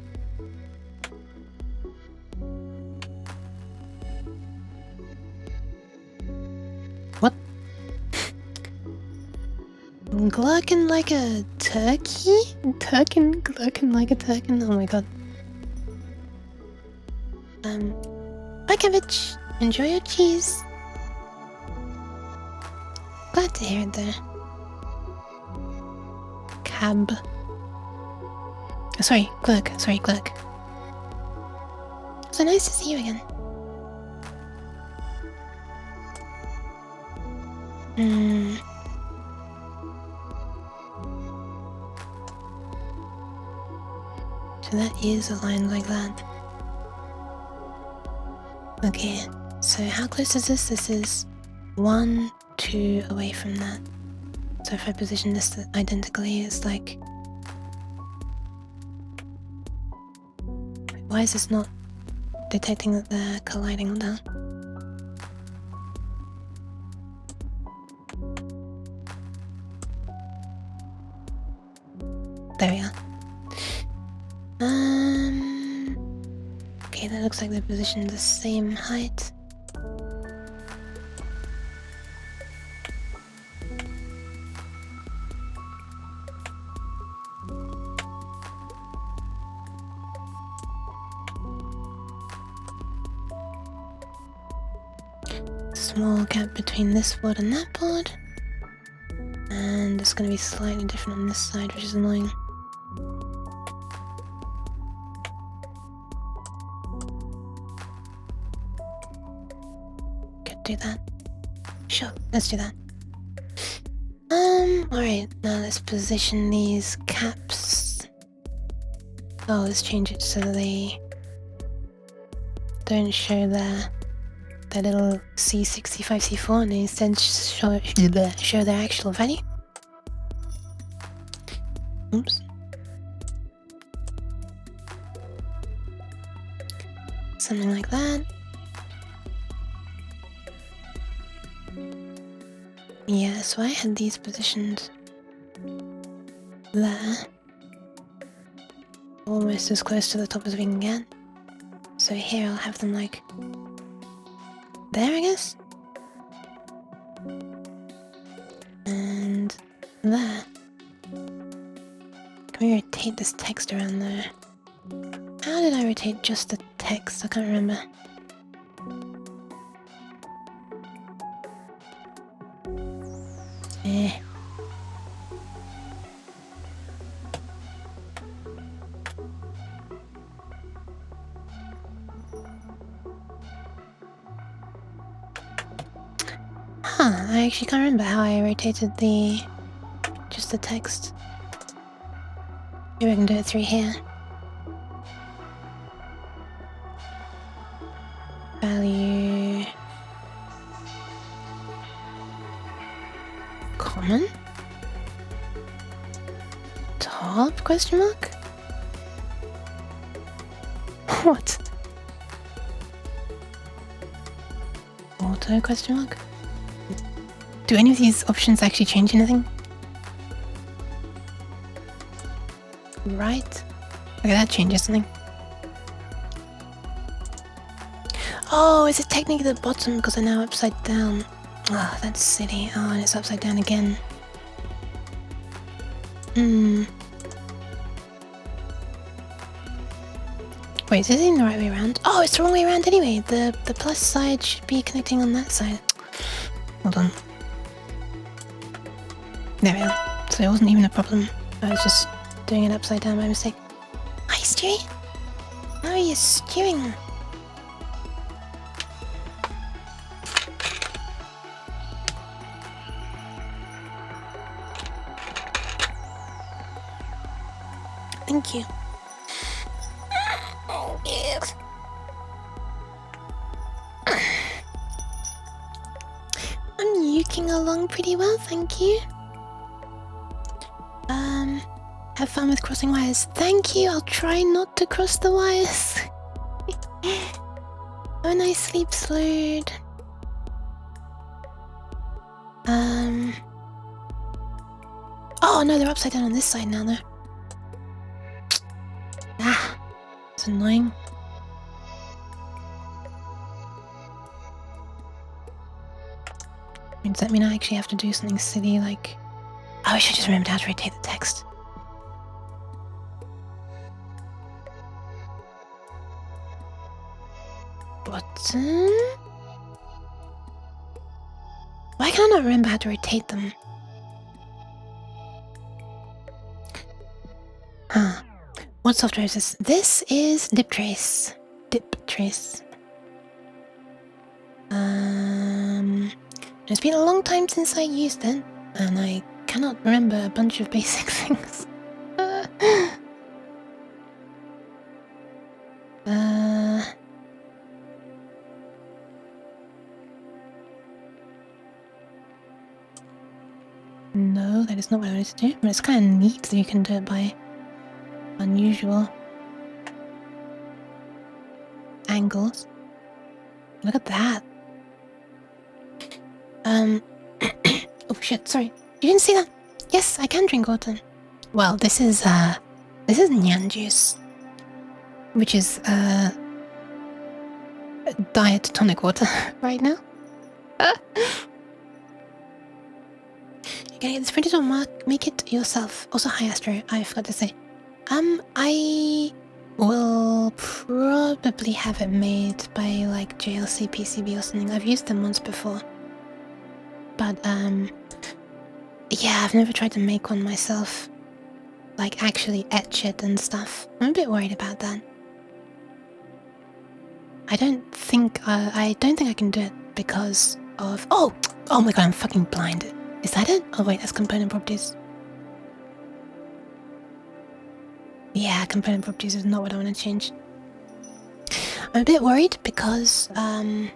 What? Glurking like a turkey? Glurking like a turkin? Oh my god. Bye, cabbage. Enjoy your cheese. Glad to hear it there. Cab. Oh, sorry, Glurk. Sorry, Glurk. So nice to see you again. So that is aligned like that. Okay, so how close is this? This is 1, 2 away from that. So if I position this identically, it's like... Why is this not detecting that they're colliding now? There we are. Okay, that looks like they're positioned the same height. Small gap between this board and that board. And it's going to be slightly different on this side, which is annoying. Do that. Sure, let's do that. Alright, now let's position these caps. Oh, let's change it so they don't show their little C65, C4 and instead show their actual value. Oops. Something like that. Yeah, so I had these positioned there, almost as close to the top as we can get. So here I'll have them like there, I guess, and there. Can we rotate this text around there? How did I rotate just the text? I can't remember. I actually can't remember how I rotated just the text. Maybe I can do it through here. Value... common? Top question mark? What? Auto question mark? Do any of these options actually change anything? Right. Okay, that changes something. Oh, is it technically the bottom because I'm now upside down? Oh, that's silly. Oh, and it's upside down again. Wait, is it in the right way around? Oh, it's the wrong way around anyway. The plus side should be connecting on that side. Hold on. There we are. So it wasn't even a problem. I was just doing it upside down by mistake. Hi, Stewie. How are you stewing? Thank you. Oh, yes. I'm yuking along pretty well, thank you. Have fun with crossing wires. Thank you, I'll try not to cross the wires. Have a nice sleep, Slurred. Oh no, they're upside down on this side now though. Ah, it's annoying. Does that mean I actually have to do something silly like... Oh, I should just remember how to rotate the text. Button? Why can I not remember how to rotate them? Huh. What software is this? This is DipTrace. DipTrace. It's been a long time since I used it, and I cannot remember a bunch of basic things. No, that is not what I wanted to do, but it's kind of neat that you can do it by unusual angles. Look at that. Oh shit, sorry. You didn't see that? Yes, I can drink water. Well, this is Nyan juice, which is diet tonic water right now. You gotta get this printed or make it yourself. Also, hi Astro, I forgot to say. I will probably have it made by like JLC PCB or something. I've used them once before. But yeah, I've never tried to make one myself. Like actually etch it and stuff. I'm a bit worried about that. I don't think I can do it because of... Oh my god, I'm fucking blind. Is that it? Oh wait, that's component properties. Yeah, component properties is not what I want to change. I'm a bit worried because oh,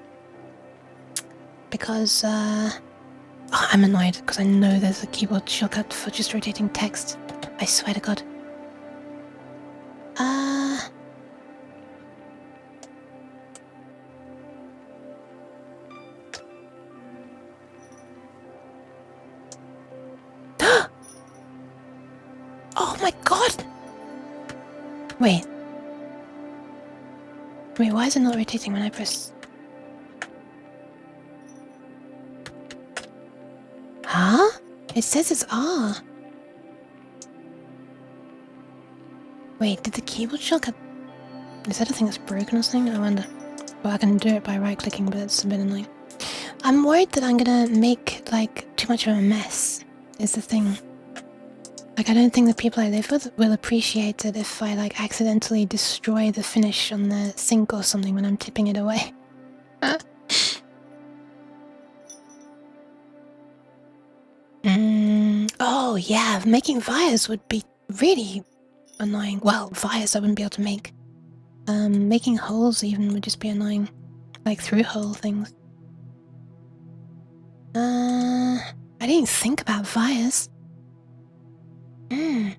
I'm annoyed because I know there's a keyboard shortcut for just rotating text. I swear to god. Oh my god! Wait, why is it not rotating when I press... Huh? It says it's R. Wait, did the keyboard shortcut... Is that a thing that's broken or something? I wonder. Well, I can do it by right-clicking, but it's a bit annoying. I'm worried that I'm gonna make, like, too much of a mess, is the thing. Like, I don't think the people I live with will appreciate it if I, like, accidentally destroy the finish on the sink or something when I'm tipping it away. Oh, yeah, making vias would be really annoying. Well, vias I wouldn't be able to make. Making holes even would just be annoying. Like, through-hole things. I didn't think about vias. I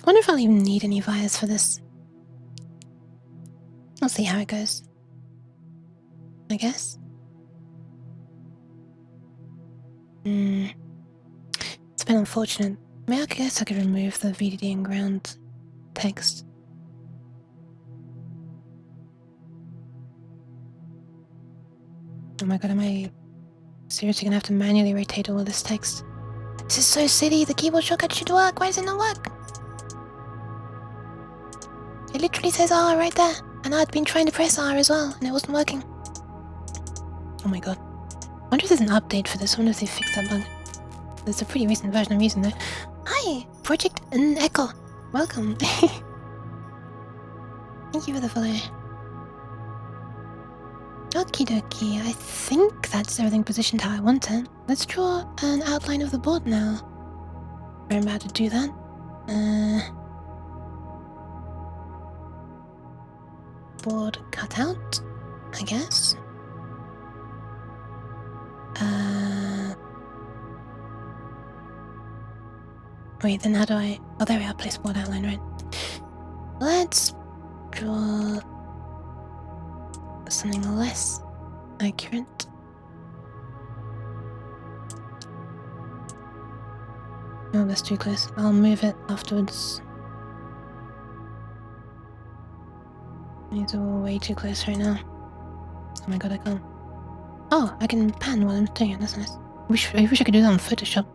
wonder if I'll even need any vias for this. I'll see how it goes. I guess. It's been unfortunate. I mean, I guess I could remove the VDD and ground text. Oh my god, am I seriously gonna have to manually rotate all of this text? This is so silly, the keyboard shortcut should work, why does it not work? It literally says R right there, and I'd been trying to press R as well, and it wasn't working. Oh my god. I wonder if there's an update for this, I wonder if they fixed that bug. There's a pretty recent version I'm using though. Hi, Project Echo. Welcome. Thank you for the follow. Okie dokie, I think that's everything positioned how I want it. Let's draw an outline of the board now. Remember how to do that. board cut out, I guess. Wait, then how do I... Oh, there we are, place board outline, right. Let's draw something less accurate. Oh, that's too close. I'll move it afterwards. These are all way too close right now. Oh my god, I can't. Oh, I can pan while I'm doing it, that's nice. I wish I could do that on Photoshop.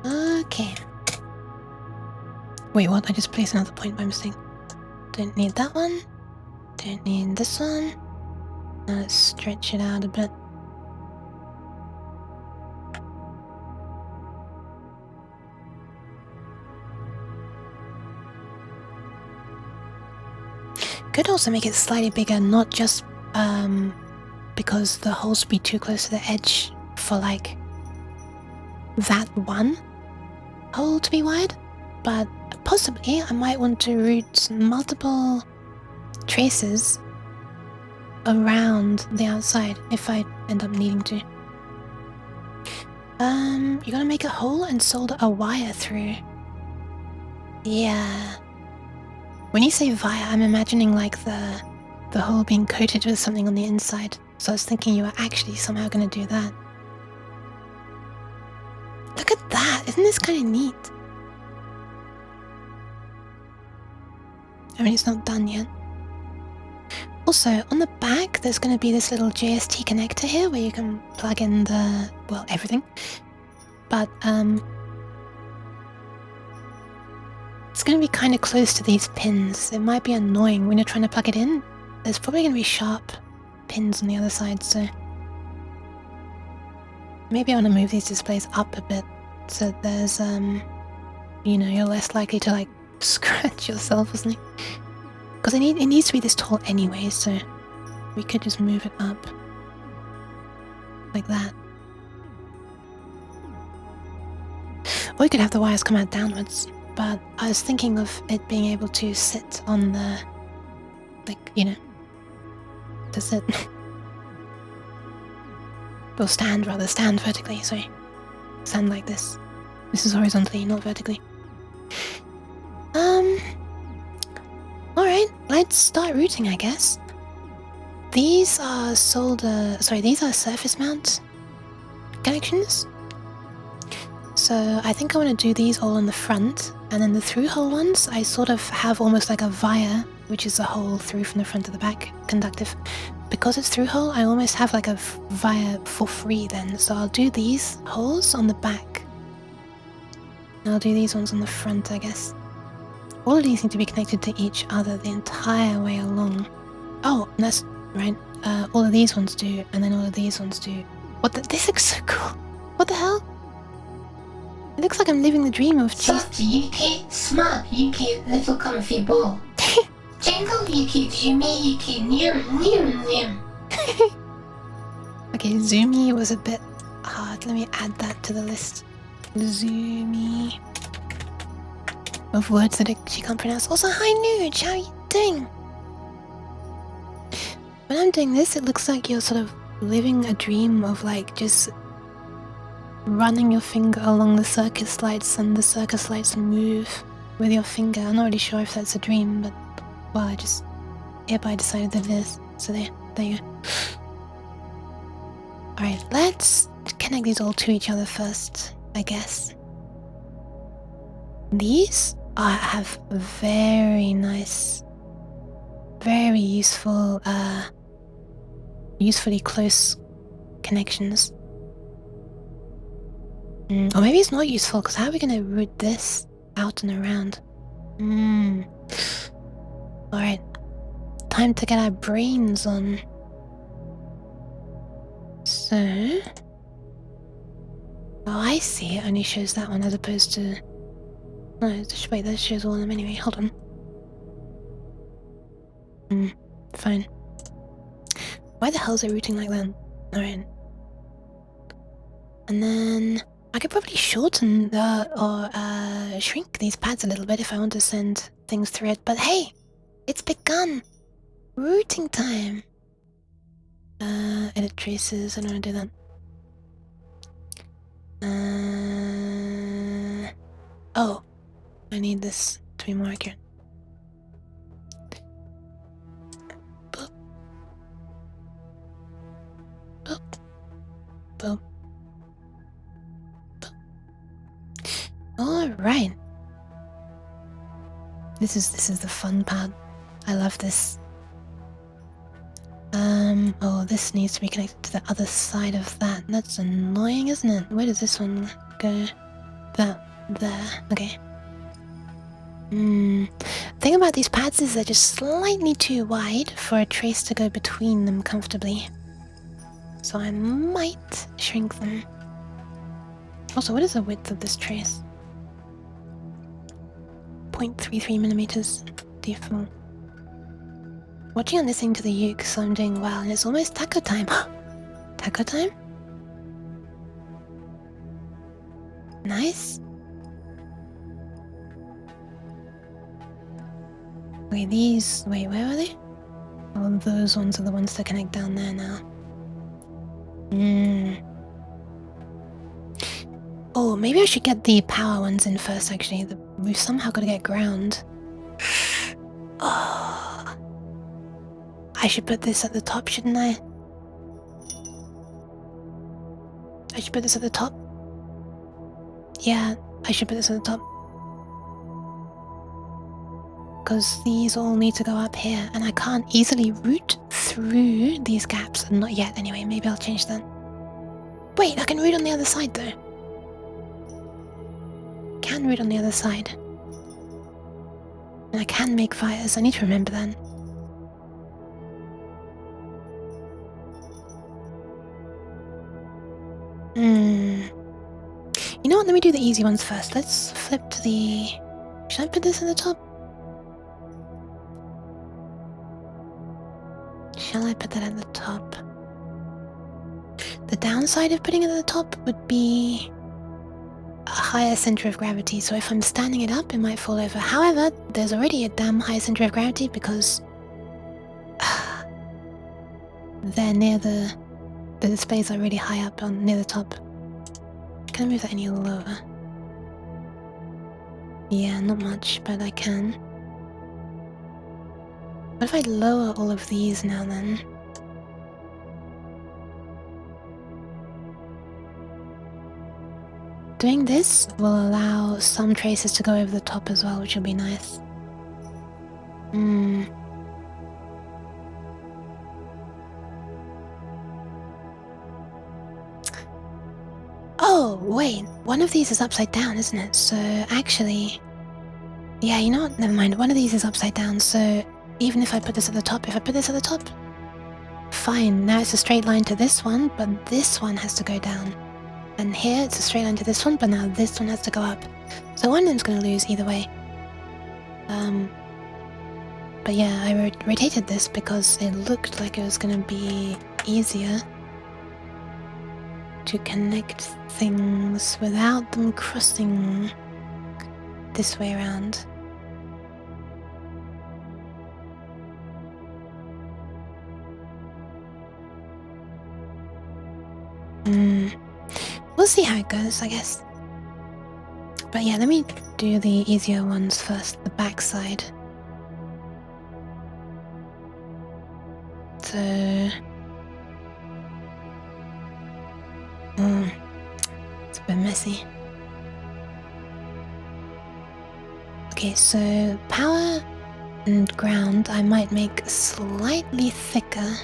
Okay. Wait, what? I just placed another point by mistake. Don't need that one. Don't need this one. Now let's stretch it out a bit. Could also make it slightly bigger, not just because the holes would be too close to the edge for like that one hole to be wide, but possibly I might want to route multiple traces around the outside if I end up needing to. You're gonna make a hole and solder a wire through. Yeah. When you say via, I'm imagining like the hole being coated with something on the inside. So I was thinking you were actually somehow gonna do that. Look at that! Isn't this kind of neat? I mean, it's not done yet. Also, on the back, there's going to be this little JST connector here where you can plug in the, well, everything. But, it's going to be kind of close to these pins. It might be annoying when you're trying to plug it in. There's probably going to be sharp pins on the other side, so maybe I want to move these displays up a bit so there's, you know, you're less likely to like scratch yourself or something. Because it needs to be this tall anyway, so we could just move it up like that. Or we could have the wires come out downwards, but I was thinking of it being able to sit on the, like, you know, to sit. Or stand vertically, sorry. Stand like this. This is horizontally, not vertically. Alright, let's start routing, I guess. These are these are surface mount connections. So I think I want to do these all in the front, and then the through hole ones, I sort of have almost like a via, which is a hole through from the front to the back, conductive. Because it's through hole, I almost have like a via for free then, so I'll do these holes on the back. And I'll do these ones on the front, I guess. All of these need to be connected to each other the entire way along. Oh, that's right. All of these ones do, and then all of these ones do. This looks so cool. What the hell? It looks like I'm living the dream of Soft UK, smart UK, little comfy ball. Jingle UK, Jimmy UK, near. Okay, zoomy was a bit hard. Let me add that to the list. Zoomy. Of words that she can't pronounce. Also, hi Nuge, how are you doing? When I'm doing this, it looks like you're sort of living a dream of like just running your finger along the circus lights and the circus lights move with your finger. I'm not really sure if that's a dream, but well, I just hereby decided that it is. So there you go. Alright, let's connect these all to each other first, I guess. These have very nice, very useful, usefully close connections. Or maybe it's not useful, because how are we going to route this out and around? Alright, time to get our brains on. So... Oh, I see, it only shows that one as opposed to... No, wait, that shows all of them anyway, hold on. Fine. Why the hell is it routing like that? Alright. And then... I could probably shorten or shrink these pads a little bit if I want to send things through it, but hey, it's begun. Routing time. Edit traces. I don't want to do that. Oh, I need this to be more accurate. Boop. Boop. Boop. Boop. All right. This is the fun part. I love this. Oh, this needs to be connected to the other side of that. That's annoying, isn't it? Where does this one go? That, there. Okay. Thing about these pads is they're just slightly too wide for a trace to go between them comfortably. So I might shrink them. Also, what is the width of this trace? 0.33 millimeters default. Watching and listening to the uke, so I'm doing well, and it's almost taco time. Taco time? Nice. Wait, these... Wait, where are they? Oh, those ones are the ones that connect down there now. Oh, maybe I should get the power ones in first, actually. We've somehow got to get ground. Oh... I should put this at the top, shouldn't I? I should put this at the top? Yeah, I should put this at the top. Because these all need to go up here, and I can't easily route through these gaps. Not yet, anyway. Maybe I'll change that. Wait, I can route on the other side, though. Can route on the other side. And I can make fires. I need to remember that. You know what, let me do the easy ones first. Let's flip to the... Should I put this at the top? Shall I put that at the top? The downside of putting it at the top would be a higher center of gravity, so if I'm standing it up, it might fall over. However, there's already a damn high center of gravity because they're near the displays are really high up on near the top. Can I move that any lower? Yeah, not much, but I can. What if I lower all of these now then? Doing this will allow some traces to go over the top as well, which will be nice. Oh, wait, one of these is upside down, isn't it? So actually... Yeah, you know what? Never mind. One of these is upside down, so even if I put this at the top, fine, now it's a straight line to this one, but this one has to go down. And here it's a straight line to this one, but now this one has to go up. So one of them's gonna lose either way. But yeah, I rotated this because it looked like it was gonna be easier to connect things without them crossing this way around. We'll see how it goes, I guess. But yeah, let me do the easier ones first, the back side. So... it's a bit messy. Okay, so power and ground I might make slightly thicker.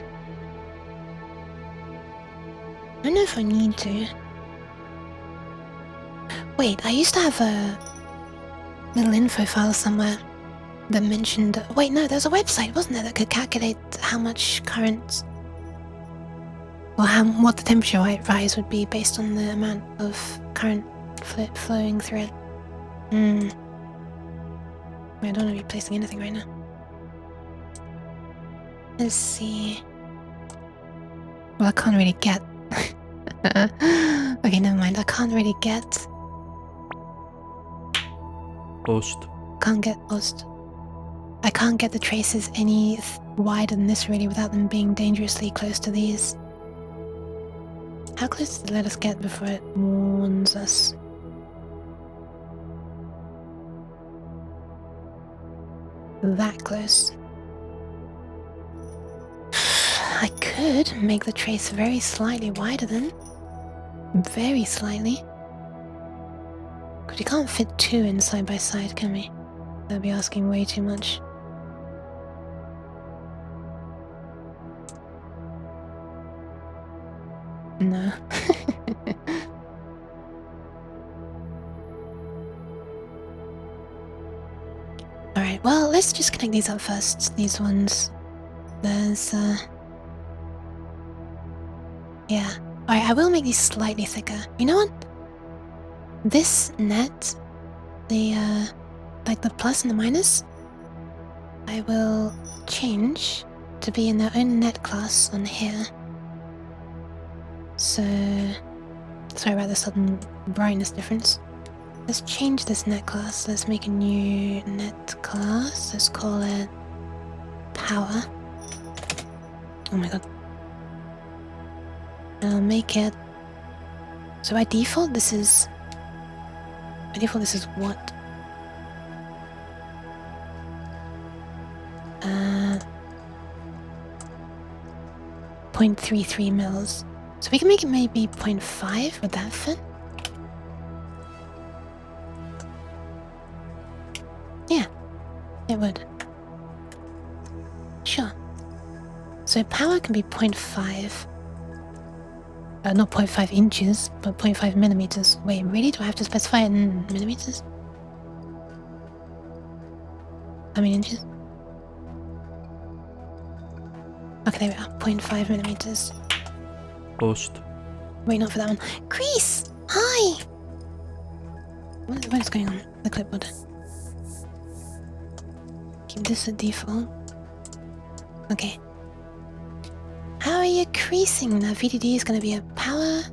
I don't know if I need to. Wait, I used to have a little info file somewhere that mentioned... Wait, no, there's a website, wasn't there, that could calculate how much current... or what the temperature rise would be based on the amount of current flowing through it. I don't want to be placing anything right now. Let's see... Well, I can't really get... Okay, never mind, I can't really get... Ost. Can't get Ost. can't get the traces any wider than this really without them being dangerously close to these. How close does it let us get before it warns us? That close. I could make the trace very slightly wider then. Very slightly. Because we can't fit two in side by side, can we? That'd be asking way too much. No. Alright, well, let's just connect these up first. These ones. There's, yeah. Alright, I will make these slightly thicker. You know what? This net, the, like the plus and the minus, I will change to be in their own net class on here. So, sorry about the sudden brightness difference. Let's change this net class. Let's make a new net class. Let's call it power. Oh my god. And I'll make it. So by default, this is. By default, this is what? 0.33 mils. So we can make it maybe 0.5. Would that fit? Yeah, it would. Sure. So power can be 0.5. Not 0.5 inches, but 0.5 millimeters. Wait, really? Do I have to specify it in millimeters? I mean inches? Okay, there we are. 0.5 millimeters. Post. Wait, not for that one. Grease! Hi! What is going on? The clipboard. Keep this at default. Okay. How are you creasing? Now VDD is going to be a power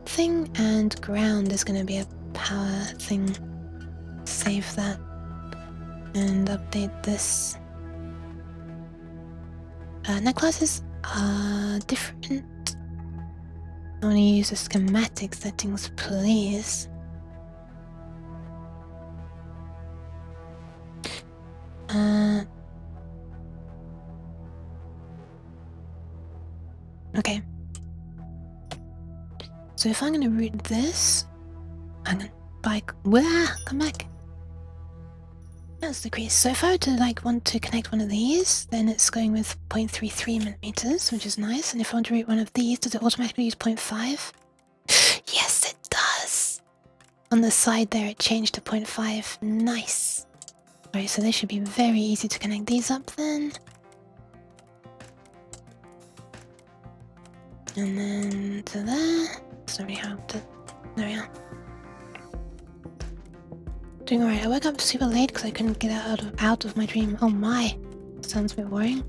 thing and ground is going to be a power thing. Save that and update this. Net classes are different. I want to use the schematic settings, please. Okay. So if I'm going to route this, I'm going to come back. That's the crease. So if I were to want to connect one of these, then it's going with 0.33 millimeters, which is nice. And if I want to route one of these, does it automatically use 0.5? Yes, it does. On the side there, it changed to 0.5. Nice. Alright, so they should be very easy to connect these up then. And then to there. That's not really how to. There we are. Doing alright. I woke up super late because I couldn't get out of my dream. Oh my. Sounds a bit worrying.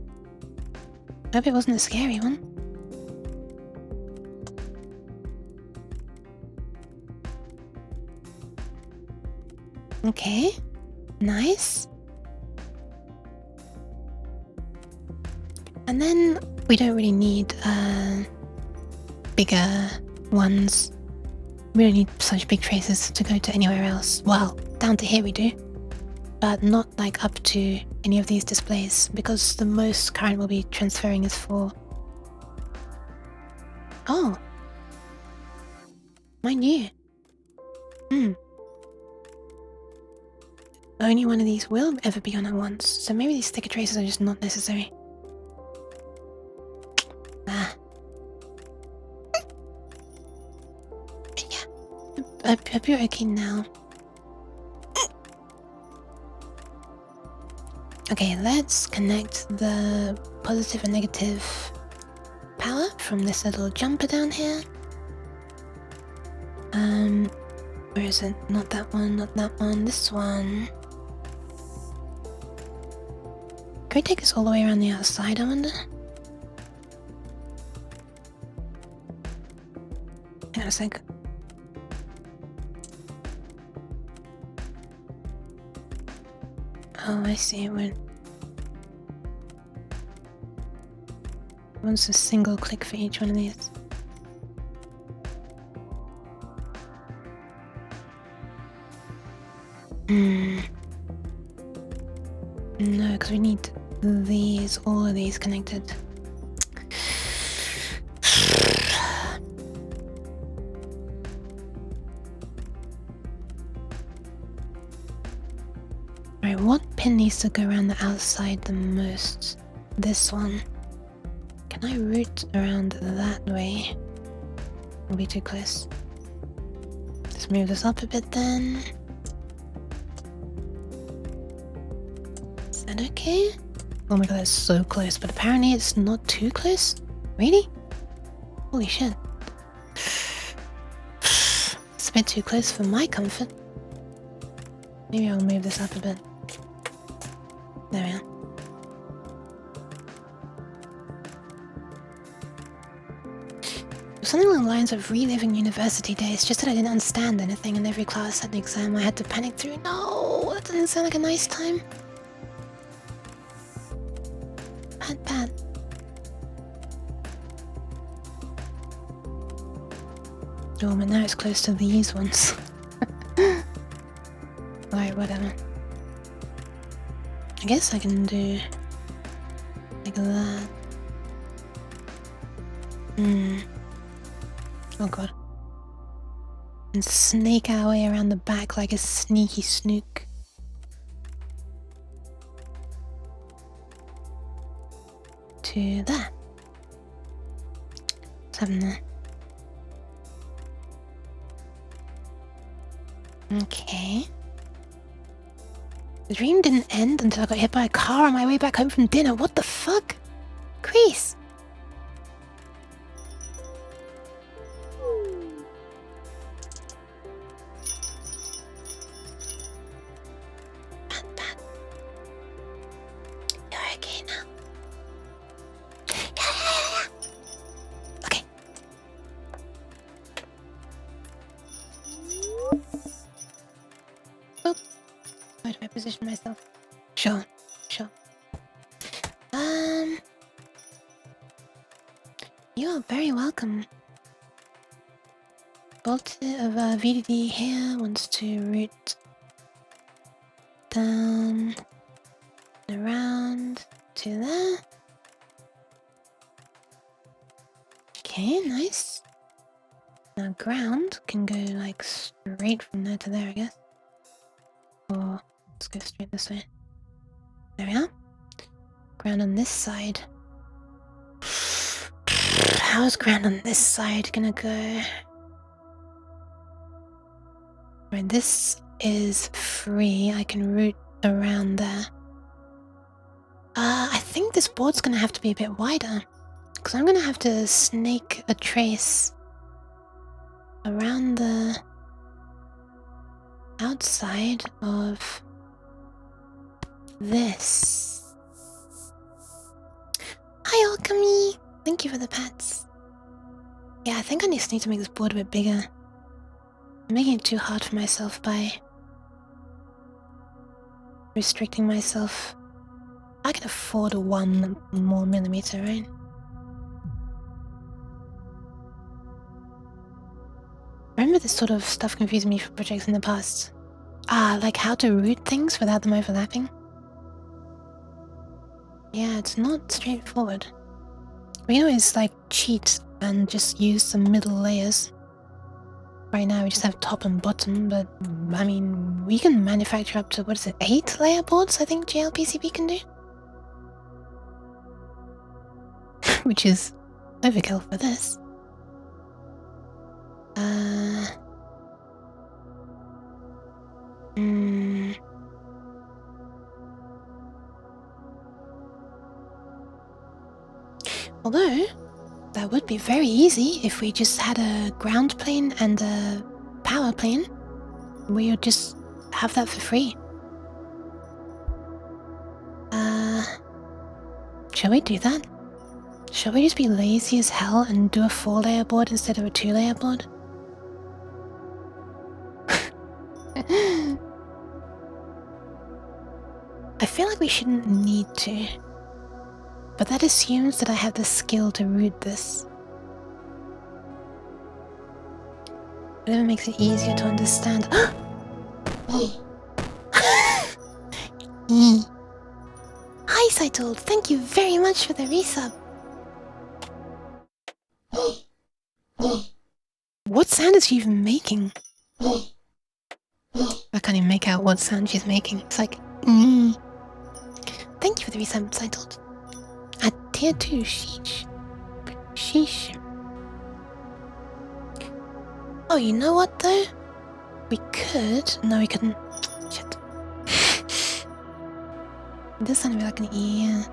I hope it wasn't a scary one. Okay. Nice. And then we don't really need bigger ones. We don't need such big traces to go to anywhere else. Well, down to here we do, but not up to any of these displays because the most current we'll be transferring is 4. Oh, mind you. Only one of these will ever be on at once, so maybe these thicker traces are just not necessary. I hope you're okay now. Okay, let's connect the positive and negative power from this little jumper down here. Where is it? Not that one, not that one, this one. Can we take this all the way around the outside, I wonder? Hang on a sec. Oh, I see. It went wants a single click for each one of these. No, because we need these, all of these connected. Alright, what pin needs to go around the outside the most? This one. Can I route around that way? It'll be too close. Let's move this up a bit then. Is that okay? Oh my god, that's so close, but apparently it's not too close? Really? Holy shit. It's a bit too close for my comfort. Maybe I'll move this up a bit. There we are. Something along the lines of reliving university days, just that I didn't understand anything and every class had an exam I had to panic through. No, that doesn't sound like a nice time. Bad. Oh, but now it's close to these ones. Alright, whatever. I guess I can do like that. Oh god. And snake our way around the back like a sneaky snook. To there. What's happening there? Okay. The dream didn't end until I got hit by a car on my way back home from dinner. What the fuck? Crease. Bad. You're okay now. Yeah. Okay. Oh. Where do I position myself? Sure. You are very welcome. Bolt of VDD here wants to route down and around to there. Okay, nice. Now ground can go like straight from there to there, I guess. Or let's go straight this way. There we are. Ground on this side. How's ground on this side gonna go? Right, this is free. I can route around there. I think this board's gonna have to be a bit wider. Because I'm gonna have to snake a trace around the outside of this. Hi, Alchemy! Thank you for the pets. Yeah, I think I just need to make this board a bit bigger. I'm making it too hard for myself by restricting myself. I can afford 1 more millimeter, right? I remember this sort of stuff confusing me for projects in the past. Like how to route things without them overlapping. Yeah, it's not straightforward. We always like cheat and just use some middle layers. Right now we just have top and bottom, but I mean, we can manufacture up to, what is it, 8 layer boards I think GLPCB can do? Which is overkill for this. Although, that would be very easy if we just had a ground plane and a power plane. We would just have that for free. Shall we do that? Shall we just be lazy as hell and do a 4-layer board instead of a 2-layer board? I feel like we shouldn't need to. But that assumes that I have the skill to root this. Whatever makes it easier to understand. Hi, Saitold. Thank you very much for the resub. What sound is she even making? I can't even make out what sound she's making. It's like, Thank you for the resub, Saitold. At tier 2, sheesh. Sheesh. Oh, you know what though? We could... No, we couldn't. Shit. This sounded like an E.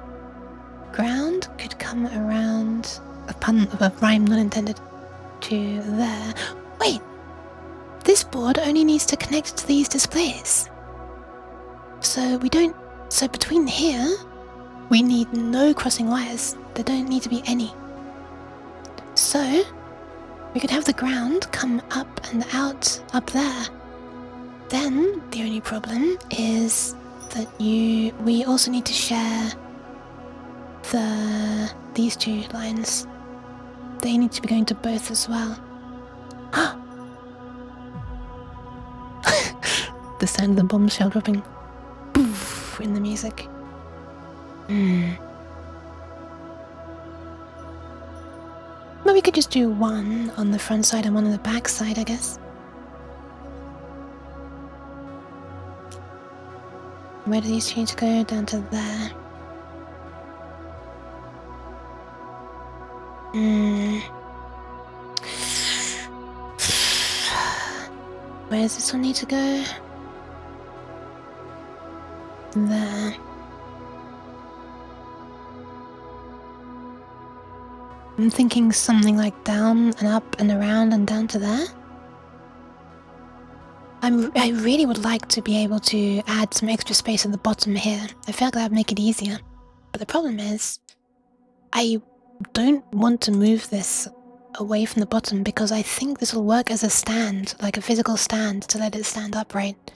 Ground could come around... A pun of a rhyme not intended. To there. Wait! This board only needs to connect to these displays. So we don't... So between here, we need no crossing wires. There don't need to be any. So, we could have the ground come up and out up there. Then, the only problem is that we also need to share these two lines. They need to be going to both as well. The sound of the bombshell dropping poof in the music. But we could just do one on the front side and one on the back side, I guess. Where do these two need to go? Down to there. Where does this one need to go? There. I'm thinking something like down and up and around and down to there. I really would like to be able to add some extra space at the bottom here. I feel like that would make it easier. But the problem is, I don't want to move this away from the bottom because I think this will work as a stand, like a physical stand, to let it stand upright.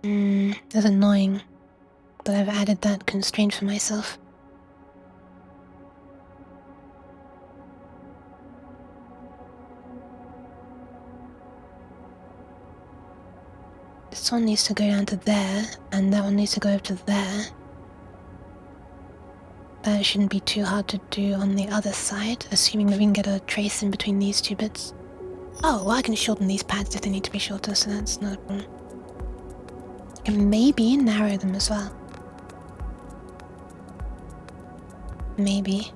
That's annoying that I've added that constraint for myself. This one needs to go down to there, and that one needs to go up to there. That shouldn't be too hard to do on the other side, assuming that we can get a trace in between these two bits. Oh, well, I can shorten these pads if they need to be shorter, so that's not a problem. I can maybe narrow them as well. Maybe.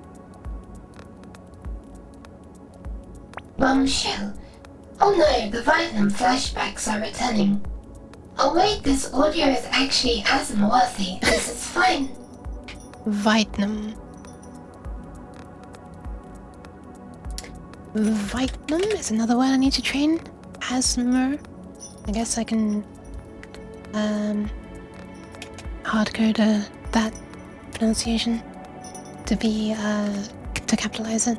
Bombshell. Oh no, the Vietnam flashbacks are returning. Oh wait, this audio is actually asthma-worthy. This is fine. Vietnam. Vietnam is another word I need to train. Asthma. I guess I can hardcode that pronunciation to be to capitalize it.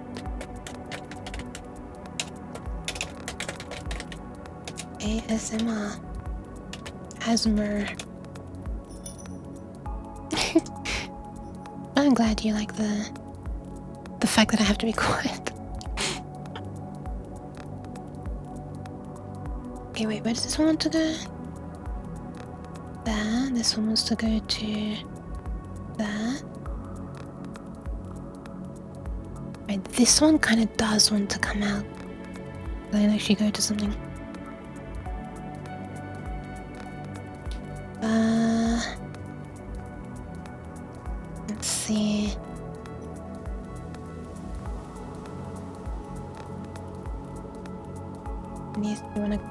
ASMR. Asthma. I'm glad you like the fact that I have to be quiet. Okay, wait, where does this one want to go? There. This one wants to go to there. Right, this one kind of does want to come out. Then actually go to something. Let's see.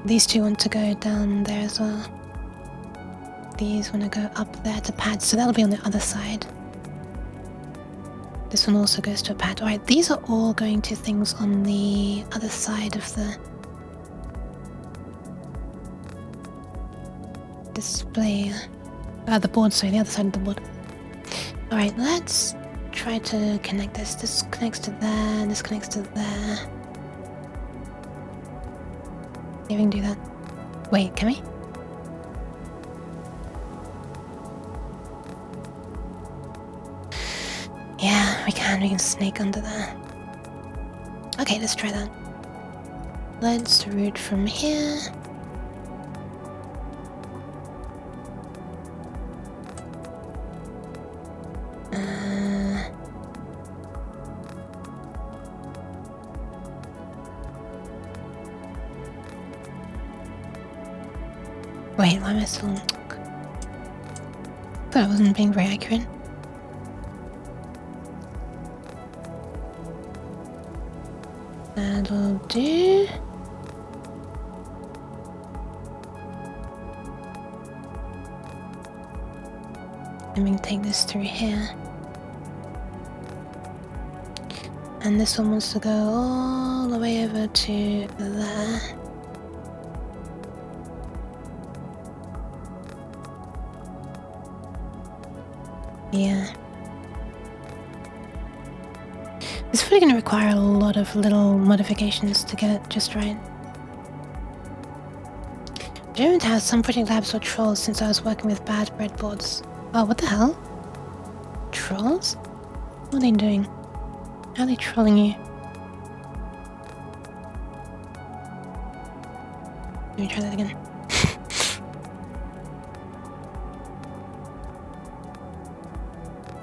These two want to go down there as well. These want to go up there to pads, so that'll be on the other side. This one also goes to a pad. Alright, these are all going to things on the other side of the display. The board, sorry, the other side of the board. Alright, let's try to connect this. This connects to there, and this connects to there. Yeah, we can do that. Wait, can we? Yeah, we can snake under there. Okay, let's try that. Let's route from here. Wait, why am I still... Thought I wasn't being very accurate. That'll do. Let me take this through here. And this one wants to go all the way over to there. Yeah. It's probably going to require a lot of little modifications to get it just right. I don't have some project labs or trolls since I was working with bad breadboards. Oh, what the hell? Trolls? What are they doing? How are they trolling you? Let me try that again.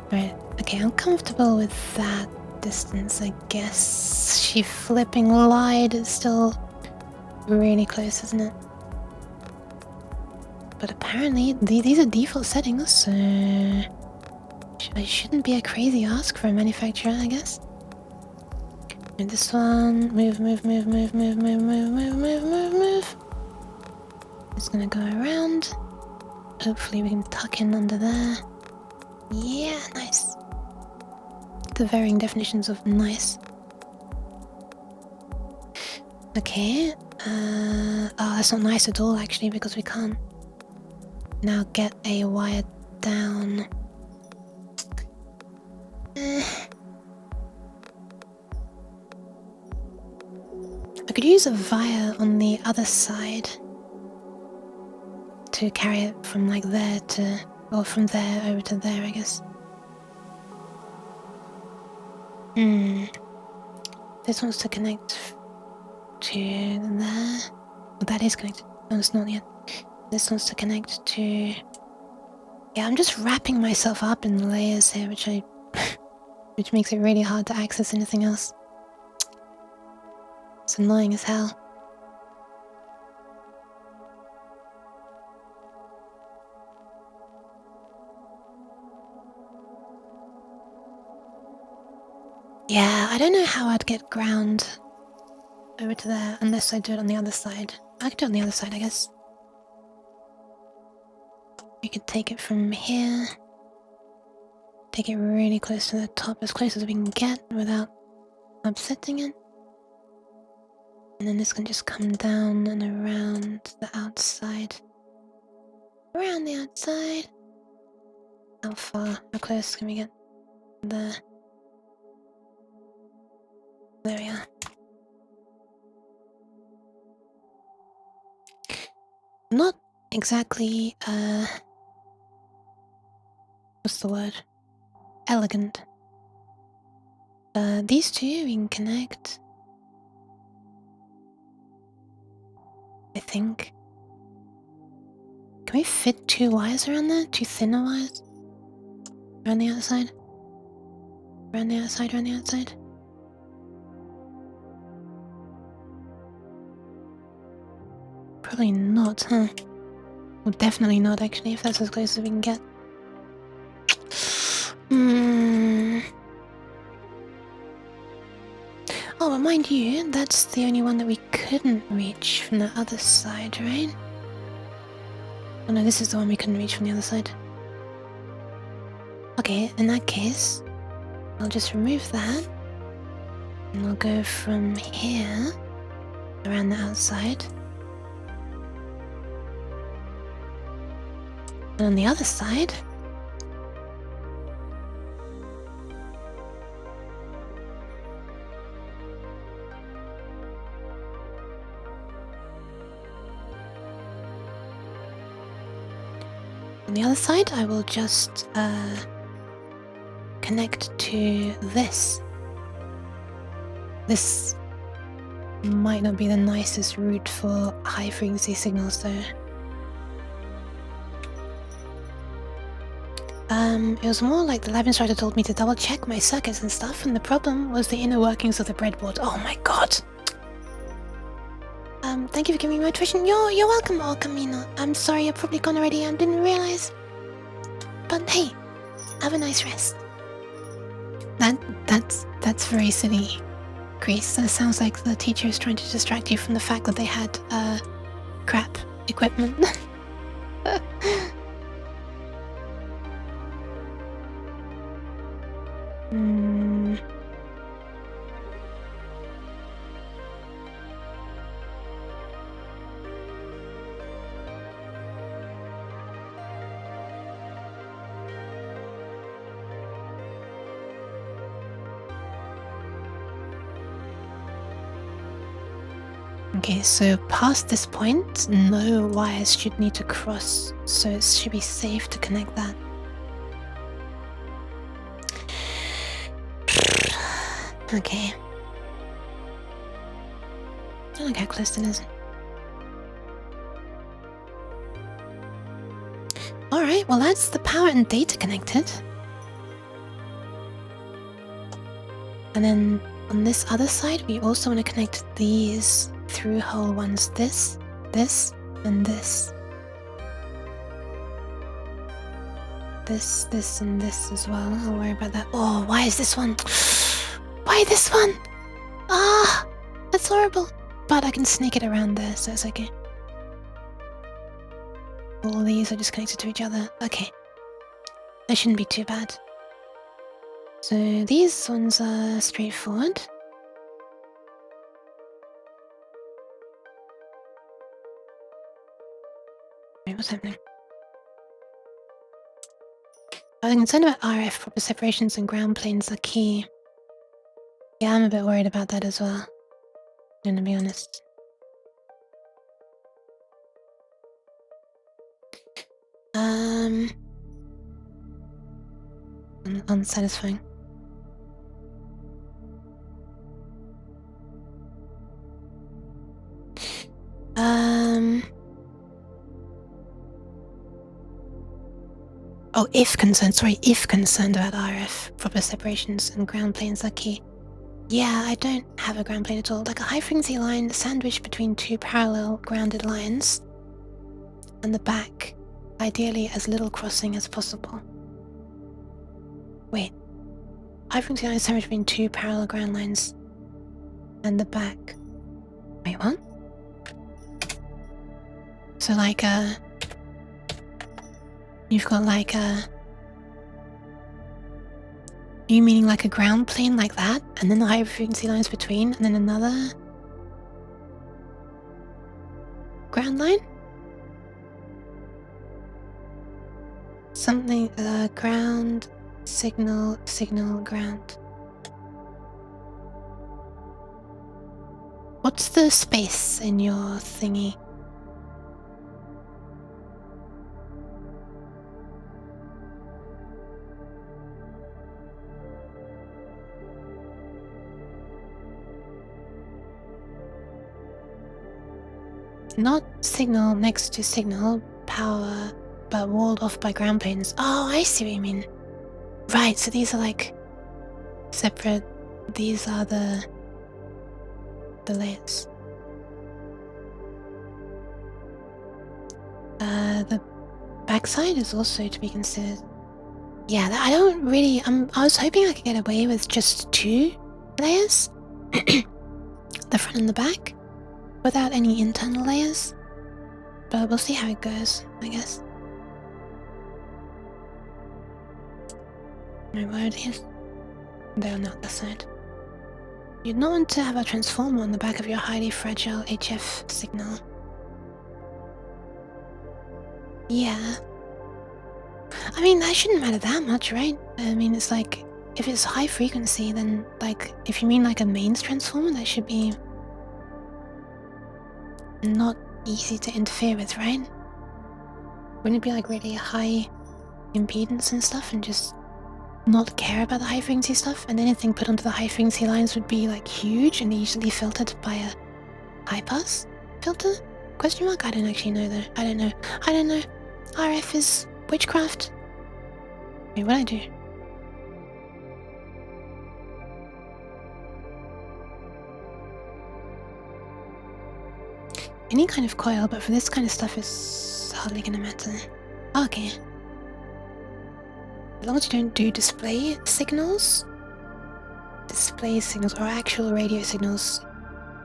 Right, okay, I'm comfortable with that distance, I guess. She flipping lied is still really close, isn't it? But apparently, these are default settings, so... I shouldn't be a crazy ask for a manufacturer, I guess. And this one, move. It's gonna go around. Hopefully we can tuck in under there. Yeah, nice. The varying definitions of nice. Okay. Oh, that's not nice at all, actually, because we can't now get a wire down. I could use a wire on the other side to carry it from like there to, or from there over to there, I guess. This wants to connect to there. Well, that is connected. No, it's not yet. This wants to connect to... Yeah, I'm just wrapping myself up in layers here, which makes it really hard to access anything else. It's annoying as hell. Yeah, I don't know how I'd get ground over to there unless I do it on the other side. I could do it on the other side, I guess. We could take it from here. Take it really close to the top, as close as we can get without upsetting it. And then this can just come down and around the outside. Around the outside. How far? How close can we get? There. There we are. Not exactly, what's the word? Elegant. These two we can connect. I think. Can we fit 2 wires around there? 2 thinner wires? Around the outside? Around the outside, around the outside? Probably not, huh? Well, definitely not, actually, if that's as close as we can get. Oh, but mind you, that's the only one that we couldn't reach from the other side, right? Oh no, this is the one we couldn't reach from the other side. Okay, in that case, I'll just remove that. And I'll go from here, around the outside. And on the other side... On the other side, I will just connect to this. This might not be the nicest route for high frequency signals though. It was more like the lab instructor told me to double check my circuits and stuff, and the problem was the inner workings of the breadboard. Oh my god! Thank you for giving me motivation. You're welcome, Camino. I'm sorry you're probably gone already and didn't realize. But hey, have a nice rest. That's very silly, Grace. That sounds like the teacher is trying to distract you from the fact that they had crap equipment. Okay, so past this point, no wires should need to cross, so it should be safe to connect that. Okay. Look how close it is. Alright, well that's the power and data connected. And then on this other side, we also want to connect these through hole ones. This, and this. This, and this as well. I'll worry about that. Oh, why is this one? Why this one? Ah, that's horrible. But I can snake it around there, so it's okay. All these are just connected to each other. Okay. That shouldn't be too bad. So these ones are straightforward. Wait, what's happening? I was concerned about RF. Proper separations and ground planes are key. Yeah, I'm a bit worried about that as well, I'm gonna be honest. Unsatisfying. Oh, if concerned about RF, proper separations and ground planes are key. Yeah, I don't have a ground plane at all. Like a high frequency line sandwiched between two parallel grounded lines. And the back, ideally as little crossing as possible. Wait. High frequency line sandwiched between two parallel ground lines. And the back. Wait, what? So like you've got like you meaning like a ground plane like that, and then the high frequency lines between, and then another ground line? Something, ground, signal, ground. What's the space in your thingy? Not signal next to signal, power, but walled off by ground planes. Oh, I see what you mean. Right, so these are like separate. These are the layers. The backside is also to be considered. Yeah, I don't really. I was hoping I could get away with just 2 layers, the front and the back, without any internal layers. But we'll see how it goes, I guess. My word is they're not the side. You'd not want to have a transformer on the back of your highly fragile HF signal. Yeah. I mean, that shouldn't matter that much, right? I mean, it's like, if it's high frequency, then, like, if you mean like a mains transformer, that should be not easy to interfere with, right? Wouldn't it be like really high impedance and stuff and just not care about the high frequency stuff, and anything put onto the high frequency lines would be like huge and easily filtered by a high pass filter? Question mark? I don't actually know though. I don't know. RF is witchcraft. Wait, what'd I do? Any kind of coil, but for this kind of stuff it's hardly gonna matter. Okay. As long as you don't do display signals or actual radio signals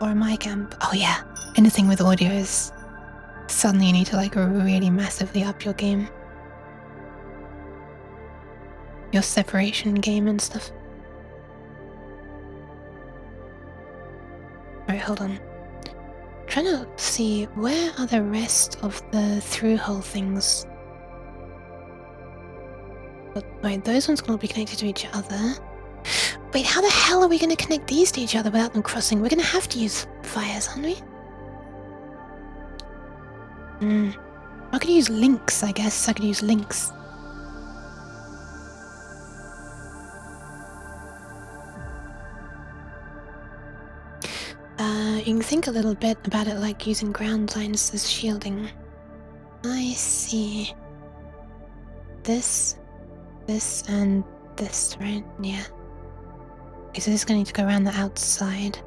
or a mic amp. Oh yeah, anything with audio is suddenly you need to like really massively up your game. Your separation game and stuff. Alright, hold on. Trying to see where are the rest of the through hole things. But wait, those ones will be connected to each other. Wait, how the hell are we going to connect these to each other without them crossing? We're going to have to use wires, aren't we? I could use links, I guess. I could use links. You can think a little bit about it like using ground lines as shielding. I see. This, and this, right? Yeah. Okay, so this is going to need to go around the outside.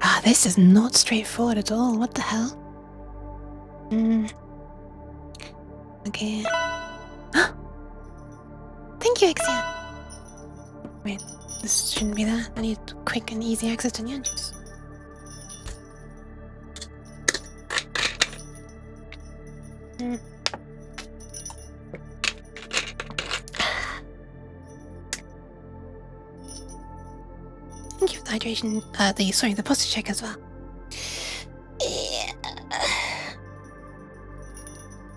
Ah, this is not straightforward at all. What the hell? Okay. Thank you, Exia. Wait, this shouldn't be that. I need quick and easy access to neon juice. Thank you for the hydration. The posture check as well. Yeah.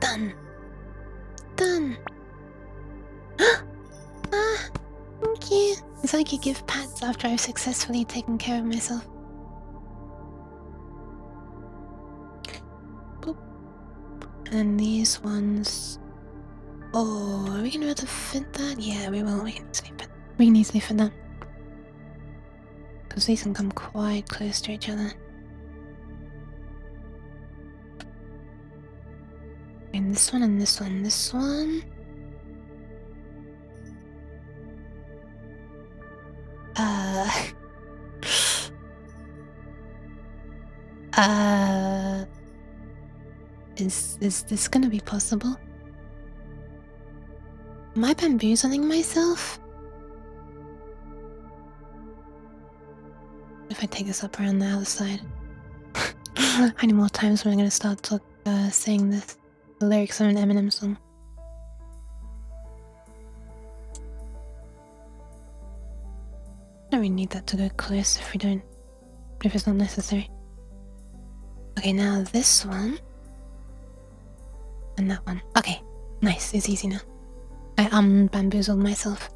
Done. Thank you. It's like you give pats after I've successfully taken care of myself. Boop. And these ones. Oh, are we gonna be able to fit that? Yeah, we will. We can easily fit that. Because these can come quite close to each other. And this one and this one. This one. Is this gonna be possible? Am I bamboozling myself? If I take this up around the outside. How many more times am I gonna start saying this? The lyrics of an Eminem song. Don't really need that to go close if it's not necessary. Okay, now this one. And that one. Okay, nice, it's easy now. I bamboozled myself.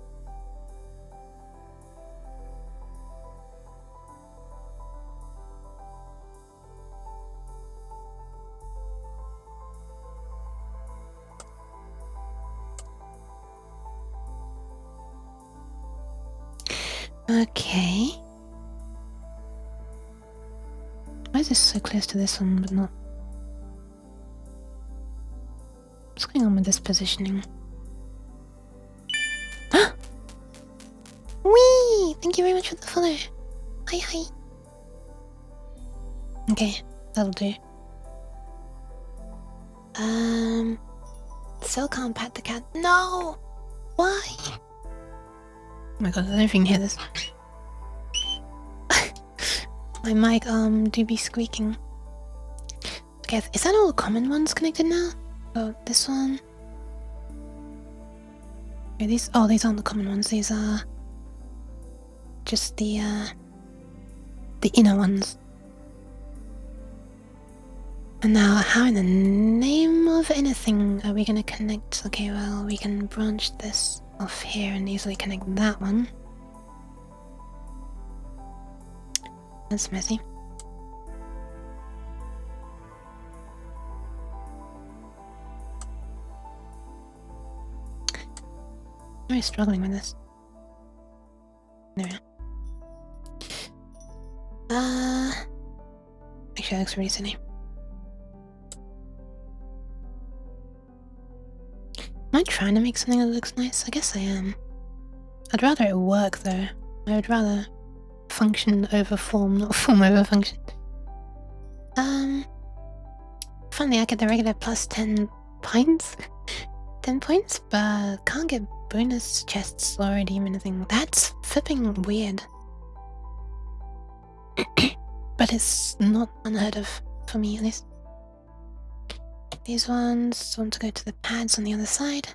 Okay. Why is this so close to this one but not? What's going on with this positioning? Whee! Thank you very much for the follow. Hi. Okay, that'll do. Cell can't pat the cat. No! Why? Oh my god, I don't know if you can hear this. My mic do be squeaking. Okay, is that all the common ones connected now? Oh, this one. Okay, these aren't the common ones. These are just the inner ones. And now, how in the name of anything are we gonna connect? Okay, well, we can branch this off here and easily connect that one. That's messy. I'm really struggling with this. There we are. Actually, that looks really silly. Am I trying to make something that looks nice? I guess I am. I'd rather it work though. I would rather function over form, not form over function. Finally I get the regular plus 10 points. 10 points, but can't get bonus chests or redeem anything. That's flipping weird. But it's not unheard of for me at least. These ones want to go to the pads on the other side.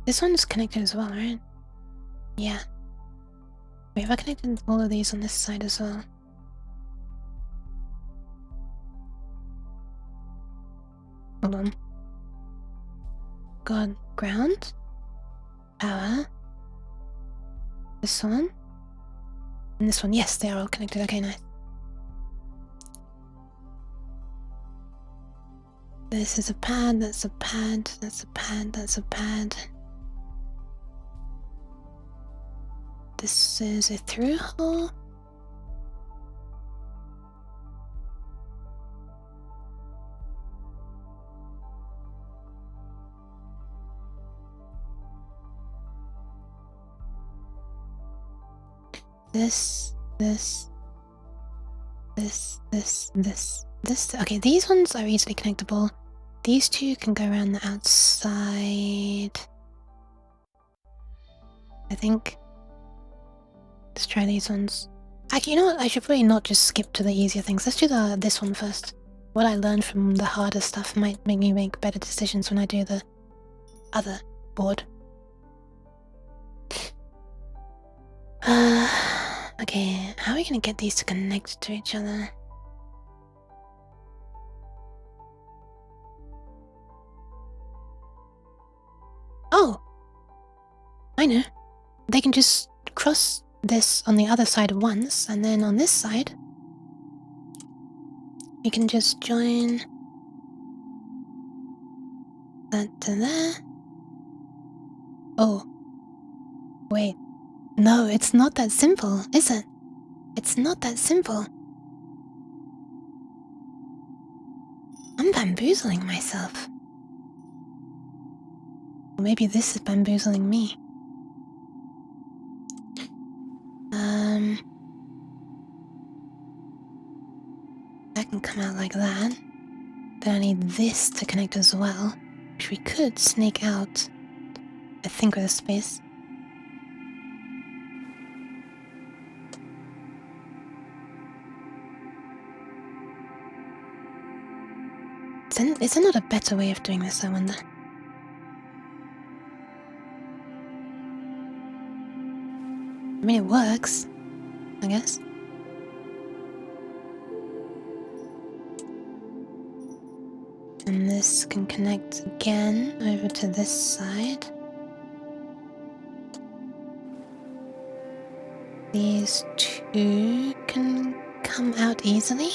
This one's connected as well, right? Yeah. Wait, have I connected all of these on this side as well? Hold on. Got ground, power, this one, and this one. Yes, they are all connected. Okay, nice. This is a pad, that's a pad, that's a pad, that's a pad. This is a through hole. This. Okay, these ones are easily connectable. These two can go around the outside. I think. Let's try these ones. Actually, you know what? I should probably not just skip to the easier things. Let's do this one first. What I learned from the harder stuff might make me make better decisions when I do the other board. Okay, how are we gonna get these to connect to each other? Oh! I know. They can just cross this on the other side once, and then on this side, we can just join that to there. Oh. Wait. No, it's not that simple, is it? It's not that simple. I'm bamboozling myself. Or maybe this is bamboozling me. That can come out like that. Then I need this to connect as well, which we could snake out, I think, with a space. Is there not a better way of doing this, I wonder? I mean, it works, I guess. And this can connect again over to this side. These two can come out easily.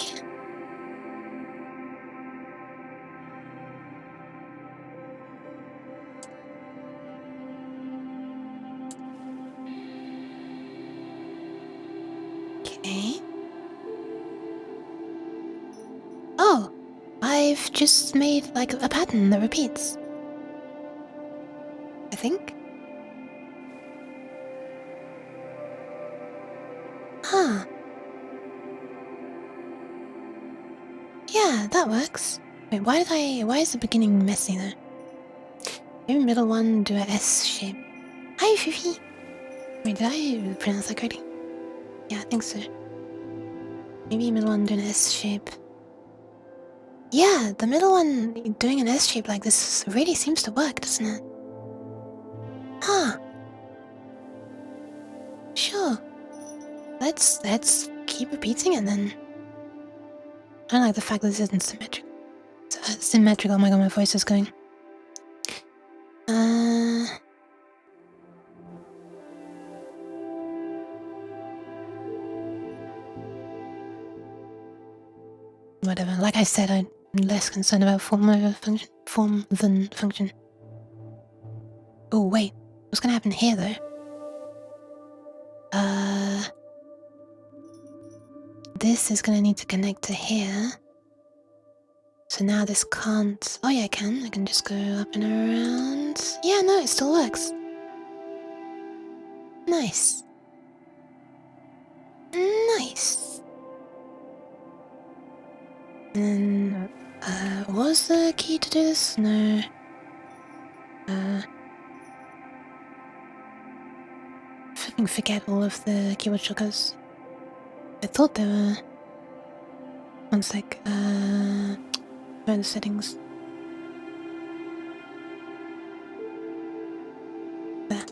Okay. Oh! I've just made like a pattern that repeats. I think. Huh. Yeah, that works. Wait, why is the beginning messy though? Maybe middle one do a S shape. Hi, Fifi! Wait, did I pronounce that correctly? Yeah, I think so. Maybe middle one do an S shape. Yeah, the middle one doing an S shape like this really seems to work, doesn't it? Huh. Sure. Let's keep repeating it then. I don't like the fact that this isn't symmetrical. Symmetrical, oh my god, my voice is going. Whatever, like I said, less concerned about form than function. Oh wait, what's gonna happen here though? This is gonna need to connect to here. So now this can't... Oh yeah, I can just go up and around. Yeah, no, it still works. Nice. Nice. And was the key to do this? No. Fucking forget all of the keyboard shortcuts. I thought there were... One sec, where are the settings? There.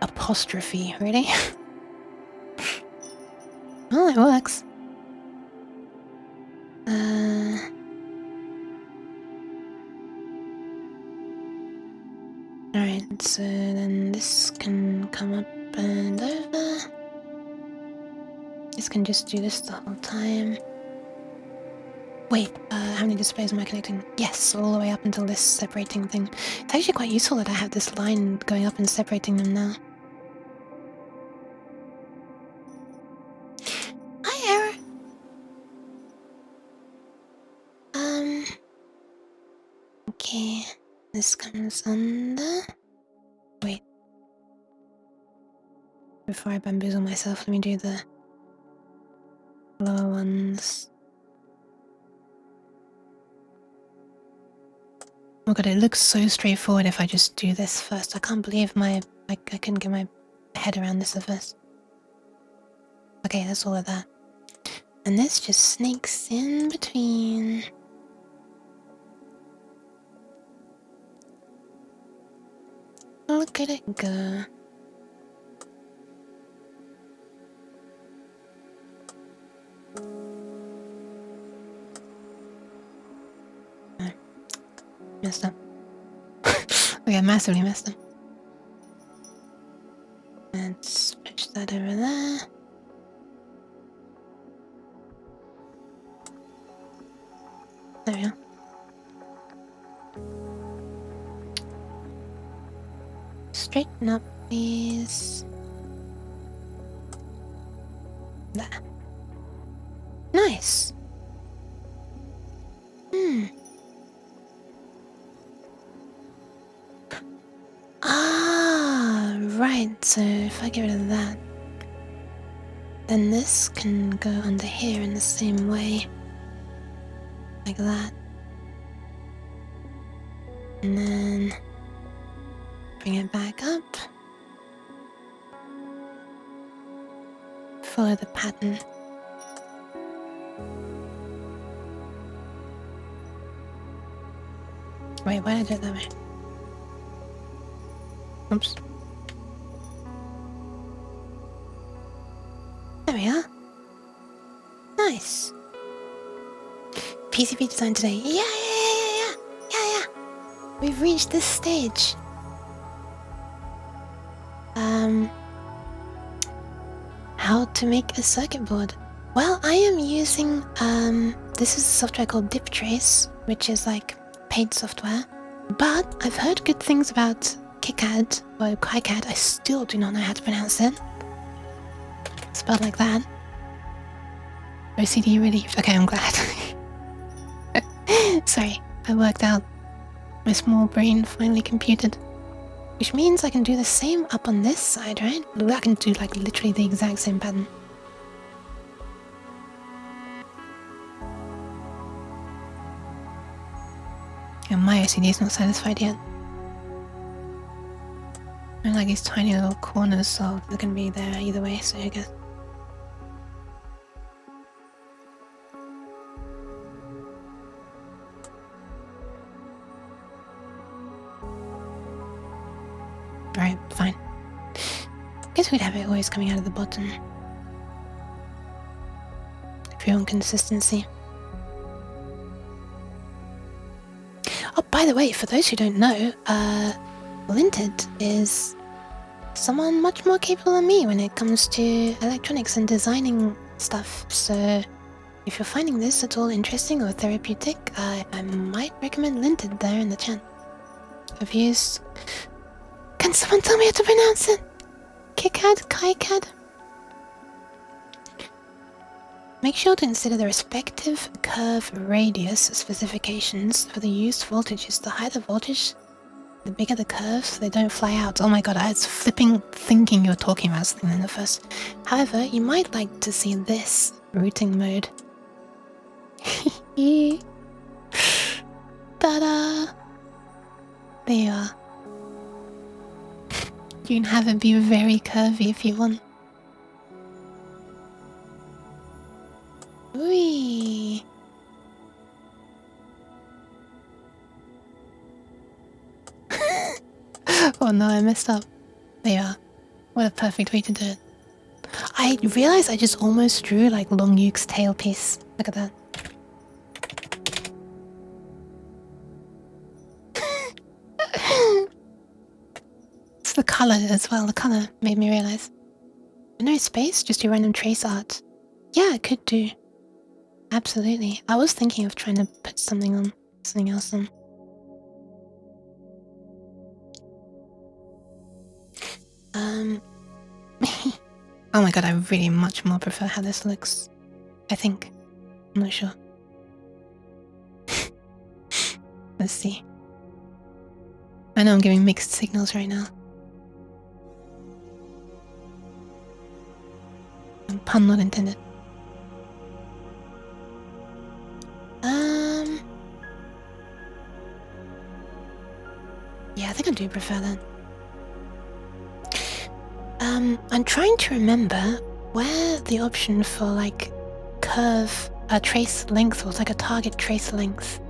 Apostrophe, really? Well, it works. Alright, so then this can come up and over. This can just do this the whole time. Wait, how many displays am I connecting? Yes, all the way up until this separating thing. It's actually quite useful that I have this line going up and separating them now. Hi, Error! Okay, this comes under... Wait. Before I bamboozle myself, let me do the lower ones. Oh god, it looks so straightforward if I just do this first. I can't believe I couldn't get my head around this at first. Okay, that's all of that. And this just sneaks in between. Look at it go. Messed up. Okay, massively messed up. Let's switch that over there. There we go. Straighten up, please. There. Nice. Ah, right. So if I get rid of that, then this can go under here in the same way. Like that. And then bring it back up. Follow the pattern. Wait, why did I do it that way? Oops. There we are. Nice. PCB design today. Yeah. We've reached this stage. How to make a circuit board? Well, I am using this is a software called DipTrace, which is like paid software. But I've heard good things about KiCad or KiCad. I still do not know how to pronounce it. Spelled like that. OCD relieved. Okay, I'm glad. Sorry, I worked out. My small brain finally computed. Which means I can do the same up on this side, right? I can do like literally the exact same pattern. And my OCD is not satisfied yet. And like these tiny little corners, so they're gonna be there either way, so I guess. Alright, fine. Guess we'd have it always coming out of the bottom. If you want consistency. by the way, for those who don't know, Linted is someone much more capable than me when it comes to electronics and designing stuff. So if you're finding this at all interesting or therapeutic, I might recommend Linted there in the chat. Reviews. Can someone tell me how to pronounce it? Kikad? Kaikad? Make sure to consider the respective curve radius specifications for the used voltages. The higher the voltage, the bigger the curves, so they don't fly out. Oh my god, I was flipping thinking you were talking about something in the first. However, you might like to see this routing mode. Ta-da! There you are. You can have it be very curvy if you want. Whee! Oh no, I messed up. There you are. What a perfect way to do it. I realized I just almost drew like Long Yuke's tailpiece. Look at that. It's the color as well. The color made me realize. No space, just do random trace art. Yeah, I could do. Absolutely. I was thinking of trying to put something else on. Oh my god, I really much more prefer how this looks. I think. I'm not sure. Let's see. I know I'm giving mixed signals right now. Pun not intended. Yeah, I think I do prefer that. I'm trying to remember where the option for like curve trace length was, like a target trace length.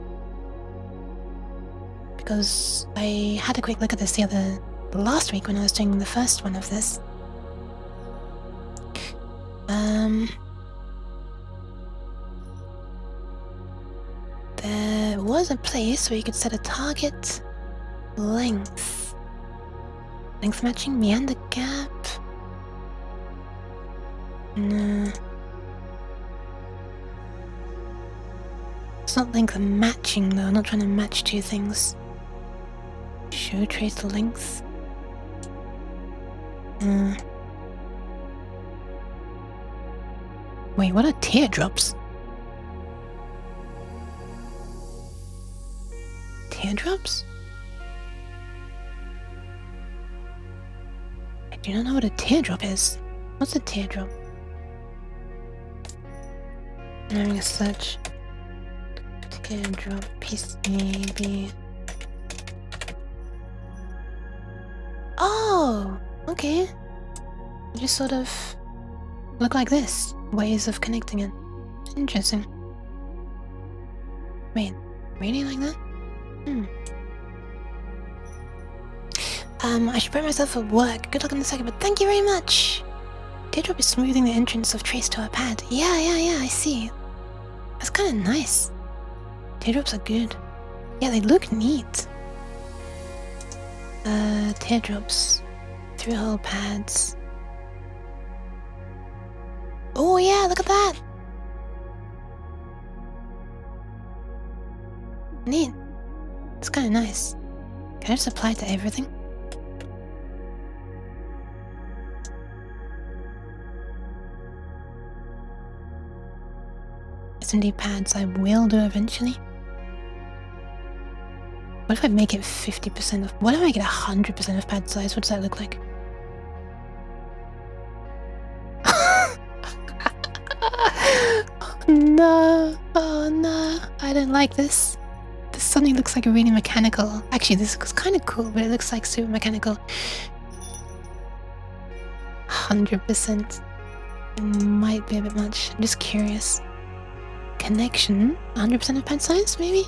Because I had a quick look at this last week when I was doing the first one of this. There was a place where you could set a target length. Length matching, meander gap. No. It's not length matching though, I'm not trying to match two things. Show trace length. Wait, what are teardrops? Teardrops? I do not know what a teardrop is. What's a teardrop? I'm having a search. Teardrop piece maybe. Oh, okay. It just sort of look like this. Ways of connecting it. Interesting. Wait, really like that? I should prep myself for work. Good luck on the second, but thank you very much. Teardrop is smoothing the entrance of trace to our pad. Yeah, I see. That's kind of nice. Teardrops are good. Yeah, they look neat. Teardrops. Through-hole pads. Oh yeah, look at that! Neat. It's kind of nice. Can I just apply it to everything? S&D pads I will do eventually. What if I make it 50% of... What if I make it 100% of pad size? What does that look like? No, oh no, I don't like this. This suddenly looks like really mechanical. Actually, this looks kind of cool, but it looks like super mechanical. 100%. It might be a bit much. I'm just curious. Connection? 100% of pad size, maybe?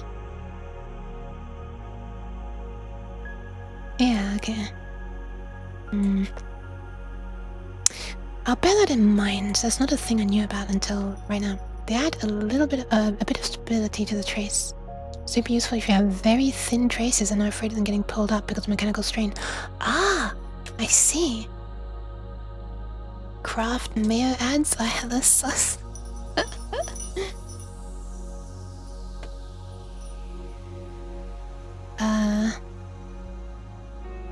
Yeah, okay. I'll bear that in mind. That's not a thing I knew about until right now. They add a bit of stability to the trace. Super useful if you have very thin traces and are afraid of them getting pulled up because of mechanical strain. Ah, I see. Craft mayo ads are hella sus.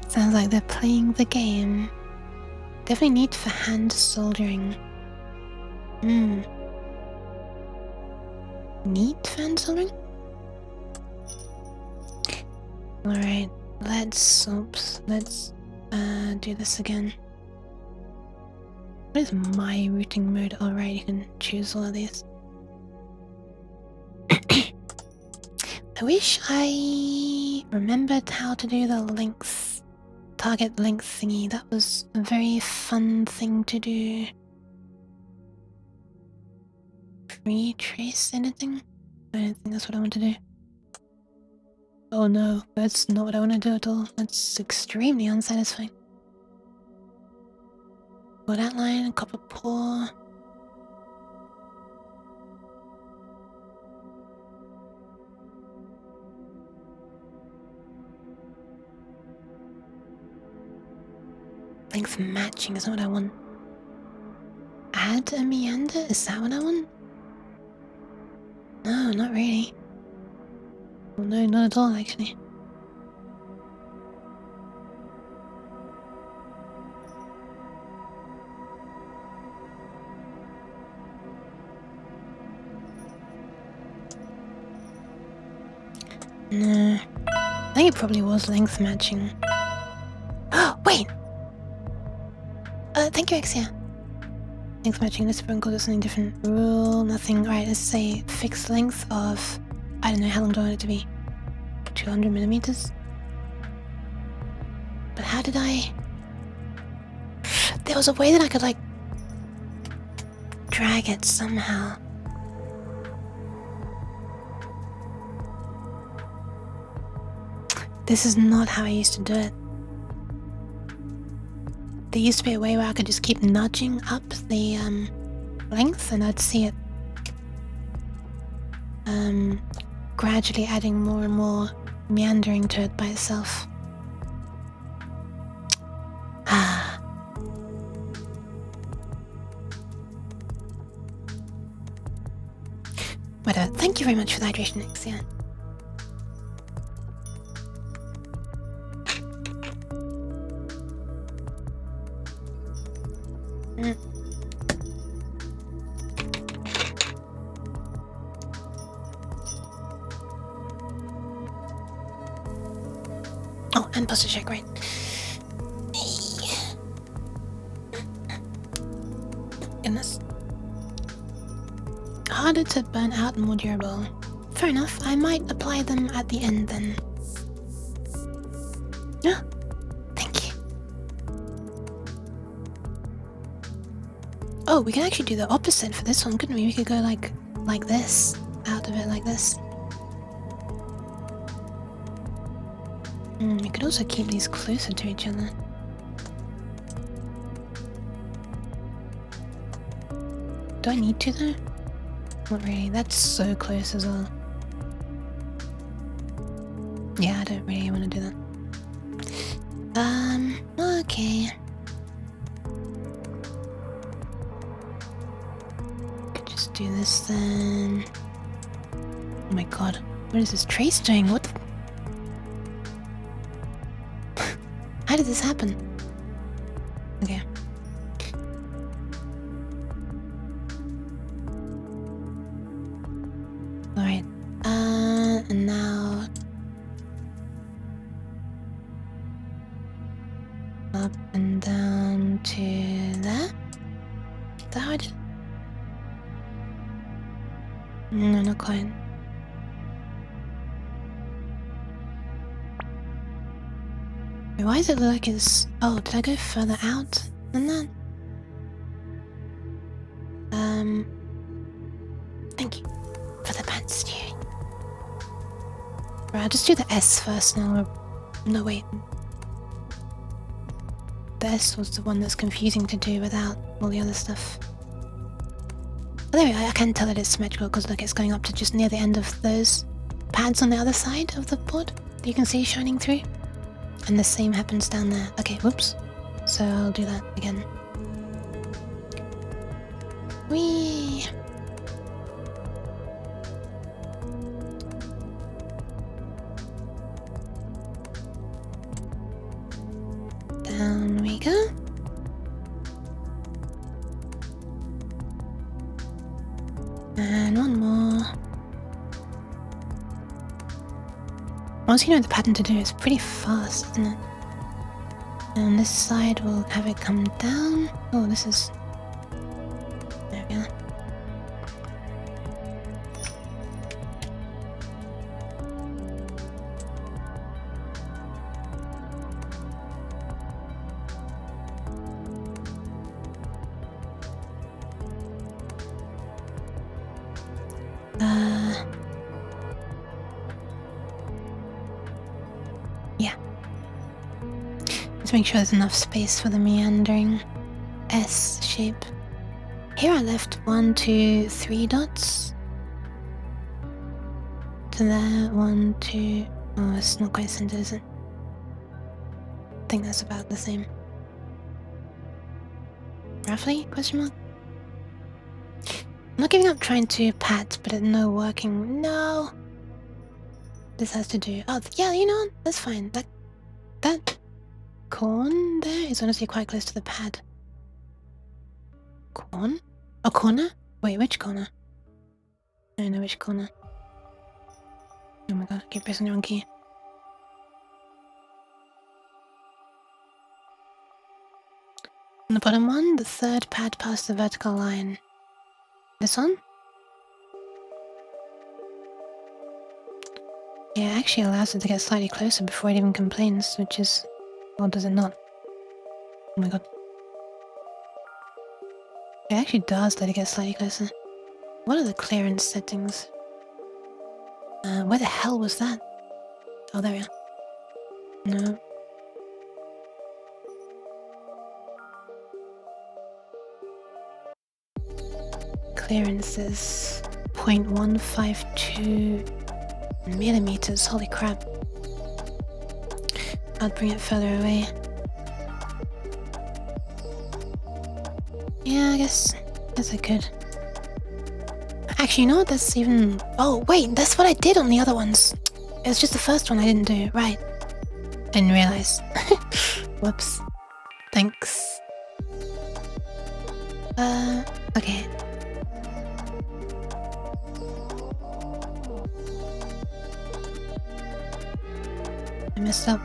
Sounds like they're playing the game. Definitely need for hand soldering. Need for hand soldering? Alright, let's do this again. What is my routing mode? Alright, you can choose all of these. I wish I remembered how to do the length, target length thingy. That was a very fun thing to do. Retrace anything? I don't think that's what I want to do. Oh no, that's not what I want to do at all. That's extremely unsatisfying. Wood outline, copper pour. Length matching is not what I want. Add a meander? Is that what I want? No, not really. Well, no, not at all, actually. No. I think it probably was length matching. Oh, wait! Thank you, Exia. Length matching, let's sprinkle to something different. Rule, nothing. Alright, let's say fixed length of... I don't know, how long do I want it to be? 200 millimeters? But how did I... There was a way that I could, like... drag it somehow. This is not how I used to do it. There used to be a way where I could just keep nudging up the length and I'd see it gradually adding more and more meandering to it by itself. Ah. Whatever. Thank you very much for the hydration, Exia. Oh, and posture check, right? Goodness. Harder to burn out and more durable. Fair enough, I might apply them at the end then. Yeah, thank you. Oh, we can actually do the opposite for this one, couldn't we? We could go like this, out of it like this. We could also keep these closer to each other. Do I need to though? Not really, that's so close as well. Yeah, I don't really want to do that. Okay. Could just do this then. Oh my god, what is this trace doing? What the... How did this happen? Okay. Alright. And now... up and down to there? Is that how I did it? No, not quite. Why does it look like it's... Oh, did I go further out than that? Thank you for the bad steering. Right, I'll just do the S first now. No, wait. The S was the one that's confusing to do without all the other stuff. Oh, there we go. I can tell that it's symmetrical because look, it's going up to just near the end of those. pads on the other side of the board that you can see shining through. And the same happens down there. Okay, whoops. So I'll do that again. Whee! Down we go. And one more. Once you know the pattern to do, it's pretty fast, isn't it? And this side will have it come down. Oh, this is... There we go. Yeah. Let's make sure there's enough space for the meandering S shape. Here I left 1, 2, 3 dots. To there, 1, 2. Oh, it's not quite centered, is it? I think that's about the same. Roughly? Question mark? I'm not giving up trying to pat, but it's no working. No! This has to do... Oh, yeah, you know, that's fine. That corn there is honestly quite close to the pad. Corn? Oh, corner? Wait, which corner? I don't know which corner. Oh my god, I keep pressing the wrong key. On the bottom one, the third pad past the vertical line. This one? Yeah, it actually allows it to get slightly closer before it even complains, which is... Or does it not? Oh my god. It actually does let it get slightly closer. What are the clearance settings? Where the hell was that? Oh, there we are. No. Clearances 0.152 millimeters. Holy crap. I'd bring it further away. Yeah, I guess I could. Actually, you know what? That's even... Oh, wait, that's what I did on the other ones. It was just the first one I didn't do. Right. Didn't realize. Whoops. Thanks. Okay. I messed up.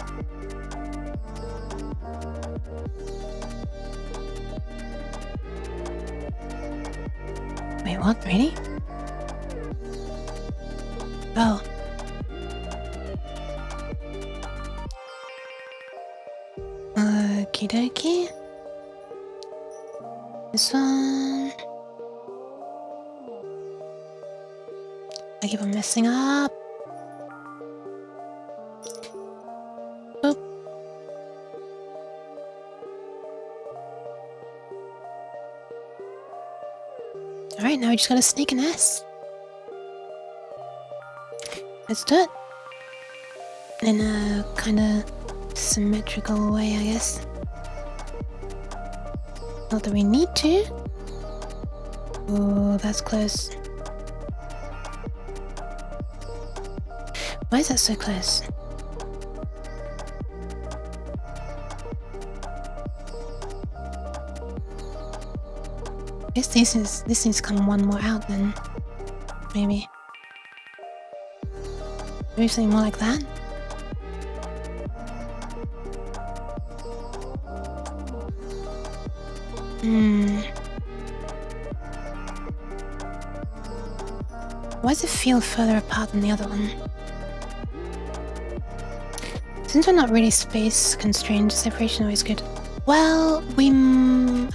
Wait, what? Really? Oh. Okie dokie. This one. I keep on messing up. Boop. Alright, now we just gotta sneak an S. Let's do it. In a kinda symmetrical way, I guess. Not that we need to. Oh, that's close. Why is that so close? I guess this needs to come one more out then. Maybe. Maybe something more like that? Why does it feel further apart than the other one? Since we're not really space constrained, separation always good. Well,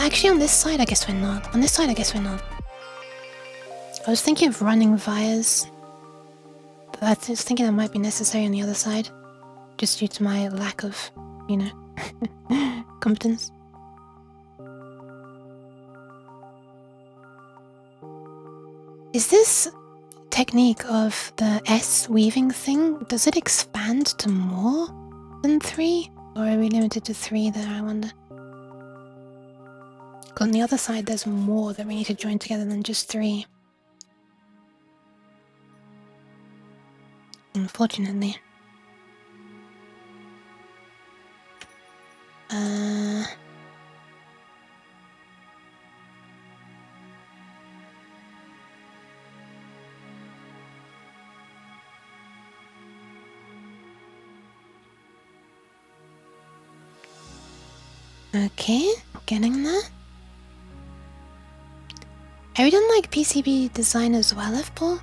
actually on this side I guess we're not. On this side I guess we're not. I was thinking of running vias. But I was thinking that might be necessary on the other side. Just due to my lack of, you know, competence. Is this technique of the S weaving thing, does it expand to more than 3? Or are we limited to 3 there, I wonder? On the other side, there's more that we need to join together than just 3. Unfortunately. Okay, getting there. Have you done like PCB design as well, F-Paul?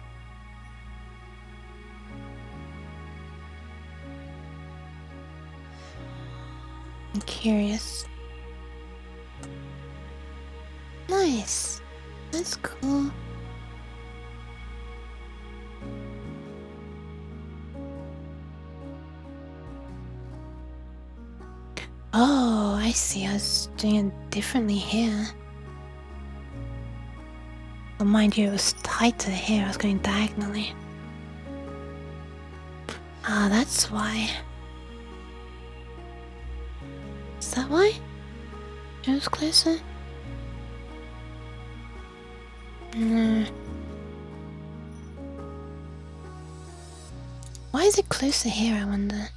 I'm curious. Nice. That's cool. Oh, I see. I was doing it differently here. Well, mind you, it was tighter here. I was going diagonally. Ah, that's why. Is that why? It was closer? No. Why is it closer here, I wonder?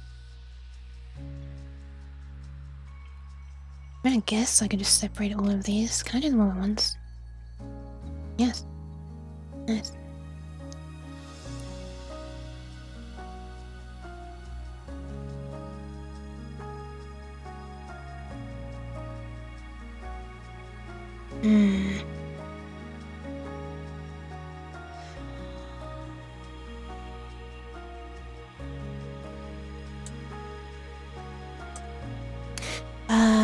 I mean, I guess I could just separate all of these. Can I do them all at once? Yes. Nice.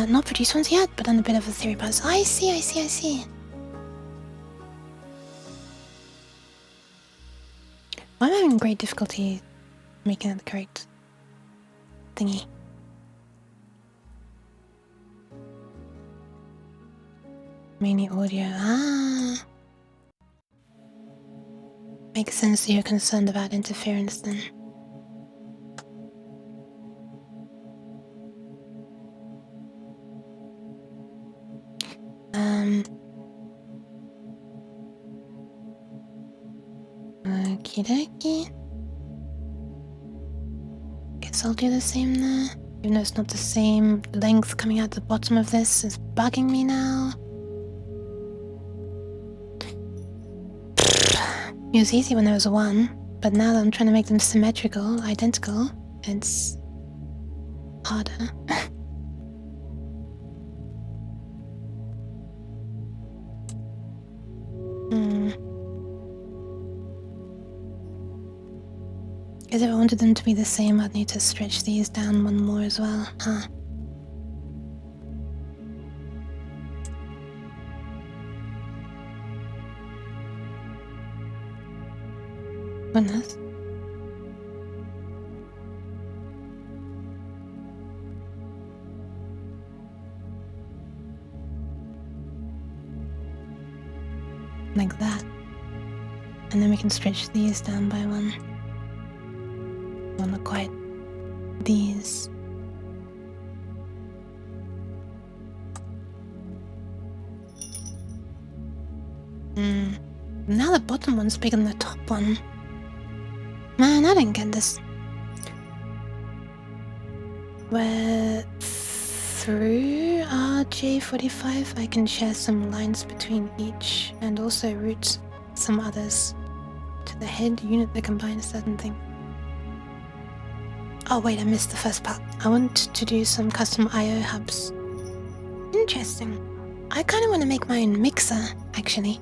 Not produced ones yet, but on a bit of a theory pass. I see. I'm having great difficulty making it the correct thingy. Mainly audio. Ah. Makes sense you're concerned about interference then. Okie dokie. Guess I'll do the same there. Even though it's not the same length coming out the bottom of this is bugging me now. It was easy when there was 1, but now that I'm trying to make them symmetrical, identical, it's harder. Because if I wanted them to be the same, I'd need to stretch these down 1 more as well, huh? Goodness. Like that. And then we can stretch these down by 1. Well, not quite. These. Now the bottom one's bigger than the top one. Man, I didn't get this. Where through RJ45 I can share some lines between each and also route some others to the head unit that combine a certain thing. Oh wait, I missed the first part. I want to do some custom IO hubs. Interesting. I kind of want to make my own mixer, actually.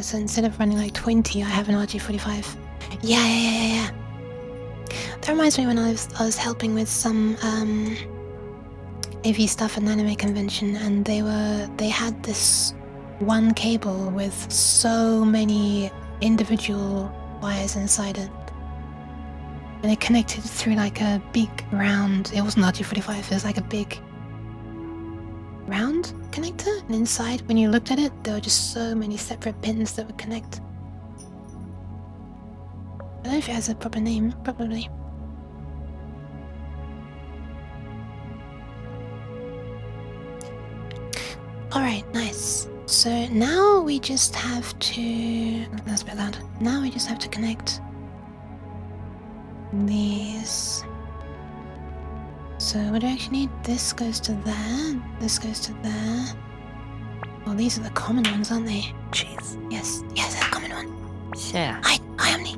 So instead of running like 20, I have an RG45. Yeah. That reminds me when I was helping with some AV stuff at Anime Convention, and they had this one cable with so many individual wires inside it, and it connected through like a big round. It wasn't RG45. It was like a big round connector, and inside, when you looked at it, there were just so many separate pins that would connect. I don't know if it has a proper name, probably. Alright, nice. So now we just have to... That's a bit loud. Now we just have to connect these. So what do I actually need? This goes to there. This goes to there. Oh, these are the common ones, aren't they? Cheese. Yes, yes, they're the common one. Yeah. Hi, Omni.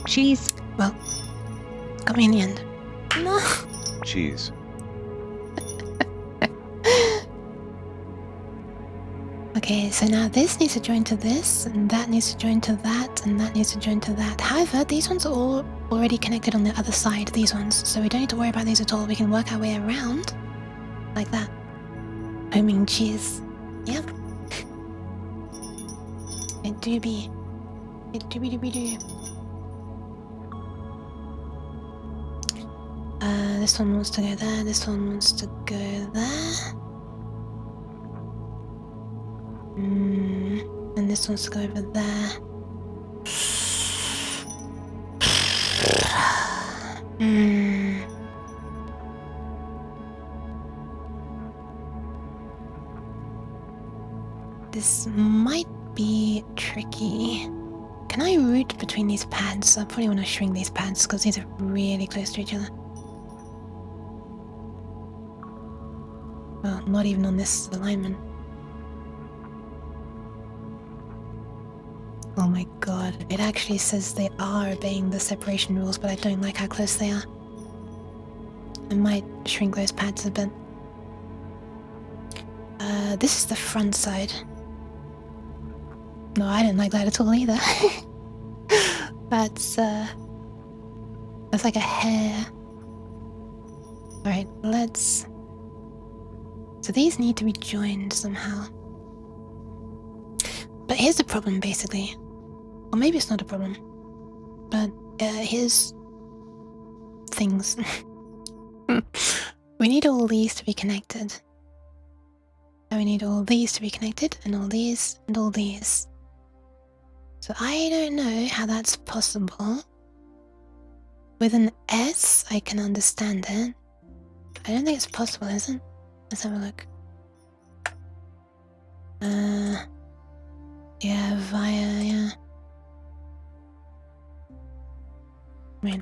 Cheese. Well, got me in the end. No. Cheese. Okay, so now this needs to join to this, and that needs to join to that, and that needs to join to that. However, these ones are all already connected on the other side, these ones, so we don't need to worry about these at all. We can work our way around like that. Homing cheese. Yep. It do be. It do be do. This one wants to go there, this one wants to go there. And this wants to go over there. This might be tricky. Can I route between these pads? I probably want to shrink these pads because these are really close to each other. Well, not even on this alignment. Oh my god, it actually says they are obeying the separation rules, but I don't like how close they are. I might shrink those pads a bit. This is the front side. No, I didn't like that at all either. That's like a hair. Alright, let's... So these need to be joined somehow. But here's the problem, basically. Or maybe it's not a problem. But here's... things. We need all these to be connected. And we need all these to be connected, and all these, and all these. So I don't know how that's possible. With an S, I can understand it. I don't think it's possible, is it? Let's have a look. Yeah, via, yeah. Wait.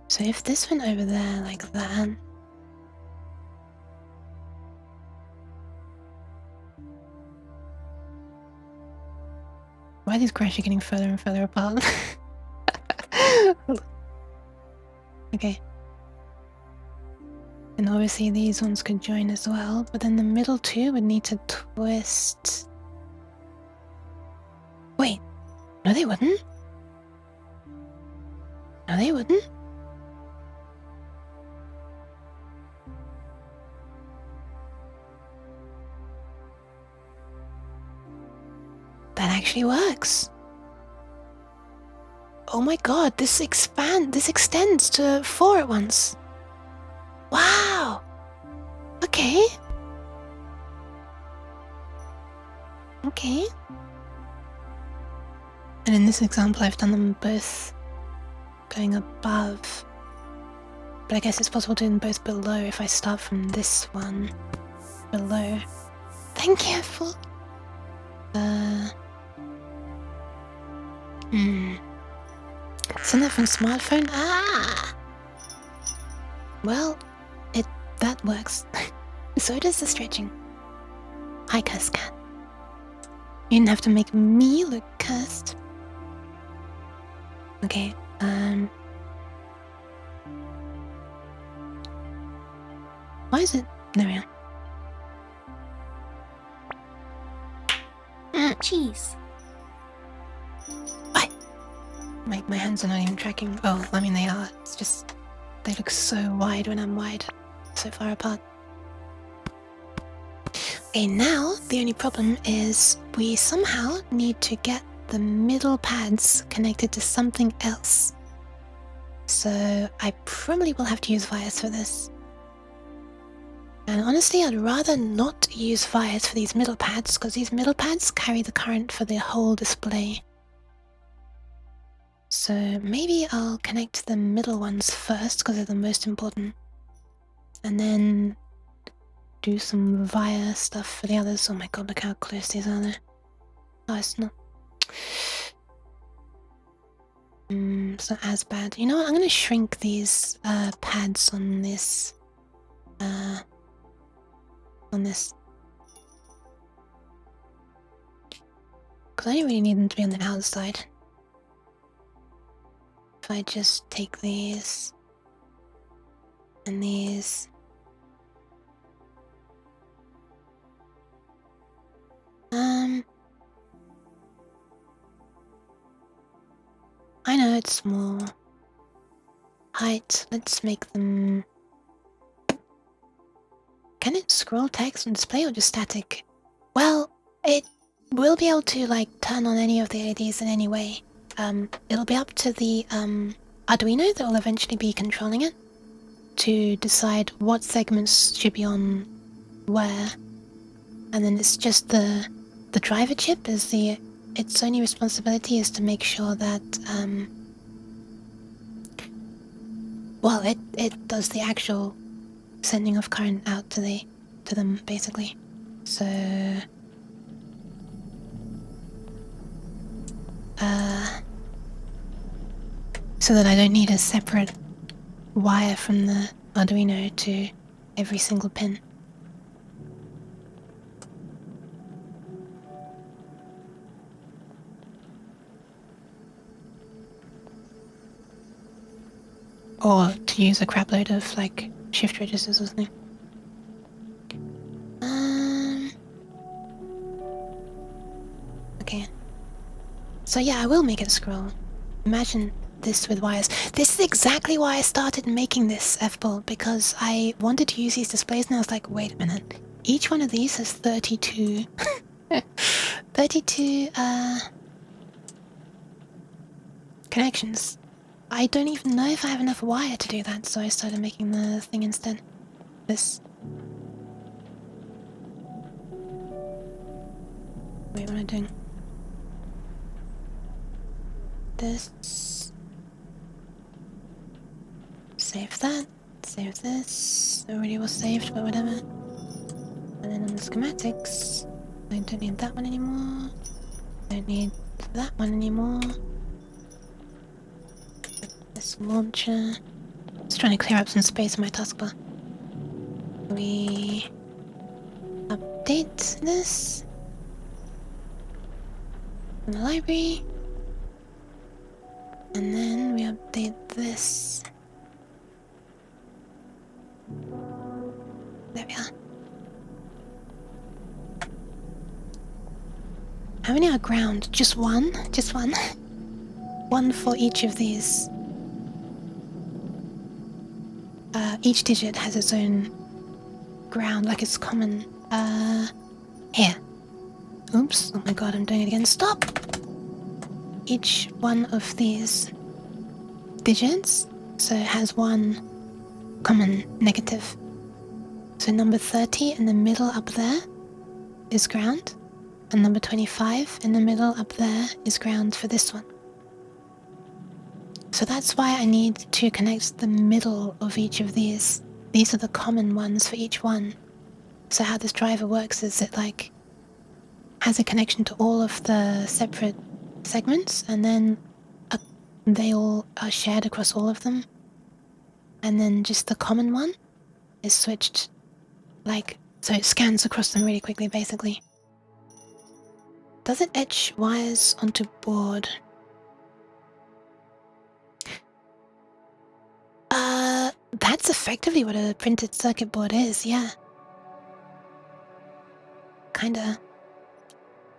So if this went over there like that... Why are these gradually getting further and further apart? Okay. And obviously these ones could join as well, but then the middle two would need to twist... Wait, no they wouldn't. No they wouldn't. That actually works. Oh my god, this extends to 4 at once. Wow. Okay. Okay. And in this example, I've done them both going above. But I guess it's possible to do them both below if I start from this one below. Thank you for... Send that from smartphone? Ah! Well, that works. So does the stretching. Hi, cursed cat. You didn't have to make me look cursed. Okay, why is it? There we are. Cheese. Why? My hands are not even tracking. Oh, I mean they are. It's just they look so wide when I'm wide, so far apart. Okay, now the only problem is we somehow need to get the middle pads connected to something else. So I probably will have to use wires for this. And honestly, I'd rather not use wires for these middle pads, because these middle pads carry the current for the whole display. So maybe I'll connect the middle ones first, because they're the most important. And then do some wire stuff for the others. Oh my god, look how close these are there. Oh, it's not... it's not as bad. You know what, I'm gonna shrink these pads on this. Because I don't really need them to be on the outside. If I just take these and these. I know it's small. Height, let's make them... Can it scroll text on display or just static? Well, it will be able to like turn on any of the LEDs in any way. It'll be up to the Arduino that will eventually be controlling it to decide what segments should be on where. And then it's just the driver chip is its only responsibility is to make sure that well, it does the actual sending of current out to them basically. So so that I don't need a separate wire from the Arduino to every single pin. Or to use a crap load of like shift registers or something. Okay. So yeah, I will make it scroll. Imagine this with wires. This is exactly why I started making this F-bolt, because I wanted to use these displays and I was like, wait a minute. Each one of these has 32... 32, connections. I don't even know if I have enough wire to do that, so I started making the thing instead. This. Wait, what am I doing? This. Save that. Save this. Already was saved, but whatever. And then on the schematics, I don't need that one anymore. Don't need that one anymore. This launcher. Just trying to clear up some space in my taskbar. We update this in the library, and then we update this. There we are. How many are ground? Just one? Just one? One for each of these. Each digit has its own ground, like it's common. Here. Oops, oh my god, I'm doing it again. Stop! Each one of these digits, so it has one common negative. So number 30 in the middle up there is ground, and number 25 in the middle up there is ground for this one. So that's why I need to connect the middle of each of these. These are the common ones for each one. So how this driver works is it like has a connection to all of the separate segments, and then they all are shared across all of them. And then just the common one is switched, like, so it scans across them really quickly, basically. Does it etch wires onto board? That's effectively what a printed circuit board is, yeah. Kinda.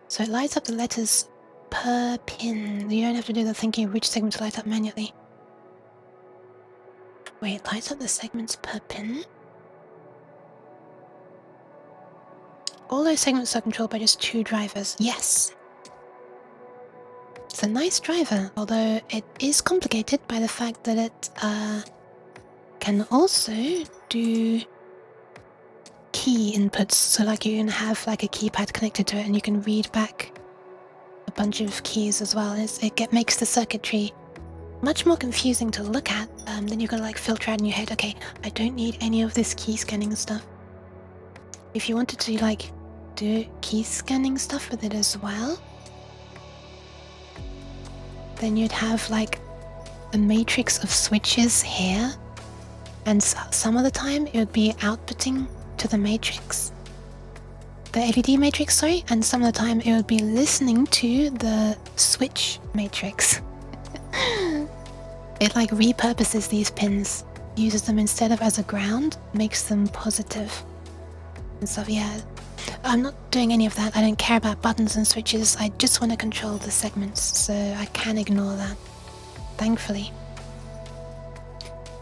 So it lights up the letters per pin. You don't have to do the thinking of which segment to light up manually. Wait, it lights up the segments per pin? All those segments are controlled by just 2 drivers. Yes! It's a nice driver, although it is complicated by the fact that it can also do key inputs. So like you can have like a keypad connected to it and you can read back a bunch of keys as well. It makes the circuitry much more confusing to look at. Then you've got to like filter out in your head, okay, I don't need any of this key scanning stuff. If you wanted to like do key scanning stuff with it as well, then you'd have like a matrix of switches here, and some of the time it would be outputting to the matrix, the LED matrix, sorry, and some of the time it would be listening to the switch matrix. It like repurposes these pins, uses them instead of as a ground, makes them positive and stuff. Yeah, I'm not doing any of that. I don't care about buttons and switches. I just want to control the segments, so I can ignore that, thankfully.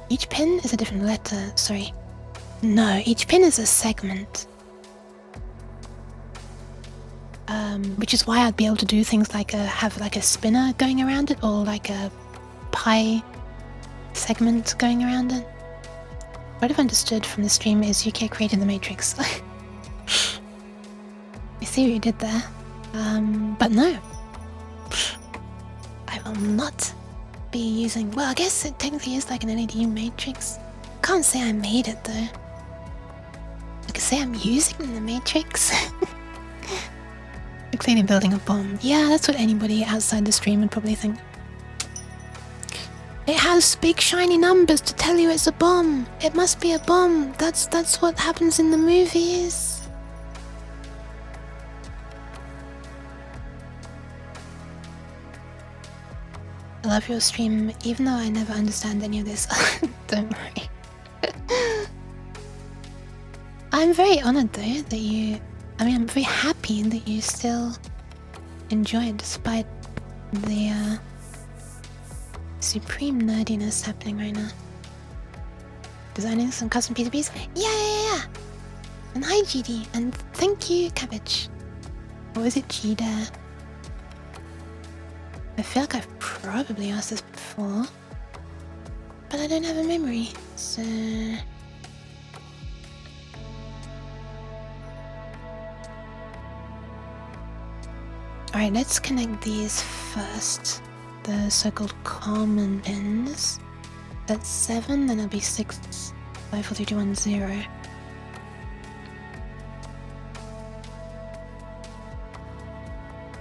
Each pin is a different letter. Sorry. No, each pin is a segment. Which is why I'd be able to do things like have like a spinner going around it, or like a pi segment going around it. What I've understood from the stream is UK created the matrix. I see what you did there. But no. I will not be using... Well, I guess it technically is like an LED matrix. Can't say I made it though. I can say I'm using the matrix. We're clearly building a bomb. Yeah, that's what anybody outside the stream would probably think. It has big shiny numbers to tell you it's a bomb. It must be a bomb. That's what happens in the movies. I love your stream, even though I never understand any of this. Don't worry. I'm very honored though that you... I mean, I'm very happy that you still enjoy it despite the supreme nerdiness happening right now. Designing some custom PCBs? Yeah! And hi GD, and thank you Cabbage. Or is it Gda? I feel like I've probably asked this before, but I don't have a memory, so... Alright, let's connect these first. The so-called common pins. That's 7, then it'll be 6, 5, 4, 3, 2, 1, 0.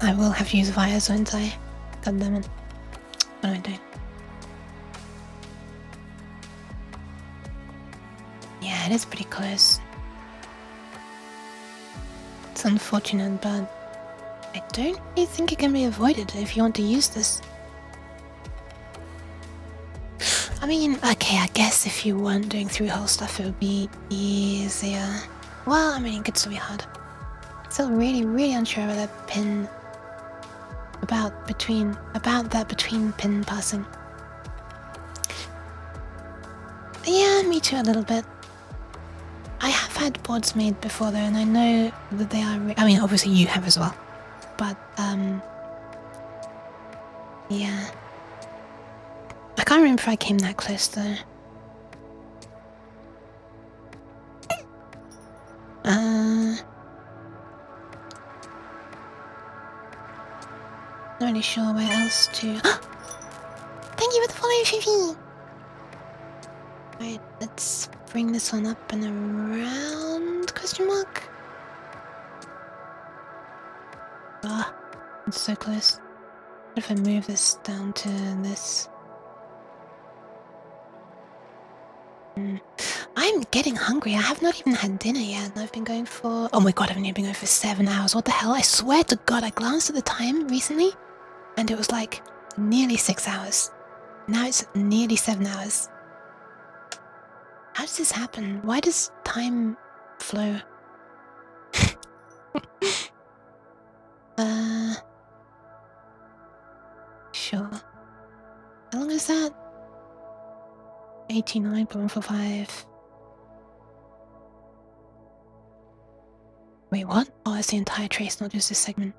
I will have to use wires, won't I? God damn it. What am I doing? Yeah, it is pretty close. It's unfortunate, but I don't really think it can be avoided if you want to use this. I mean, okay, I guess if you weren't doing through-hole stuff, it would be easier. Well, I mean, it could still be hard. Still really unsure about that pin. About that between pin passing. Yeah, me too a little bit. I have had boards made before though, and I know that they are... I mean, obviously you have as well. But, yeah. I can't remember if I came that close though. Not really sure where else to... Thank you for the follow, Fifi! Right, let's bring this one up and around, question mark? Ah, it's so close. What if I move this down to this? I'm getting hungry. I have not even had dinner yet, and I've been going for... Oh my god, I've been going for 7 hours. What the hell? I swear to god, I glanced at the time recently, and it was like nearly 6 hours. Now it's nearly 7 hours. How does this happen? Why does time flow? Sure. How long is that? 89.145. Wait, what? Oh, it's the entire trace, not just this segment.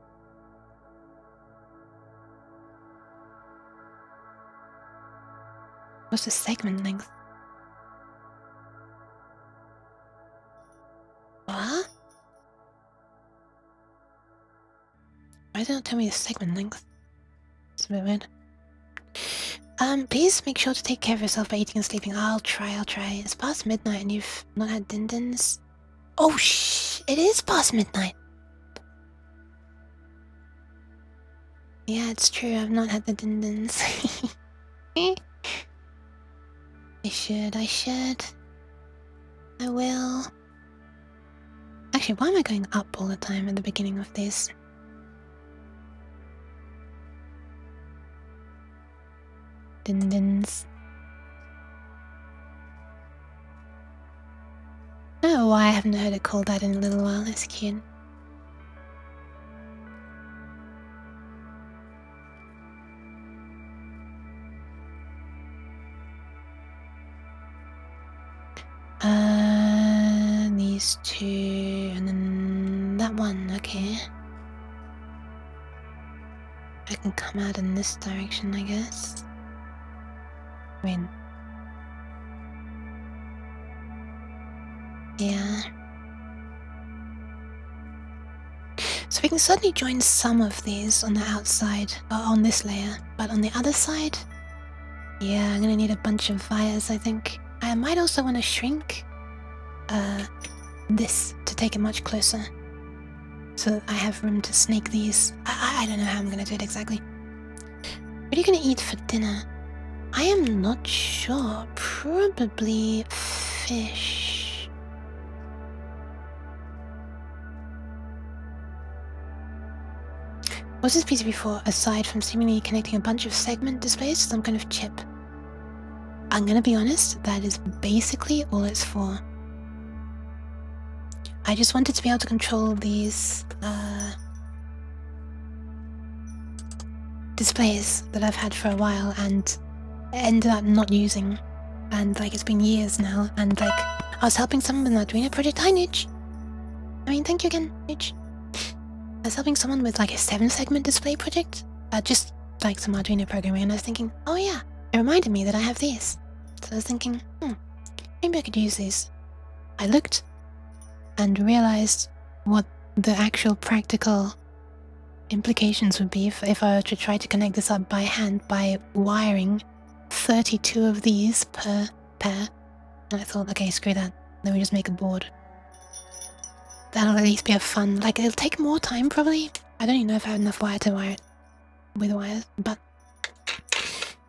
What's the segment length? What? Why did it not tell me the segment length? It's a bit weird. Please make sure to take care of yourself by eating and sleeping. I'll try. It's past midnight and you've not had din-dins. Oh it is past midnight. Yeah, it's true, I've not had the din-dins. I should. I will. Actually, why am I going up all the time at the beginning of this? Din-dins. Oh, why I haven't heard it called that in a little while. That's cute. These two, and then that one. Okay. I can come out in this direction, I guess. I mean, yeah. So we can certainly join some of these on the outside, or on this layer, but on the other side, yeah, I'm gonna need a bunch of wires, I think. I might also want to shrink this to take it much closer, so that I have room to snake these. I don't know how I'm gonna do it exactly. What are you gonna eat for dinner? I am not sure. Probably fish. What's this PCB for, aside from seemingly connecting a bunch of segment displays to some kind of chip? I'm gonna be honest, that is basically all it's for. I just wanted to be able to control these displays that I've had for a while and ended up not using. And like, it's been years now, and like, I was helping someone with an Arduino project. Hi, Nooch! I mean, thank you again, Nooch. I was helping someone with like a 7-segment display project. Just like some Arduino programming, and I was thinking, oh yeah, it reminded me that I have these. So I was thinking, maybe I could use these. I looked and realized what the actual practical implications would be if I were to try to connect this up by hand by wiring 32 of these per pair. And I thought, okay, screw that. Let me just make a board. That'll at least be a fun, like, it'll take more time probably. I don't even know if I have enough wire to wire it with wires, but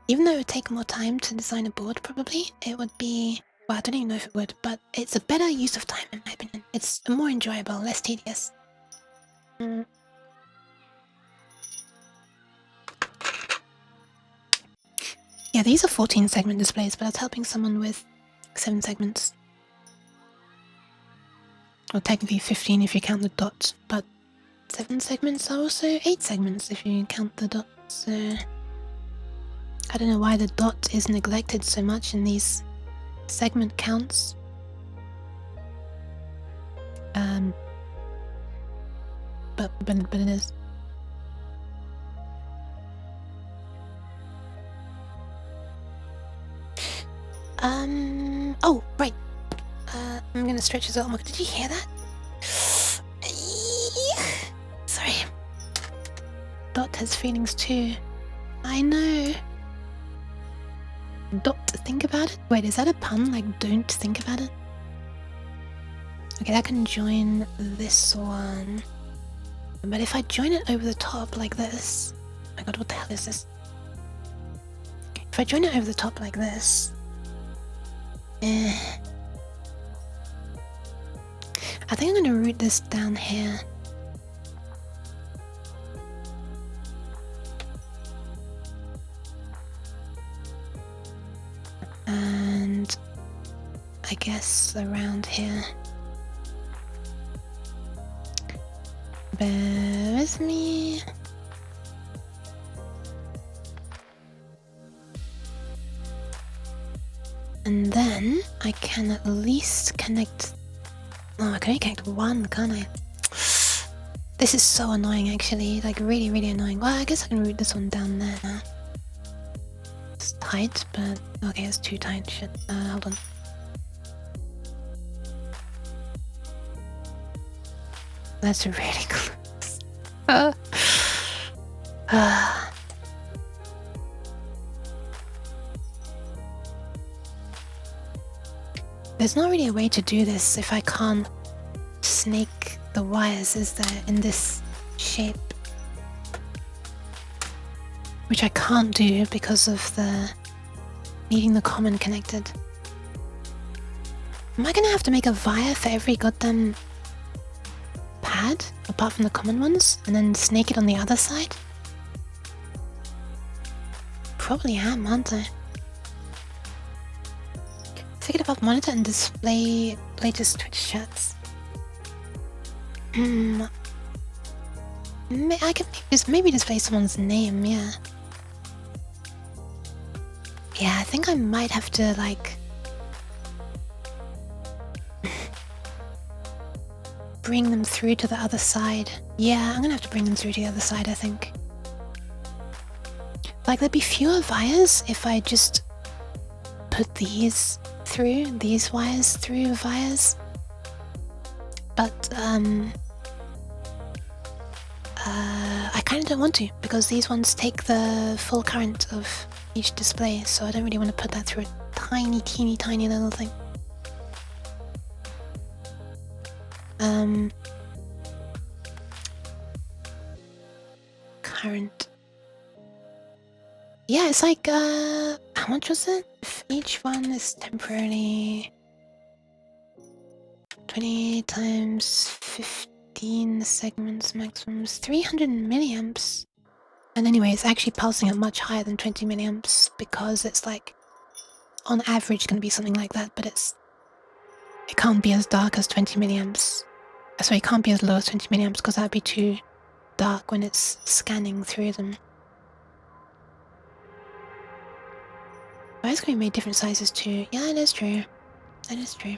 even though it would take more time to design a board probably, it would be, well, I don't even know if it would, but it's a better use of time in my opinion. It's more enjoyable, less tedious. Yeah, these are 14-segment displays, but I was helping someone with 7 segments. Well, technically 15 if you count the dots, but 7 segments are also 8 segments if you count the dots, so I don't know why the dot is neglected so much in these segment counts. But it is. Oh, right. I'm gonna stretch this out more. Did you hear that? Sorry. Dot has feelings too. I know. Dot, think about it? Wait, is that a pun? Like, don't think about it? Okay, that can join this one. But if I join it over the top like this... Oh my god, what the hell is this? If I join it over the top like this... I think I'm gonna route this down here. And I guess around here. Bear with me. And then I can at least connect... Oh, I can only connect one, can't I? This is so annoying actually, like really, really annoying. Well, I guess I can route this one down there now. It's tight, but okay, it's too tight. Shit. Hold on. That's really close. There's not really a way to do this if I can't snake the wires, is there, in this shape? Which I can't do because of the needing the common connected. Am I gonna have to make a wire for every goddamn pad, apart from the common ones, and then snake it on the other side? Probably am, aren't I? Take it above monitor and display latest Twitch chats. I could just maybe display someone's name, yeah. Yeah, I think I might have to, like... bring them through to the other side. Yeah, I'm gonna have to bring them through to the other side, I think. Like, there'd be fewer wires if I just put these wires through wires. But, I kind of don't want to, because these ones take the full current of each display, so I don't really want to put that through a tiny, teeny, tiny little thing. Current. Yeah, it's like, how much was it? If each one is temporarily 20 times 15 segments, maximum is 300 milliamps. And anyway, it's actually pulsing at much higher than 20 milliamps because it's like, on average, going to be something like that, but it can't be as dark as 20 milliamps. Sorry, it can't be as low as 20 milliamps because that'd be too dark when it's scanning through them. Wires can be made different sizes too. Yeah, that is true. That is true.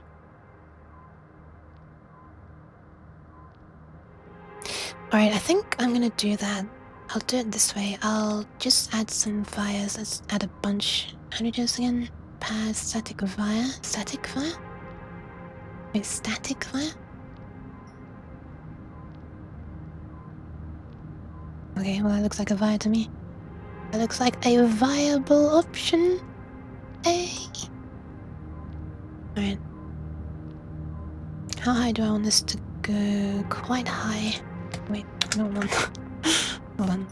Alright, I think I'm gonna do that. I'll do it this way. I'll just add some wires. Let's add a bunch. How do we do this again? Pad, static wire. Static wire? Wait, static wire? Okay, well that looks like a wire to me. That looks like a viable option. Hey! Alright. How high do I want this to go? Quite high. Wait, no, hold on. Hold on.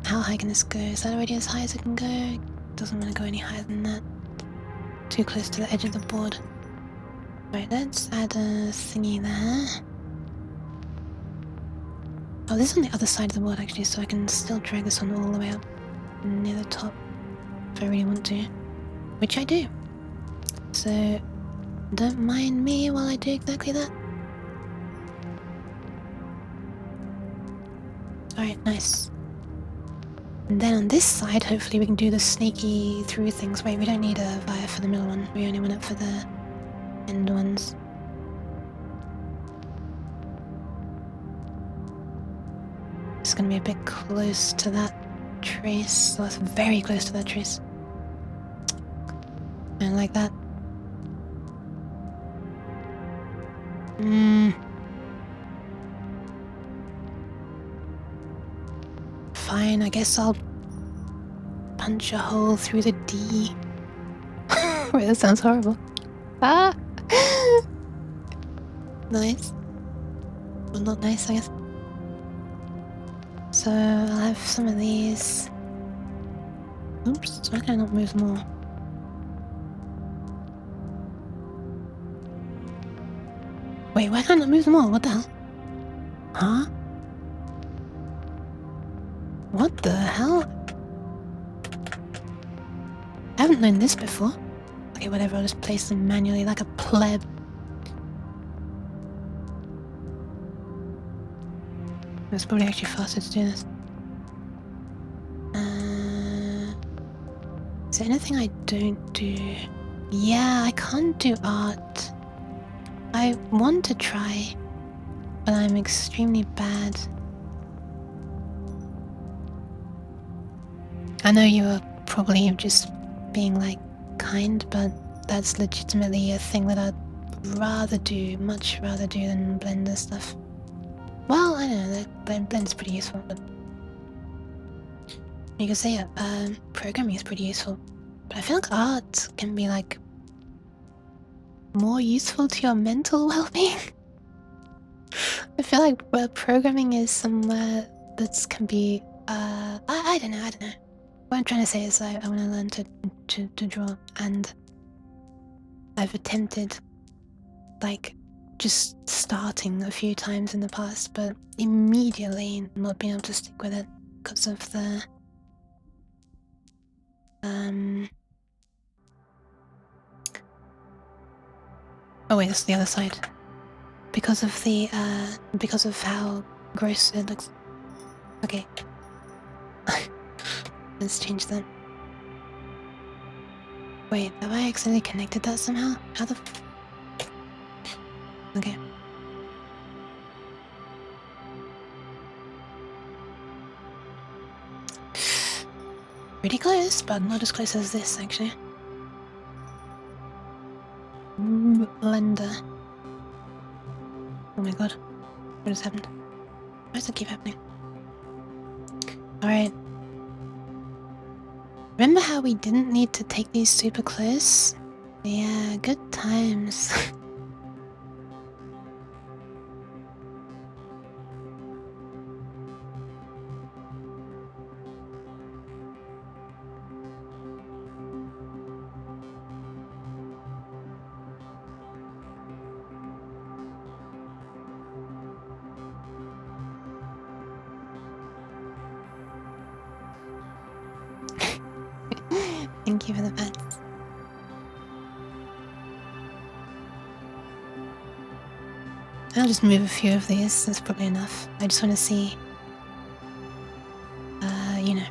How high can this go? Is that already as high as it can go? It doesn't want to go any higher than that. Too close to the edge of the board. Right, let's add a thingy there. Oh, this is on the other side of the board actually, so I can still drag this one all the way up near the top if I really want to. Which I do. So, don't mind me while I do exactly that. Alright, nice. And then on this side, hopefully we can do the snaky through things. Wait, we don't need a wire for the middle one. We only want it for the end ones. It's gonna be a bit close to that trace. So that's very close to that trace. And like that. Fine, I guess I'll punch a hole through the D. Wait, that sounds horrible. Ah! Nice. Well, not nice, I guess. So, I'll have some of these. Oops, why can I not move more? Wait, why can't I not move them all? What the hell? Huh? What the hell? I haven't known this before. Okay, whatever, I'll just place them manually like a pleb. It's probably actually faster to do this. Is there anything I don't do? Yeah, I can't do art. I want to try. but I'm extremely bad. I know you were probably just being like kind, but that's legitimately a thing that I'd rather do, much rather do than Blender stuff. Well, I don't know, Blender's pretty useful, but you could say programming is pretty useful. But I feel like art can be like more useful to your mental well-being. I feel like programming is somewhere that can be I don't know. What I'm trying to say is I want to learn to draw, and I've attempted like just starting a few times in the past, but immediately not being able to stick with it because of the oh wait, that's the other side. Because of the because of how gross it looks. Okay. Let's change that. Wait, have I accidentally connected that somehow? How the okay. Pretty close, but not as close as this actually. Blender. Oh my god. What has happened? Why does it keep happening? Alright. Remember how we didn't need to take these super close? Yeah, good times. Thank you for the pets. I'll just move a few of these, that's probably enough. I just want to see, you know,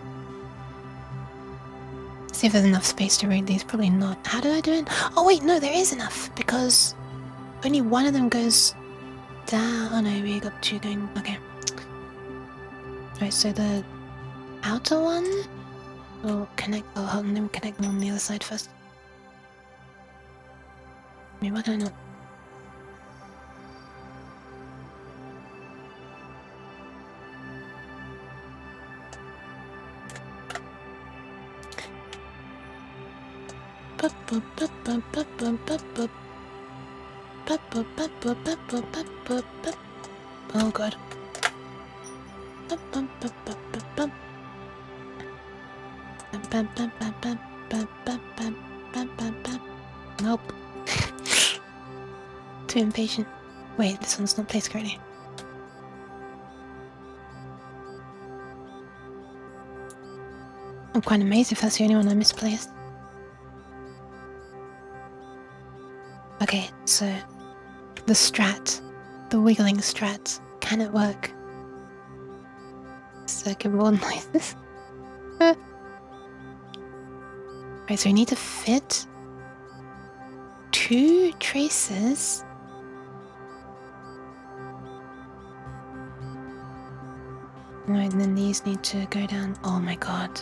see if there's enough space to read these. Probably not. How did I do it? Oh wait, no, there is enough, because only one of them goes down. Oh no, we got two going, okay. Alright, so the outer one will connect, oh hold on, let me connect them on the other side first. I mean, why can I not? Oh god. Nope. Too impatient. Wait, this one's not placed correctly. I'm quite amazed if that's the only one I misplaced. Okay, so the strat, the wiggling strat, can it work? Circuit board noises. Right, so we need to fit two traces. Right, and then these need to go down. Oh my god.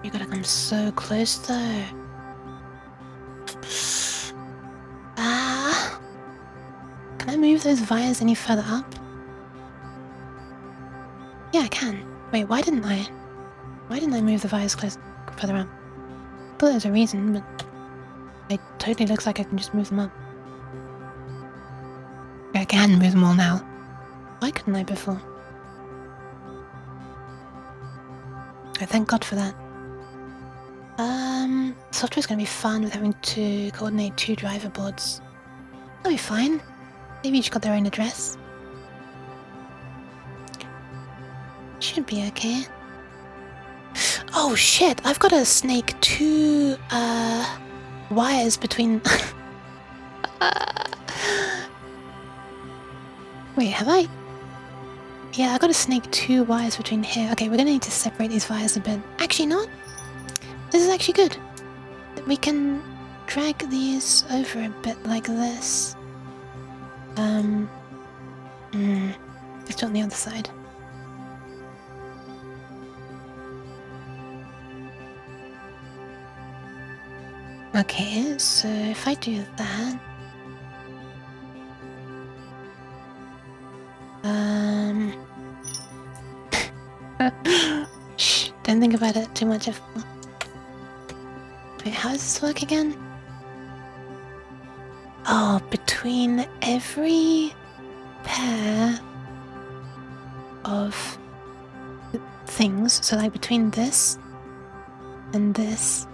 You gotta come so close though. Ah. Can I move those wires any further up? Yeah, I can. Wait, why didn't I? Why didn't I move the wires further up? I thought there's a reason, but it totally looks like I can just move them up. I can move them all now. Why couldn't I before? Oh, thank God for that. Software's gonna be fun with having to coordinate two driver boards. That'll be fine. They've each got their own address. Should be okay. Oh shit, I've got to snake two wires between wait, have I? Yeah, I got to snake two wires between here. Okay, we're gonna need to separate these wires a bit. Actually not. This is actually good. We can drag these over a bit like this. Let's do it on the other side. Okay, so if I do that... Shh, don't think about it too much. Wait, how does this work again? Oh, between every pair of things, so like between this and this,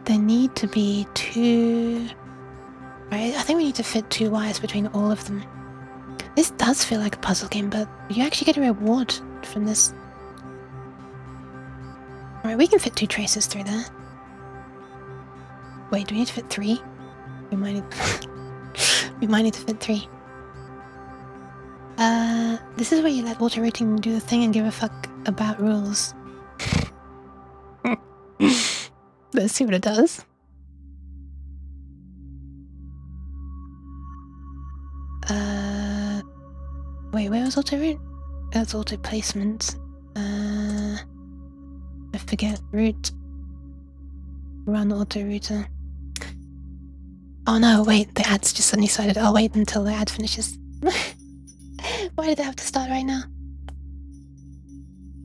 there need to be 2... Right, I think we need to fit 2 wires between all of them. This does feel like a puzzle game, but you actually get a reward from this. Alright, we can fit 2 traces through there. Wait, do we need to fit 3? We might need... we might need to fit 3. This is where you let auto-routing do the thing and give a fuck about rules. Let's see what it does. Wait, where was auto-route? That's auto-placement. I forget. Route. Run auto-router. Oh no, wait, the ad's just suddenly started. I'll wait until the ad finishes. Why did it have to start right now?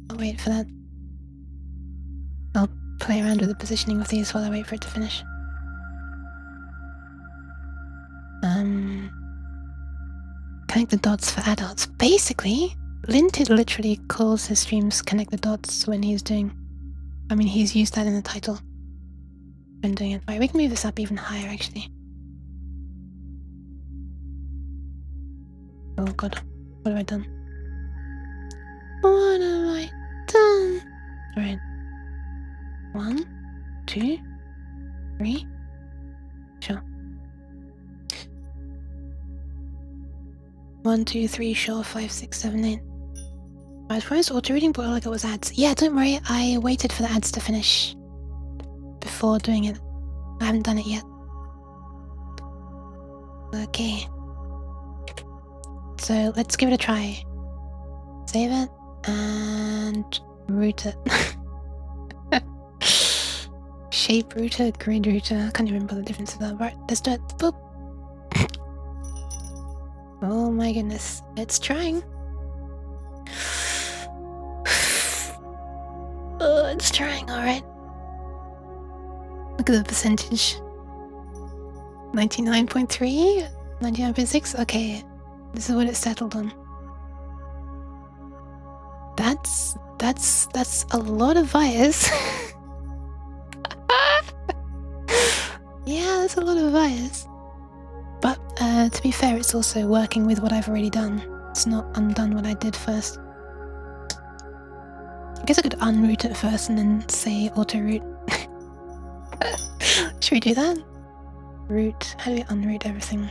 I'll wait for that. I'll play around with the positioning of these while I wait for it to finish. Connect the dots for adults. Basically, Linted literally calls his streams Connect the Dots when he's doing... I mean, he's used that in the title when doing it. Right, we can move this up even higher, actually. Oh god, what have I done? What have I done? Alright. 1, 2, 3. Sure. 1, 2, 3, sure, 5, 6, 7, 8. I was promised auto-reading, but all I got was ads. Yeah, don't worry, I waited for the ads to finish before doing it. I haven't done it yet. Okay. So let's give it a try. Save it and route it. Shape router, grid router. I can't even remember the difference of that. Right, let's do it. Boop. Oh my goodness, it's trying. Oh, it's trying, alright. Look at the percentage. 99.3? 99.6? Okay, this is what it settled on. That's a lot of wires. Yeah, that's a lot of wires. But to be fair, it's also working with what I've already done. It's not undone what I did first. I guess I could unroute it first and then say auto-route. Should we do that? Route. How do we unroute everything?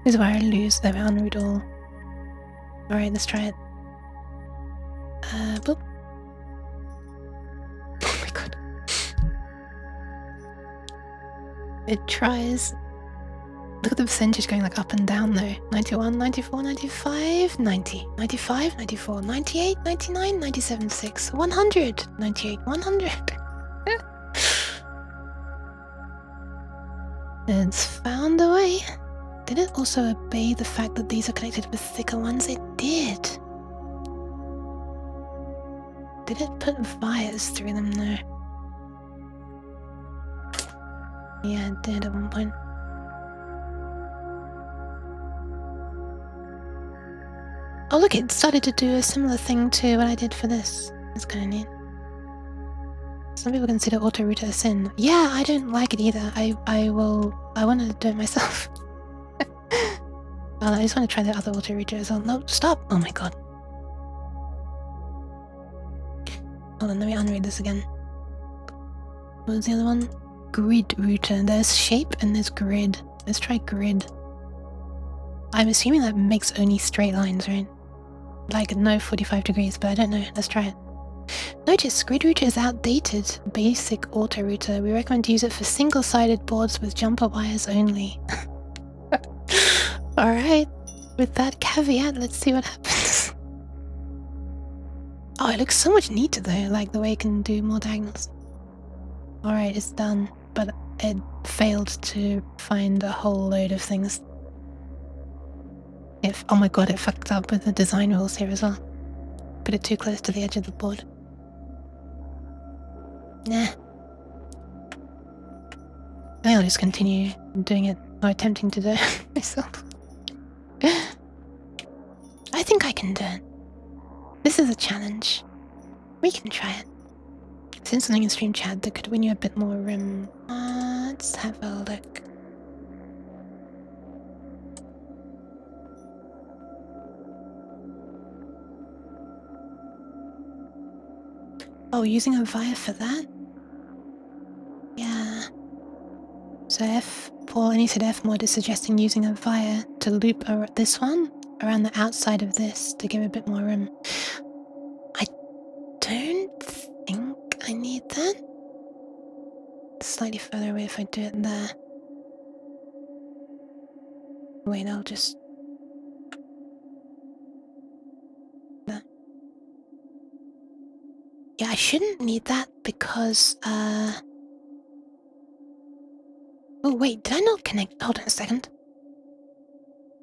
This is where I lose. There we unroute all. Alright, let's try it. Boop. Oh my god. It tries. Look at the percentage going like up and down though. 91, 94, 95, 90, 95, 94, 98, 99, 97, 6, 100, 98, 100. It's found a way. Did it also obey the fact that these are connected with thicker ones? It did. Did it put wires through them? No. Yeah, it did at one point. Oh look, it started to do a similar thing to what I did for this. That's kind of neat. Some people consider auto-router a sin. Yeah, I don't like it either. I want to do it myself. Well, I just want to try the other auto-router as well. No, stop! Oh my god. Hold on, let me unread this again. What was the other one? Grid router. There's shape and there's grid. Let's try grid. I'm assuming that makes only straight lines, right? Like no 45 degrees, but I don't know. Let's try it. Notice grid router is outdated. Basic auto router. We recommend to use it for single-sided boards with jumper wires only. Alright, with that caveat, let's see what happens. Oh, it looks so much neater though, like the way it can do more diagonals. Alright, it's done, but it failed to find a whole load of things. Oh my god, it fucked up with the design rules here as well. Put it too close to the edge of the board. Nah. I think I'll just continue doing it, or attempting to do it myself. I think I can do it. This is a challenge. We can try it. Since something in stream chat that could win you a bit more room. Let's have a look. Oh, using a via for that? Yeah. So Paul, and he said Fmod is suggesting using a via to loop this one around the outside of this to give a bit more room. I don't think I need that. It's slightly further away if I do it there. Wait, I'll just... There. Yeah, I shouldn't need that because, Oh wait, did I not connect? Hold on a second.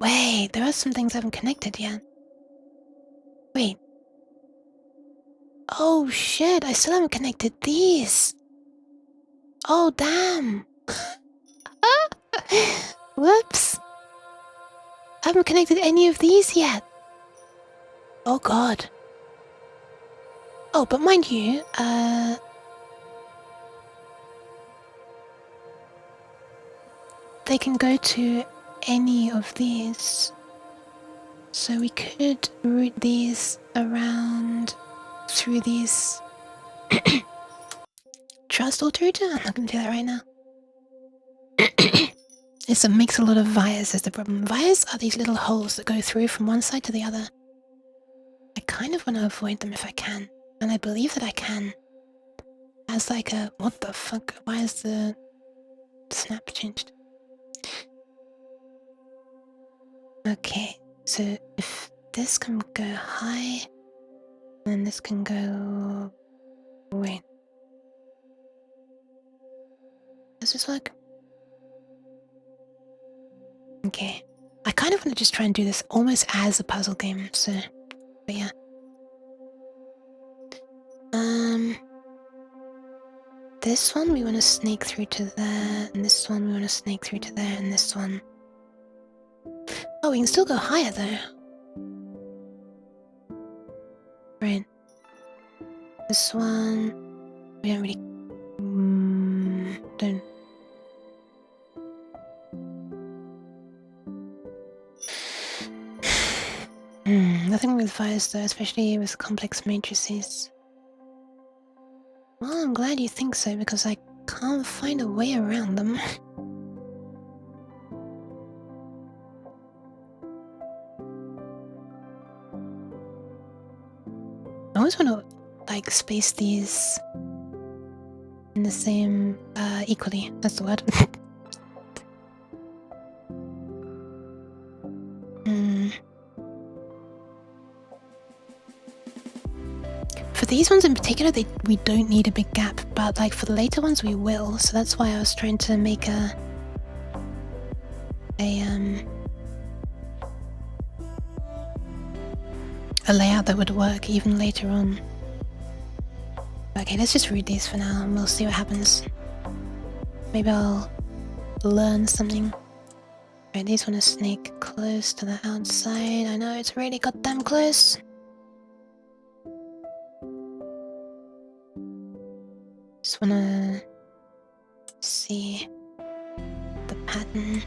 Wait, there are some things I haven't connected yet. Wait. Oh shit, I still haven't connected these. Oh damn. Whoops. I haven't connected any of these yet. Oh god. Oh, but mind you, they can go to any of these. So we could route these around through these. Trust auto-router? I'm not gonna do that right now. It makes a lot of vias is the problem. Vias are these little holes that go through from one side to the other. I kind of want to avoid them if I can. And I believe that I can. As like a... What the fuck? Why is the snap changed? Okay, so if this can go high, then this can go... Wait. Does this work? Okay. I kind of want to just try and do this almost as a puzzle game, so... But yeah. This one we want to snake through to there, and this one we want to snake through to there, and this one... Oh, we can still go higher though. Right. This one... We don't really... don't... Nothing with fires though, especially with complex matrices. Well, I'm glad you think so, because I can't find a way around them. I always want to, like, space these in the same, equally, that's the word. For these ones in particular, we don't need a big gap, but like for the later ones we will, so that's why I was trying to make a layout that would work even later on. Okay, let's just read these for now and we'll see what happens. Maybe I'll learn something. Right, these want to snake close to the outside. I know it's really goddamn close. Just wanna see the pattern.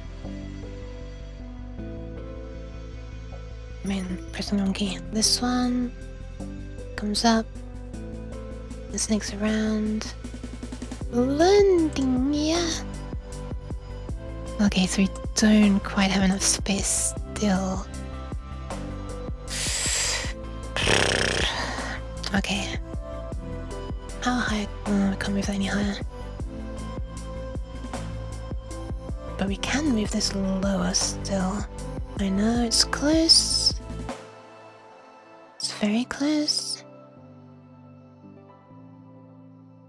I mean, press the wrong key. This one comes up, the snakes around, landing, yeah. Okay, so we don't quite have enough space still. Okay. How high? Oh, I can't move that any higher. But we can move this lower still. I know it's close. It's very close.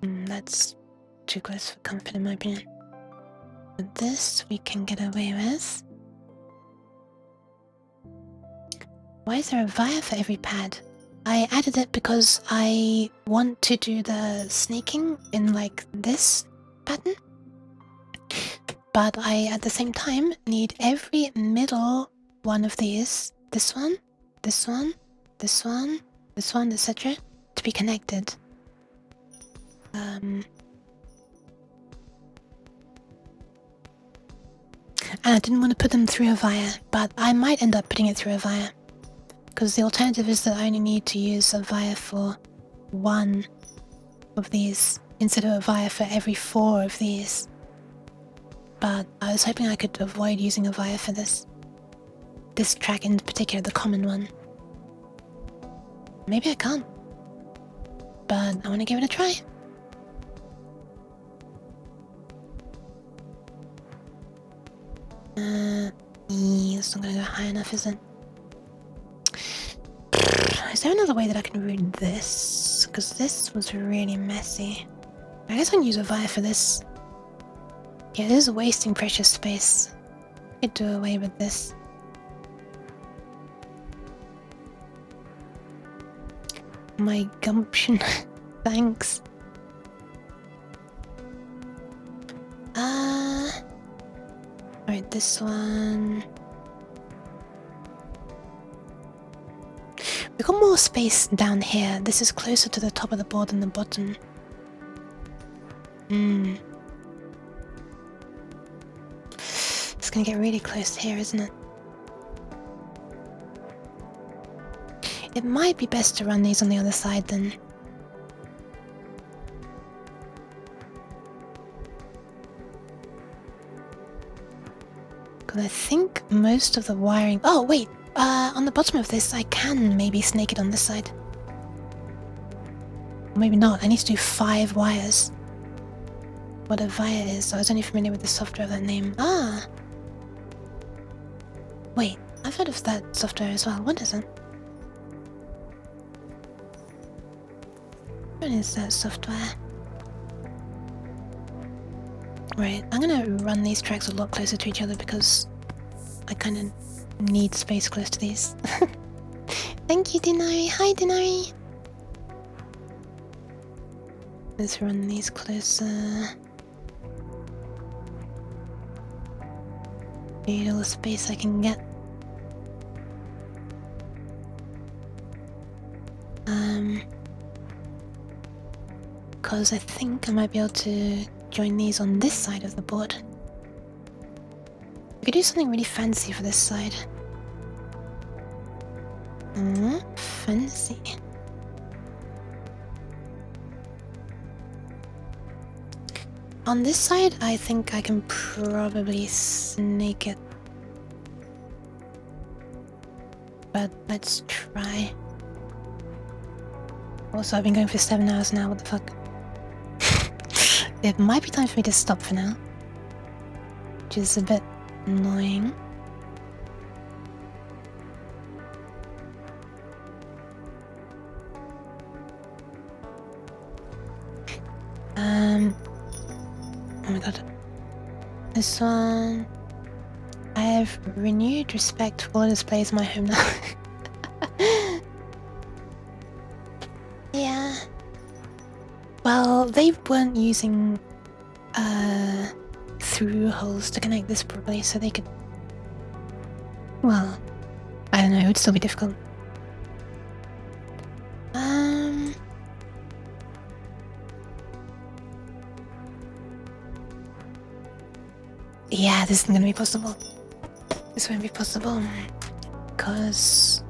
That's too close for comfort in my opinion. But this we can get away with. Why is there a wire for every pad? I added it because I want to do the snaking in like this pattern. But I, at the same time, need every middle one of these, this one, this one, this one, this one, etc., to be connected. And I didn't want to put them through a wire, but I might end up putting it through a wire. Because the alternative is that I only need to use a wire for one of these, instead of a wire for every 4 of these. But I was hoping I could avoid using a wire for this track in particular, the common one. Maybe I can't. But I want to give it a try. It's not gonna go high enough, is it? Is there another way that I can read this? Because this was really messy. I guess I can use a wire for this. Yeah, this is wasting precious space. I could do away with this. My gumption. Thanks. Alright, this one. We've got more space down here. This is closer to the top of the board than the bottom. It's gonna get really close here, isn't it? It might be best to run these on the other side then. Because I think most of the wiring... Oh, wait! On the bottom of this, I can maybe snake it on this side. Or maybe not. I need to do 5 wires. What a wire is. I was only familiar with the software of that name. Ah! Wait, I've heard of that software as well. What is it? What is that software? Right, I'm gonna run these tracks a lot closer to each other because I kind of need space close to these. Thank you, Denari. Hi, Denari. Let's run these closer. Need all the space I can get. Because I think I might be able to join these on this side of the board. We could do something really fancy for this side. Fancy. On this side, I think I can probably snake it. But let's try. Also, I've been going for 7 hours now, what the fuck? It might be time for me to stop for now. Which is a bit annoying. Oh my god. This one... I have renewed respect for all displays in my home now. Yeah. Well, they weren't using through holes to connect this properly, so they could... Well, I don't know, it would still be difficult. Yeah, this isn't gonna be possible. This won't be possible. Because...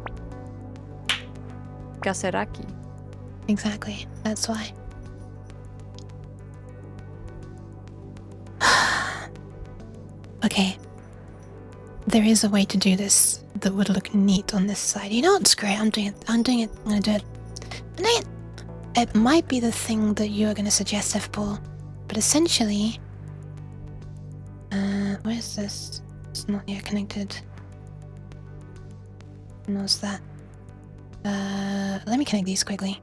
Caseraki. Exactly, that's why. Okay. There is a way to do this that would look neat on this side. You know what? Screw it. I'm doing it. I'm doing it. I'm gonna do it. I'm doing it! It might be the thing that you are gonna suggest, F-Paul. But essentially... where's this? It's not yet connected. ignores that. Let me connect these quickly.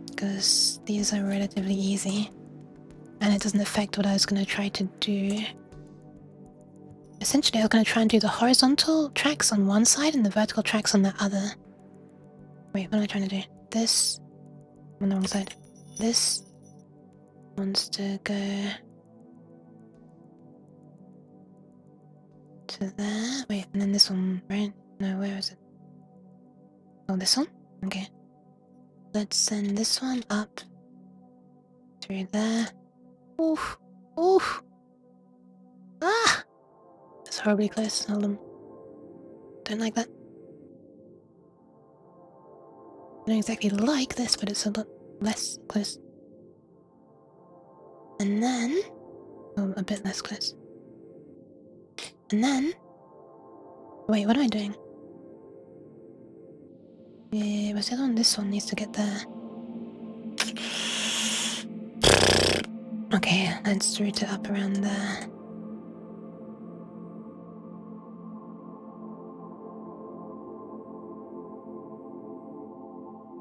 Because these are relatively easy. And it doesn't affect what I was going to try to do. Essentially, I was going to try and do the horizontal tracks on one side and the vertical tracks on the other. Wait, what am I trying to do? This... on the wrong side. This wants to go to there. Wait, and then this one, right? No, where is it? Oh, this one? Okay. Let's send this one up through there. Oof. Oof. Ah! That's horribly close. Hold on. Don't like that. I don't exactly like this, but it's a lot less close. And then... oh, a bit less close. And then... wait, what am I doing? Yeah, what's the other one? This one needs to get there. Okay, let's route it up around there.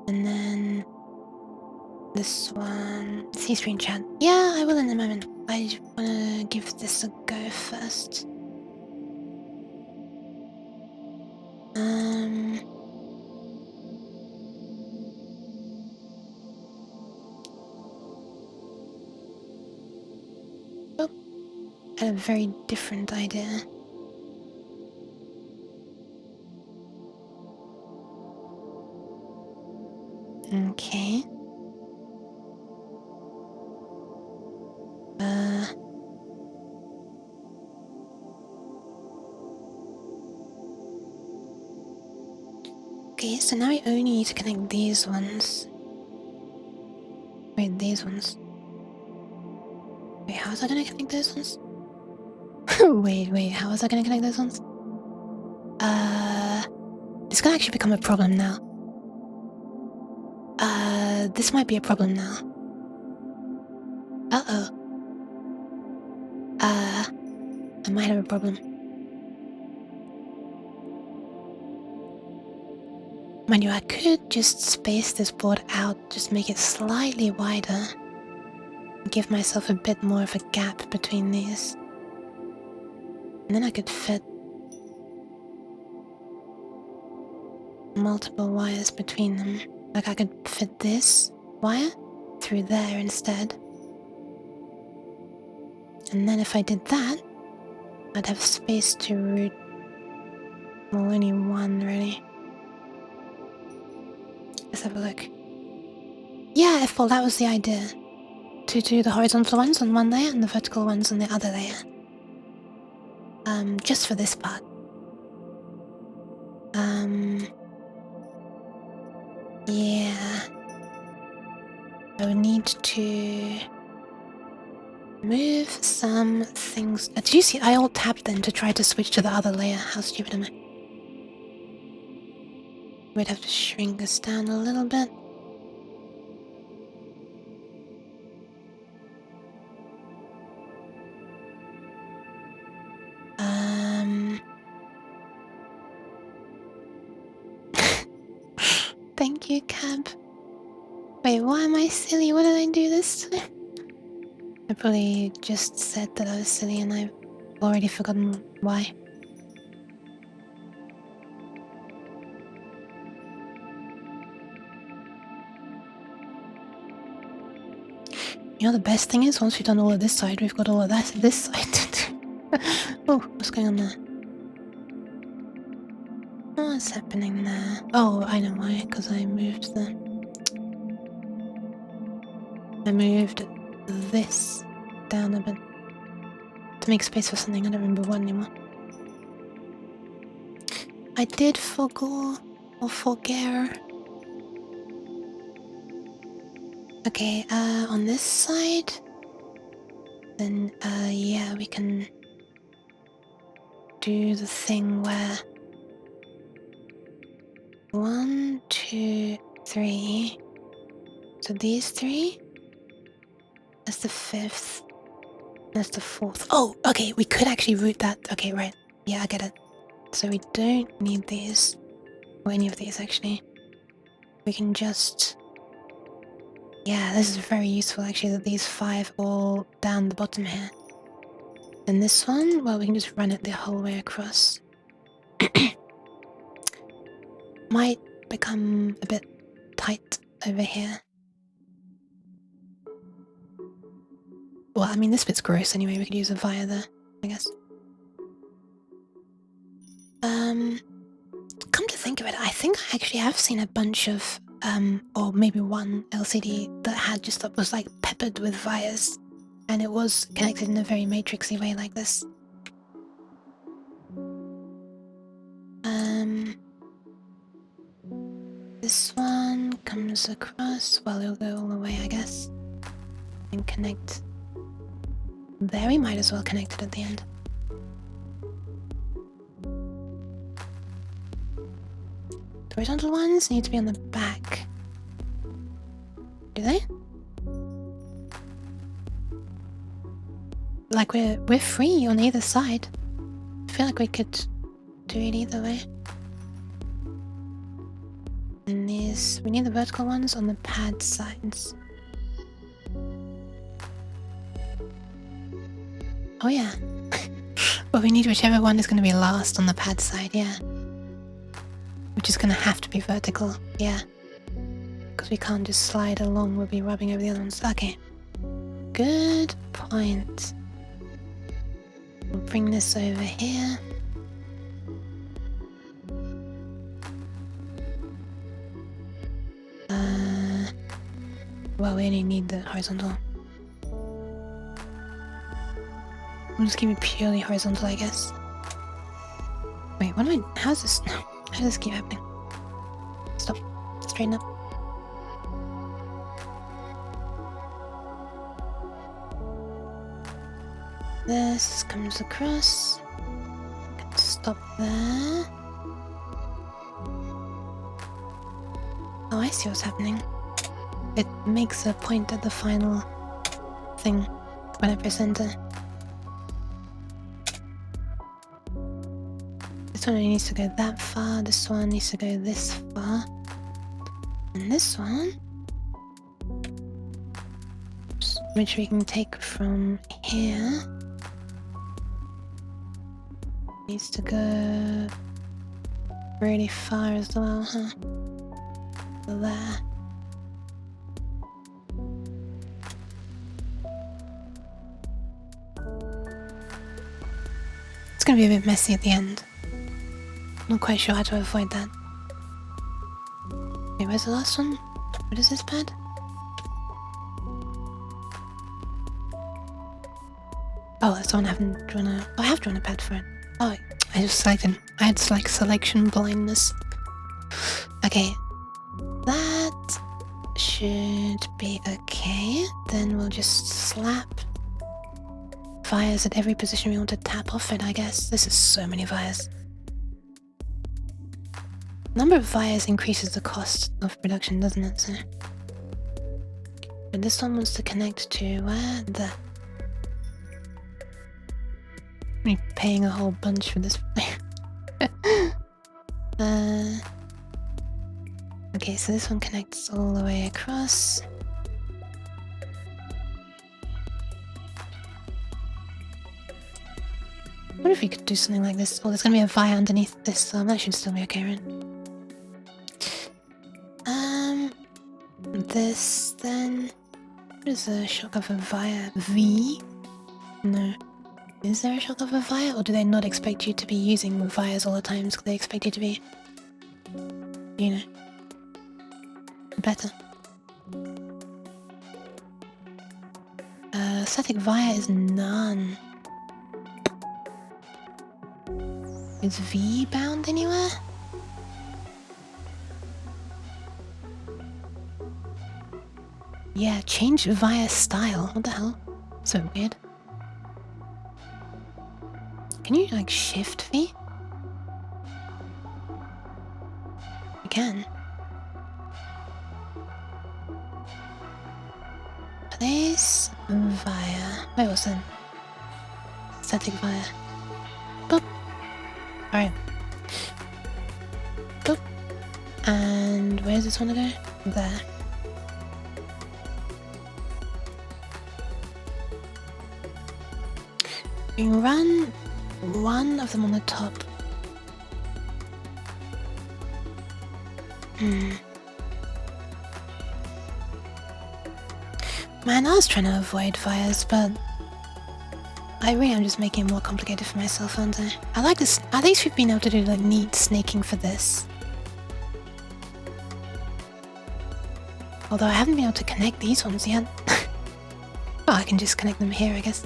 And then... this one... see screen chat. Yeah, I will in a moment. I just wanna give this a go first. Oh, I had a very different idea. Okay. Okay, so now we only need to connect these ones. Wait, these ones. Wait, how was I gonna connect those ones? wait, how was I gonna connect those ones? This could actually become a problem now. This might be a problem now. Uh-oh. I might have a problem. Mind you, I could just space this board out, just make it slightly wider. Give myself a bit more of a gap between these. And then I could fit multiple wires between them. Like I could fit this wire through there instead. And then if I did that, I'd have space to route... well, only one really. Let's have a look. Yeah, well, that was the idea. To do the horizontal ones on one layer and the vertical ones on the other layer. Just for this part. Yeah. I would need to move some things. Did you see? I alt tapped then to try to switch to the other layer. How stupid am I? We'd have to shrink this down a little bit. Thank you, Cab. Wait, why am I silly? What did I do this time? I probably just said that I was silly and I've already forgotten why. You know, the best thing is, once we've done all of this side, we've got all of that this side to do. Oh, what's going on there? What's happening there? Oh, I know why, because I moved this down a bit to make space for something. I don't remember what anymore. I did forgo or forget. Okay, on this side, then yeah, we can do the thing where 1, 2, 3. So these 3. That's the 5th. That's the 4th. Oh, okay, we could actually route that. Okay, right. Yeah, I get it. So we don't need these. Or any of these, actually. We can just... Yeah, this is very useful, actually, that these 5 all down the bottom here. And this one, well, we can just run it the whole way across. Might become a bit tight over here. Well, I mean, this bit's gross anyway. We could use a via there, I guess. Come to think of it, I think I actually have seen a bunch of, or maybe one LCD that had just that was like peppered with vias, and it was connected in a very matrixy way like this. This one comes across. Well, it'll go all the way, I guess, and connect. There, we might as well connect it at the end. The horizontal ones need to be on the back. Do they? Like we're free on either side. I feel like we could do it either way. And these, we need the vertical ones on the pad sides. Oh yeah. Well, we need whichever one is going to be last on the pad side, yeah. Which is going to have to be vertical, yeah. Because we can't just slide along, we'll be rubbing over the other ones. Okay. Good point. We'll bring this over here. Well, we only need the horizontal. We'll just keep it purely horizontal, I guess. Wait, what am I... How's this... How does this keep happening? Stop. Straighten up. This comes across. Can stop there. Oh, I see what's happening. It makes a point at the final thing when I press enter. This one only needs to go that far, this one needs to go this far. And this one, which we can take from here, needs to go really far as well, huh? There. It's gonna be a bit messy at the end. Not quite sure how to avoid that. Okay, where's the last one? What is this pad? Oh, that's the one I haven't drawn a... Oh, I have drawn a pad for it. Oh, I just selected... I had like selection blindness. Okay. That should be okay. Then we'll just slap vias at every position we want to tap off it, I guess. This is so many vias. Number of vias increases the cost of production, doesn't it? So, but this one wants to connect to where? There. I'm paying a whole bunch for this. Okay, so this one connects all the way across. What if we could do something like this? Oh, there's gonna be a via underneath this, so that should still be okay, right? This then. What is the shock of a via? V? No. Is there a shock of a via, or do they not expect you to be using vias all the time? Because they expect you to be, you know, better. Static via is none. Is V bound anywhere? Yeah, change via style. What the hell? So weird. Can you like shift V? You can. Place via. Where was it? Static via. Boop. Alright. Boop. And where's this one to go? There. We can run one of them on the top. Man, I was trying to avoid fires, but I really am just making it more complicated for myself, aren't I? I like this. At least we've been able to do like neat snaking for this. Although I haven't been able to connect these ones yet. Well, I can just connect them here, I guess.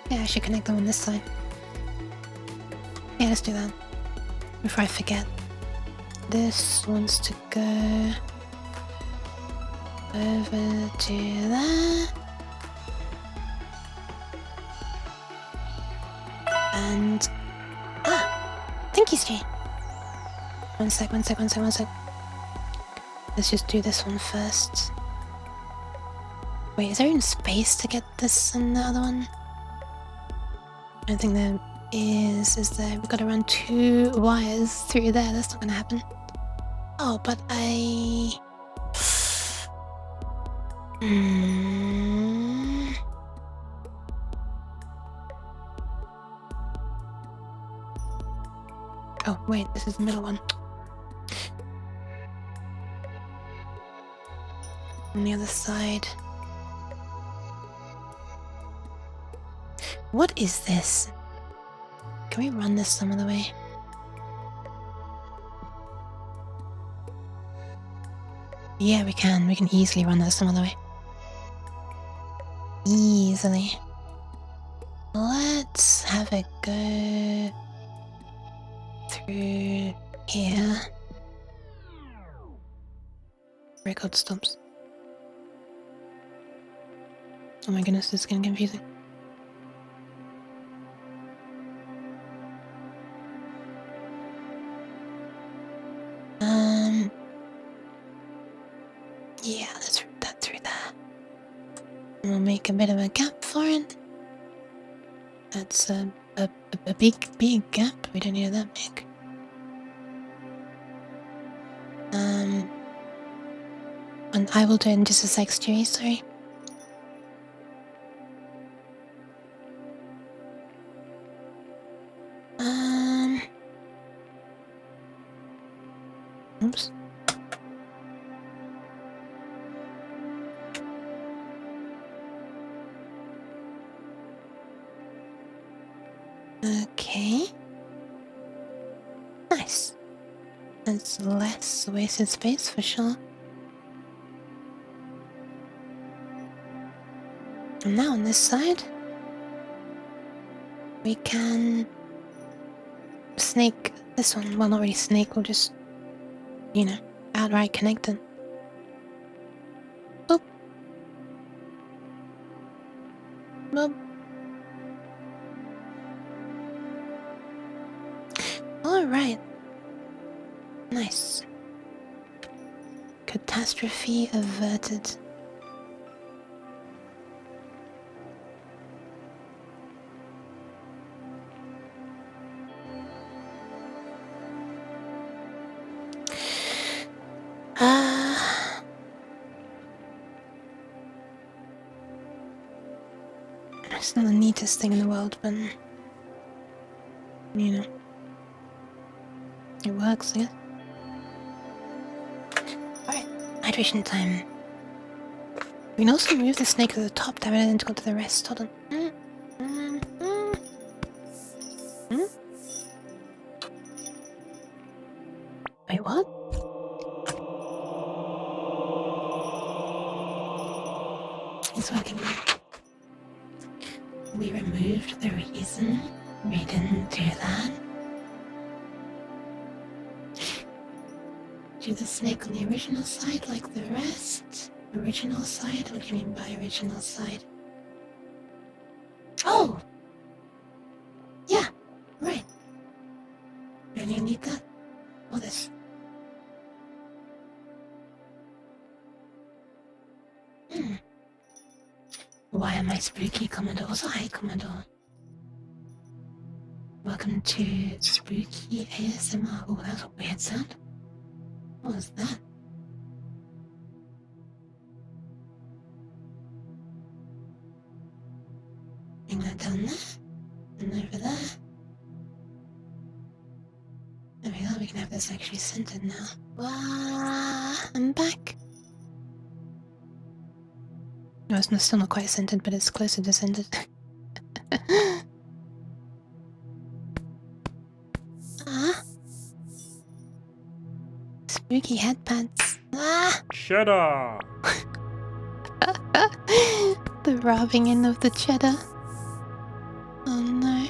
Yeah, I should connect them on this side. Yeah, let's do that. Before I forget. This wants to go over to there. And thank you, Stu. One sec. Let's just do this one first. Wait, is there even space to get this and the other one? I don't think there is there? We've got to run 2 wires through there. That's not gonna happen. Oh, but Oh, wait, this is the middle one. On the other side. What is this? Can we run this some other way? Yeah, we can. We can easily run that some other way. Easily. Let's have it go through here. Record stops. Oh my goodness, this is getting confusing. Yeah, let's route that through there. And we'll make a bit of a gap for it. That's a big gap. We don't need it that big. And I will do it in just a sec, Stewie, sorry. Oops. Okay. Nice. That's less wasted space for sure. And now on this side, we can snake this one. Well, not really snake, we'll just, you know, outright connect it. Boop. Boop. Alright. Nice. Catastrophe averted. It's not the neatest thing in the world, but you know, it works, I guess. Alright, hydration time. We can also move the snake to the top to have it identical to the rest. Hold on. Wait, what? It's working. We removed the reason we didn't do that. Do the snake on the original side like the rest? Original side? What do you mean by original side? Oh! Yeah, right. Don't you need that? Or this? Why am I spooky, Commodore? So hi, Commodore. Welcome to Spooky ASMR. Oh, that was a weird sound. What was that? Bring that down there. And over there. There we go, we can have this actually centered now. Wow, I'm back. No, it's still not quite centered, but it's closer to centered. Ah. Spooky headpads. Ah! Cheddar! The rubbing in of the cheddar. Oh no.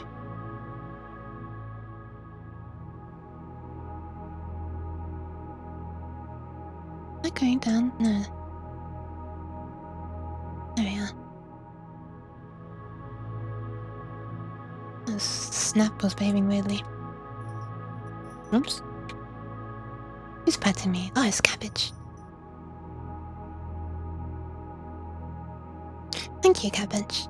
Am I going down? No. There we are. The snap was behaving weirdly. Oops. Who's patting me? Oh, it's Cabbage. Thank you, Cabbage.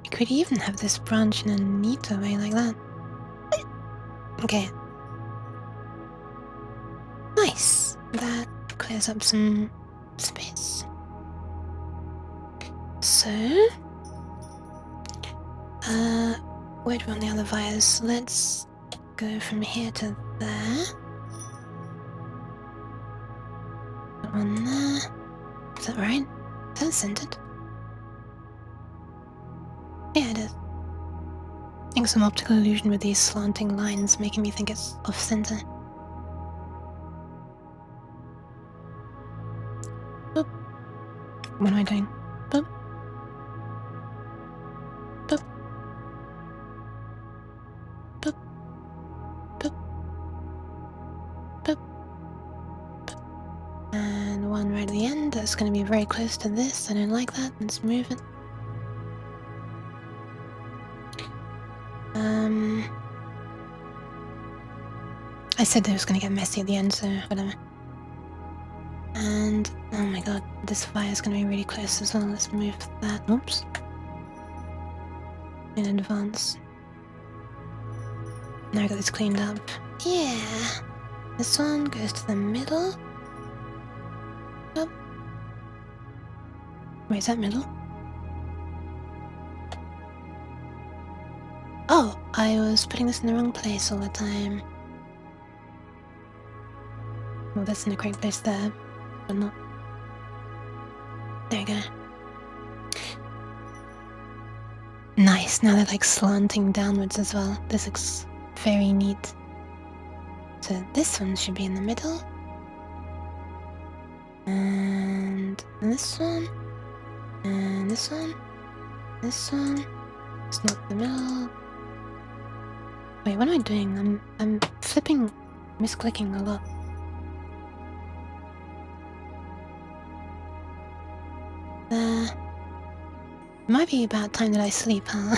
You could even have this branch in a neater way like that. Okay. Nice. That clears up some space. So, where do we want the other wires? Let's go from here to there. Put one there. Is that right? Is that centered? Yeah, it is. I think some optical illusion with these slanting lines making me think it's off center. Boop. What am I doing? Boop. Boop. Boop. Boop. Boop. Boop. And one right at the end that's going to be very close to this. I don't like that. Let's move it. I said that it was going to get messy at the end, so whatever. And, oh my god, this fire is going to be really close as well. Let's move that. Oops. In advance. Now I got this cleaned up. Yeah. This one goes to the middle. Oh. Wait, is that middle? Oh, I was putting this in the wrong place all the time. Well, that's in the correct place there, but not. There we go. Nice, now they're like slanting downwards as well. This looks very neat. So this one should be in the middle. And this one. And this one. This one. It's not the middle. Wait, what am I doing? I'm flipping, misclicking a lot. It might be about time that I sleep, huh?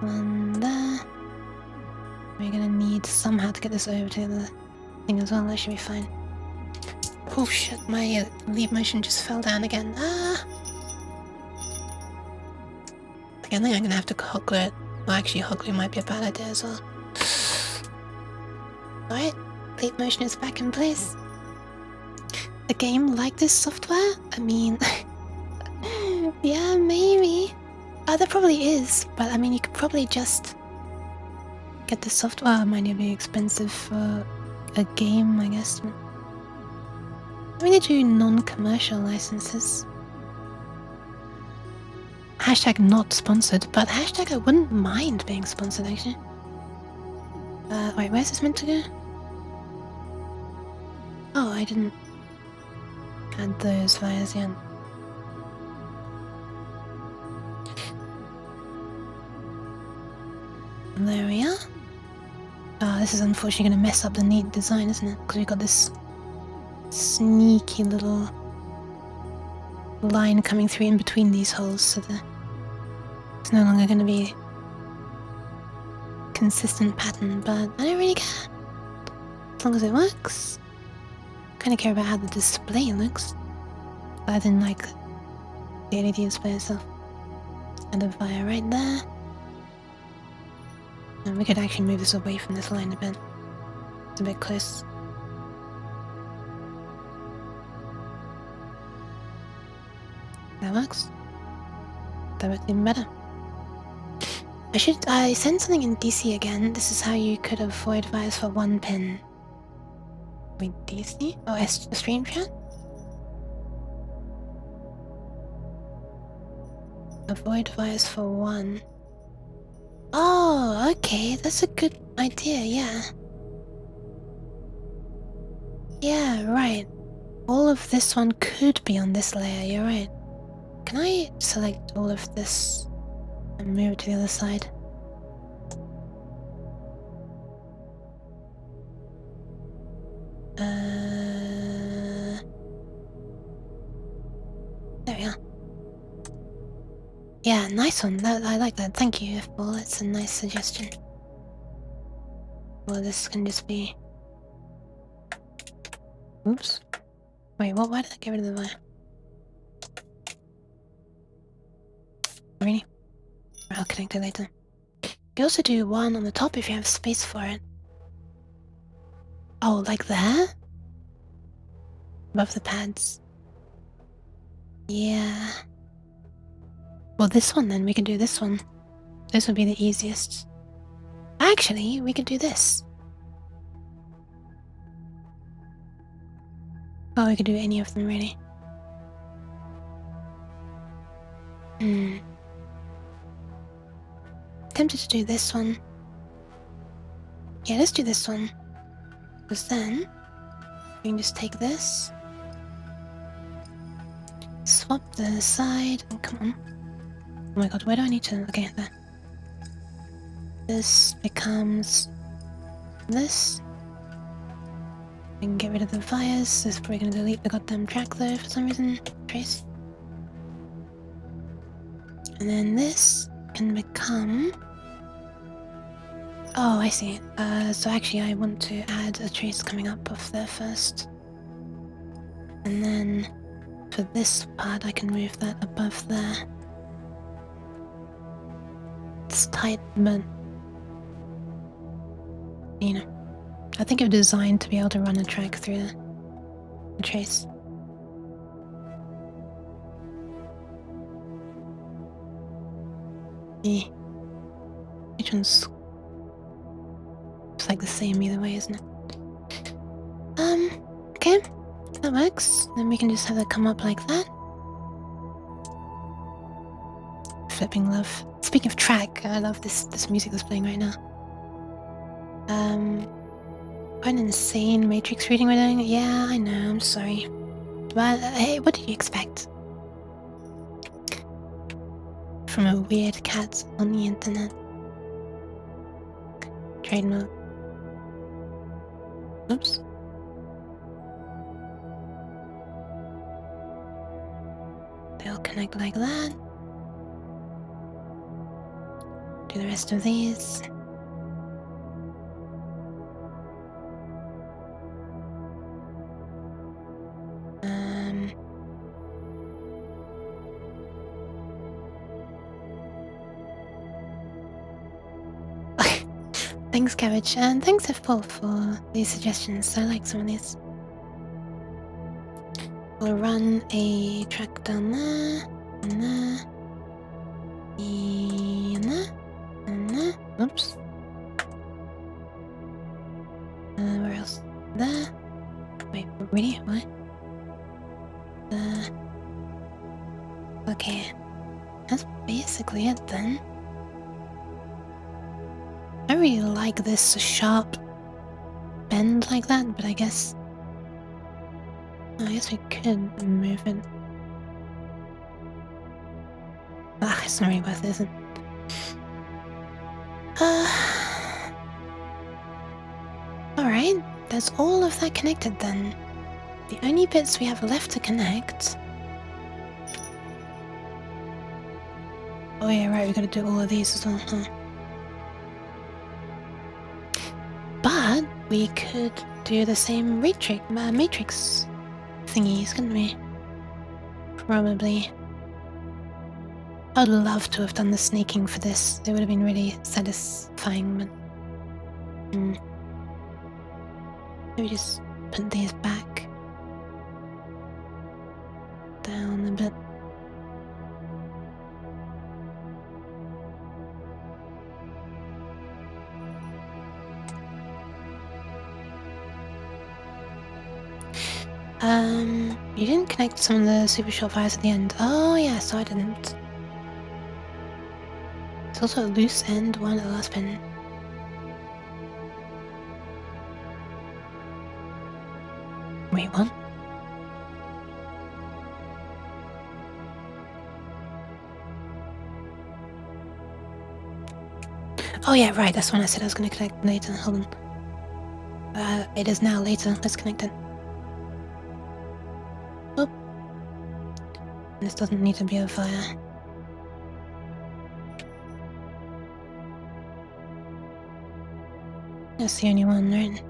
One there. We're gonna need somehow to get this over to the thing as well. That should be fine. Oh shit, my leap motion just fell down again. Ah! I think I'm gonna have to hot glue it. Well, actually, hot glue might be a bad idea as well. Alright, leap motion is back in place. A game like this software? I mean, yeah, maybe. There probably is, but I mean, you could probably just get the software. It might be expensive for a game, I guess. I mean, they do non-commercial licenses. Hashtag not sponsored, but hashtag I wouldn't mind being sponsored, actually. Wait, where's this meant to go? Oh, I didn't add those wires yet. There we are. Oh, this is unfortunately going to mess up the neat design, isn't it? Because we've got this sneaky little line coming through in between these holes, so it's no longer going to be a consistent pattern, but I don't really care. As long as it works. I kind of care about how the display looks. I didn't like the LED display itself. And the fire right there. And we could actually move this away from this line a bit. It's a bit close. That works. That works even better. I sent something in DC again. This is how you could avoid wires for one pin. Wait, DC? Oh, a stream chat? Avoid wires for one. Oh, okay. That's a good idea, yeah. Yeah, right. All of this one could be on this layer, you're right. Can I select all of this and move it to the other side? There we are. Yeah, nice one. I like that. Thank you, F-Ball. That's a nice suggestion. Well, this can just be... Oops. Wait, what? Why did I get rid of the wire? Really? I'll connect it later. You can also do one on the top if you have space for it. Oh, like there? Above the pads. Yeah. Well, this one then. We can do this one. This would be the easiest. Actually, we could do this. Oh, we could do any of them, really. Tempted to do this one. Yeah, let's do this one. Because then, we can just take this. Swap the side. Oh, come on. Oh my god, where do I need to... Okay, there. This becomes... this. We can get rid of the wires. This is probably gonna delete the goddamn track though for some reason. Trace. And then this can become... Oh, I see. So actually I want to add a trace coming up off there first. And then for this part I can move that above there. It's tight, but... you know. I think it was designed to be able to run a track through the trace. Yeah. Which one's... it's like the same either way, isn't it? Okay. That works. Then we can just have it come up like that. Flipping love. Speaking of track, I love this music that's playing right now. What an insane Matrix reading we're doing. Yeah, I know, I'm sorry. But hey, what did you expect? From a weird cat on the internet. Trademark. Oops. They'll connect like that. Do the rest of these. Thanks, Cabbage, and thanks, F-Paul, for these suggestions. I like some of these. We'll run a track down there, and there, and there, and there. Oops. Where else? There. Wait, really? What? There. Okay. That's basically it then. I really like this sharp bend like that, but I guess we could move it. It's not really worth it, is it? Alright, that's all of that connected then. The only bits we have left to connect... oh yeah, right, we gotta do all of these as well, huh? But we could do the same matrix thingies, couldn't we? Probably. I'd love to have done the sneaking for this. It would have been really satisfying, but... Maybe just put these back. Down a bit. You didn't connect some of the super short wires at the end. Oh yeah, so I didn't. There's also a loose end one at the last pin. Wait, what? Oh yeah, right, that's when I said I was going to connect later. Hold on. It is now later. Let's connect it. Oh. This doesn't need to be a fire. That's the only one, right?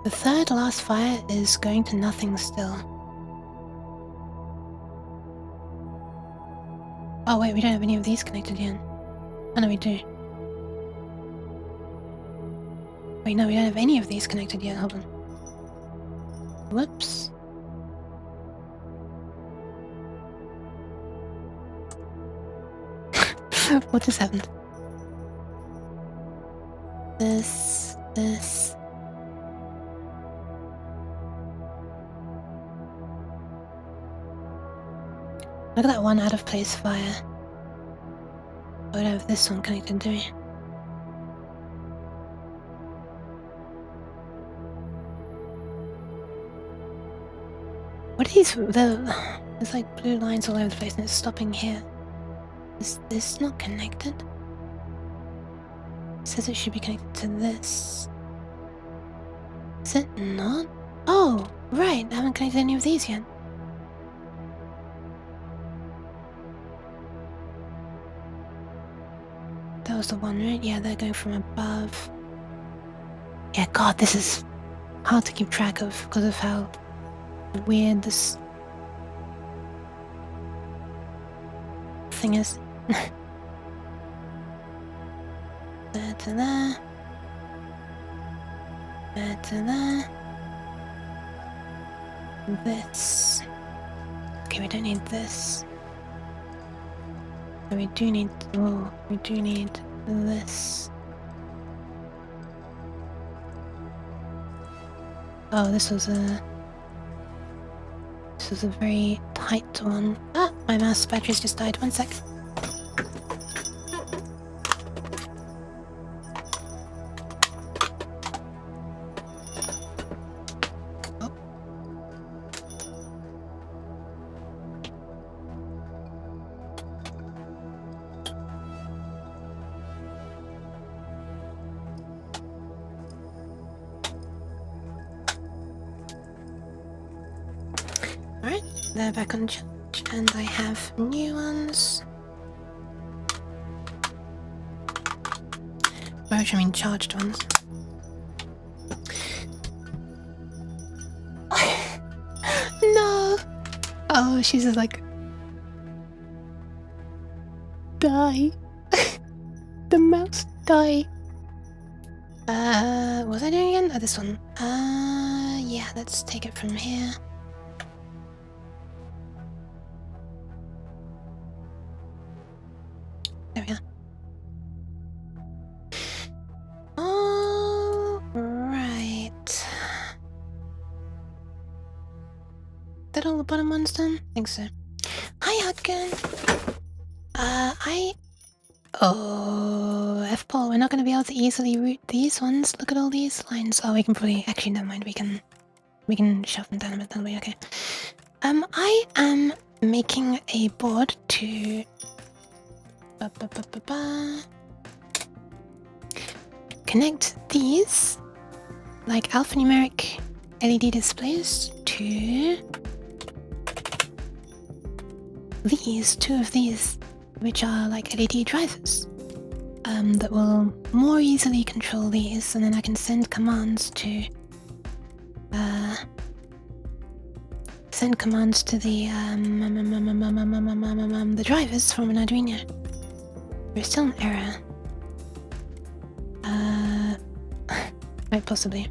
The third last fire is going to nothing still. Oh wait, we don't have any of these connected yet. Oh no, we do. Wait, no, we don't have any of these connected yet. Hold on. Whoops. What just happened? This. Look at that one out of place fire. I don't have this one connected, do we? What are these? There's like blue lines all over the place and it's stopping here. Is this not connected? It says it should be connected to this. Is it not? Oh, right, I haven't connected any of these yet. That was the one, right? Yeah, they're going from above. Yeah, God, this is hard to keep track of because of how weird this thing is. There to there. There to there. This. Okay, we don't need this. We do need, oh, we do need this. Oh, this was a very tight one. Ah, my mouse battery's just died. 1 sec. Alright, they're back on charge, and I have new ones. By which I mean charged ones. No! Oh, she's just like... Die. The mouse die. What was I doing again? Oh, this one. Yeah, let's take it from here. There we are. Alright. That all the bottom ones done? I think so. Hi, Hudkin! Oh, F-Paul, we're not going to be able to easily route these ones. Look at all these lines. Oh, we can probably... Actually, never mind. We can shove them down a bit. That'll be okay. I am making a board to... connect these, like alphanumeric LED displays, to these, two of these, which are like LED drivers, that will more easily control these, and then send commands to the drivers from an Arduino. There's still an error. Quite possibly.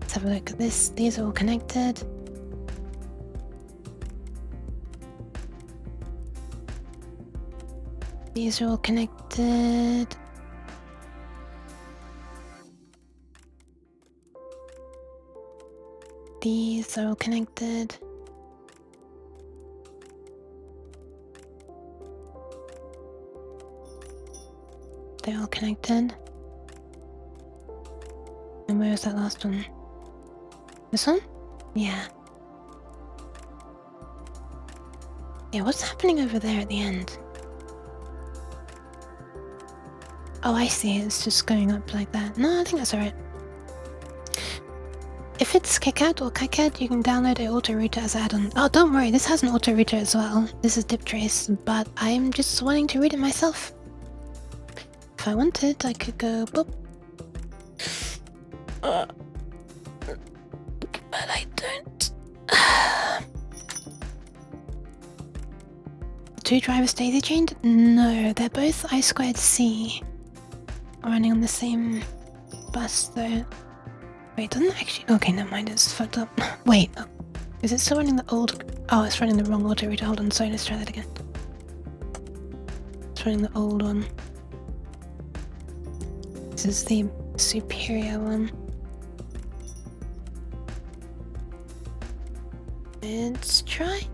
Let's have a look at this. These are all connected. These are all connected. These are all connected. They're all connected. And where is that last one? This one? Yeah. Yeah, what's happening over there at the end? Oh, I see. It's just going up like that. No, I think that's alright. If it's KiCad or KiCad, you can download an auto router as an add-on. Oh, don't worry, this has an auto router as well. This is DipTrace, but I'm just wanting to read it myself. If I wanted, I could go boop. But I don't. Two drivers daisy chained? No, they're both I2C. Running on the same bus though. Wait, it doesn't actually. Okay, never mind, it's fucked up. Wait, oh. Is it still running the old. Oh, it's running the wrong auto router. Hold on, sorry, let's try that again. It's running the old one. This is the superior one. It's trying.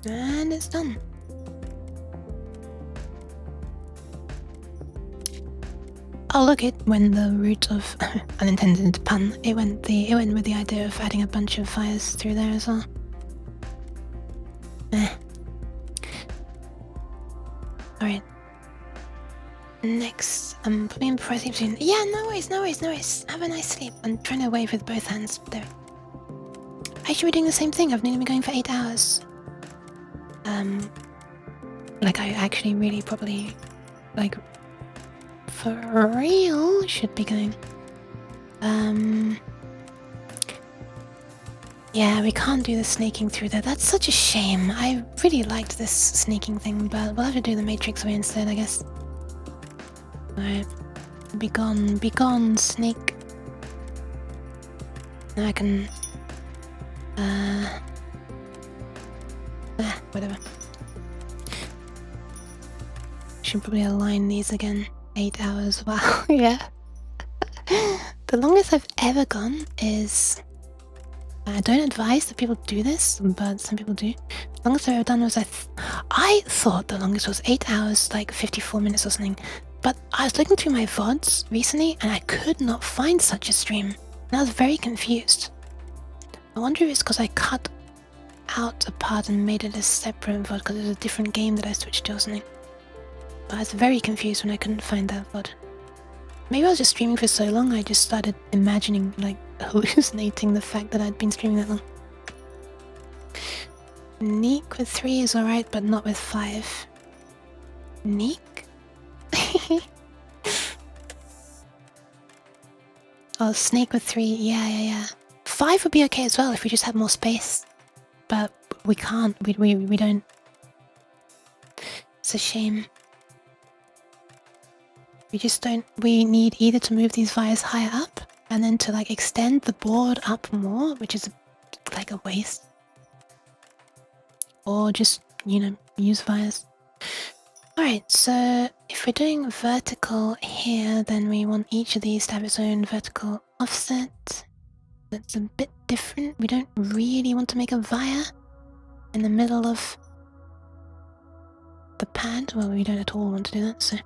And it's done. Oh look, it went the route of unintended pun. It went with the idea of adding a bunch of fires through there as well. Alright. Next, put me in before I sleep soon. Yeah, no worries, no worries, no worries. Have a nice sleep. I'm trying to wave with both hands. There. I should be doing the same thing. I've nearly been going for 8 hours. Like I actually really probably, like, for real should be going. Yeah, we can't do the snaking through there. That's such a shame. I really liked this snaking thing, but we'll have to do the Matrix way instead, I guess. Alright. Be gone, snake. Now I can... whatever. Should probably align these again. 8 hours, wow, yeah. The longest I've ever gone is... I don't advise that people do this, but some people do. The longest I've ever done was I thought the longest was 8 hours, like 54 minutes or something. But I was looking through my VODs recently and I could not find such a stream. And I was very confused. I wonder if it's because I cut out a part and made it a separate VOD because it was a different game that I switched to or something. But I was very confused when I couldn't find that VOD. Maybe I was just streaming for so long I just started imagining, like, hallucinating the fact that I'd been streaming that long. Neek with 3 is alright, but not with 5. Neek? Oh, snake with 3, yeah. 5 would be okay as well if we just had more space. But we can't, we don't. It's a shame. We just don't, we need either to move these wires higher up and then to like extend the board up more, which is like a waste. Or just, you know, use wires. Alright, so if we're doing vertical here, then we want each of these to have its own vertical offset. That's a bit different. We don't really want to make a wire in the middle of the pad. Well, we don't at all want to do that, so...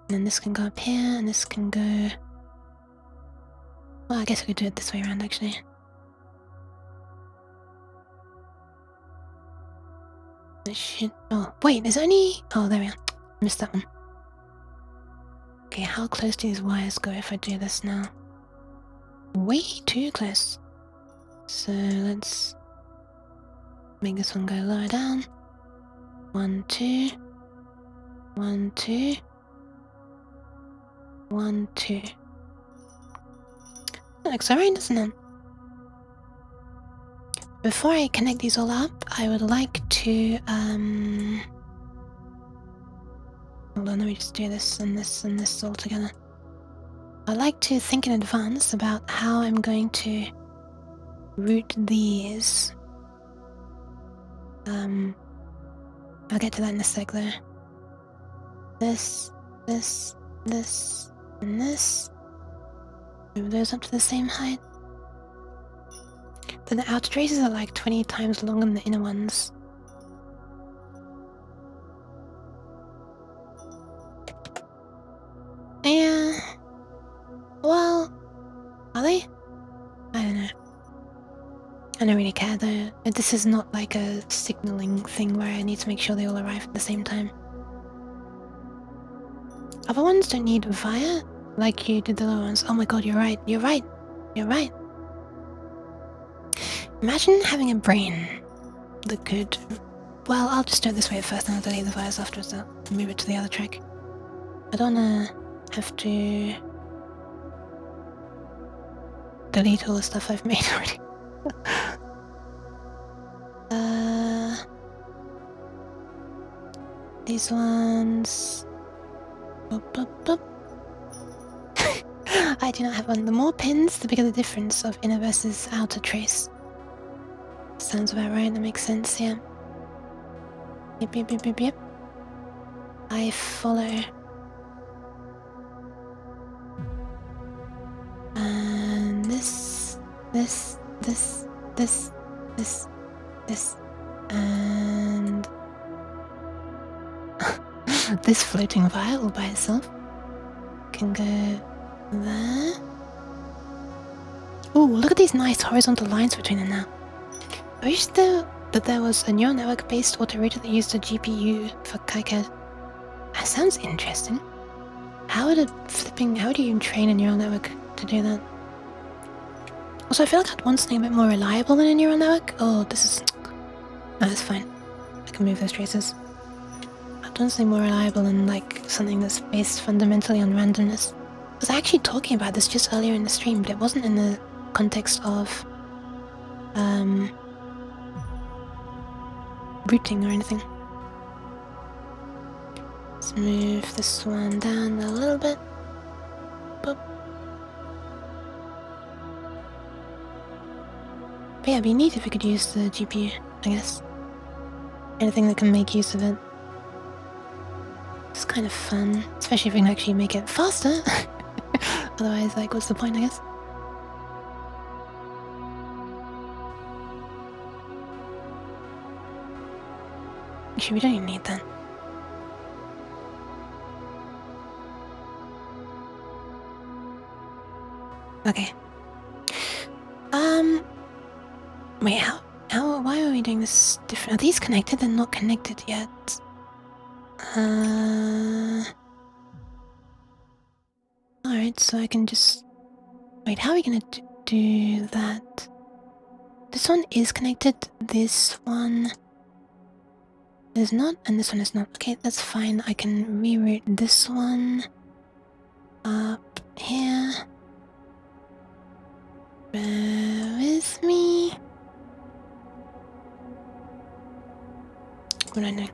And then this can go up here, and this can go... Well, I guess we could do it this way around, actually. It should... Oh, wait, there's only... Oh, there we are. Missed that one. Okay, how close do these wires go if I do this now? Way too close. So let's... make this one go lower down. 1, 2. 1, 2. 1, 2. That looks alright, doesn't it? Before I connect these all up, I would like to, hold on, let me just do this and this and this all together. I'd like to think in advance about how I'm going to route these. I'll get to that in a sec though. This, and this. Move those up to the same height. Then the outer traces are like 20 times longer than the inner ones. Yeah. Well, are they? I don't know. I don't really care though. This is not like a signaling thing where I need to make sure they all arrive at the same time. Other ones don't need via, like you did the other ones. Oh my god, you're right. You're right. You're right. Imagine having a brain that could... Well, I'll just do it this way first and I'll delete the vias afterwards. I'll move it to the other track. I don't wanna have to delete all the stuff I've made already. These ones... Boop, boop, boop. I do not have one. The more pins, the bigger the difference of inner versus outer trace. Sounds about right, that makes sense, yeah. Yep, yep, yep, yep, yep. I follow. And this, and... this floating vial all by itself can go there. Ooh, look at these nice horizontal lines between them now. I wish that there was a neural network based autorouter that used a GPU for KiCad. That sounds interesting. How would you train a neural network to do that? Also, I feel like I'd want something a bit more reliable than a neural network. Oh, this is... No, that's fine. I can move those traces. I'd want something more reliable than like something that's based fundamentally on randomness. I was actually talking about this just earlier in the stream, but it wasn't in the context of routing or anything. Let's move this one down a little bit. Boop. But yeah, it'd be neat if we could use the GPU, I guess. Anything that can make use of it. It's kind of fun, especially if we can actually make it faster. Otherwise, like, what's the point, I guess? Actually, we don't even need that. Okay. Wait, why are we doing this different? Are these connected? They're not connected yet. Alright, so I can just... Wait, how are we gonna do that? This one is connected, this one is not, and this one is not. Okay, that's fine. I can reroute this one up here. Bear with me. What am I doing?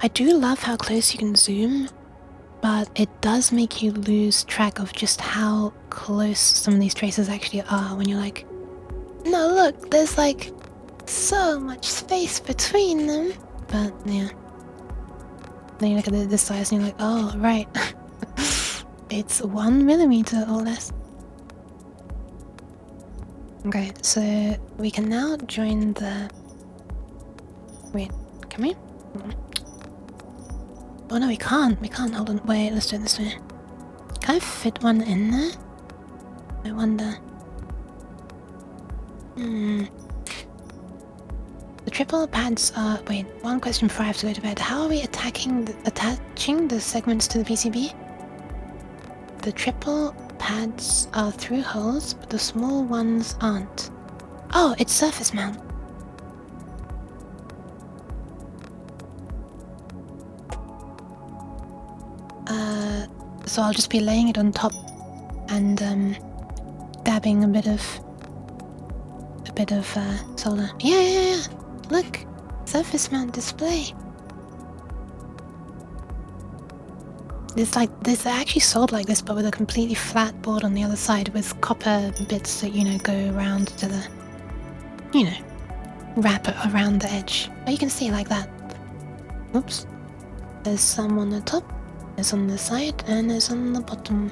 I do love how close you can zoom, but it does make you lose track of just how close some of these traces actually are when you're like, no, look, there's like so much space between them. But yeah, then you look at this size and you're like, oh, right. It's 1 millimeter or less. Okay, so we can now join the... Wait, can we? Oh no, we can't. We can't. Hold on. Wait, let's do it this way. Can I fit one in there? I wonder. The triple pads are... Wait, one question before I have to go to bed. How are we attaching the segments to the PCB? The triple pads are through holes, but the small ones aren't. Oh, it's surface mount. So I'll just be laying it on top and dabbing a bit of solder. Yeah. Look, surface mount display. It's like this. I actually sold like this, but with a completely flat board on the other side with copper bits that go around to the, wrap it around the edge. Oh, you can see it like that. Oops. There's some on the top, there's on the side, and there's on the bottom.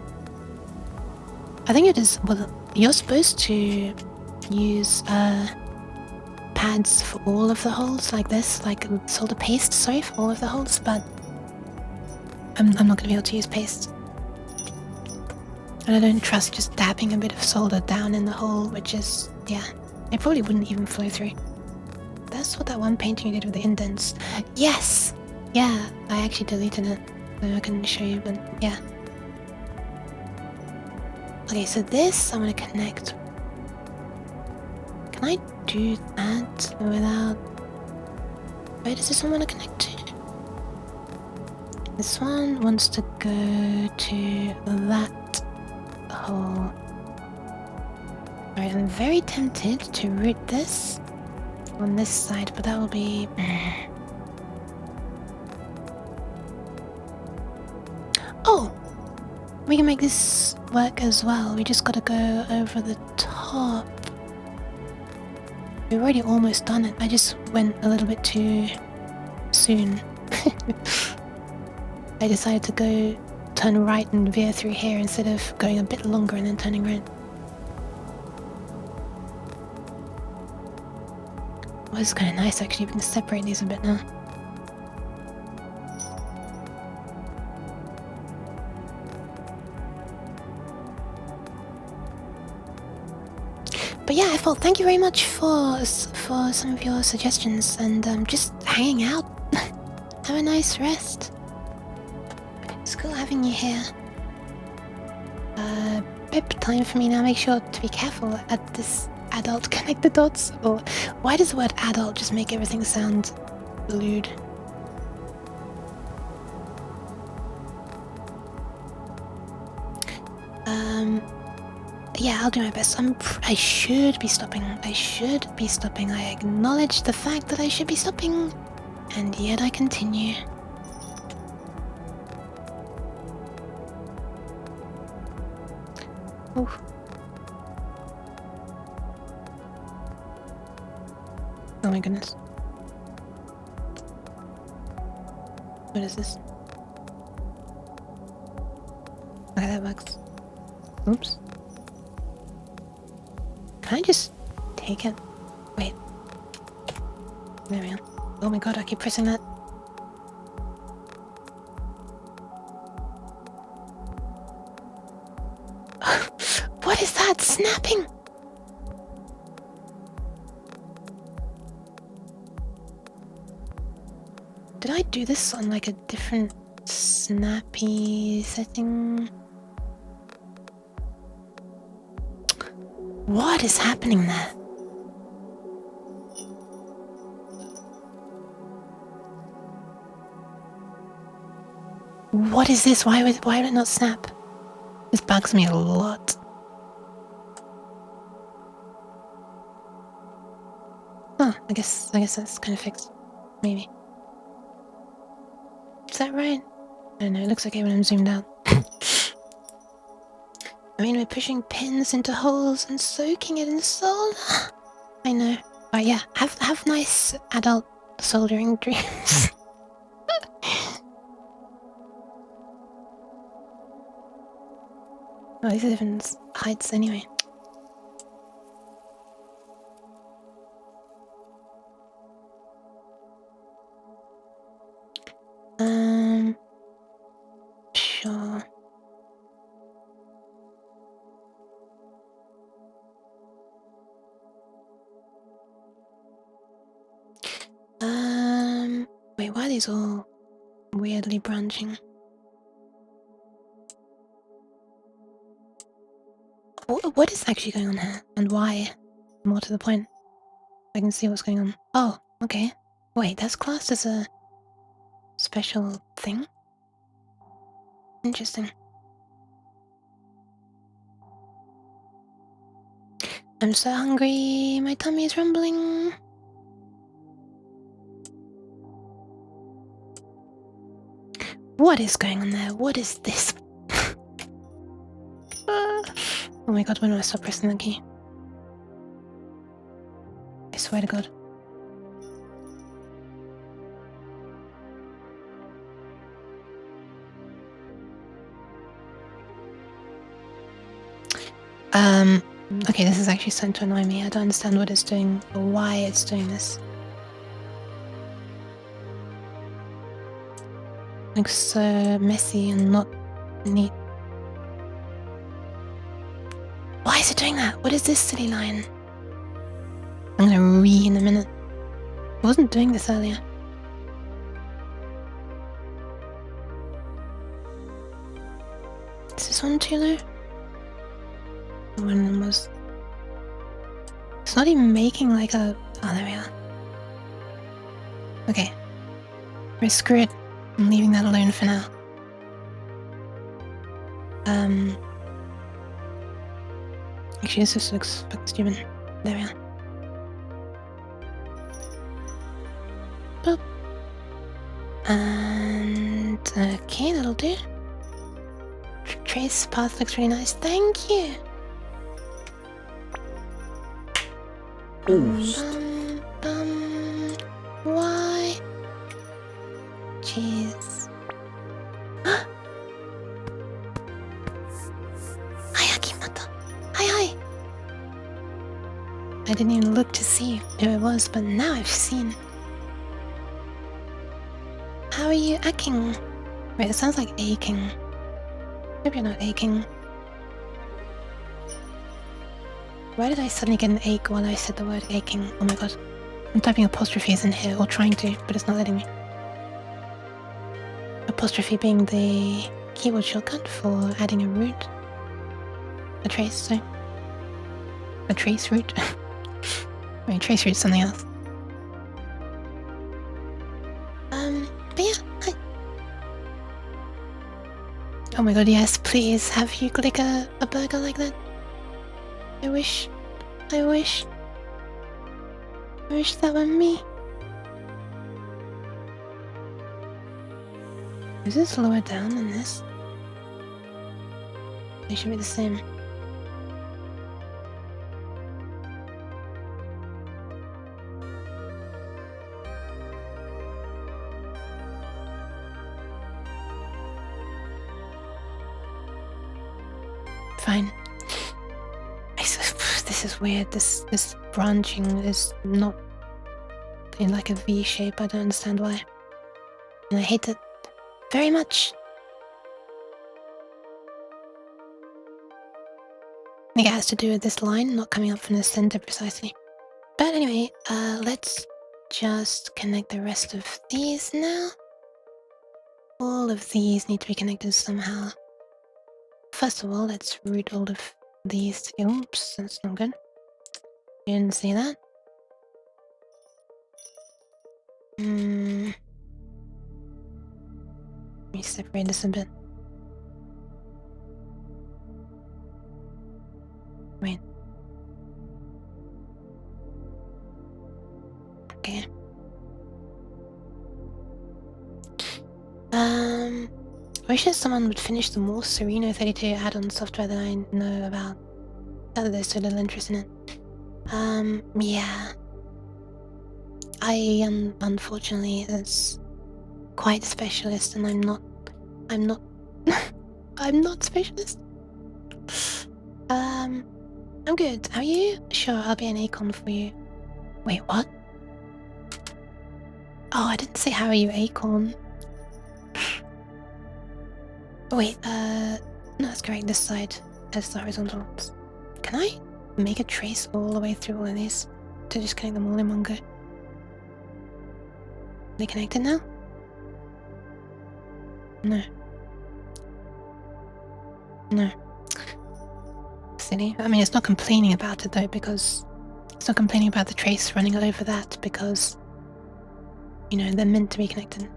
I think it is. Well, you're supposed to use pads for all of the holes like this, like solder paste. Sorry, for all of the holes, but I'm not going to be able to use paste. And I don't trust just dabbing a bit of solder down in the hole, which is, yeah, it probably wouldn't even flow through. That's what that one painting you did with the indents. Yes! Yeah, I actually deleted it, so I can show you, but yeah. Okay, so this I'm going to connect. Can I do that without... Where does this one want to connect to? This one wants to go to that hole. Alright, I'm very tempted to route this on this side, but that will be... Oh! We can make this work as well. We just gotta go over the top. We've already almost done it. I just went a little bit too soon. I decided to go turn right and veer through here instead of going a bit longer and then turning right. Well, this is kind of nice actually. We can separate these a bit now. But yeah, I thought thank you very much for some of your suggestions and just hanging out. Have a nice rest. It's cool having you here. Pip time for me now. Make sure to be careful at this adult connect the dots. Or why does the word adult just make everything sound lewd? Yeah, I'll do my best. I should be stopping. I acknowledge the fact that I should be stopping, and yet I continue. Oh. Oh my goodness. What is this? Okay, that works. Oops. Can I just take it? Wait. There we go. Oh my god, I keep pressing that. What is that? Snapping? Did I do this on like a different snappy setting? What is happening there? What is this? Why would it not snap? This bugs me a lot. Oh, I guess that's kind of fixed. Maybe. Is that right? I don't know, it looks okay when I'm zoomed out. I mean, we're pushing pins into holes and soaking it in solder. I know. But yeah, have nice adult soldering dreams. Oh, these are different heights anyway. Sure. Wait, why are these all weirdly branching? What is actually going on here? And why? More to the point. I can see what's going on. Oh, okay. Wait, that's classed as a special thing? Interesting. I'm so hungry. My tummy is rumbling. What is going on there? What is this? Oh my god, when do I stop pressing the key? I swear to god. Okay, this is actually starting to annoy me. I don't understand what it's doing or why it's doing this. Looks so messy and not neat. Why is it doing that? What is this silly line? I'm gonna in a minute. I wasn't doing this earlier. Is this one too low? One of them was. It's not even making like a. Oh, there we are. Okay. Right, screw it. I'm leaving that alone for now. Actually, this just looks fucking stupid. There we are. Boop. And okay, that'll do. Trace path looks really nice. Thank you. Oost. Why? Jeez. Hi, Akimoto. Hi. I didn't even look to see who it was, but now I've seen. How are you aching? Wait, it sounds like aching. Hope you're not aching. Why did I suddenly get an ache while I said the word aching? Oh my god. I'm typing apostrophes in here, or trying to, but it's not letting me. Apostrophe being the keyboard shortcut for adding a root. A trace, so. A trace root. Wait, trace root's something else. But yeah, hi. Oh my god, yes, please, have you like a burger like that? I wish that were me. Is this lower down than this? They should be the same. Fine. This is weird. This branching is not in like a V shape. I don't understand why. And I hate it very much. I think it has to do with this line not coming up from the center precisely. But anyway, let's just connect the rest of these now. All of these need to be connected somehow. First of all, let's route all of these. Oops, that's not good. You didn't see that? Let me separate this a bit. Wait. Okay. I wish that someone would finish the more Sereno 32 add-on software that I know about. That there's so little interest in it. Yeah. I unfortunately is quite specialist, and I'm not I'm not specialist. I'm good. Are you? Sure, I'll be an Acorn for you. Wait, what? Oh, I didn't say how are you, Acorn. Wait, no, that's correct. This side has the horizontal ones. Can I make a trace all the way through all of these to just connect them all in one go? Are they connected now? No. No. Silly. I mean, it's not complaining about it though, because it's not complaining about the trace running over that because, you know, they're meant to be connected.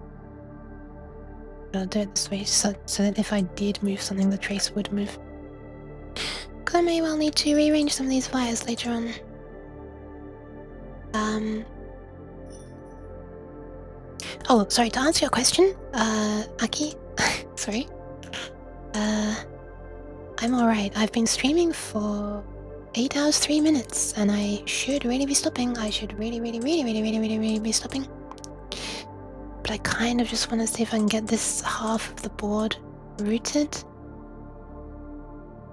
But I'll do it this way so that if I did move something, the trace would move. Because I may well need to rearrange some of these wires later on. Oh, sorry, to answer your question, Aki, sorry. I'm alright. I've been streaming for 8 hours, 3 minutes, and I should really be stopping. I should really be stopping. But I kind of just want to see if I can get this half of the board routed.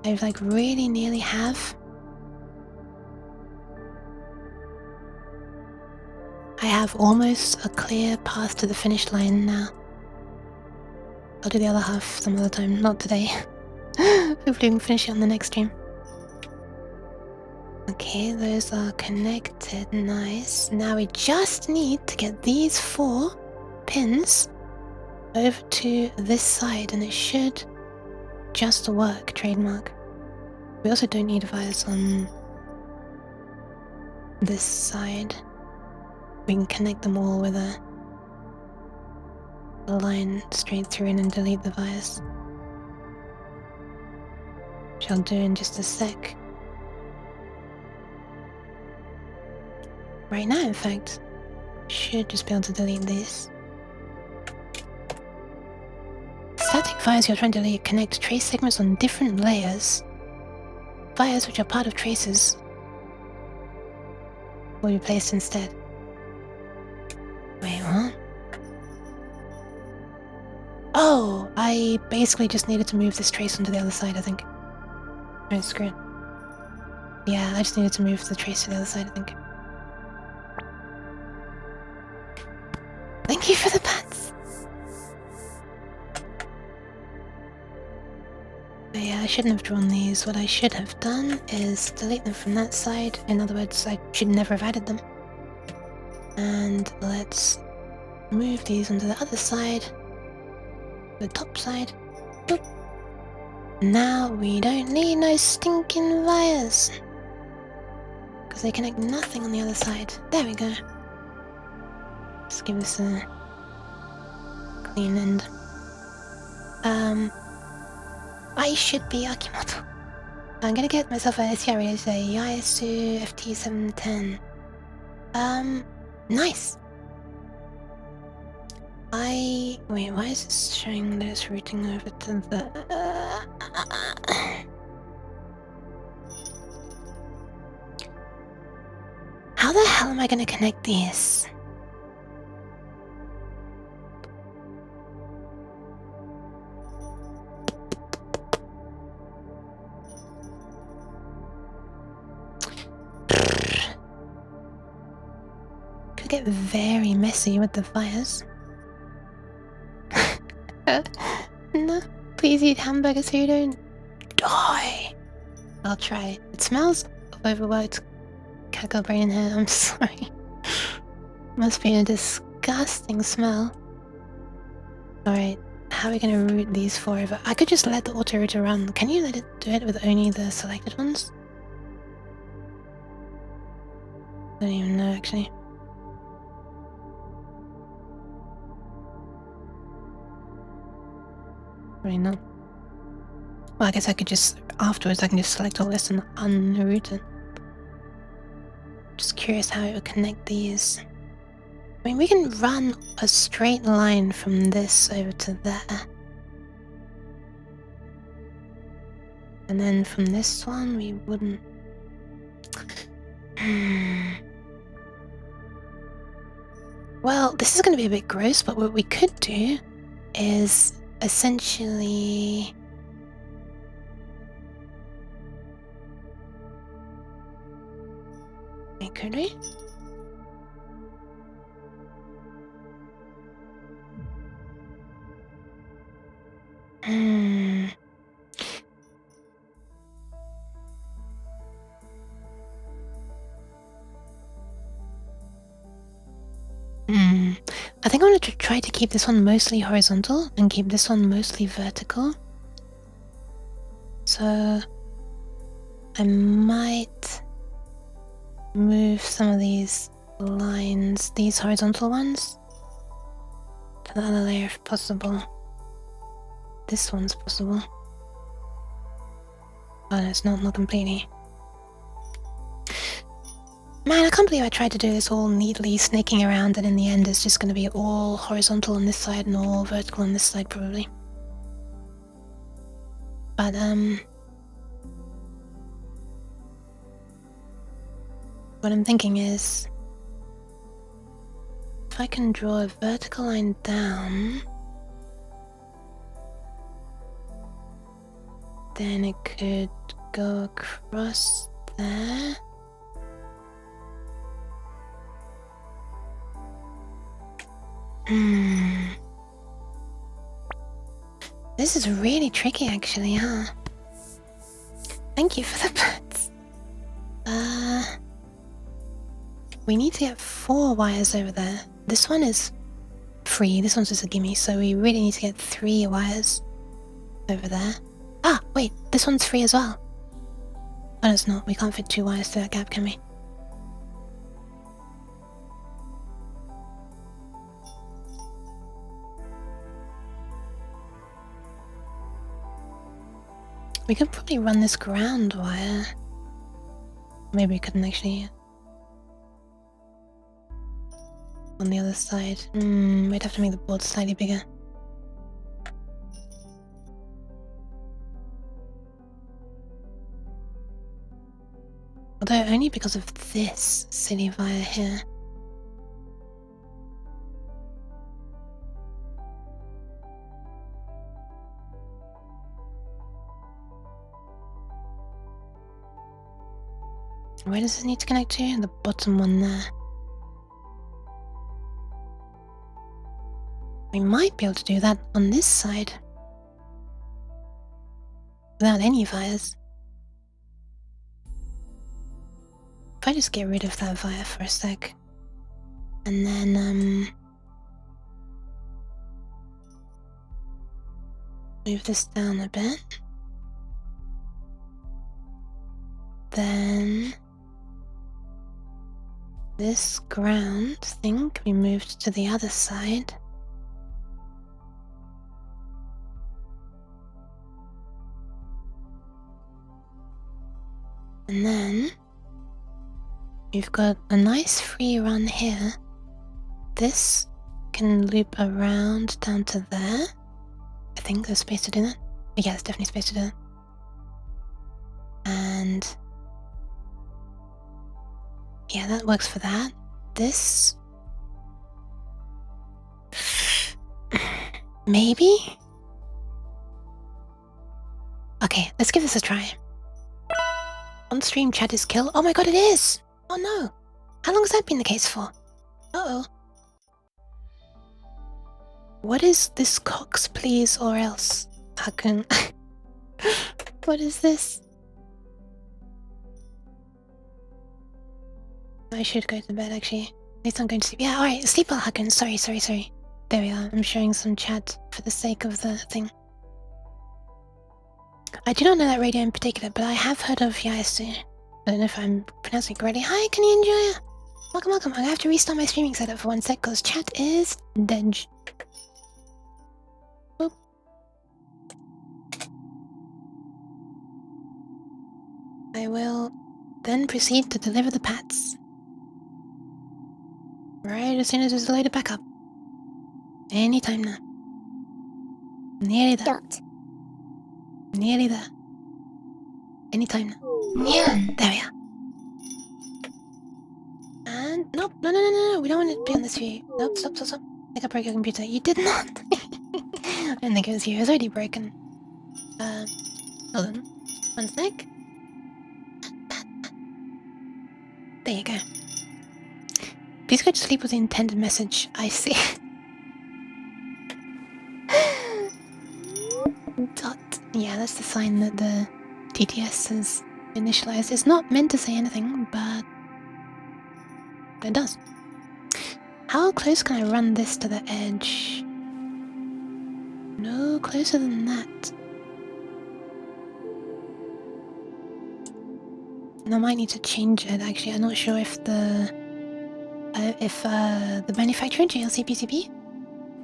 I like really nearly have. I have almost a clear path to the finish line now. I'll do the other half some other time, not today. Hopefully we can finish it on the next stream. Okay, those are connected, nice. Now we just need to get these 4 pins over to this side and it should just work, trademark. We also don't need wires on this side. We can connect them all with a line straight through and then delete the wires. Which I'll do in just a sec. Right now, in fact, should just be able to delete this. Static wires you're trying to delete connect trace segments on different layers. Wires which are part of traces will be placed instead. Wait, what? Oh, I basically just needed to move this trace onto the other side, I think. Right, screw it. Yeah, I just needed to move the trace to the other side, I think. Thank you for the pets! But yeah, I shouldn't have drawn these. What I should have done is delete them from that side. In other words, I should never have added them. And let's move these onto the other side. The top side. Boop. Now we don't need no stinking wires. Because they connect nothing on the other side. There we go. Let's give this a clean end. I should be Akimoto. I'm gonna get myself a SCR radio today. Yaesu FT710. Nice. Wait, why is this showing this routing over to the... How the hell am I gonna connect these? Could get very messy with the wires. No, please eat hamburgers so you don't die. I'll try. It smells overworked cackle brain here, I'm sorry. Must be a disgusting smell. Alright, how are we gonna route these 4 over? I could just let the auto router run. Can you let it do it with only the selected ones? I don't even know actually. Probably not. Well, I guess I could just, afterwards I can just select all this and unroute it. Just curious how it would connect these. I mean, we can run a straight line from this over to there. And then from this one, we wouldn't... Well, this is going to be a bit gross, but what we could do is essentially... Wait, could we? I think I want to try to keep this one mostly horizontal and keep this one mostly vertical. So I might move some of these lines, these horizontal ones, to the other layer if possible. This one's possible. Oh no, it's not completely. Man, I can't believe I tried to do this all neatly snaking around and in the end it's just going to be all horizontal on this side and all vertical on this side probably. But what I'm thinking is, if I can draw a vertical line down, then it could go across there. This is really tricky actually, huh? Thank you for the bits. We need to get 4 wires over there. This one is free, this one's just a gimme, so we really need to get 3 wires over there. Ah, wait, this one's free as well. Oh, no, it's not. We can't fit 2 wires through that gap, can we? We could probably run this ground wire. Maybe we couldn't actually. On the other side. We'd have to make the board slightly bigger. Although only because of this silly wire here. Where does this need to connect to? The bottom one there. We might be able to do that on this side. Without any wires. If I just get rid of that wire for a sec. And then, move this down a bit. Then this ground thing can be moved to the other side. And then we've got a nice free run here. This can loop around down to there. I think there's space to do that. Yeah, there's definitely space to do that. And yeah, that works for that. This maybe? Okay, let's give this a try. On-stream chat is kill. Oh my god, it is! Oh no! How long has that been the case for? Uh-oh. What is this Cox, please, or else? Hakun. What is this? I should go to bed, actually. At least I'm going to sleep. Yeah, alright, sleep well, Hakun. Sorry. There we are. I'm showing some chat for the sake of the thing. I do not know that radio in particular, but I have heard of Yasu. I don't know if I'm pronouncing it correctly. Hi, can you enjoy it? Welcome. I'm gonna have to restart my streaming setup for 1 sec because chat is dead. Boop. I will then proceed to deliver the pats. Right as soon as it's loaded back up. Anytime now. Nearly there. Nearly there. Anytime now. Yeah. There we are. And nope, no. We don't want it to be on this view. Nope, stop. I think I broke your computer. You did not. I don't think it was you. It was already broken. Hold on. 1 sec. There you go. Please go to sleep with the intended message. I see. Dot. Yeah, that's the sign that the TTS has initialized. It's not meant to say anything, but it does. How close can I run this to the edge? No closer than that. And I might need to change it, actually. I'm not sure if the manufacturer, GLC PCB,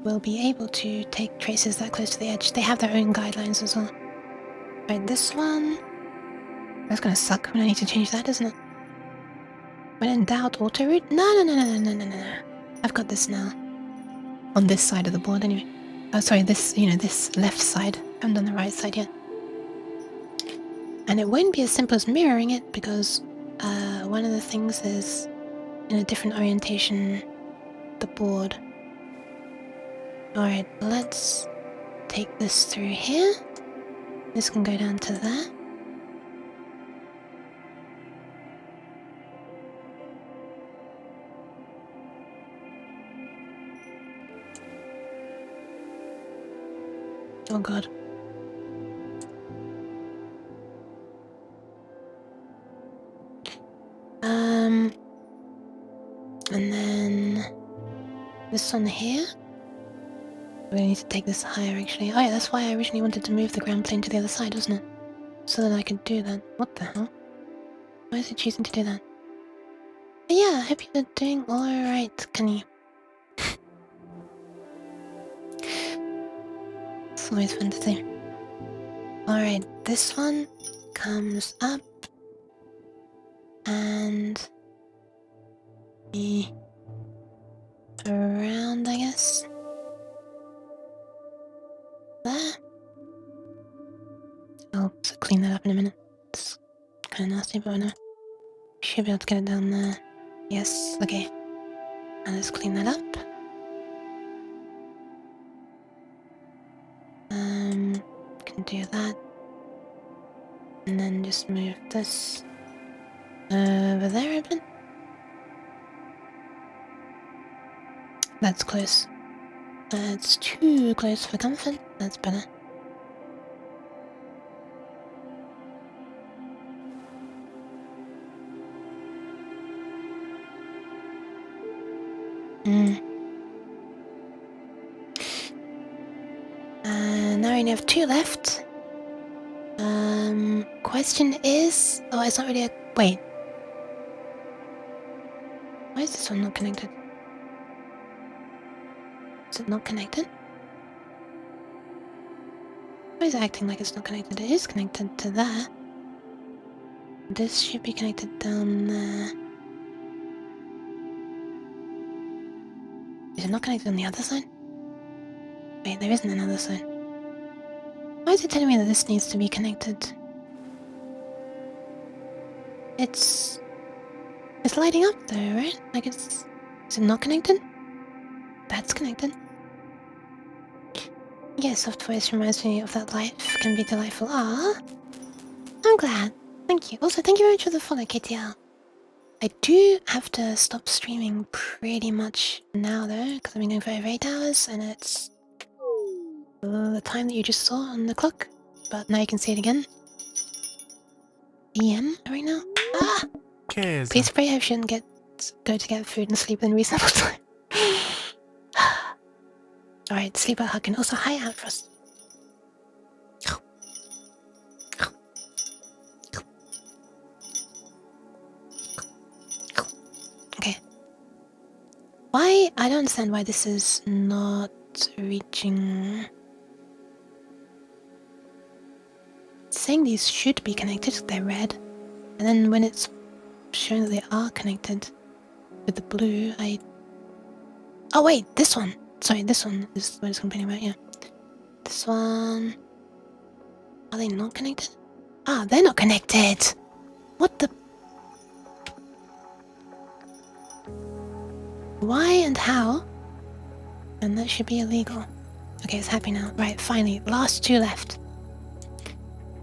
will be able to take traces that close to the edge. They have their own guidelines as well. Right, this one. That's gonna suck when I need to change that, isn't it? When in doubt, auto route? No. I've got this now. On this side of the board, anyway. Oh, sorry, this, this left side. I haven't done the right side yet. And it won't be as simple as mirroring it, because one of the things is in a different orientation, the board. Alright, let's take this through here. This can go down to there. Oh god. And then this one here. We need to take this higher actually. Oh yeah, that's why I originally wanted to move the ground plane to the other side, wasn't it? So that I could do that. What the hell? Why is it choosing to do that? But yeah, I hope you're doing alright, Kenny. It's always fun to do. Alright, this one comes up and around, I guess. There. I'll clean that up in a minute. It's kind of nasty, but I know. Should be able to get it down there. Yes, okay. Now let's clean that up. Can do that. And then just move this over there a bit. That's close. That's too close for comfort. That's better. Now we only have 2 left. Question is... Oh, it's not really a... Wait. Why is this one not connected? Is it not connected? Why is it acting like it's not connected? It is connected to there. This should be connected down there. Is it not connected on the other side? Wait, there isn't another side. Why is it telling me that this needs to be connected? It's lighting up though, right? Like is it not connected? That's connected. Yeah, soft voice reminds me of that life can be delightful. Ah, I'm glad. Thank you. Also, thank you very much for the follow, KTL. I do have to stop streaming pretty much now though, because I've been going for over 8 hours and it's the time that you just saw on the clock. But now you can see it again. EM right now. Ah! Please pray I shouldn't go to get food and sleep in reasonable time. Alright, sleep at Huck and also hi Outfrost. Okay. Why? I don't understand why this is not reaching... It's saying these should be connected, they're red. And then when it's showing that they are connected with the blue, Oh wait, this one! Sorry, this one is what it's complaining about, yeah. This one... Are they not connected? Ah, they're not connected! What the... Why and how? And that should be illegal. Okay, it's happy now. Right, finally, last 2 left.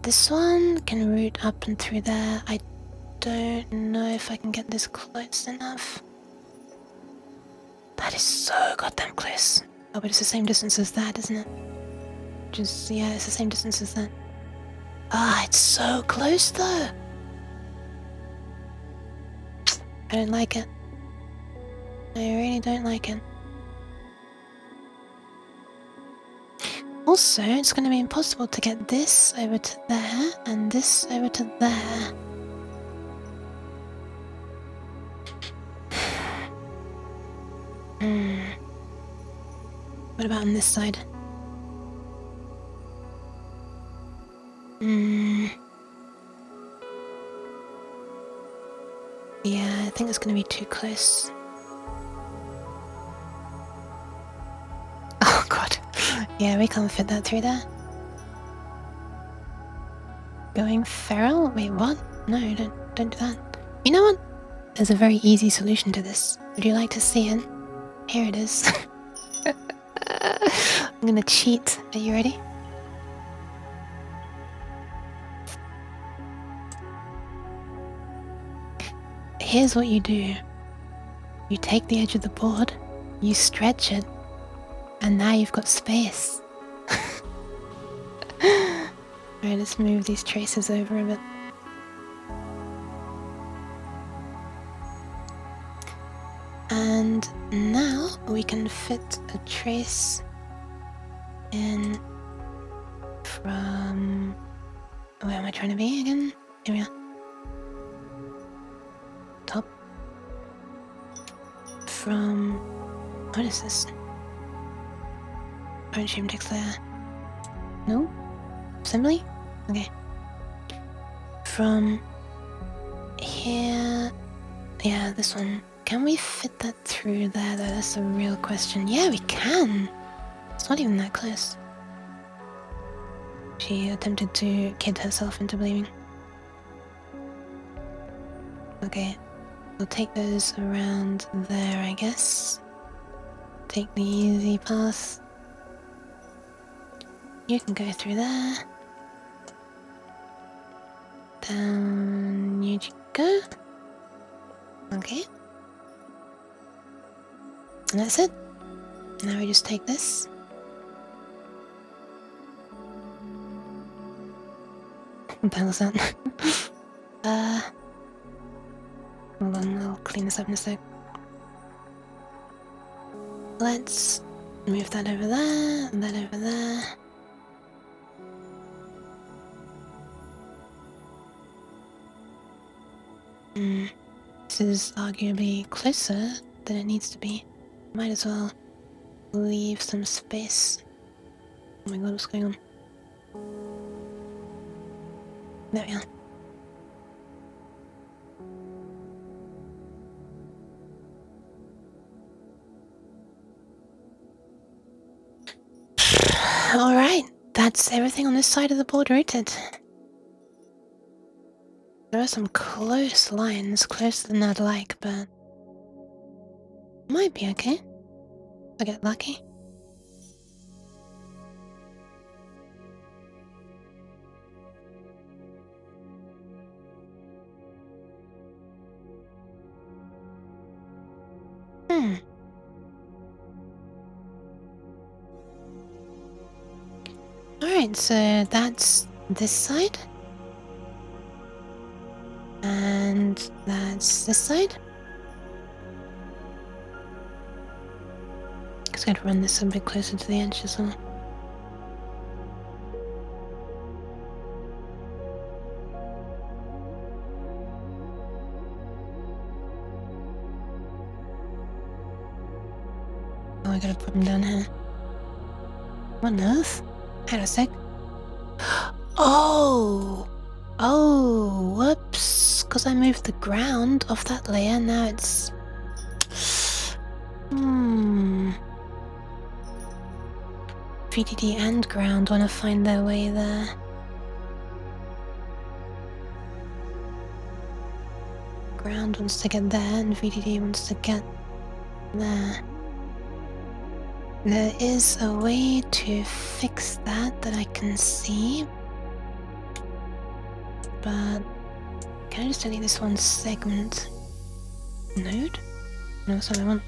This one can route up and through there. I don't know if I can get this close enough. That is so goddamn close. Oh, but it's the same distance as that, isn't it? Just, yeah, it's the same distance as that. Ah, it's so close though. I don't like it. I really don't like it. Also, it's going to be impossible to get this over to there and this over to there. What about on this side? Yeah, I think it's gonna be too close. Oh god. Yeah, we can't fit that through there. Going feral? Wait, what? No, don't do that. You know what? There's a very easy solution to this. Would you like to see it? Here it is. I'm gonna cheat. Are you ready? Here's what you do. You take the edge of the board, you stretch it, and now you've got space. Alright, let's move these traces over a bit. And now we can fit a trace in from... Where am I trying to be again? Here we are. Top. From... What is this? Orange shape text layer. No? Assembly? Okay. From here... Yeah, this one. Can we fit that through there though? That's the real question. Yeah, we can! It's not even that close. She attempted to kid herself into believing. Okay. We'll take those around there, I guess. Take the easy path. You can go through there. Down you go. Okay. And that's it. Now we just take this. What the hell is that? Hold on, I'll clean this up in a sec. Let's move that over there, and that over there. This is arguably closer than it needs to be. Might as well leave some space. Oh my god, what's going on? There we are. Alright, that's everything on this side of the board routed. There are some close lines, closer than I'd like, but might be okay. I'll get lucky. Alright, so that's this side. And that's this side. Just gotta run this a bit closer to the edge as well. Oh, I gotta put them down here. What on earth? Hang on a sec. Oh! Oh, whoops. Because I moved the ground off that layer, now it's... VDD and ground want to find their way there. Ground wants to get there, and VDD wants to get there. There is a way to fix that I can see. But can I just delete this one segment? Node? No, that's what I want.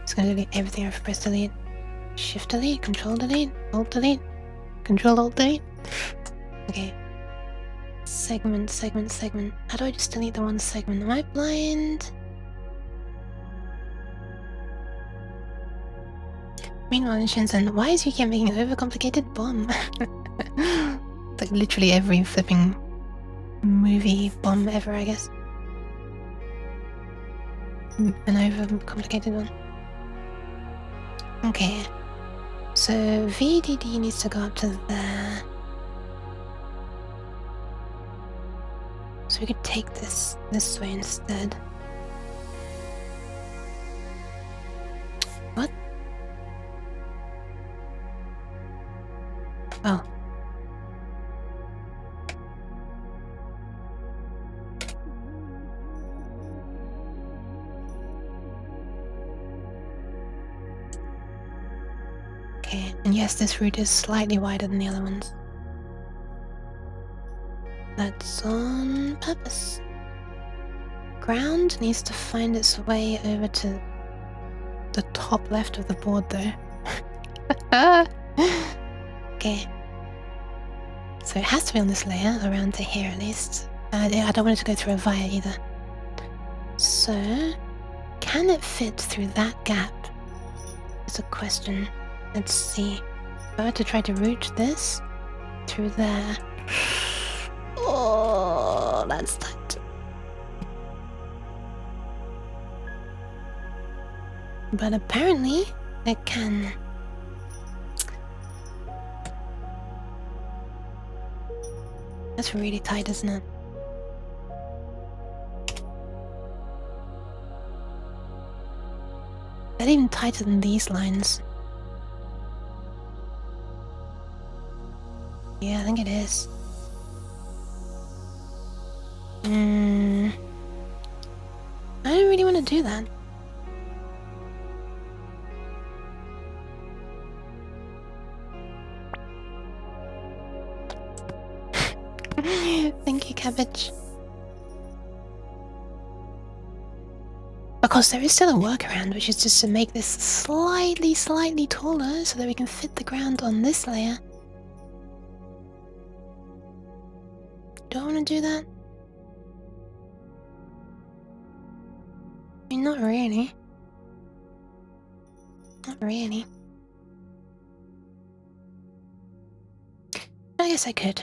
It's gonna delete everything I've pressed delete. Shift delete, control delete, alt delete, control alt delete. Okay. Segment, segment, segment. How do I just delete the one segment? Am I blind? Meanwhile, in Shenzhen, why is Yuki making an overcomplicated bomb? Like literally every flipping movie bomb ever, I guess. An overcomplicated one. Okay. So VDD needs to go up to there. So we could take this way instead. What? Oh. Okay, and yes, this route is slightly wider than the other ones. That's on purpose. Ground needs to find its way over to the top left of the board though. Okay. So it has to be on this layer, around to here at least. I don't want it to go through a via either. So, can it fit through that gap? It's a question. Let's see. If I were to try to route this through there. Oh, that's tight. But apparently, it can. That's really tight, isn't it? That's even tighter than these lines. Yeah, I think it is. I don't really want to do that. Thank you, cabbage. Of course, there is still a workaround, which is just to make this slightly taller so that we can fit the ground on this layer. Do I want to do that? I mean, not really. Not really. I guess I could.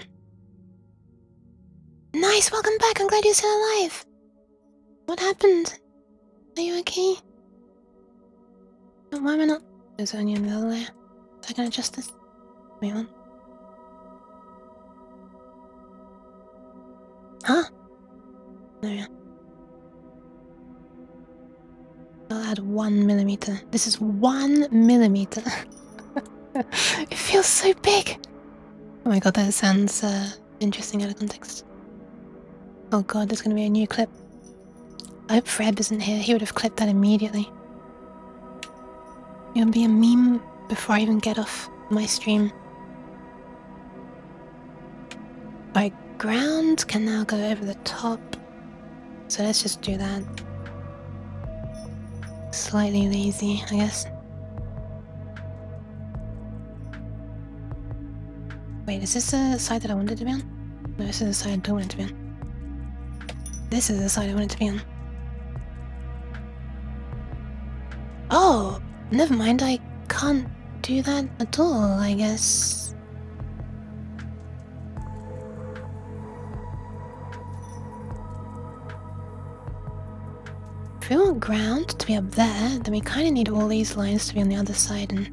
Nice, welcome back. I'm glad you're still alive. What happened? Are you okay? Oh, why am I not? There's only another layer. So I can adjust this. Wait one. Huh? No, yeah. I'll add 1 millimeter. This is 1 millimeter. It feels so big. Oh my god, that sounds interesting out of context. Oh god, there's gonna be a new clip. I hope Freb isn't here. He would have clipped that immediately. It'll be a meme before I even get off my stream. My ground can now go over the top. So let's just do that. Slightly lazy, I guess. Wait, is this the side that I wanted to be on? No, this is the side I don't want it to be on. This is the side I want it to be on. Oh, never mind, I can't do that at all, I guess. If we want ground to be up there, then we kind of need all these lines to be on the other side and...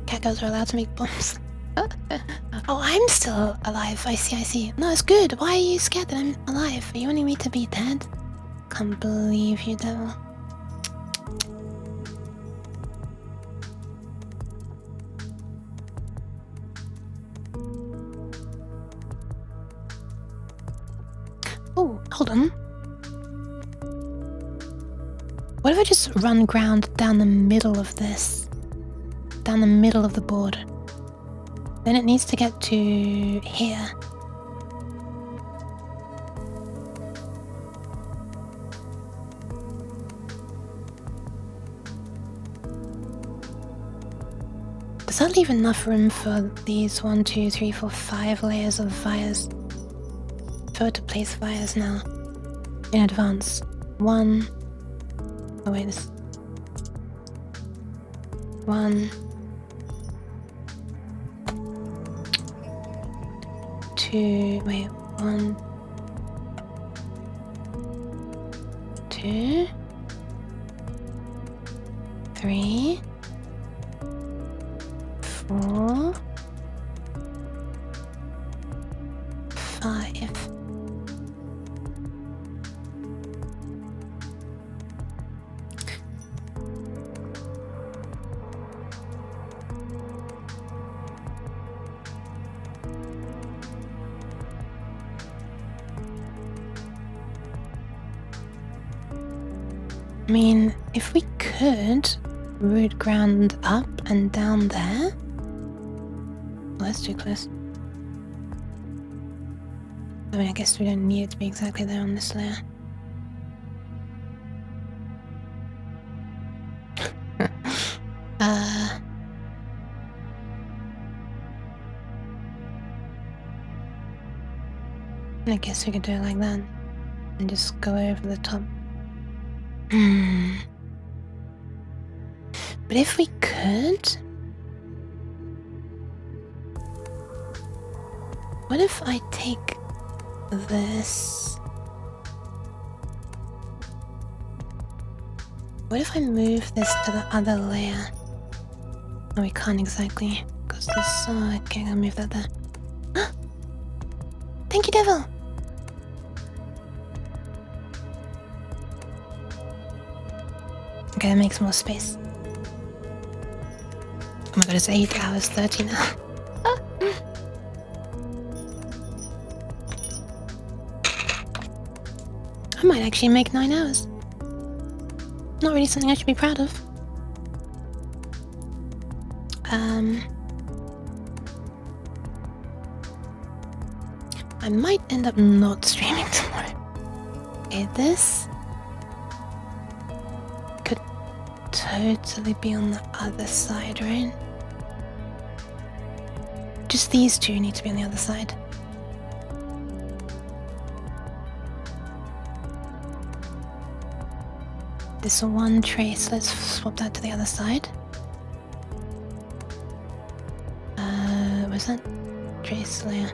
Cacos are allowed to make bombs. Oh, I'm still alive. I see. No, it's good. Why are you scared that I'm alive? Are you wanting me to be dead? Can't believe you, devil. Oh, hold on. What if I just run ground down the middle of this? Down the middle of the board. Then it needs to get to here. Does that leave enough room for these 1, 2, 3, 4, 5 layers of vias? If I were to place vias now in advance. 1. Oh wait, this. 1. 2. Wait, 1. 2. 3. 4. 5. I mean, if we could root ground up and down there. Oh, that's too close. I mean, I guess we don't need it to be exactly there on this layer. I guess we could do it like that and just go over the top. But if we could, what if I take this? What if I move this to the other layer? Oh, we can't exactly, because this. Oh, okay, I'll move that there. Thank you, devil. Okay, that makes more space. Oh my god, it's 8 hours 30 now. I might actually make 9 hours. Not really something I should be proud of. I might end up not streaming tomorrow. Okay, this could totally be on the other side, right? Just these two need to be on the other side. This one trace, let's swap that to the other side. Where's that trace layer?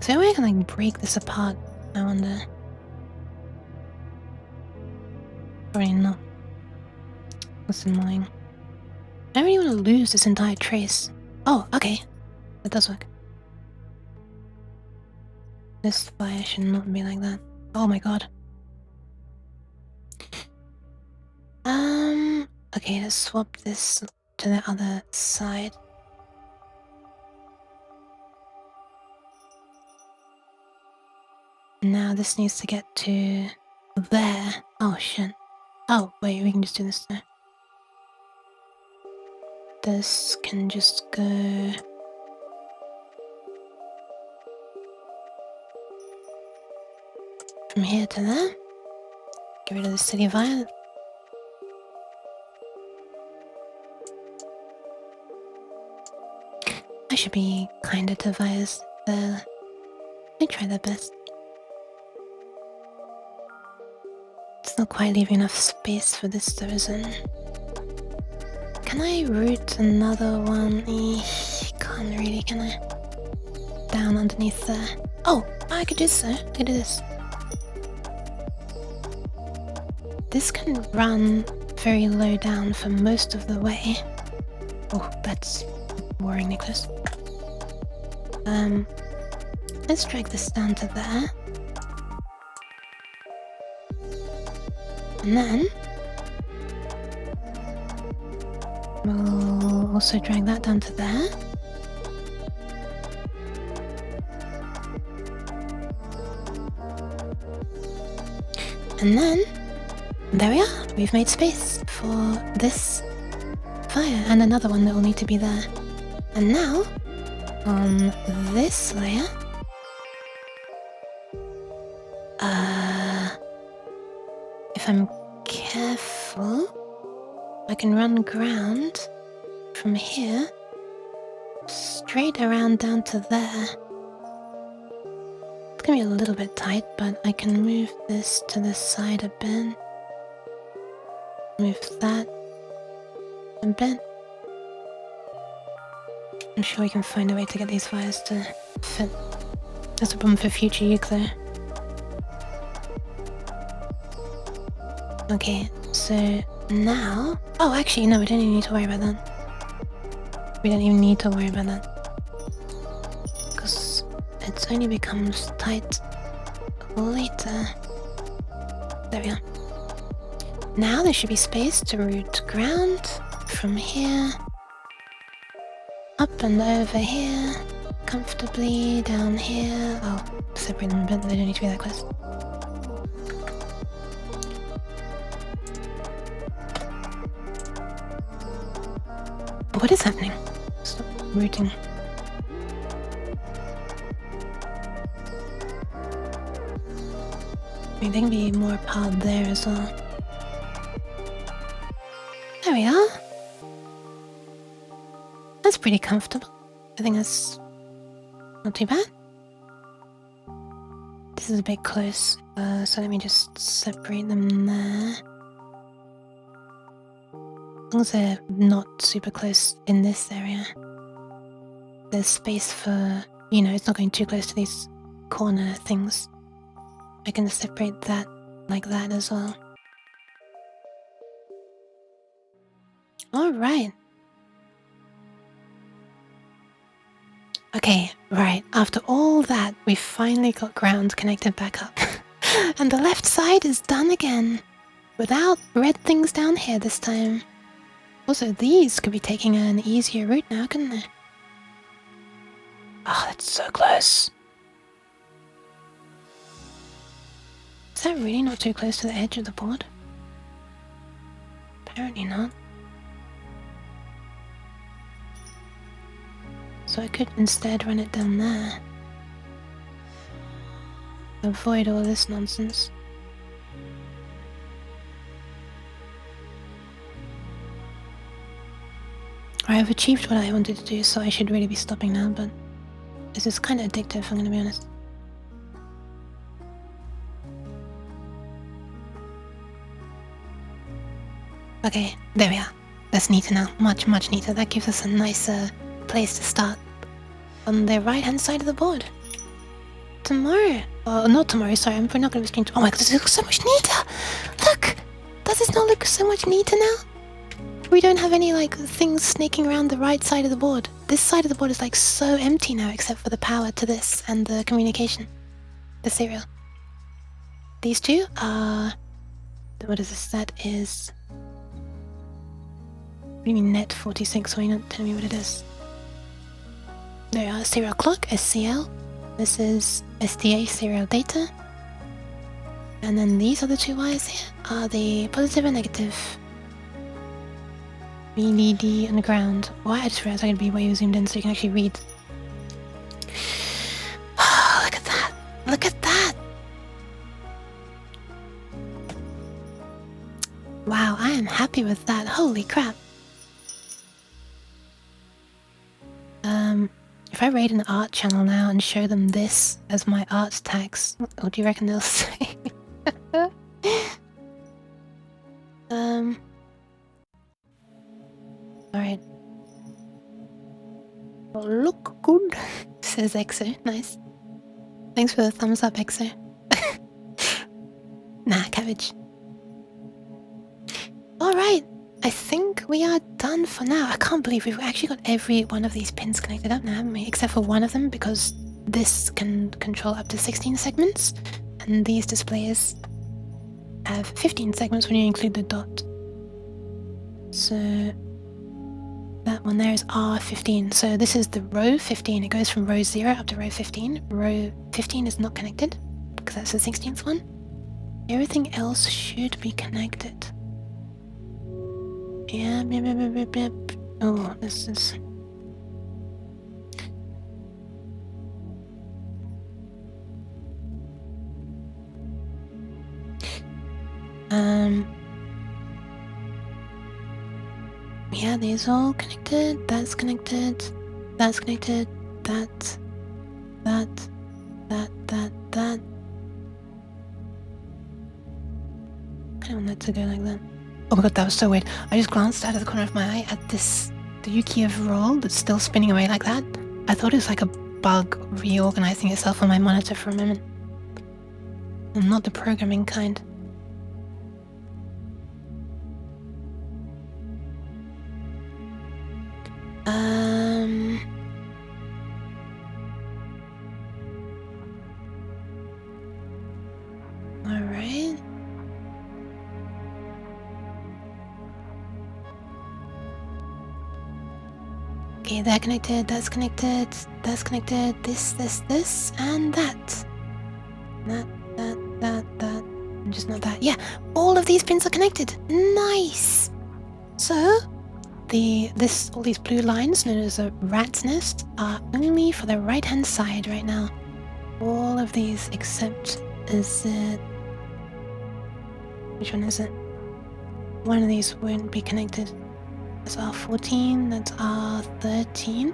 So I can like break this apart, I wonder. Probably not. That's annoying. I don't really want to lose this entire trace. Oh, okay. That does work. This fire should not be like that. Oh my god. Okay, let's swap this to the other side. Now this needs to get to there. Oh shit. Oh wait, we can just do this there. This can just go from here to there. Get rid of the city violet. I should be kinder to Vias. They try their best. It's not quite leaving enough space for this though, is it? Can I root another one? Can't really, can I? Down underneath there. Oh, I could do so. I could do this. This can run very low down for most of the way. Oh, that's boring, Nicholas. Let's drag this down to there. And then we'll also drag that down to there. And then there we are. We've made space for this fire and another one that will need to be there. And now on this layer, if I'm careful, I can run ground from here straight around down to there. It's gonna be a little bit tight, but I can move this to the side a bit. Move that a bit. I'm sure we can find a way to get these wires to fit. That's a problem for future Yuke though. Okay, so now... Oh, actually, no, we don't even need to worry about that. We don't even need to worry about that. Because it only becomes tight later. There we are. Now there should be space to route ground from here. Up and over here. Comfortably down here. I'll separate them a bit, they don't need to be that close. What is happening? Stop routing. Maybe there can be more apart there as well. There we are. That's pretty comfortable. I think that's not too bad. This is a bit close, so let me just separate them there. As long as they're not super close in this area, there's space for, you know, it's not going too close to these corner things. I can separate that like that as well. Alright. Okay, right, after all that, we finally got ground connected back up. And the left side is done again. Without red things down here this time. Also, these could be taking an easier route now, couldn't they? Oh, that's so close. Is that really not too close to the edge of the board? Apparently not. So I could instead run it down there. Avoid all this nonsense. I've achieved what I wanted to do, so I should really be stopping now, but this is kind of addictive, I'm gonna be honest. Okay, there we are. That's neater now. Much, much neater. That gives us a nicer place to start. On the right-hand side of the board. Tomorrow. Oh, not tomorrow, sorry. We're not going to be streaming. Oh my god, this looks so much neater! Look! Does this not look so much neater now? We don't have any, like, things snaking around the right side of the board. This side of the board is, like, so empty now, except for the power to this and the communication. The serial. These two are... What is this? That is... What do you mean net 46? Why not tell me what it is? There are serial clock, SCL. This is SDA, serial data. And then these other two wires here are the positive and negative. VDD and ground. Why? I just realized I could be way zoomed in so you can actually read. Oh, look at that! Look at that! Wow, I am happy with that. Holy crap. If I raid an art channel now and show them this as my art tags, what do you reckon they'll say? Alright. Oh, look good, says Exo. Nice. Thanks for the thumbs up, Exo. Nah, cabbage. Alright. I think we are done for now. I can't believe we've actually got every one of these pins connected up now, haven't we? Except for one of them, because this can control up to 16 segments, and these displays have 15 segments when you include the dot. So that one there is R15. So this is the row 15. It goes from row 0 up to row 15. Row 15 is not connected, because that's the 16th one. Everything else should be connected. Yeah, oh, this is... Yeah, these all connected, that's connected, that's connected, that. I don't want that to go like that. Oh my god, that was so weird. I just glanced out of the corner of my eye at this the Yuki-Ev roll that's still spinning away like that. I thought it was like a bug reorganizing itself on my monitor for a moment. And not the programming kind. Alright. Okay, they're connected, that's connected, this, and that. That. Just not that. Yeah, all of these pins are connected. Nice! So, all these blue lines known as a rat's nest are only for the right-hand side right now. All of these except which one is it? One of these won't be connected. That's R14, that's R13,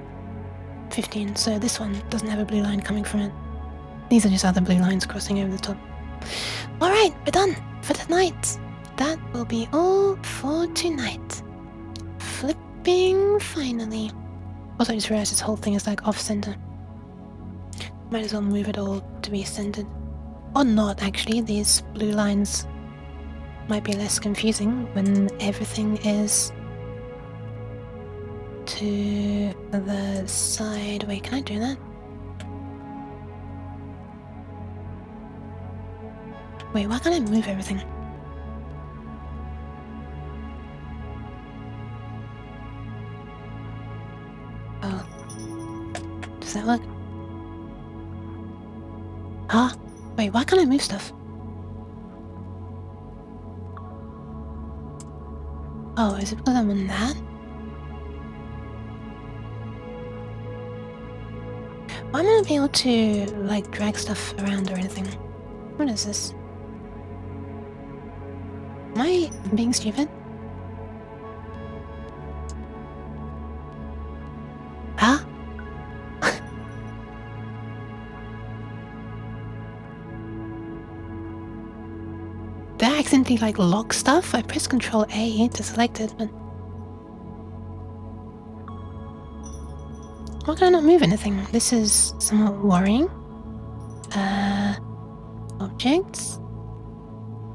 15. So this one doesn't have a blue line coming from it. These are just other blue lines crossing over the top. Alright, we're done for tonight. That will be all for tonight. Flipping finally. Also, I just realized this whole thing is like off-center. Might as well move it all to be centered. Or not, actually. These blue lines might be less confusing when everything is to the side. Wait, can I do that? Wait, why can't I move everything? Oh. Does that work? Huh? Wait, why can't I move stuff? Oh, is it because I'm on that? Why am I not be able to, like, drag stuff around or anything? What is this? Am I being stupid? Huh? Did I accidentally like lock stuff? I pressed Ctrl A to select it, but why can I not move anything? This is somewhat worrying. Objects.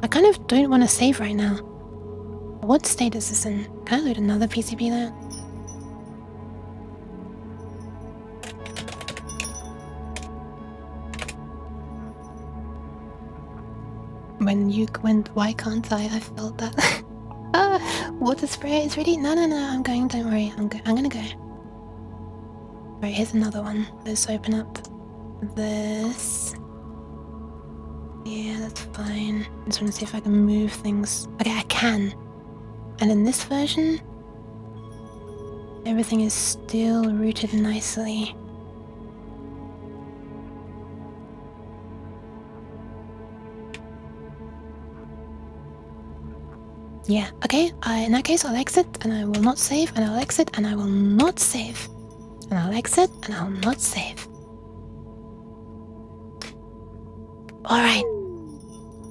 I kind of don't want to save right now. What state is this in? Can I load another PCB there? Why can't I? I felt that. Water spray is ready? No, I'm going, don't worry. I'm gonna go. Right, here's another one. Let's open up this. Yeah, that's fine. I just want to see if I can move things. Okay, I can. And in this version, everything is still rooted nicely. Yeah, okay, in that case I'll exit and I will not save, and I'll exit and I will not save. And I'll exit and I'll not save. Alright.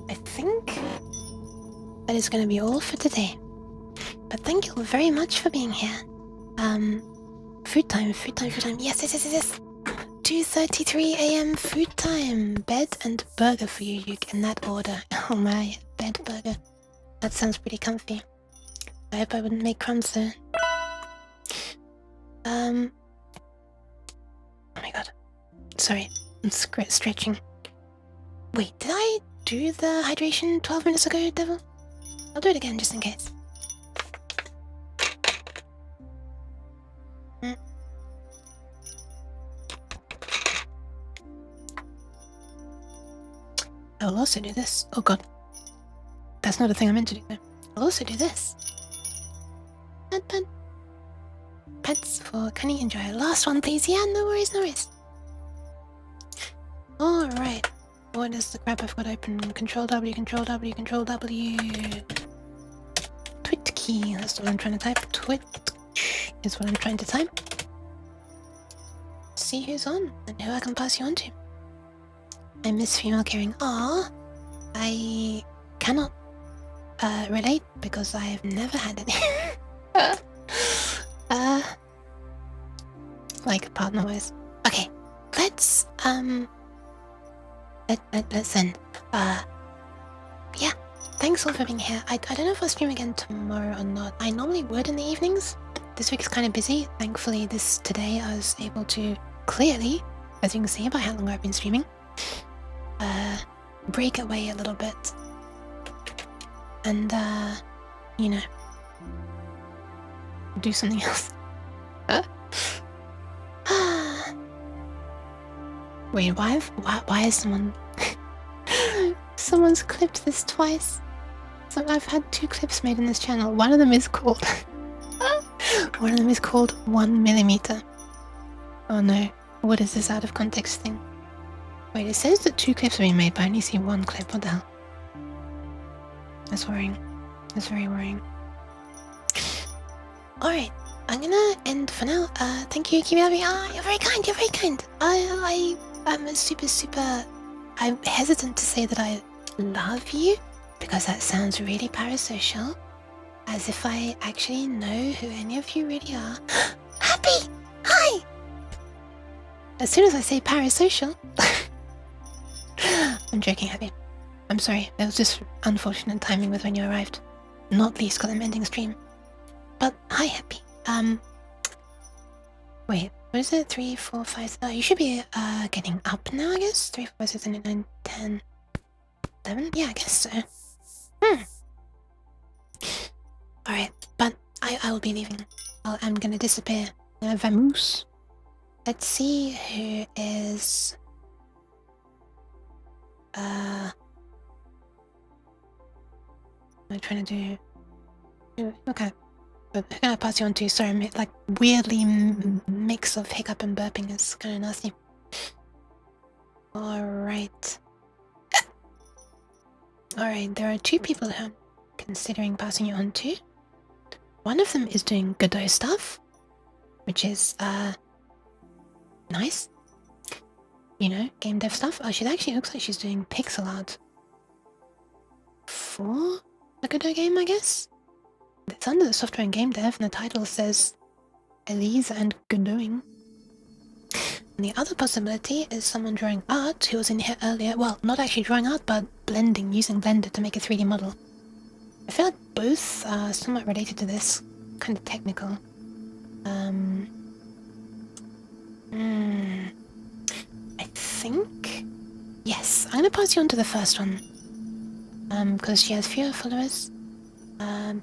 I think that is going to be all for today. But thank you all very much for being here. Food time. Yes. 2:33 AM food time. Bed and burger for you, Yuke, in that order. Oh my, bed burger. That sounds pretty comfy. I hope I wouldn't make crumbs though. Oh my god. Sorry, I'm stretching. Wait, did I do the hydration 12 minutes ago, Devil? I'll do it again just in case. I will also do this. Oh god. That's not a thing I meant to do. I'll also do this. Pets for Kenny. Enjoy. Last one, please. Yeah, no worries. Alright. What is the crap I've got open? Control W. Twit key. That's what I'm trying to type. Twit is what I'm trying to type. See who's on and who I can pass you on to. I miss female caring. Aww. I cannot relate because I have never had any. like partner-wise. Okay, let's end. Yeah, thanks all for being here. I don't know if I'll stream again tomorrow or not. I normally would in the evenings. This week is kind of busy. Thankfully, today I was able to clearly, as you can see by how long I've been streaming, break away a little bit. And, you know, do something else. Wait, why is someone... Someone's clipped this twice. So I've had 2 clips made in this channel. One of them is called... One of them is called 1mm. Oh no, what is this out of context thing? Wait, it says that 2 clips are being made, but I only see 1 clip. What the hell? That's worrying. That's very worrying. Alright, I'm gonna end for now. Thank you, Kiwiabi. You're very kind, you're very kind. I'm I'm hesitant to say that I love you, because that sounds really parasocial. As if I actually know who any of you really are. Happy! Hi! As soon as I say parasocial... I'm joking, Happy. I'm sorry, it was just unfortunate timing with when you arrived. Not least because I'm ending stream. But, hi, Happy. Wait, what is it? 3, 4, 5... you should be, getting up now, I guess? 3, 4, 5, 6, 7, 8, 9, 10... 11? Yeah, I guess so. Alright, but I will be leaving. I'm gonna disappear. Vamoose. Let's see who is... What am I trying to do? Okay. But who can I pass you on to? Sorry, I'm like weirdly mix of hiccup and burping. It's kind of nasty. Alright. Alright, there are 2 people who I'm considering passing you on to. One of them is doing Godot stuff, which is, nice. You know, game dev stuff. Oh, she actually looks like she's doing pixel art for the Godot game, I guess. It's under the software and game dev, and the title says Elise and Godoing. And the other possibility is someone drawing art who was in here earlier. Well, not actually drawing art, but blending, using Blender to make a 3D model. I feel like both are somewhat related to this. Kind of technical. I think... Yes, I'm gonna pass you on to the first one. Because she has fewer followers.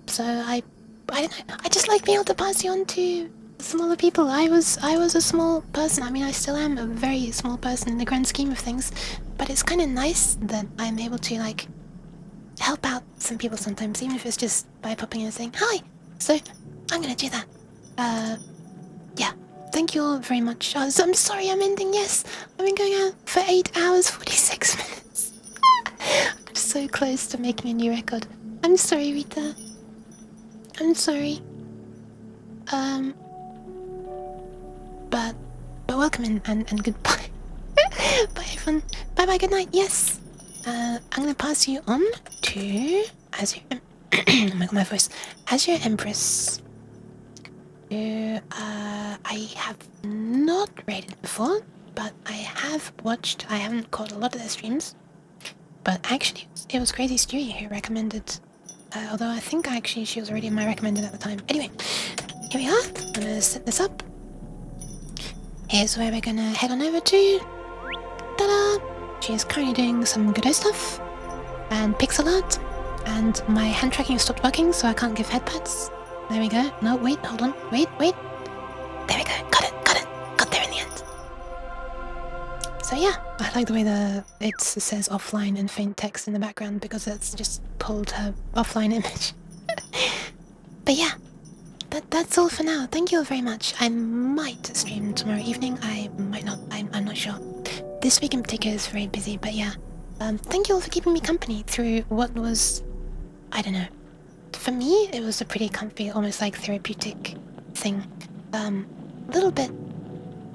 So I don't know, I just like being able to pass you on to smaller people. I was a small person. I mean, I still am a very small person in the grand scheme of things. But it's kind of nice that I'm able to, like, help out some people sometimes, even if it's just by popping in and saying hi. So I'm gonna do that. Yeah, thank you all very much. I'm sorry I'm ending. Yes, I've been going out for 8 hours 46 minutes. I'm so close to making a new record. I'm sorry, Rita. I'm sorry. But welcome in and goodbye. Bye everyone. Bye bye, good night. Yes. I'm gonna pass you on to Azure. Oh my god, my voice. Azure Empress. I have not rated before, but I have watched. I haven't caught a lot of their streams, but actually, it was Crazy Stewie who recommended. Although I think actually she was already in my recommended at the time. Anyway, here we are. I'm gonna set this up. Here's where we're gonna head on over to. Ta-da! She is currently doing some Godot stuff and pixel art, and my hand tracking stopped working, so I can't give head pats. There we go. No, wait, hold on. Wait. There we go. Got it. Got there in the end. So yeah, I like the way it says offline and faint text in the background, because it's just pulled her offline image. But yeah, that's all for now. Thank you all very much. I might stream tomorrow evening. I might not. I'm not sure. This week in particular is very busy, but yeah. Thank you all for keeping me company through what was, I don't know. For me, it was a pretty comfy, almost like therapeutic thing. A little bit,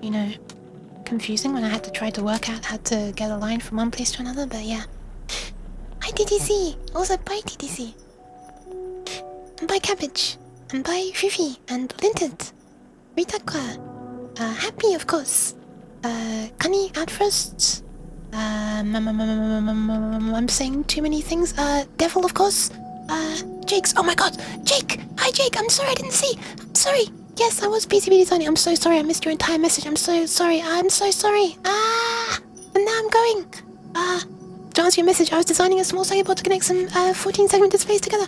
you know, confusing when I had to try to work out how to get a line from one place to another, but yeah. Hi TTC! Also bye TTC! And bye Cabbage! And bye Fifi! And Linted! Ritakwa! Happy, of course. Cunny out first. I'm saying too many things. Devil, of course. Jake's. Oh my god, Jake! Hi, Jake. I'm sorry I didn't see. I'm sorry. Yes, I was busy designing. I'm so sorry. I missed your entire message. I'm so sorry. I'm so sorry. And now I'm going. To answer your message, I was designing a small circuit board to connect some 14 segment displays together.